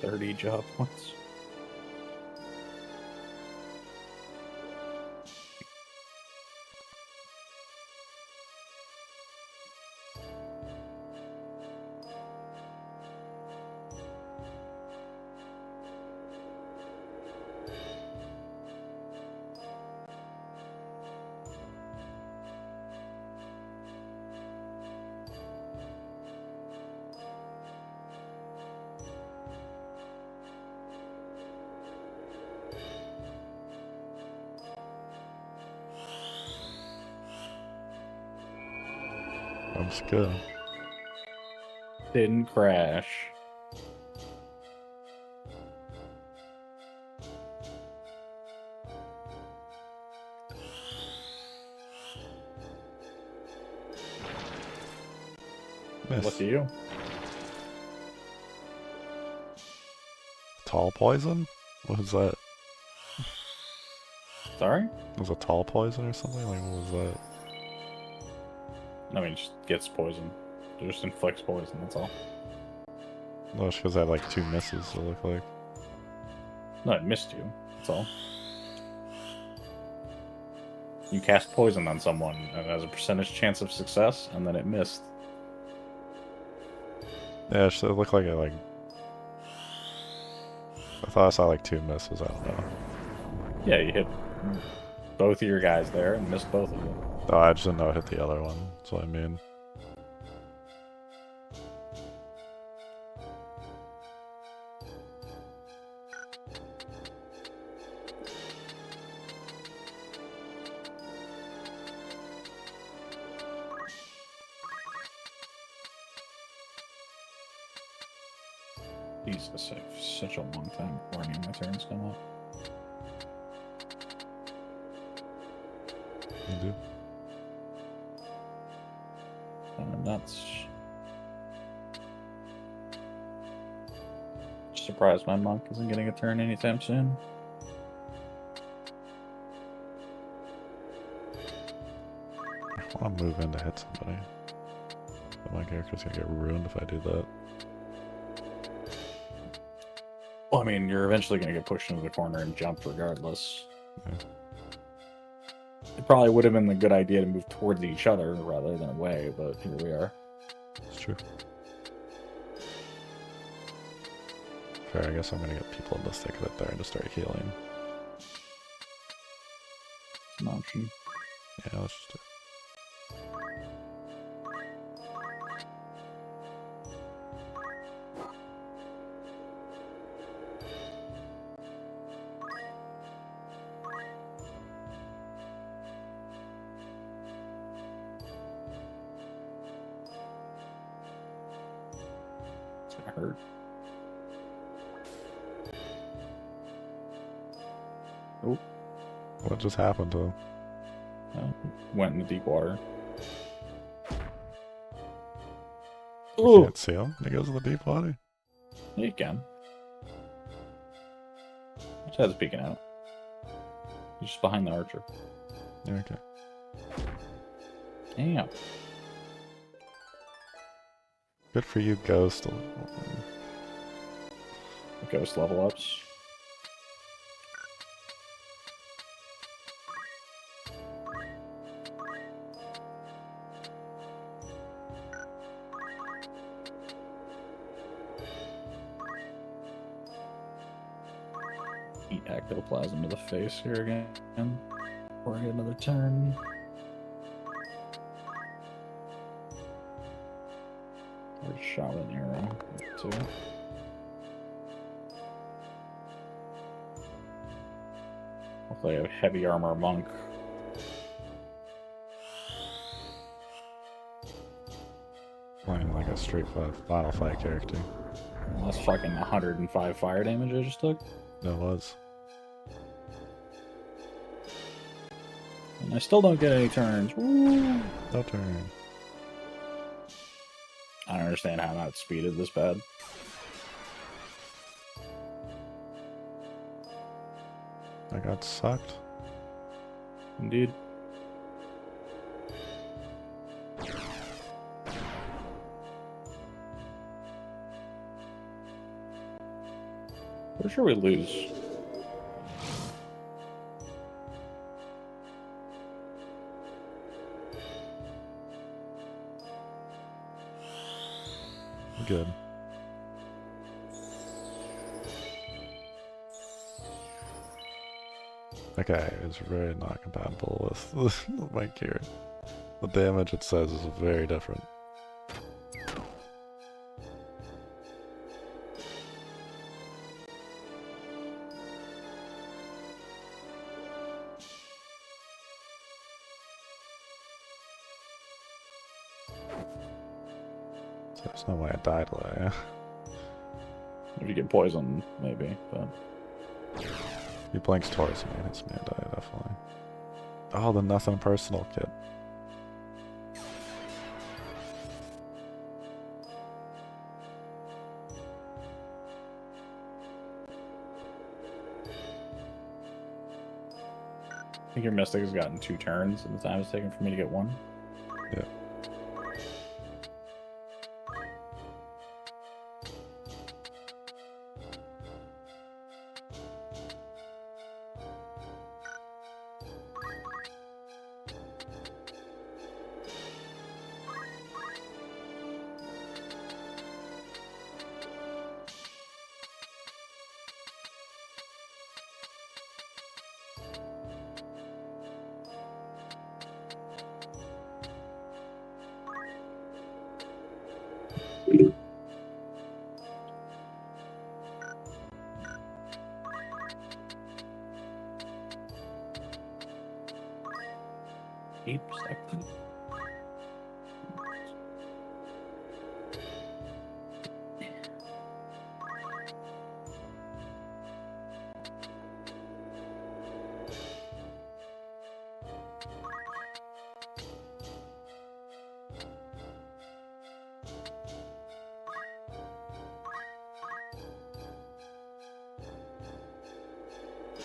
$30 job points. I'm scared. Didn't crash. Miss. What do you? Tall poison? What was that? Sorry? Was it tall poison or something? Like, what was that? I mean, just gets poison. It just inflicts poison, that's all. No, it's because I had like 2 misses, it looked like. No, it missed you. That's all. You cast poison on someone, and it has a percentage chance of success, and then it missed. Yeah, it looked like I thought I saw like 2 misses, I don't know. Yeah, you hit both of your guys there and missed both of you. Oh, I just didn't know I hit the other one, that's what I mean. Jesus, it's such a long time before any of my turns come up. You do? Nuts. Surprised my monk isn't getting a turn anytime soon. I want to move in to hit somebody. But my character's gonna get ruined if I do that. Well, I mean, you're eventually going to get pushed into the corner and jump regardless. Yeah. It probably would have been a good idea to move towards each other rather than away, but here we are. It's true. Fair, I guess I'm gonna get people in the thick of it there and just start healing. It's an option. Yeah, let's just do it. It's going to hurt. Oh, What just happened to him? went in the deep water. You can't see him? He goes in the deep water? Yeah, you can. His head's peeking out. He's just behind the archer. Yeah, okay. Damn. Good for you, Ghost. Ghost level ups. Eat ectoplasm to the face here again. Before I get another turn. Or shot with an arrow, too. Hopefully I have heavy armor monk. Playing like a Street Final Fight character. Well, that's fucking 105 fire damage I just took. That was. And I still don't get any turns. Woo! No turn. I don't understand how I'm outspeeded this bad. I got sucked. Indeed. Pretty sure we lose. Good. Okay, it's very not compatible with my gear. The damage it says is very different. So there's no way I die today. If you get poisoned, maybe, but... He blinks towards me and hits me, I die, definitely. Oh, the nothing personal kit. I think your Mystic has gotten 2 turns in the time it's taken for me to get 1. Yeah.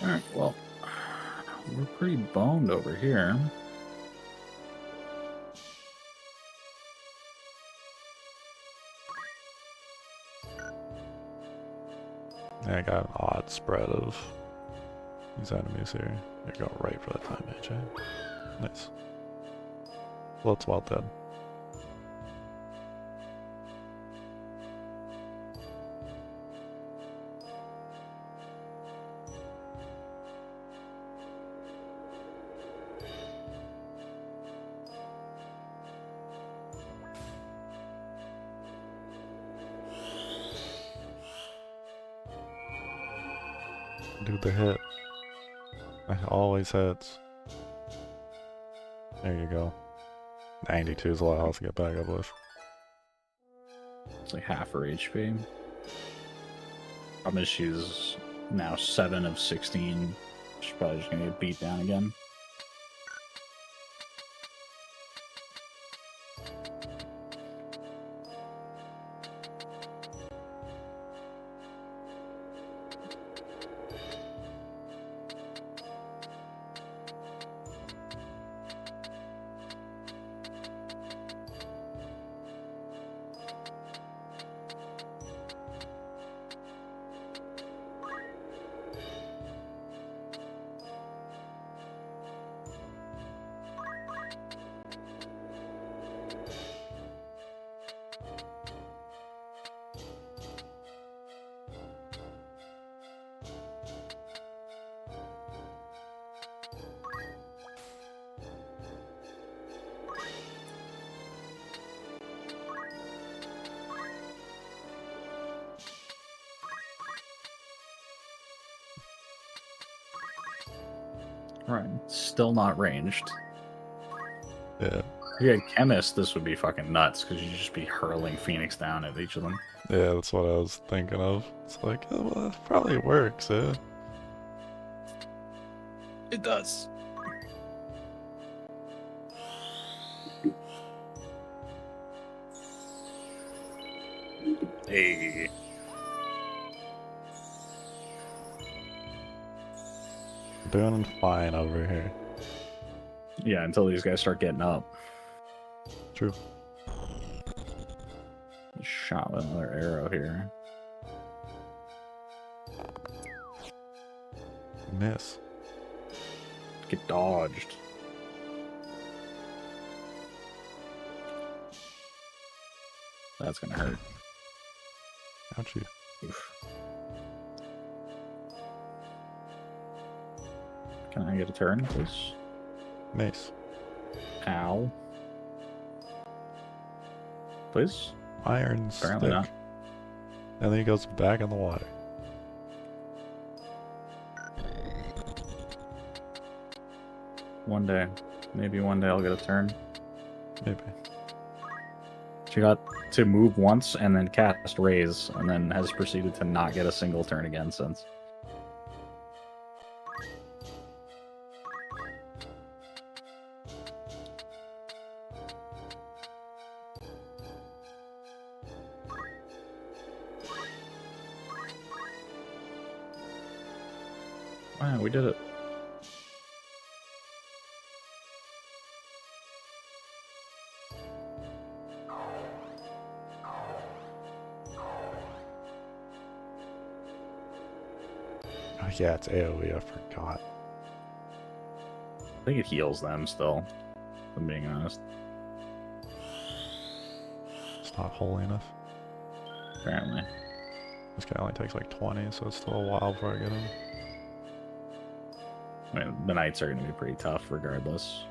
Alright, well, we're pretty boned over here. Yeah, I got an odd spread of these enemies here. They go right for the time mage, eh? Nice. Well, it's well dead. Dude, the hit. I always hits. There you go. 92 is a lot of health to get back up with. It's like half her HP. Problem is she's now 7 of 16. She's probably just gonna get beat down again. Right. Still not ranged. Yeah. If you had Chemist, this would be fucking nuts, because you'd just be hurling Phoenix down at each of them. Yeah, that's what I was thinking of. It's like, oh, well, it probably works, yeah. It does. Hey. Doing fine over here. Yeah, until these guys start getting up. True. Shot with another arrow here. Miss. Get dodged. That's gonna hurt. Ouchie. Oof. Can I get a turn, please? Nice. Ow. Please? Iron Apparently stick. not. And then he goes back in the water. One day. Maybe one day I'll get a turn. Maybe. She got to move once and then cast Raise, and then has proceeded to not get a single turn again since. Wow, we did it. Oh, yeah, it's AoE, I forgot. I think it heals them still, if I'm being honest. It's not holy enough. Apparently. This guy only takes like 20, so it's still a while before I get him. I mean, the knights are going to be pretty tough regardless.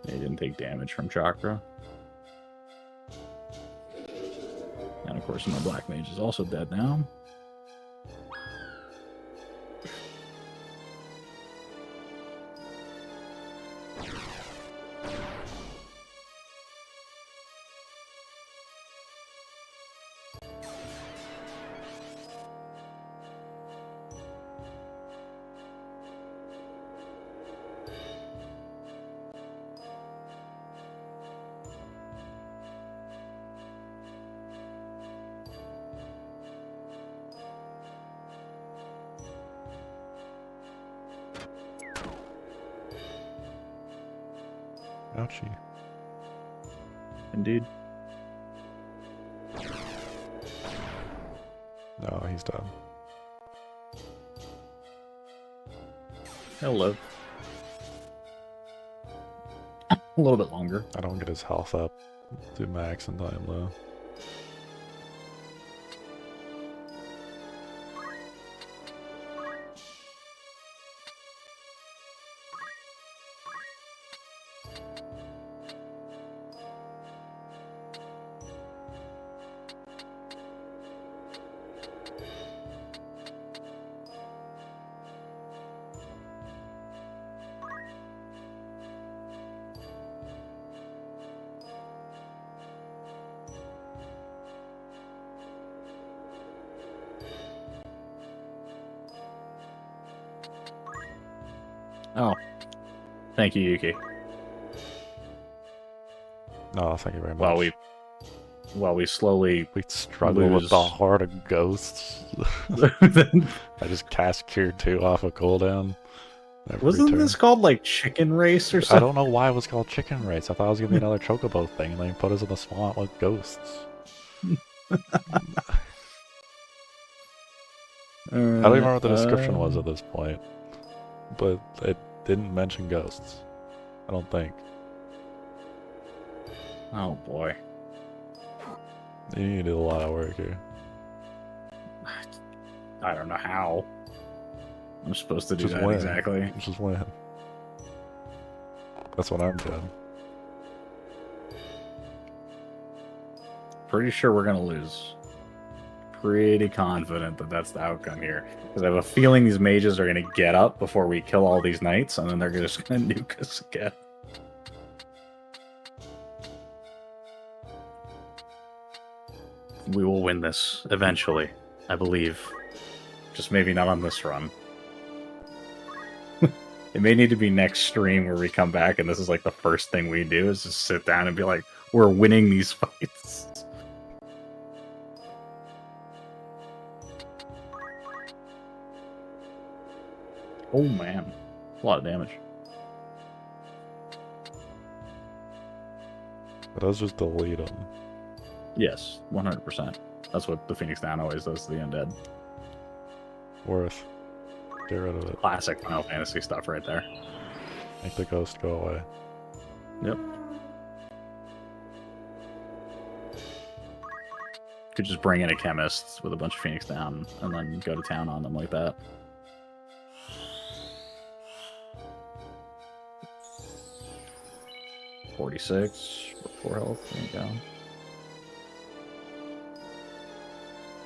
They didn't take damage from Chakra. And of course, my Black Mage is also dead now. Ouchie. Indeed. No, he's done. He'll live. A little bit longer. I don't get his health up to max in time though. Oh. Thank you, Yuki. No, thank you very much. While we slowly We struggle with lose. the heart of ghosts. I just cast Cure 2 off a cooldown. every Wasn't turn. this called like Chicken Race or I something? don't know why it was called Chicken Race. I thought it was gonna be another Chocobo thing, and then put us in the swamp with ghosts. I don't even remember what the description was at this point, but it didn't mention ghosts. I don't think. Oh boy. You need to do a lot of work here. I don't know how. I'm supposed to do Just that win. exactly. Just win. That's what I'm doing. Pretty sure we're gonna lose. pretty confident that that's the outcome here. Because I have a feeling these mages are going to get up before we kill all these knights, and then they're just going to nuke us again. We will win this eventually, I believe. Just maybe not on this run. It may need to be next stream where we come back and this is like the first thing we do is just sit down and be like, we're winning these fights. Oh man, a lot of damage. But let's just delete them. Yes, 100%. That's what the Phoenix Down always does to the undead. Worth. Get rid of it. Classic Final Fantasy stuff right there. Make the ghost go away. Yep. Could just bring in a chemist with a bunch of Phoenix Down and then go to town on them like that. $46 for 4 health. There you go.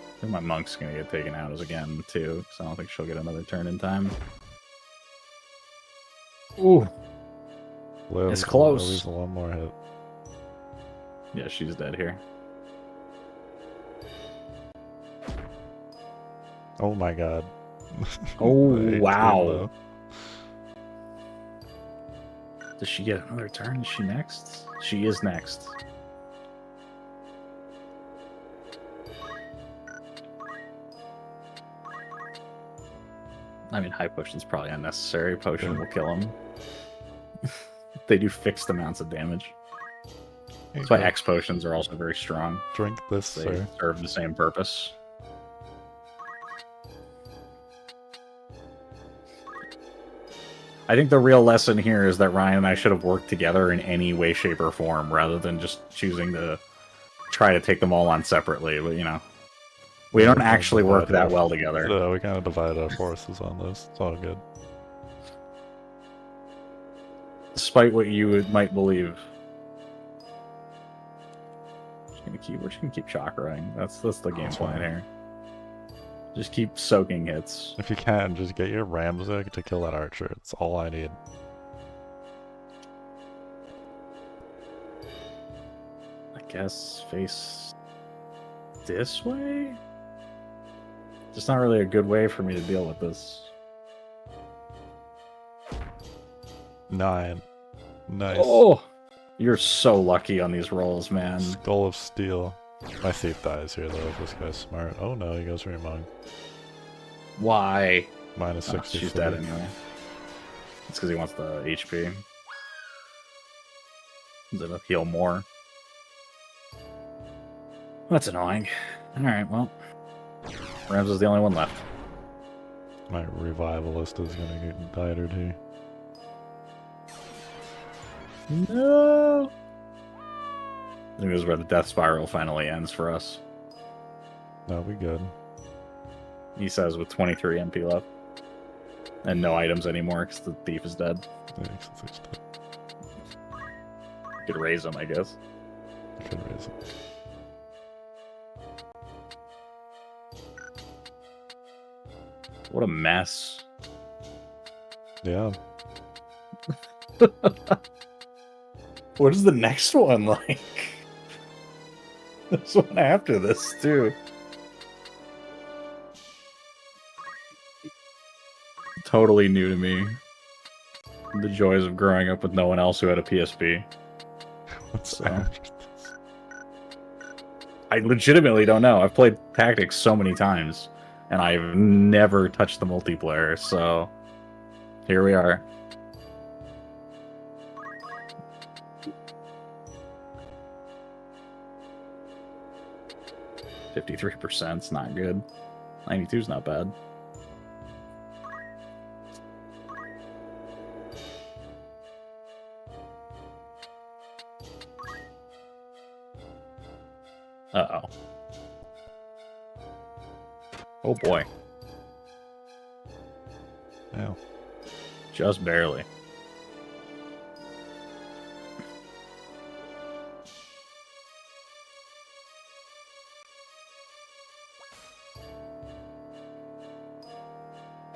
I think my monk's gonna get taken out again too, because I don't think she'll get another turn in time. Ooh, Live, it's close. At least one more hit. Yeah, she's dead here. Oh my god. Oh 18 wow. though. Does she get another turn? Is she next? She is next. I mean, high potion's probably unnecessary. Potion will kill him. They do fixed amounts of damage. That's why X potions are also very strong. Drink this, They sir. serve the same purpose. I think the real lesson here is that Ryan and I should have worked together in any way, shape, or form, rather than just choosing to try to take them all on separately. But, you know, we don't actually work that well together. So we kind of divided our forces on this. It's all good. Despite what you might believe. We're just gonna keep chakraing. That's the game plan here. Just keep soaking hits. If you can, just get your Ramsey to kill that archer. It's all I need. I guess face this way? Just not really a good way for me to deal with this. 9. Nice. Oh! You're so lucky on these rolls, man. Skull of Steel. My thief dies here, though, if this guy's smart. Oh no, he goes for your monk. Why? Minus Oh, 60. she's dead anyway. It's because he wants the HP. It'll heal more. That's annoying. Alright, well. Rams is the only one left. My Revivalist is gonna get dieted here. No! I think this is where the death spiral finally ends for us. That'll be good. He says with 23 MP left. And no items anymore because the thief is dead. Yeah, since it's dead. Could raise him, I guess. I could raise it. What a mess. Yeah. What is the next one like? There's one after this, too. Totally new to me. The joys of growing up with no one else who had a PSP. What's So. that? I legitimately don't know. I've played Tactics so many times, and I've never touched the multiplayer, so here we are. %'s not good. 92's not bad. Uh-oh. Oh boy. Yeah. Just barely.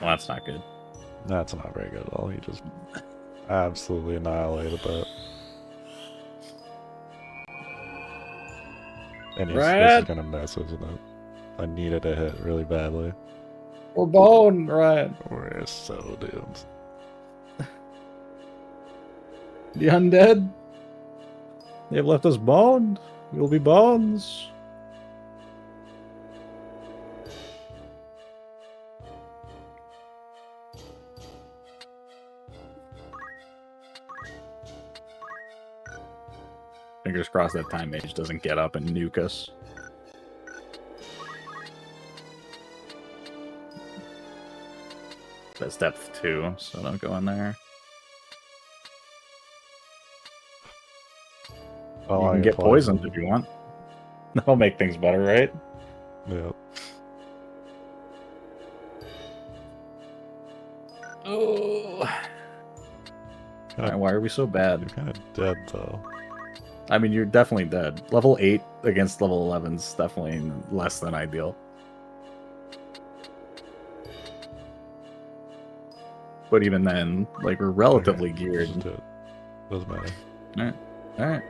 Well, that's not good. That's not very good at all. He just absolutely annihilated that. And this is gonna miss, isn't it? I needed a hit really badly. We're boned, right? We're so doomed. The undead? They've left us boned. We'll be bones. Fingers crossed that time mage doesn't get up and nuke us. That's depth 2, so don't go in there. Oh, you can get poisoned if you want. That'll make things better, right? Yeah. Oh. Right, why are we so bad? You're kind of dead, though. I mean, you're definitely dead. Level 8 against level 11's definitely less than ideal. But even then, like, we're relatively geared. Just do it. Doesn't matter. Alright. Alright.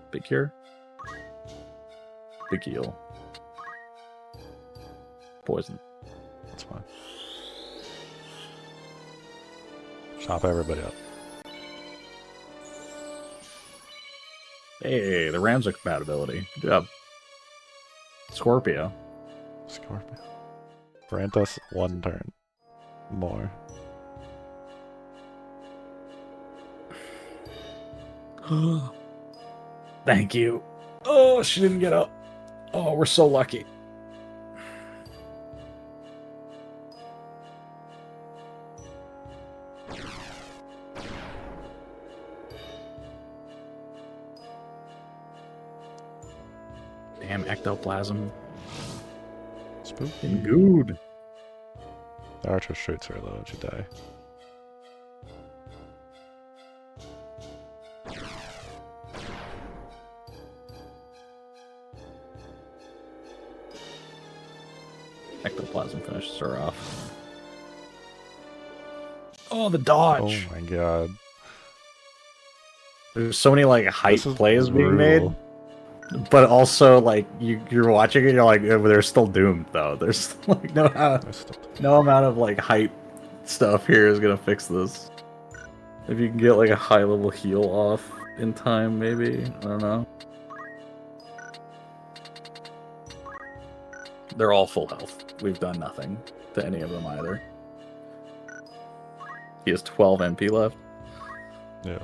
Big cure. Big heal. Poison. That's fine. Chop everybody up. Hey, the Rams are compatibility. Good job. Scorpio. Scorpio. Grant us 1 turn. More. Thank you. Oh, she didn't get up. Oh, we're so lucky. Damn, ectoplasm. Spooky. Good. The archer shoots her though, and she die. Ectoplasm finishes her off. Oh, the dodge. Oh my god. There's so many like height plays being brutal. made. But also, like, you're watching it, you're like, they're still doomed, though. There's like no amount of like hype stuff here is gonna fix this. If you can get like a high level heal off in time, maybe. I don't know. They're all full health. We've done nothing to any of them either. He has 12 MP left. Yeah.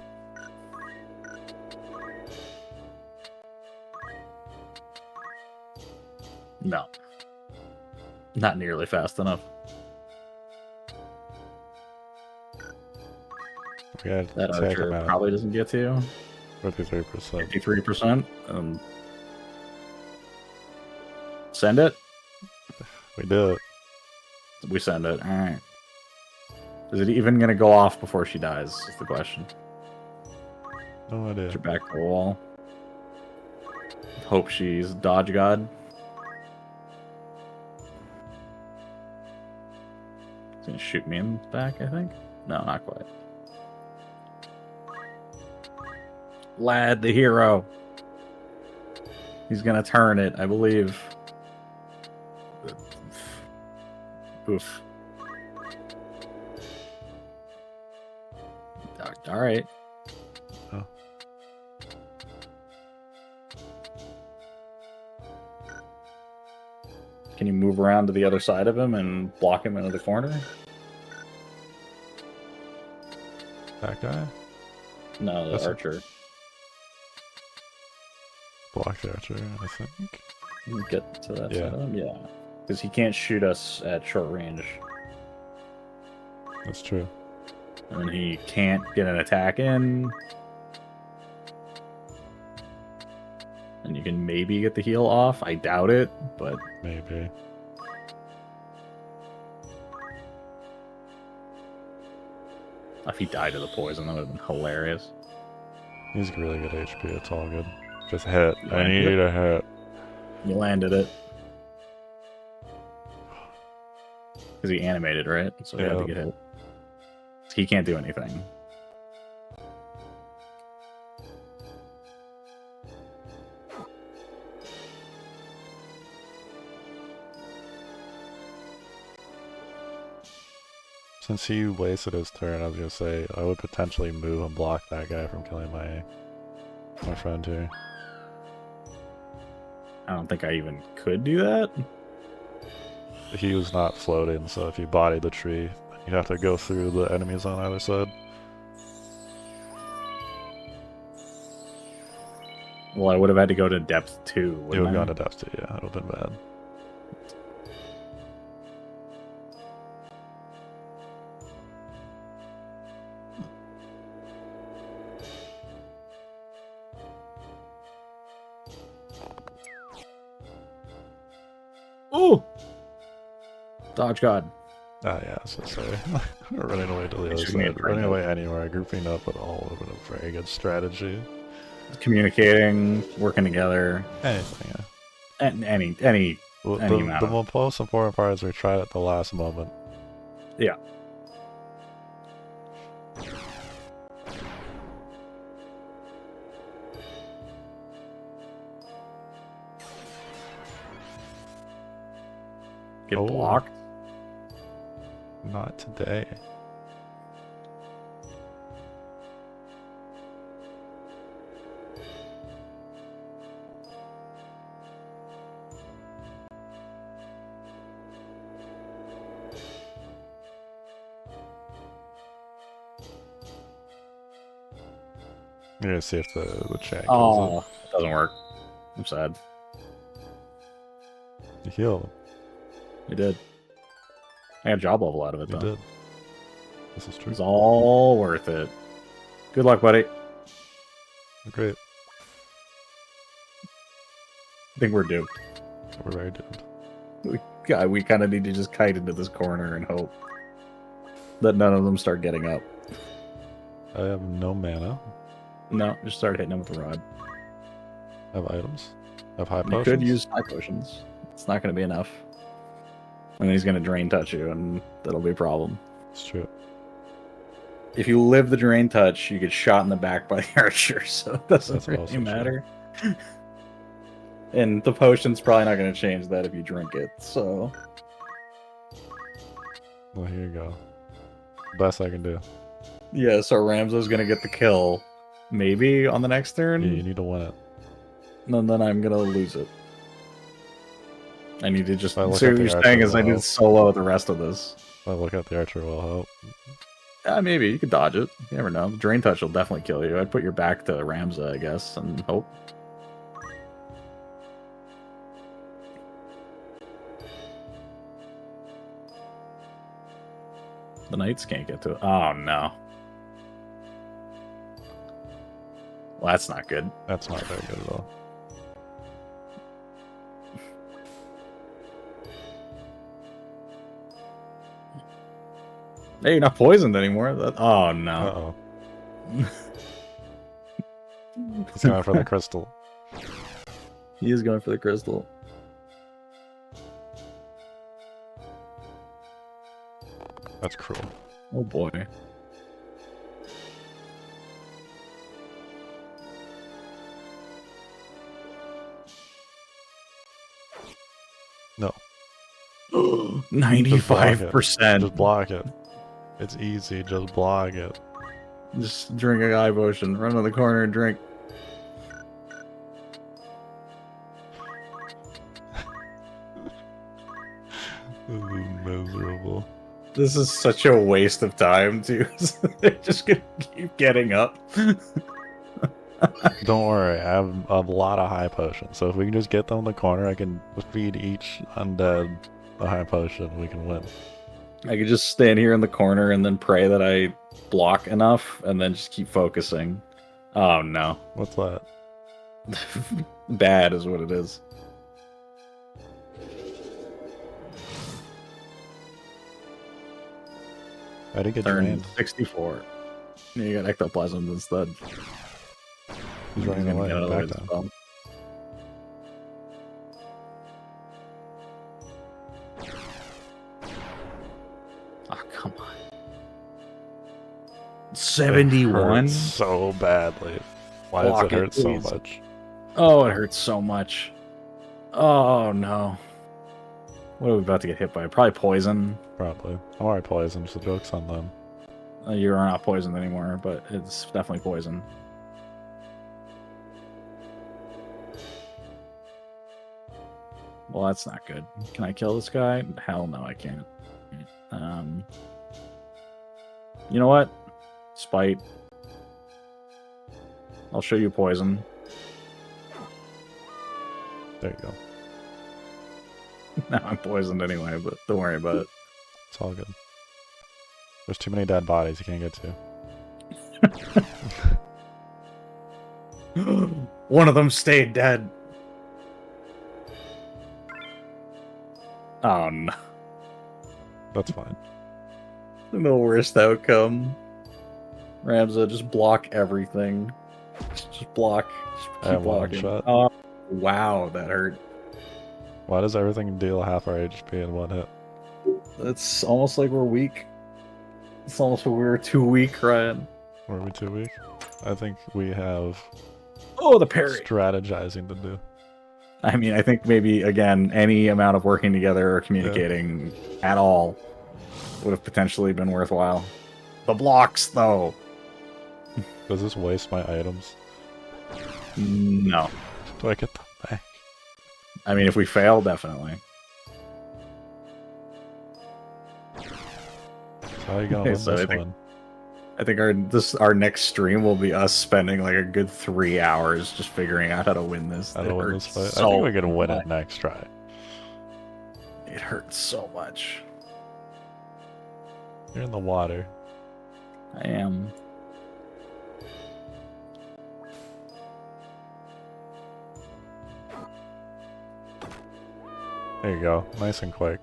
No. Not nearly fast enough. Yeah, That archer probably doesn't get to you. 53%. 53%. Send it? We did it. We send it. Alright. Is it even going to go off before she dies? Is the question. No idea. Put her back to the wall. Hope she's dodge god. He's going to shoot me in the back, I think. No, not quite. Lad, the hero. He's going to turn it, I believe. Oof. All right. Oh. Can you move around to the other side of him and block him into the corner? That guy? No, the That's archer. Block the archer, I think. Get to that Yeah. side of him? Yeah. Because he can't shoot us at short range. That's true. And he can't get an attack in. And you can maybe get the heal off. I doubt it, but Maybe. if he died of the poison, that would have been hilarious. He's really good HP, it's all good. Just hit. You I wanna need hit? a hit. You landed it. Because he animated, right? So he had to get hit. He can't do anything. Since he wasted his turn, I was gonna say I would potentially move and block that guy from killing my friend here. I don't think I even could do that. He was not floating, so if you body the tree, you'd have to go through the enemies on either side. Well, I would have had to go to depth 2. You would have gone to depth 2, yeah, it would have been bad. Oh! Dodge God. Ah, yeah, so sorry. Running away to the other Shouldn't side. get Running right away anywhere, grouping up at all would have been a very good strategy. Communicating, working together. Anything, yeah. Any Well, amount the of- most important part is we tried at the last moment. Yeah. Get Oh. blocked. Not today. I'm gonna see if the chat kills Oh, it doesn't work. I'm sad. it. You healed him. You did. I got a job level out of it, You though. did. This is true. It's all worth it. Good luck, buddy. Great. I think we're due. We're very doomed. We kind of need to just kite into this corner and hope that none of them start getting up. I have no mana. No, just start hitting them with the rod. I have items. I have high You potions. could use high potions. It's not going to be enough. And then he's going to drain touch you, and that'll be a problem. It's true. If you live the drain touch, you get shot in the back by the archer, so it doesn't That's really also true. matter. And the potion's probably not going to change that if you drink it, so... Well, here you go. Best I can do. Yeah, so Ramzo's going to get the kill. Maybe on the next turn? Yeah, you need to win it. And then I'm going to lose it. I need to just... I look See at what the you're archer saying is I well. need to solo the rest of this. If I look at the archer will help. Maybe. You could dodge it. You never know. Drain touch will definitely kill you. I'd put your back to Ramza, I guess, and hope. The knights can't get to it. Oh, no. Well, that's not good. That's not very good at all. Hey, you're not poisoned anymore. Oh, no. Uh-oh. He's going for the crystal. He is going for the crystal. That's cruel. Oh, boy. No. 95%. Just block it. It's easy. Just block it. Just drink a eye potion. Run to the corner and drink. This is miserable. This is such a waste of time, too. They're just gonna keep getting up. Don't worry, I have a lot of high potions. So if we can just get them in the corner, I can feed each undead a high potion. We can win. I could just stand here in the corner and then pray that I block enough and then just keep focusing. Oh, no. What's that? Bad is what it is. I didn't get Turn drained. 64. You got ectoplasm instead. He's running gonna away. get out of the way Back of the down. spell. 71? Hurts so badly. Why does Block it hurt so please. much? Oh, it hurts so much. Oh, no. What are we about to get hit by? Probably poison. Probably. I'm already poisoned, so joke's on them. You're not poisoned anymore, but it's definitely poison. Well, that's not good. Can I kill this guy? Hell no, I can't. You know what? Spite. I'll show you poison. There you go. Now I'm poisoned anyway, but don't worry about it. It's all good. There's too many dead bodies you can't get to. One of them stayed dead. Oh no. That's fine. The worst outcome. Ramza, just block everything. Just block. Just I have keep one blocking. shot. Oh, wow, that hurt. Why does everything deal half our HP in one hit? It's almost like we're weak. It's almost like we were too weak, Ryan. Were we too weak? I think we have Oh, the parry. strategizing to do. I mean, I think maybe, again, any amount of working together or communicating at all would have potentially been worthwhile. The blocks, though. Does this waste my items? No. Do I get them back? I mean, if we fail, definitely. So how are you gonna win So this I think- one? I think our next stream will be us spending like a good 3 hours just figuring out how to win this. How to win this fight? So I think we can win much. it next try. It hurts so much. You're in the water. I am. There you go. Nice and quick.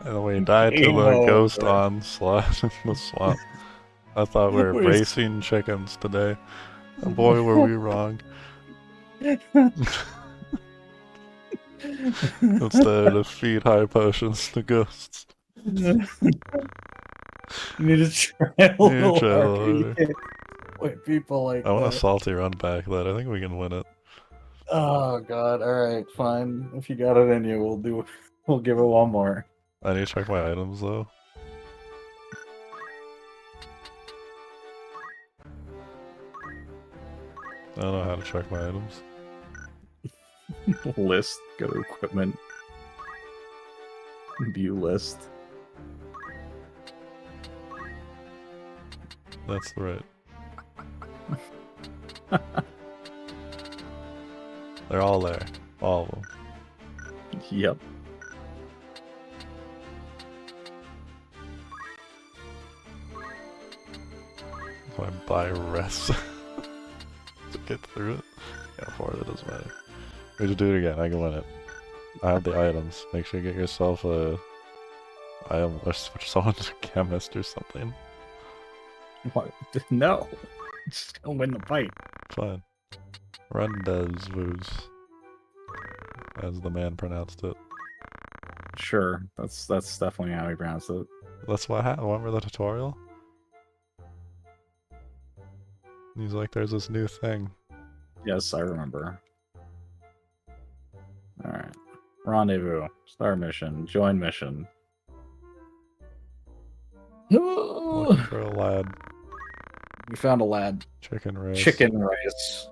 And we died to Game the over. ghost onslaught in the swamp. I thought we were Wait. racing chickens today. And boy, were we wrong. Instead to feed high potions to ghosts. You need to try a little try a little harder. You harder. can't Wait, people like I want a that. salty run back that. I think we can win it. Oh god, alright, fine. If you got it in you, we'll give it one more. I need to check my items though. I don't know how to check my items. List, go to equipment. View list. That's right. They're all there. All of them. Yep. So I buy rest to get through it. Yeah, for it doesn't matter. We just do it again. I can win it. I have the items. Make sure you get yourself a item or switch someone to chemist or something. What? No. Just gonna win the fight. Fine. Rendezvous, as the man pronounced it. Sure. That's definitely how he pronounced it. That's what happened. Remember the tutorial? He's like, there's this new thing. Yes, I remember. Alright. Rendezvous. Start mission. Join mission. Looking for a lad. We found a lad. Chicken race. Chicken race.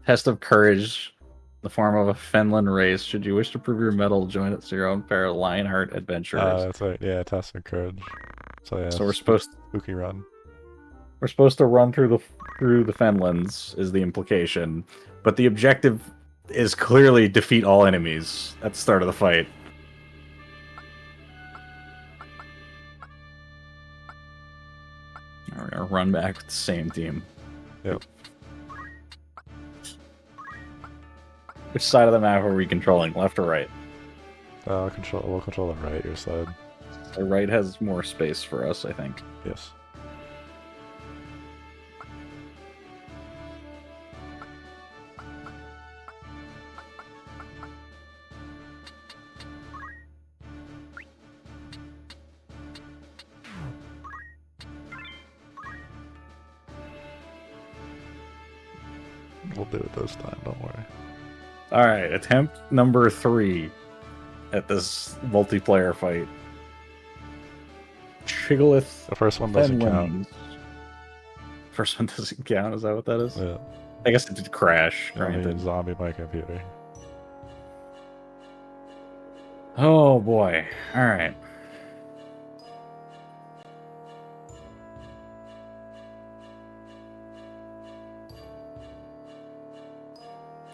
Test of courage. The form of a Fenland race. Should you wish to prove your mettle, join at your own pair of Lionheart adventurers. That's right. Yeah, test of courage. So yeah. So we're supposed spooky run. to run through the Fenlands is the implication, but the objective is clearly defeat all enemies at the start of the fight. We're gonna run back with the same team. Yep. Which side of the map are we controlling, left or right? We'll control the right, your side. The right has more space for us, I think. Yes. We'll do it this time, don't worry. Alright, attempt number 3 at this multiplayer fight. Chigolith The first one doesn't count. First one doesn't count, is that what that is? Yeah. I guess it did crash. I mean, Granted. zombie my computer. Oh boy. Alright.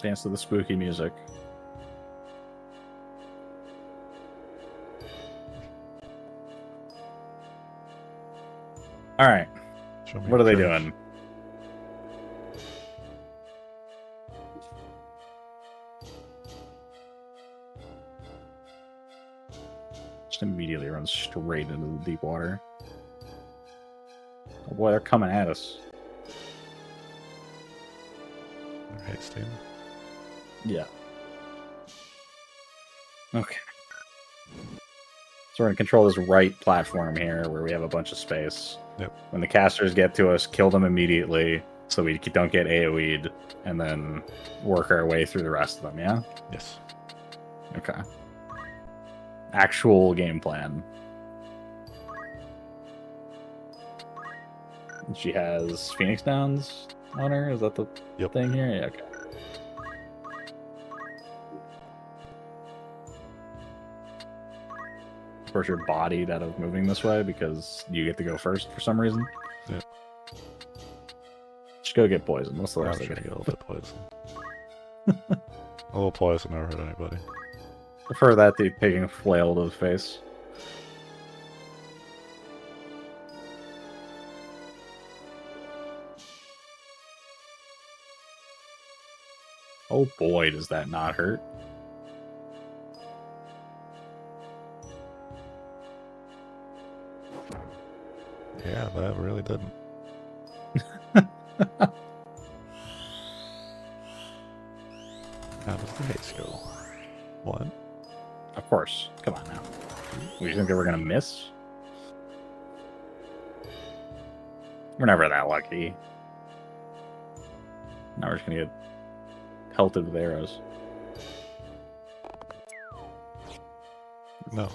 Dance to the spooky music. Alright. What are they doing? Just immediately runs straight into the deep water. Oh boy, they're coming at us. Okay, Steven. Yeah. Okay. So we're going to control this right platform here where we have a bunch of space. Yep. When the casters get to us, kill them immediately so we don't get AoE'd, and then work our way through the rest of them, yeah? Yes. Okay. Actual game plan. She has Phoenix Downs on her? Is that the thing here? Yeah, okay. Of course, you're bodied out of moving this way because you get to go first for some reason. Yeah. Just go get poisoned. What's the rest I'm of gonna it? get a little bit poison. A little poison never hurt anybody. Prefer that to taking a flail to the face. Oh boy, does that not hurt. Yeah, that really didn't. How does the haze go? What? Of course. Come on now. We think they were going to miss? We're never that lucky. Now we're just going to get pelted with arrows. No.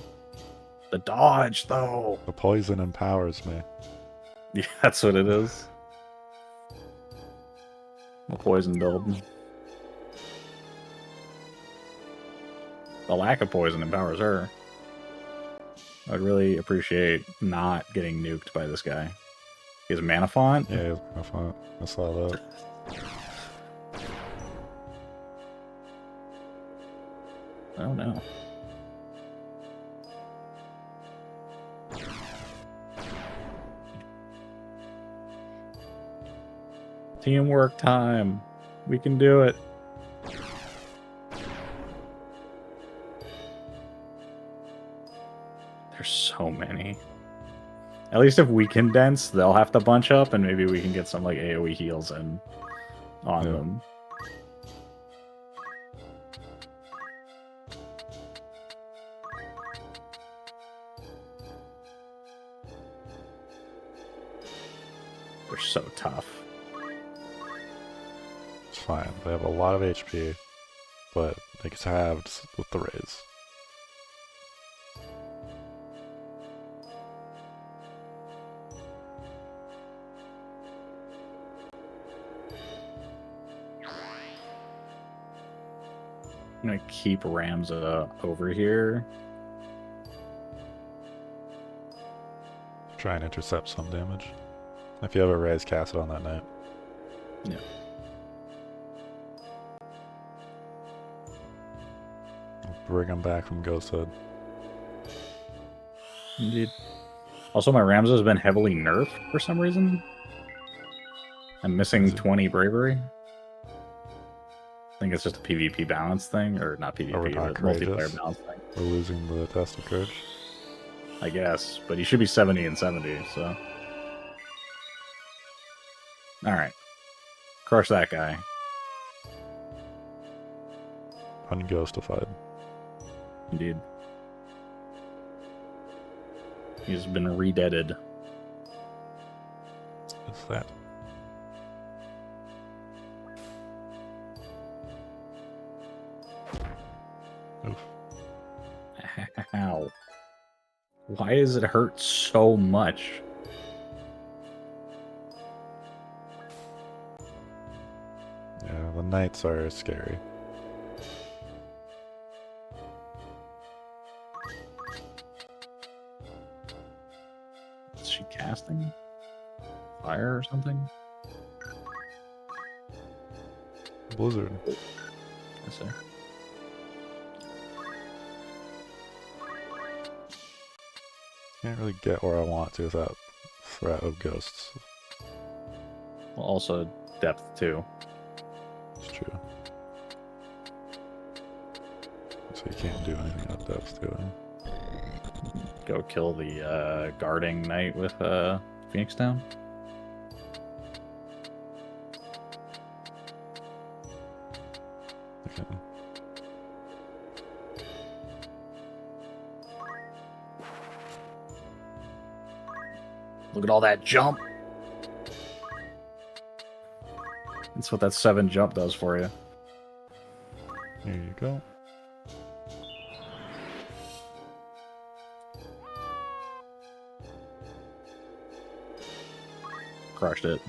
The dodge, though! The poison empowers me. Yeah, that's what it is. A poison build. The lack of poison empowers her. I'd really appreciate not getting nuked by this guy. He has a mana font? Yeah, he has a mana font. I saw that. Oh no. Teamwork time. We can do it. There's so many. At least if we condense, they'll have to bunch up, and maybe we can get some like AoE heals in on them. They're so tough. It's fine. They have a lot of HP, but they get halved with the raise. I'm gonna keep Ramza over here. Try and intercept some damage. If you have a raise, cast it on that night. Yeah. Bring them back from Ghosthood. Indeed. Also, my Ramza has been heavily nerfed for some reason. I'm missing 20 bravery. I think it's just a PvP balance thing, or not PvP, but multiplayer balance thing. We're losing the test of courage. I guess, but he should be 70 and 70, so. Alright. Crush that guy. Unghostified. Indeed. He's been redeaded. What's that? Oof. Ow. Why does it hurt so much? Yeah, the knights are scary. Is she casting fire or something? Blizzard. I see. Can't really get where I want to without threat of ghosts. Well, also depth too. It's true. So you can't do anything up depth to it. Go kill the guarding knight with Phoenix Down. Okay. Look at all that jump. That's what that 7 jump does for you. Here you go. Crushed it.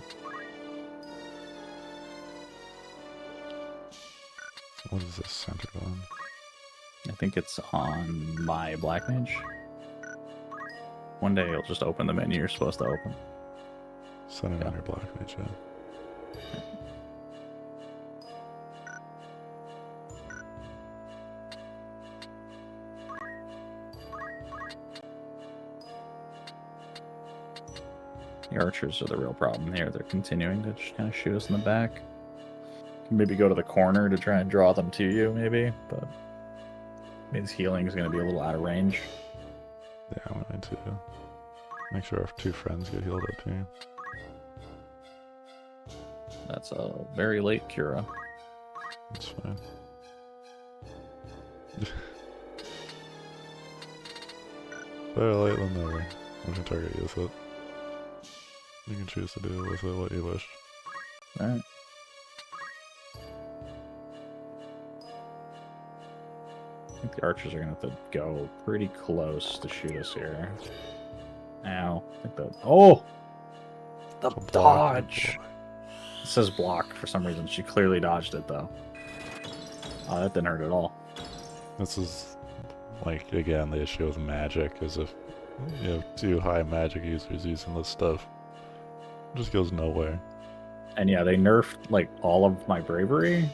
What is this centered on? I think it's on my Black Mage. One day it'll just open the menu you're supposed to open. Centered on your black mage, yeah. The archers are the real problem here. They're continuing to just kind of shoot us in the back. Maybe go to the corner to try and draw them to you, maybe, but his healing is going to be a little out of range. Yeah, I'm going to make sure our 2 friends get healed up here. That's a very late Cura. That's fine. Better late than never. I'm gonna target you with it. You can choose to do with it what you wish. Alright. I think the archers are going to have to go pretty close to shoot us here. Ow. I think that... Oh! The So block and dodge! block. It says block for some reason. She clearly dodged it, though. Oh, that didn't hurt at all. This is, like, again, the issue with magic is if you have 2 high magic users using this stuff, it just goes nowhere. And yeah, they nerfed, like, all of my bravery.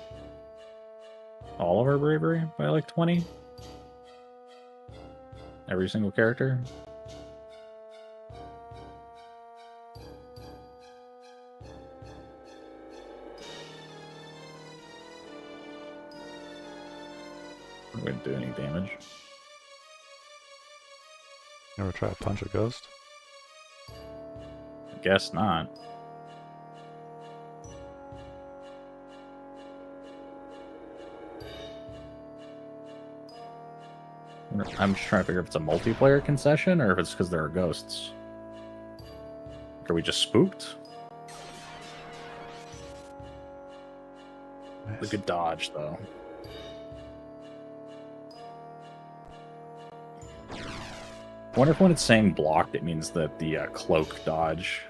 All of our bravery by, like, 20. Every single character. We didn't do any damage. Ever try to punch a ghost? I guess not. I'm just trying to figure if it's a multiplayer concession or if it's because there are ghosts. Are we just spooked? Nice. We could dodge, though. I wonder if when it's saying blocked, it means that the cloak dodge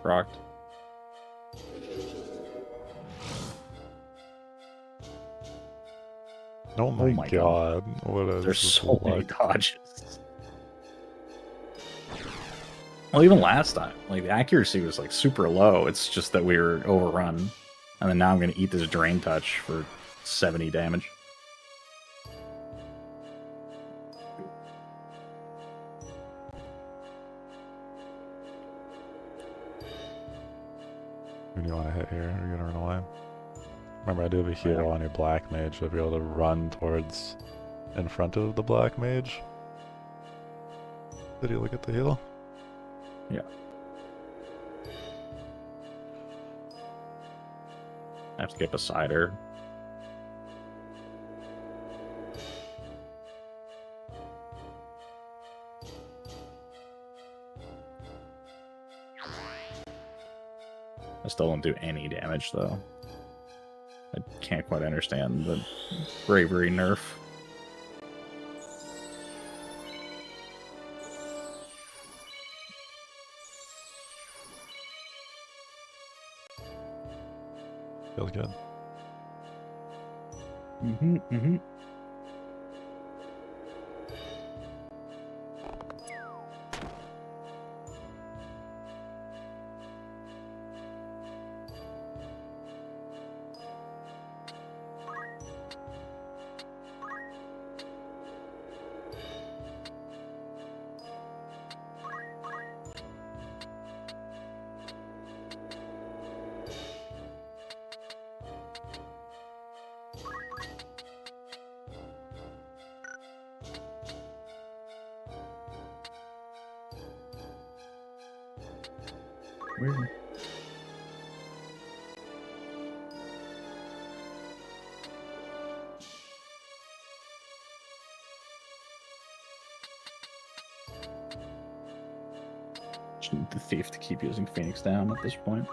procced. Oh my god. What is There's this so many luck? dodges. Well, even last time, like, the accuracy was, like, super low. It's just that we were overrun. And then now I'm going to eat this drain touch for 70 damage. When you want to hit here, you're gonna run away. Remember, I do have a heal on your black mage, so if you're able to run towards in front of the black mage. Did you look at the heal? Yeah. I have to get beside her. I still don't do any damage, though. I can't quite understand the bravery nerf. Feels good. Mm-hmm. Weird. Just need the thief to keep using Phoenix down at this point.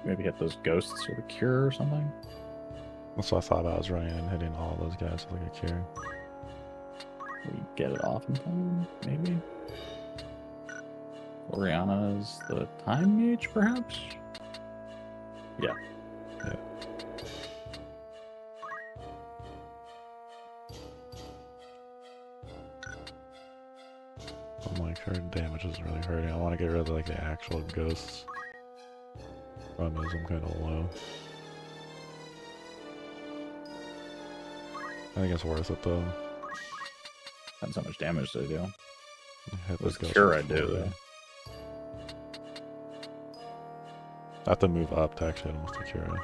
Maybe hit those ghosts with a cure or something. That's what I thought. I was running and hitting all those guys with like a cure. We get it off in time, maybe. Oriana's the time mage, perhaps? Yeah. Yeah. I'm like, her damage is really hurting. I want to get rid of like the actual ghosts. Problem is, I'm kind of low. I think it's worth it though. Depends how much damage they do. Hit With this cure, I ghost do, before though. I have to move up to actually hit him with the cure.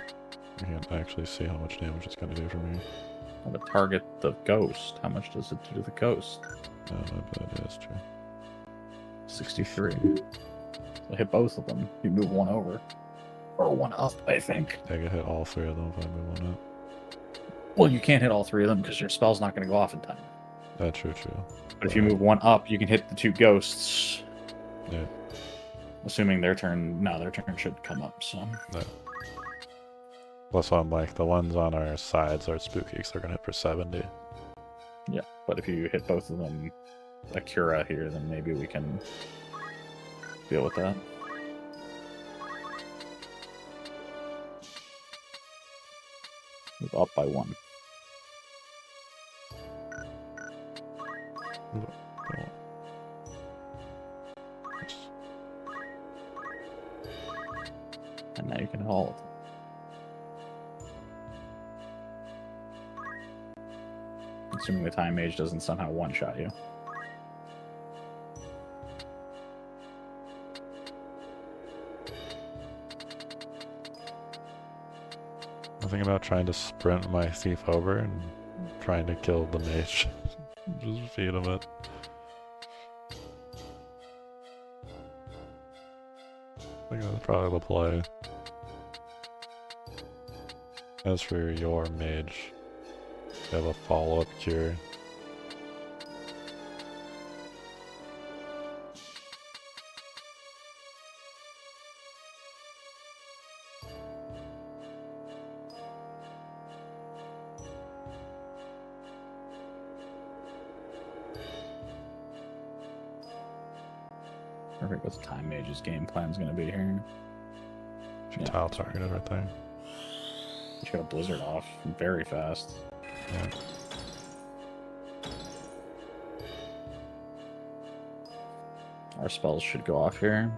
I can't actually see how much damage it's going to do for me. Well, but target the ghost. How much does it do to the ghost? No, that is true. 63. So hit both of them. You move one over. Or one up, I think. I could hit all three of them if I move one up. Well, you can't hit all three of them because your spell's not going to go off in time. That's true. But if you move one up, you can hit the two ghosts. Yeah. Assuming their turn... No, their turn should come up, so... No. Plus, I'm like, the ones on our sides are spooky because they're going to hit for 70. Yeah, but if you hit both of them Akira here, then maybe we can deal with that. Move up by one. And now you can haul it. Assuming the time mage doesn't somehow one-shot you. I'm thinking about trying to sprint my thief over and trying to kill the mage. Just feed him it. I think that's probably the play. As for your mage, you have a follow-up cure. Perfect. What's time mage's game plan's gonna be here? She tile targeted right there. She got a blizzard off very fast. Yeah. Our spells should go off here.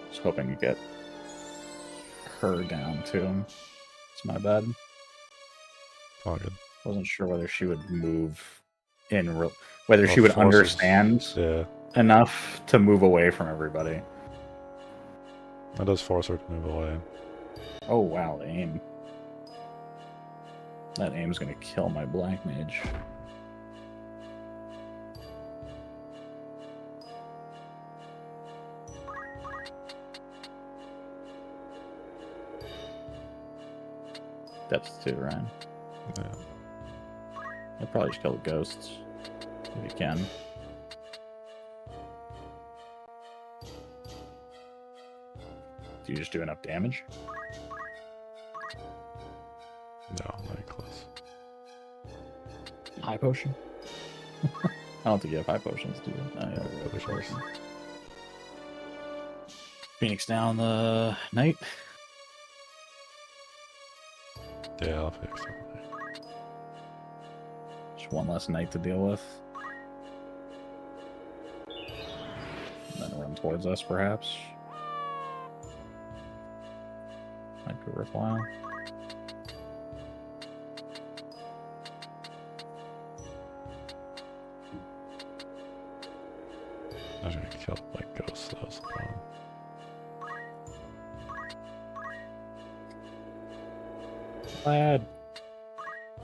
I was hoping to get her down too. It's my bad. All good. Wasn't sure whether she would move in, whether she Well, would forces- understand Yeah, enough to move away from everybody. that does force her to move away. Oh wow, the aim. That aim's gonna kill my black mage. Depth 2, Ryan. Yeah. I'd probably just kill the ghosts if you can. Do you just do enough damage? No, not close. High potion? I don't think you have high potions, do you? No, you have a potion. Phoenix down the knight. Yeah, I'll fix it. Just one less knight to deal with. And then run towards us, perhaps. Might be worthwhile. I was gonna kill like ghosts, that was the problem. Lad.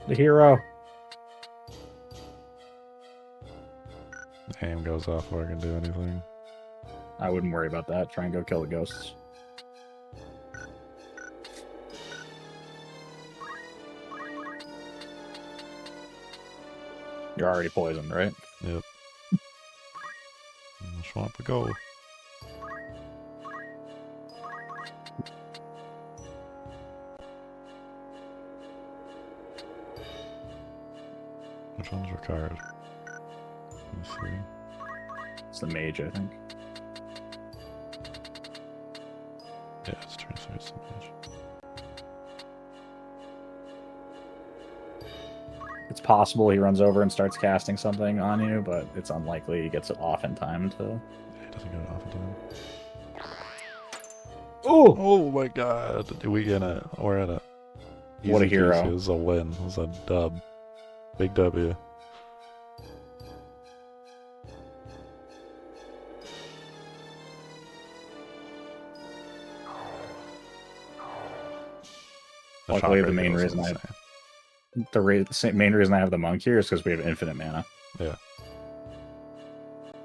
The hero. Aim goes off before I can do anything. I wouldn't worry about that. Try and go kill the ghosts. You're already poisoned, right? Yep. Just want to go. Which one's required? Let's see. It's the mage, I think. Yeah, it's transferred to the page. It's possible he runs over and starts casting something on you, but it's unlikely he gets it off in time to... Yeah, he doesn't get it off in time. Oh! Oh my god! We get it. We're in it. What a Easy hero. peasy. It was a win. It was a dub. Big W. Luckily, the main reason main reason I have the monk here is because we have infinite mana. Yeah.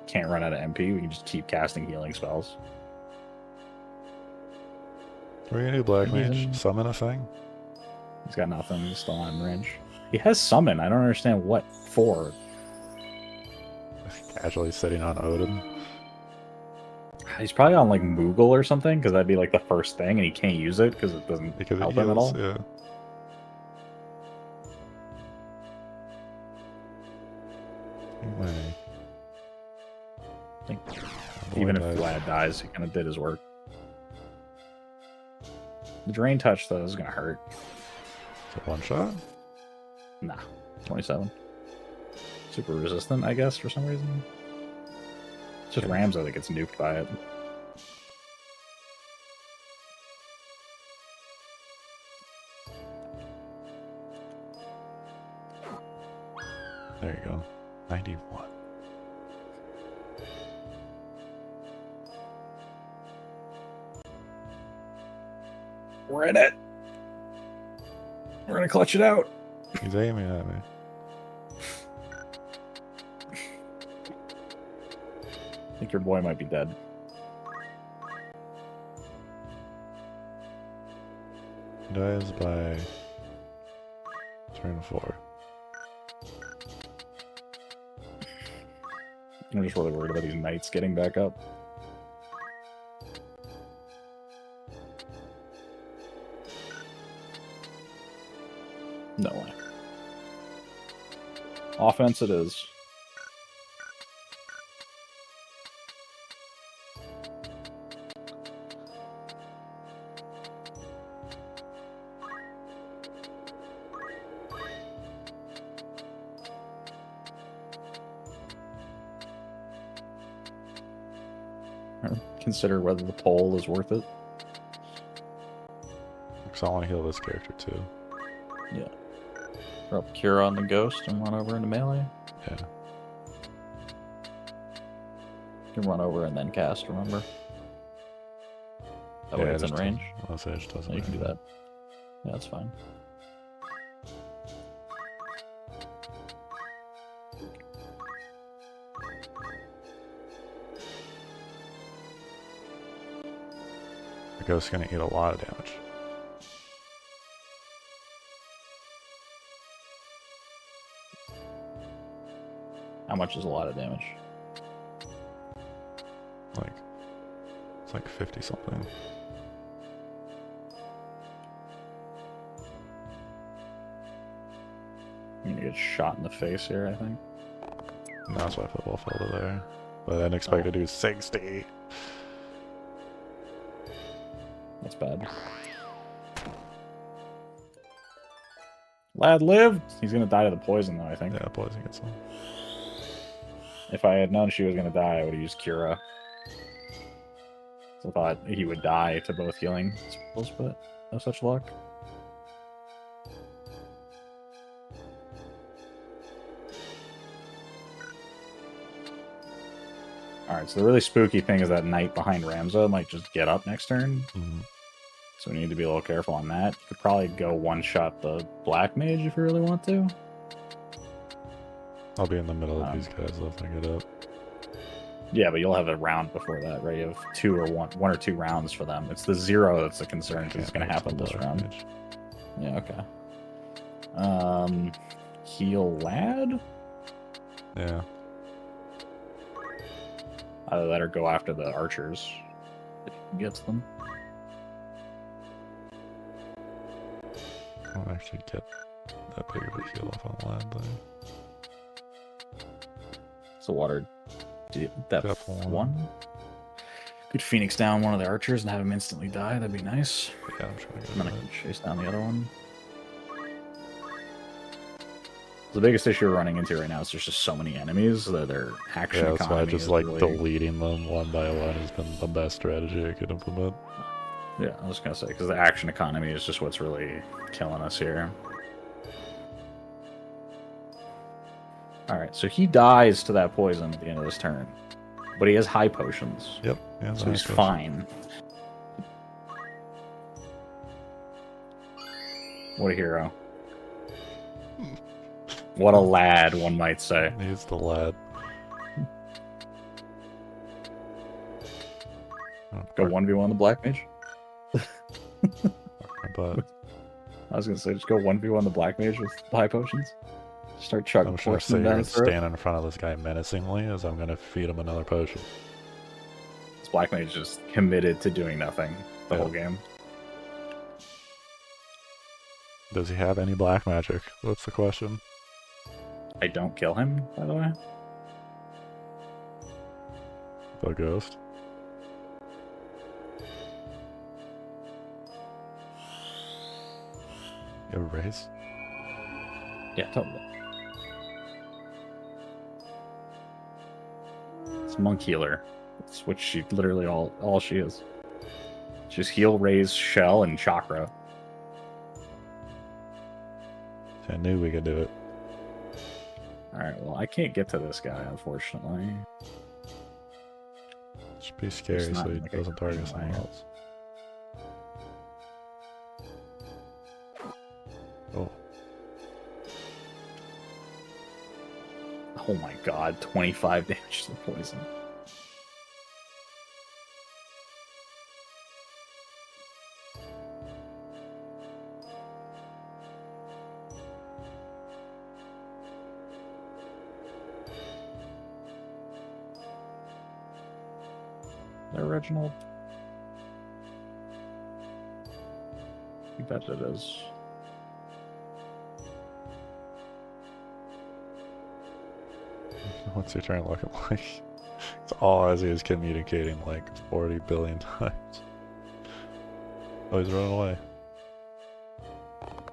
Can't run out of MP. We can just keep casting healing spells. We're gonna do Black Mage. Summon a thing? He's got nothing. He's still on range. He has summon. I don't understand what for. Casually sitting on Odin. He's probably on like Moogle or something, because that'd be like the first thing, and he can't use it because it doesn't help him at all. Yeah. I think even if Vlad dies, he kind of did his work. The Drain Touch, though, is going to hurt. Is it one shot? Nah. 27. Super resistant, I guess, for some reason. It's just Ramzo that gets nuked by it. There you go. 91. We're in it. We're going to clutch it out. He's aiming at me. I think your boy might be dead. He dies by turn 4. I'm just really worried about these knights getting back up. No way. Offense it is. Consider whether the pole is worth it. Because I want to heal this character too. Yeah. Drop Cure on the ghost and run over into melee. Yeah. You can run over and then cast, remember? That way it's in range. Unless it doesn't. You can do that. Yeah, that's fine. The ghost's gonna eat a lot of damage. How much is a lot of damage? Like, it's like 50 something. You're gonna get shot in the face here, I think. And that's why football fell to there. But I didn't expect to do 60. That's bad. Lad lived! He's gonna die to the poison, though, I think. Yeah, poison gets him. If I had known she was gonna die, I would have used Cura. So I thought he would die to both healing spells, but no such luck. Alright, so the really spooky thing is that knight behind Ramza might just get up next turn. Mm-hmm. So we need to be a little careful on that. You could probably go one-shot the Black Mage if you really want to. I'll be in the middle of these guys lifting it up. Yeah, but you'll have a round before that, right? You have one or two rounds for them. It's the 0 that's the concern because it's going to happen this round. Mage. Yeah, okay. Heal Lad? Yeah. Either that or go after the archers if you can get to them. I don't actually get that big of a heal off on land thing. It's a water depth Depth 1. Could Phoenix down one of the archers and have him instantly die. That'd be nice. Yeah, I'm trying to And then I get can chase down the other one. The biggest issue we're running into right now is there's just so many enemies that their action that's why economy just is like really... deleting them one by one has been the best strategy I could implement. Yeah, I was gonna say, because the action economy is just what's really killing us here. Alright, so he dies to that poison at the end of this turn. But he has high potions. Yep. Yeah, So he's fine. What a hero. What a lad, one might say. He's the lad. Go 1v1 the Black Mage. But I was gonna say, just go 1v1 the Black Mage with high potions. Start chugging I'm sure poison down you're his throat. stand in front of this guy menacingly as I'm gonna feed him another potion. This Black Mage is just committed to doing nothing the whole game. Does he have any black magic? That's the question. I don't kill him, by the way. The ghost. You have a race? Yeah, totally. It's Monk Healer. It's which she literally all she is. She's heal, raise, shell, and chakra. I knew we could do it. Alright, well, I can't get to this guy, unfortunately. Should be scary not so he like a doesn't target green someone light. else. Oh. Oh my god, 25 damage to the poison. There, Reginald? You bet it is. What's your turn looking like? It's all as he is communicating like 40 billion times. Oh, he's running away.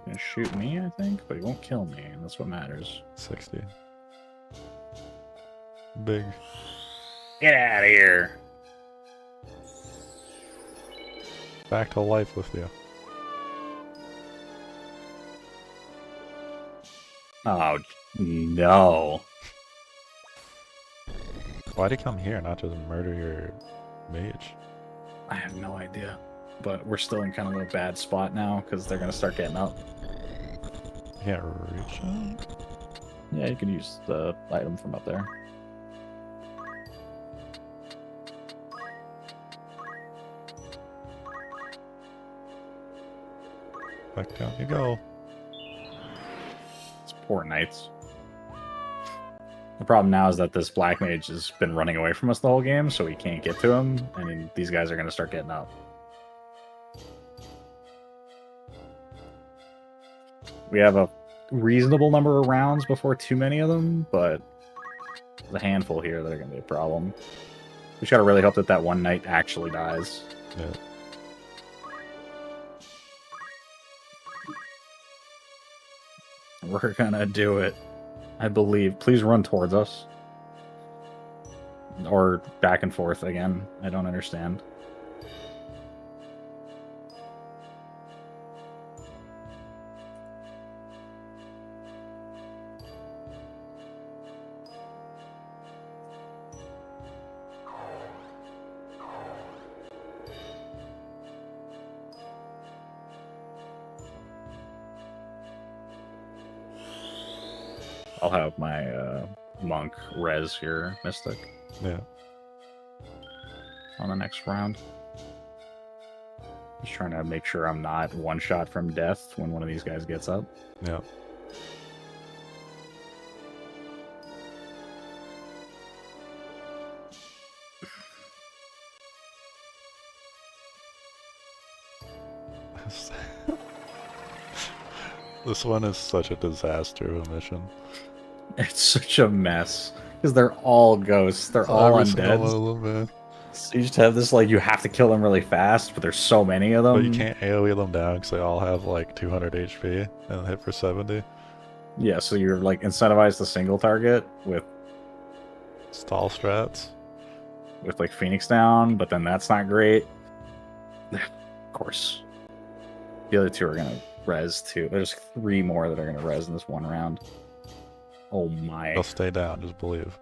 Gonna shoot me, I think, but he won't kill me, and that's what matters. 60. Big. Get out of here! Back to life with you. Oh, no. Why'd he come here, not just murder your mage? I have no idea. But we're still in kind of a bad spot now, because they're gonna start getting up. You can't reach him? Yeah, you can use the item from up there. Back down you go. It's poor knights. The problem now is that this black mage has been running away from us the whole game, so we can't get to him, and these guys are going to start getting up. We have a reasonable number of rounds before too many of them, but there's a handful here that are going to be a problem. We just got to really hope that that one knight actually dies. Yeah. We're going to do it. I believe. Please run towards us. Or back and forth again. I don't understand. I'll have my monk res your mystic. Yeah. On the next round. Just trying to make sure I'm not one shot from death when one of these guys gets up. Yeah. This one is such a disaster of a mission. It's such a mess. Because they're all ghosts. They're all undead. So you just have this, like, you have to kill them really fast, but there's so many of them. But you can't AoE them down because they all have, like, 200 HP and hit for 70. Yeah, so you're, like, incentivized to single target with... Stall strats. With, like, Phoenix down, but then that's not great. Of course. The other two are going to res, too. There's 3 more that are going to res in this one round. Oh, my. They'll stay down, just believe.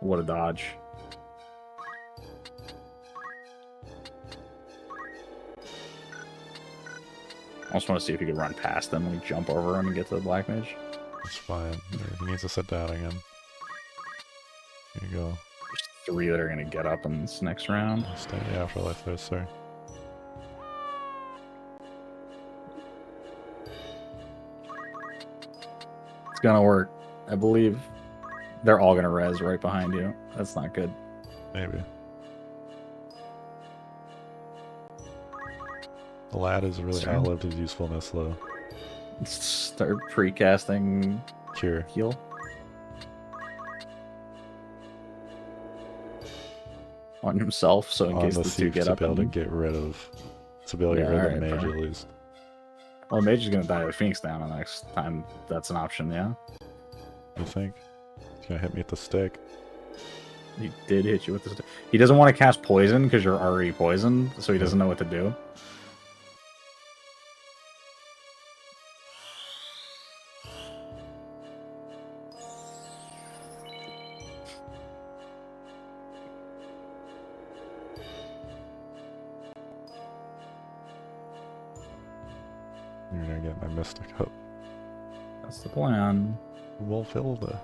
What a dodge. I just want to see if you could run past them and jump over him and get to the black mage. It's fine. He needs to sit down again. Here you go. There's 3 that are going to get up in this next round. Stay in the afterlife there, sir. It's going to work. I believe they're all going to res right behind you. That's not good. Maybe. The lad has really outlived his usefulness, though. Start pre-casting Cure. heal. On himself, so in On case the 2 get to up. be able to get rid of... To be able to get rid of the mage, at least. Well, mage is going to die with Phoenix down the next time. That's an option, yeah? You think? He's gonna hit me with the stick. He did hit you with the stick. He doesn't want to cast poison because you're already poisoned, so he doesn't know what to do. You're gonna get my mystic up. That's the plan. We'll fill the...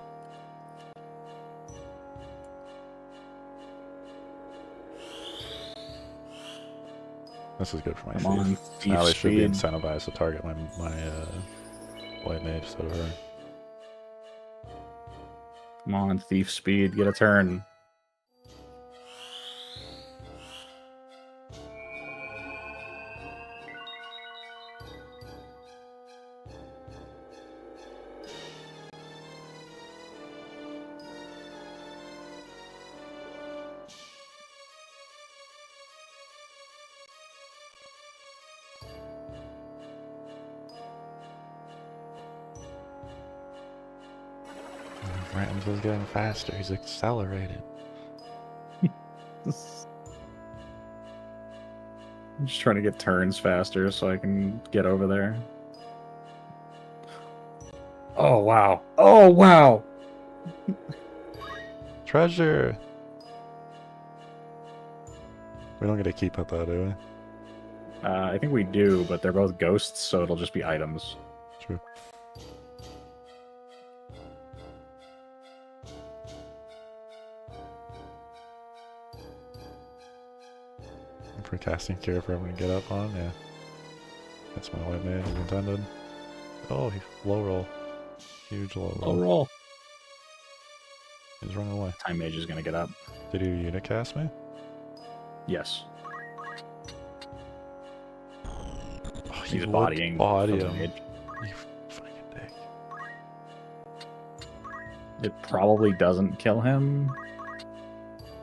This is good for my Come on, thief. Now they should be speed. incentivized to target my white mage instead of her. Come on, thief speed, get a turn. Ramsey's getting faster, he's accelerated. I'm just trying to get turns faster so I can get over there. Oh, wow. Oh, wow! Treasure! We don't get to keep it though, do we? I think we do, but they're both ghosts, so it'll just be items. True. For casting cure for everyone to get up on, yeah. That's my white mage as intended. Oh, low roll. Huge low roll. Low roll. He's running away. Time Mage is gonna get up. Did you unit cast me? Yes. Oh, He's would bodying body for the him. mage. You fucking dick. It probably doesn't kill him.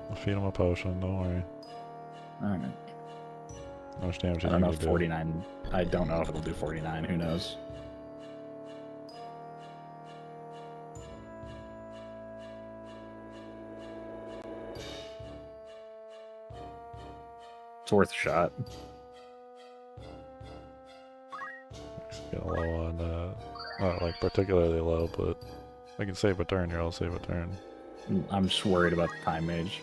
I'll feed him a potion, don't worry. Alright. How much damage I did don't you know do? if 49... I don't know if it'll do 49. Who knows? It's worth a shot. It's getting low on, not like particularly low, but I can save a turn here, I'll save a turn. I'm just worried about the Time Mage.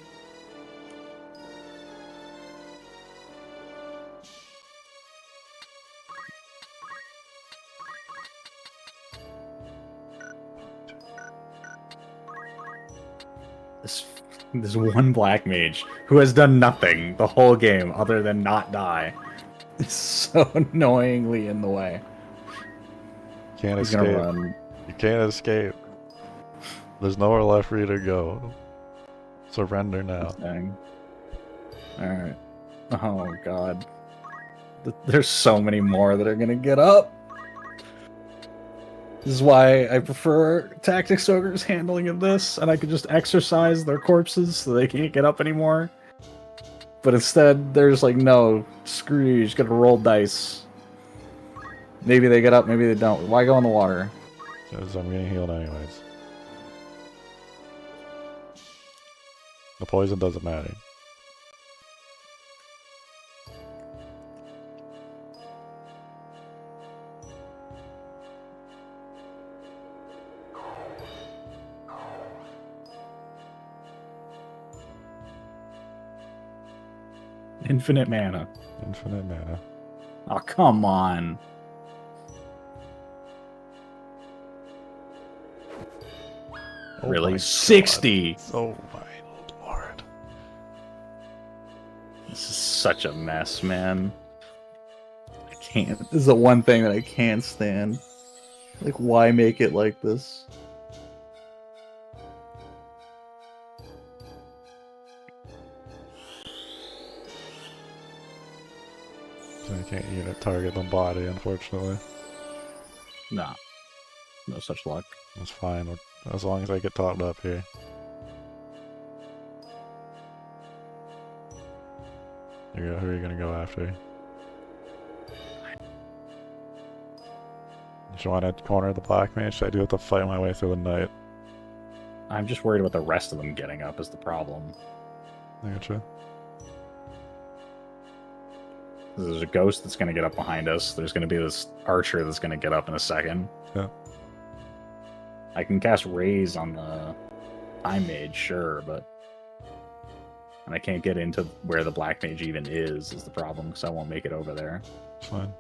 This one black mage who has done nothing the whole game other than not die is so annoyingly in the way. Can't He's escape. gonna run. You can't escape. There's nowhere left for you to go. Surrender now. Alright. Oh god. There's so many more that are gonna get up. This is why I prefer Tactics Ogre's handling of this, and I could just exercise their corpses so they can't get up anymore. But instead, they're just like, no, screw you, you just gotta roll dice. Maybe they get up, maybe they don't. Why go in the water? Because I'm getting healed anyways. The poison doesn't matter. Infinite mana. Infinite mana. Oh, come on. Oh Really? my 60! God. Oh my lord. This is such a mess, man. I can't. This is the one thing that I can't stand. Like, why make it like this? So you can't unit target the body, unfortunately. Nah. No such luck. That's fine, as long as I get topped up here. Who are you gonna go after? You want to corner the black mage? I do have to fight my way through the night. I'm just worried about the rest of them getting up is the problem. I gotcha. There's a ghost that's going to get up behind us. There's going to be this archer that's going to get up in a second. Yeah. I can cast Raise on the Time Mage, sure, but... And I can't get into where the Black Mage even is the problem, because I won't make it over there. It's fine.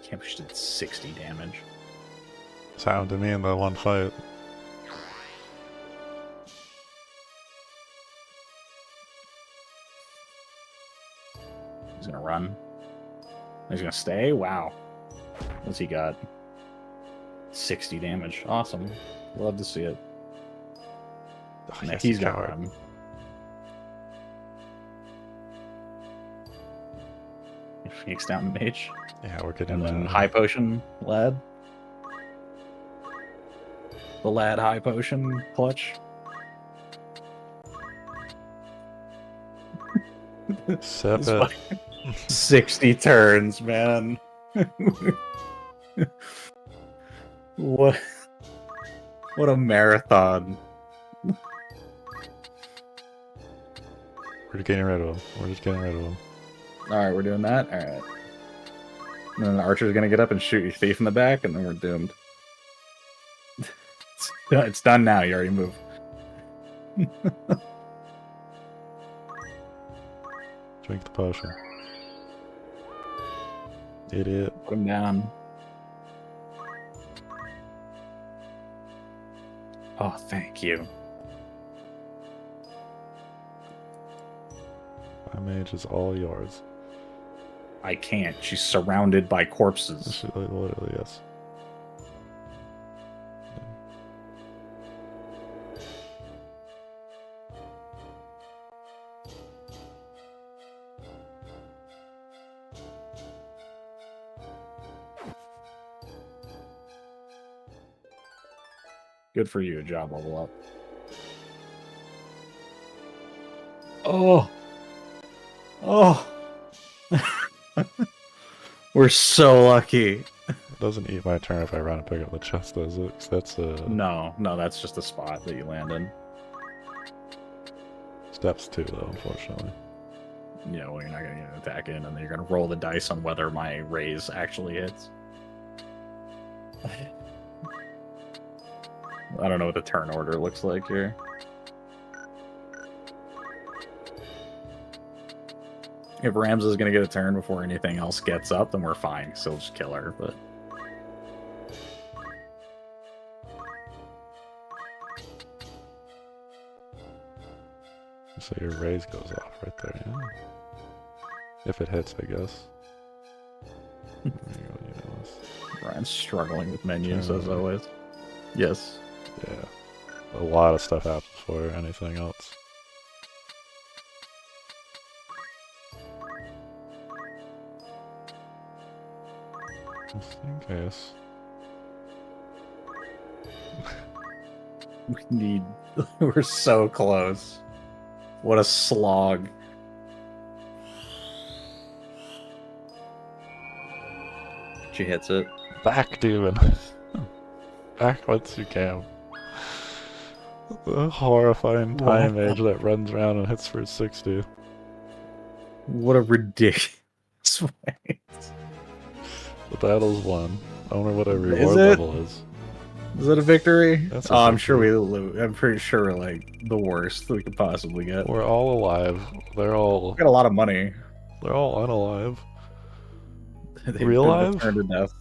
Can't push did 60 damage. It's happened to me in the one fight. He's gonna run. He's gonna stay? Wow. What's he got? 60 damage. Awesome. Love to see it. Oh, Nah, yes, he's you gonna coward. run. Phoenix down mage. Yeah, we're getting And then that. high potion, lad. The lad high potion clutch. Sip It's it. fine. 60 turns, man. What a marathon. We're just getting rid of him. We're just getting rid of him. Alright, we're doing that? Alright. And then the archer's gonna get up and shoot your thief in the back, and then we're doomed. It's done now, you already moved. Drink the potion. Idiot. Put him down. Oh, thank you. My mage is all yours. I can't. She's surrounded by corpses. Literally, yes. Good for you, job level up. Oh. Oh. We're so lucky. It doesn't eat my turn if I run and pick up the chest, does it? 'Cause that's No, that's just a spot that you land in. steps 2, though, unfortunately. Yeah, well, you're not going to get an attack in, and then you're going to roll the dice on whether my raise actually hits. I don't know what the turn order looks like here. If Rams is going to get a turn before anything else gets up, then we're fine. So we'll just kill her, but... So your raise goes off right there, yeah. If it hits, I guess. There you go, you know this. Ryan's struggling with menus, as always. Yes. Yeah. A lot of stuff happens before anything else. Just in case. We need... We're so close. What a slog. She hits it. Back, demon! Back once you can. The horrifying time mage that runs around and hits for 60. What a ridiculous way. The battle's won. I wonder what our Is reward it? level is. Is that a victory? That's a I'm sure we victory. lose. I'm pretty sure we're like the worst we could possibly get. We're all alive. They're all We got a lot of money. unalive. They've Real been live? returned to death.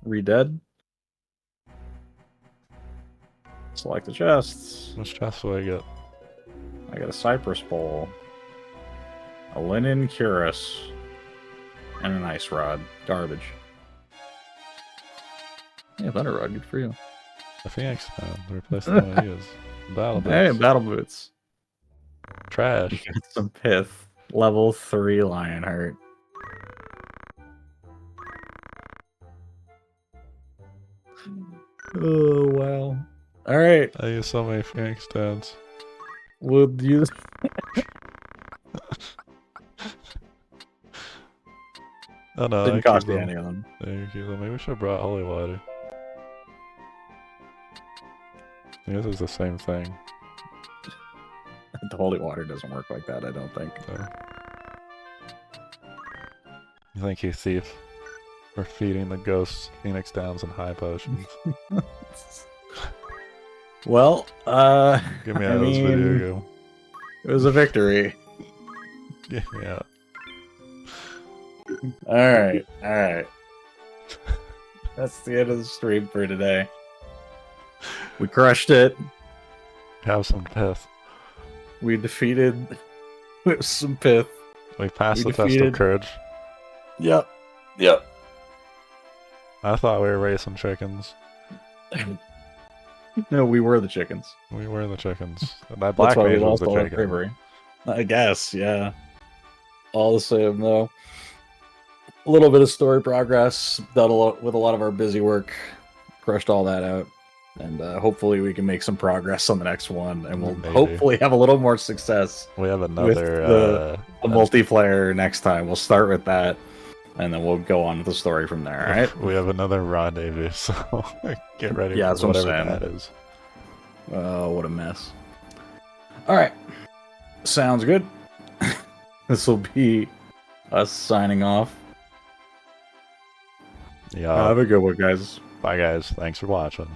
Re-dead? Select the chests. Which chest do I get? I got a cypress bowl, a linen cuirass, and an ice rod. Garbage. Yeah, thunder rod. Good for you. A phoenix stone. Replacing what he is. Battle Hey, boots. battle boots. Trash. Got some pith. Level 3 Lionheart. Oh wow! All right, I use so many phoenix stones. we'll use. Oh no, Didn't I cost keep me them. any of them. Thank you. Maybe we should have brought holy water. I think this is the same thing. The holy water doesn't work like that. I don't think. Thank you, thief, for feeding the ghosts phoenix downs and high potions. Well, Give me I out of this video mean, game. it was a victory. Get me out. All right. That's the end of the stream for today. We crushed it. Have some pith. We defeated with some pith. We passed We the test of defeated- courage. Yep. I thought we were racing chickens. No, we were the chickens. We were the chickens. That That's black why we mage was lost the all our chicken. bravery. I guess, yeah. All the same, though. A little bit of story progress. Done a lot with a lot of our busy work. Crushed all that out. And hopefully we can make some progress on the next one. And we'll Maybe. hopefully have a little more success. We have With another. The multiplayer next time. We'll start with that. And then we'll go on with the story from there, alright? We have another rendezvous, so get ready Yeah, for that's what I'm whatever saying. that is. Oh, what a mess. Alright. Sounds good. This will be us signing off. Yeah. Have a good one, guys. Bye, guys. Thanks for watching.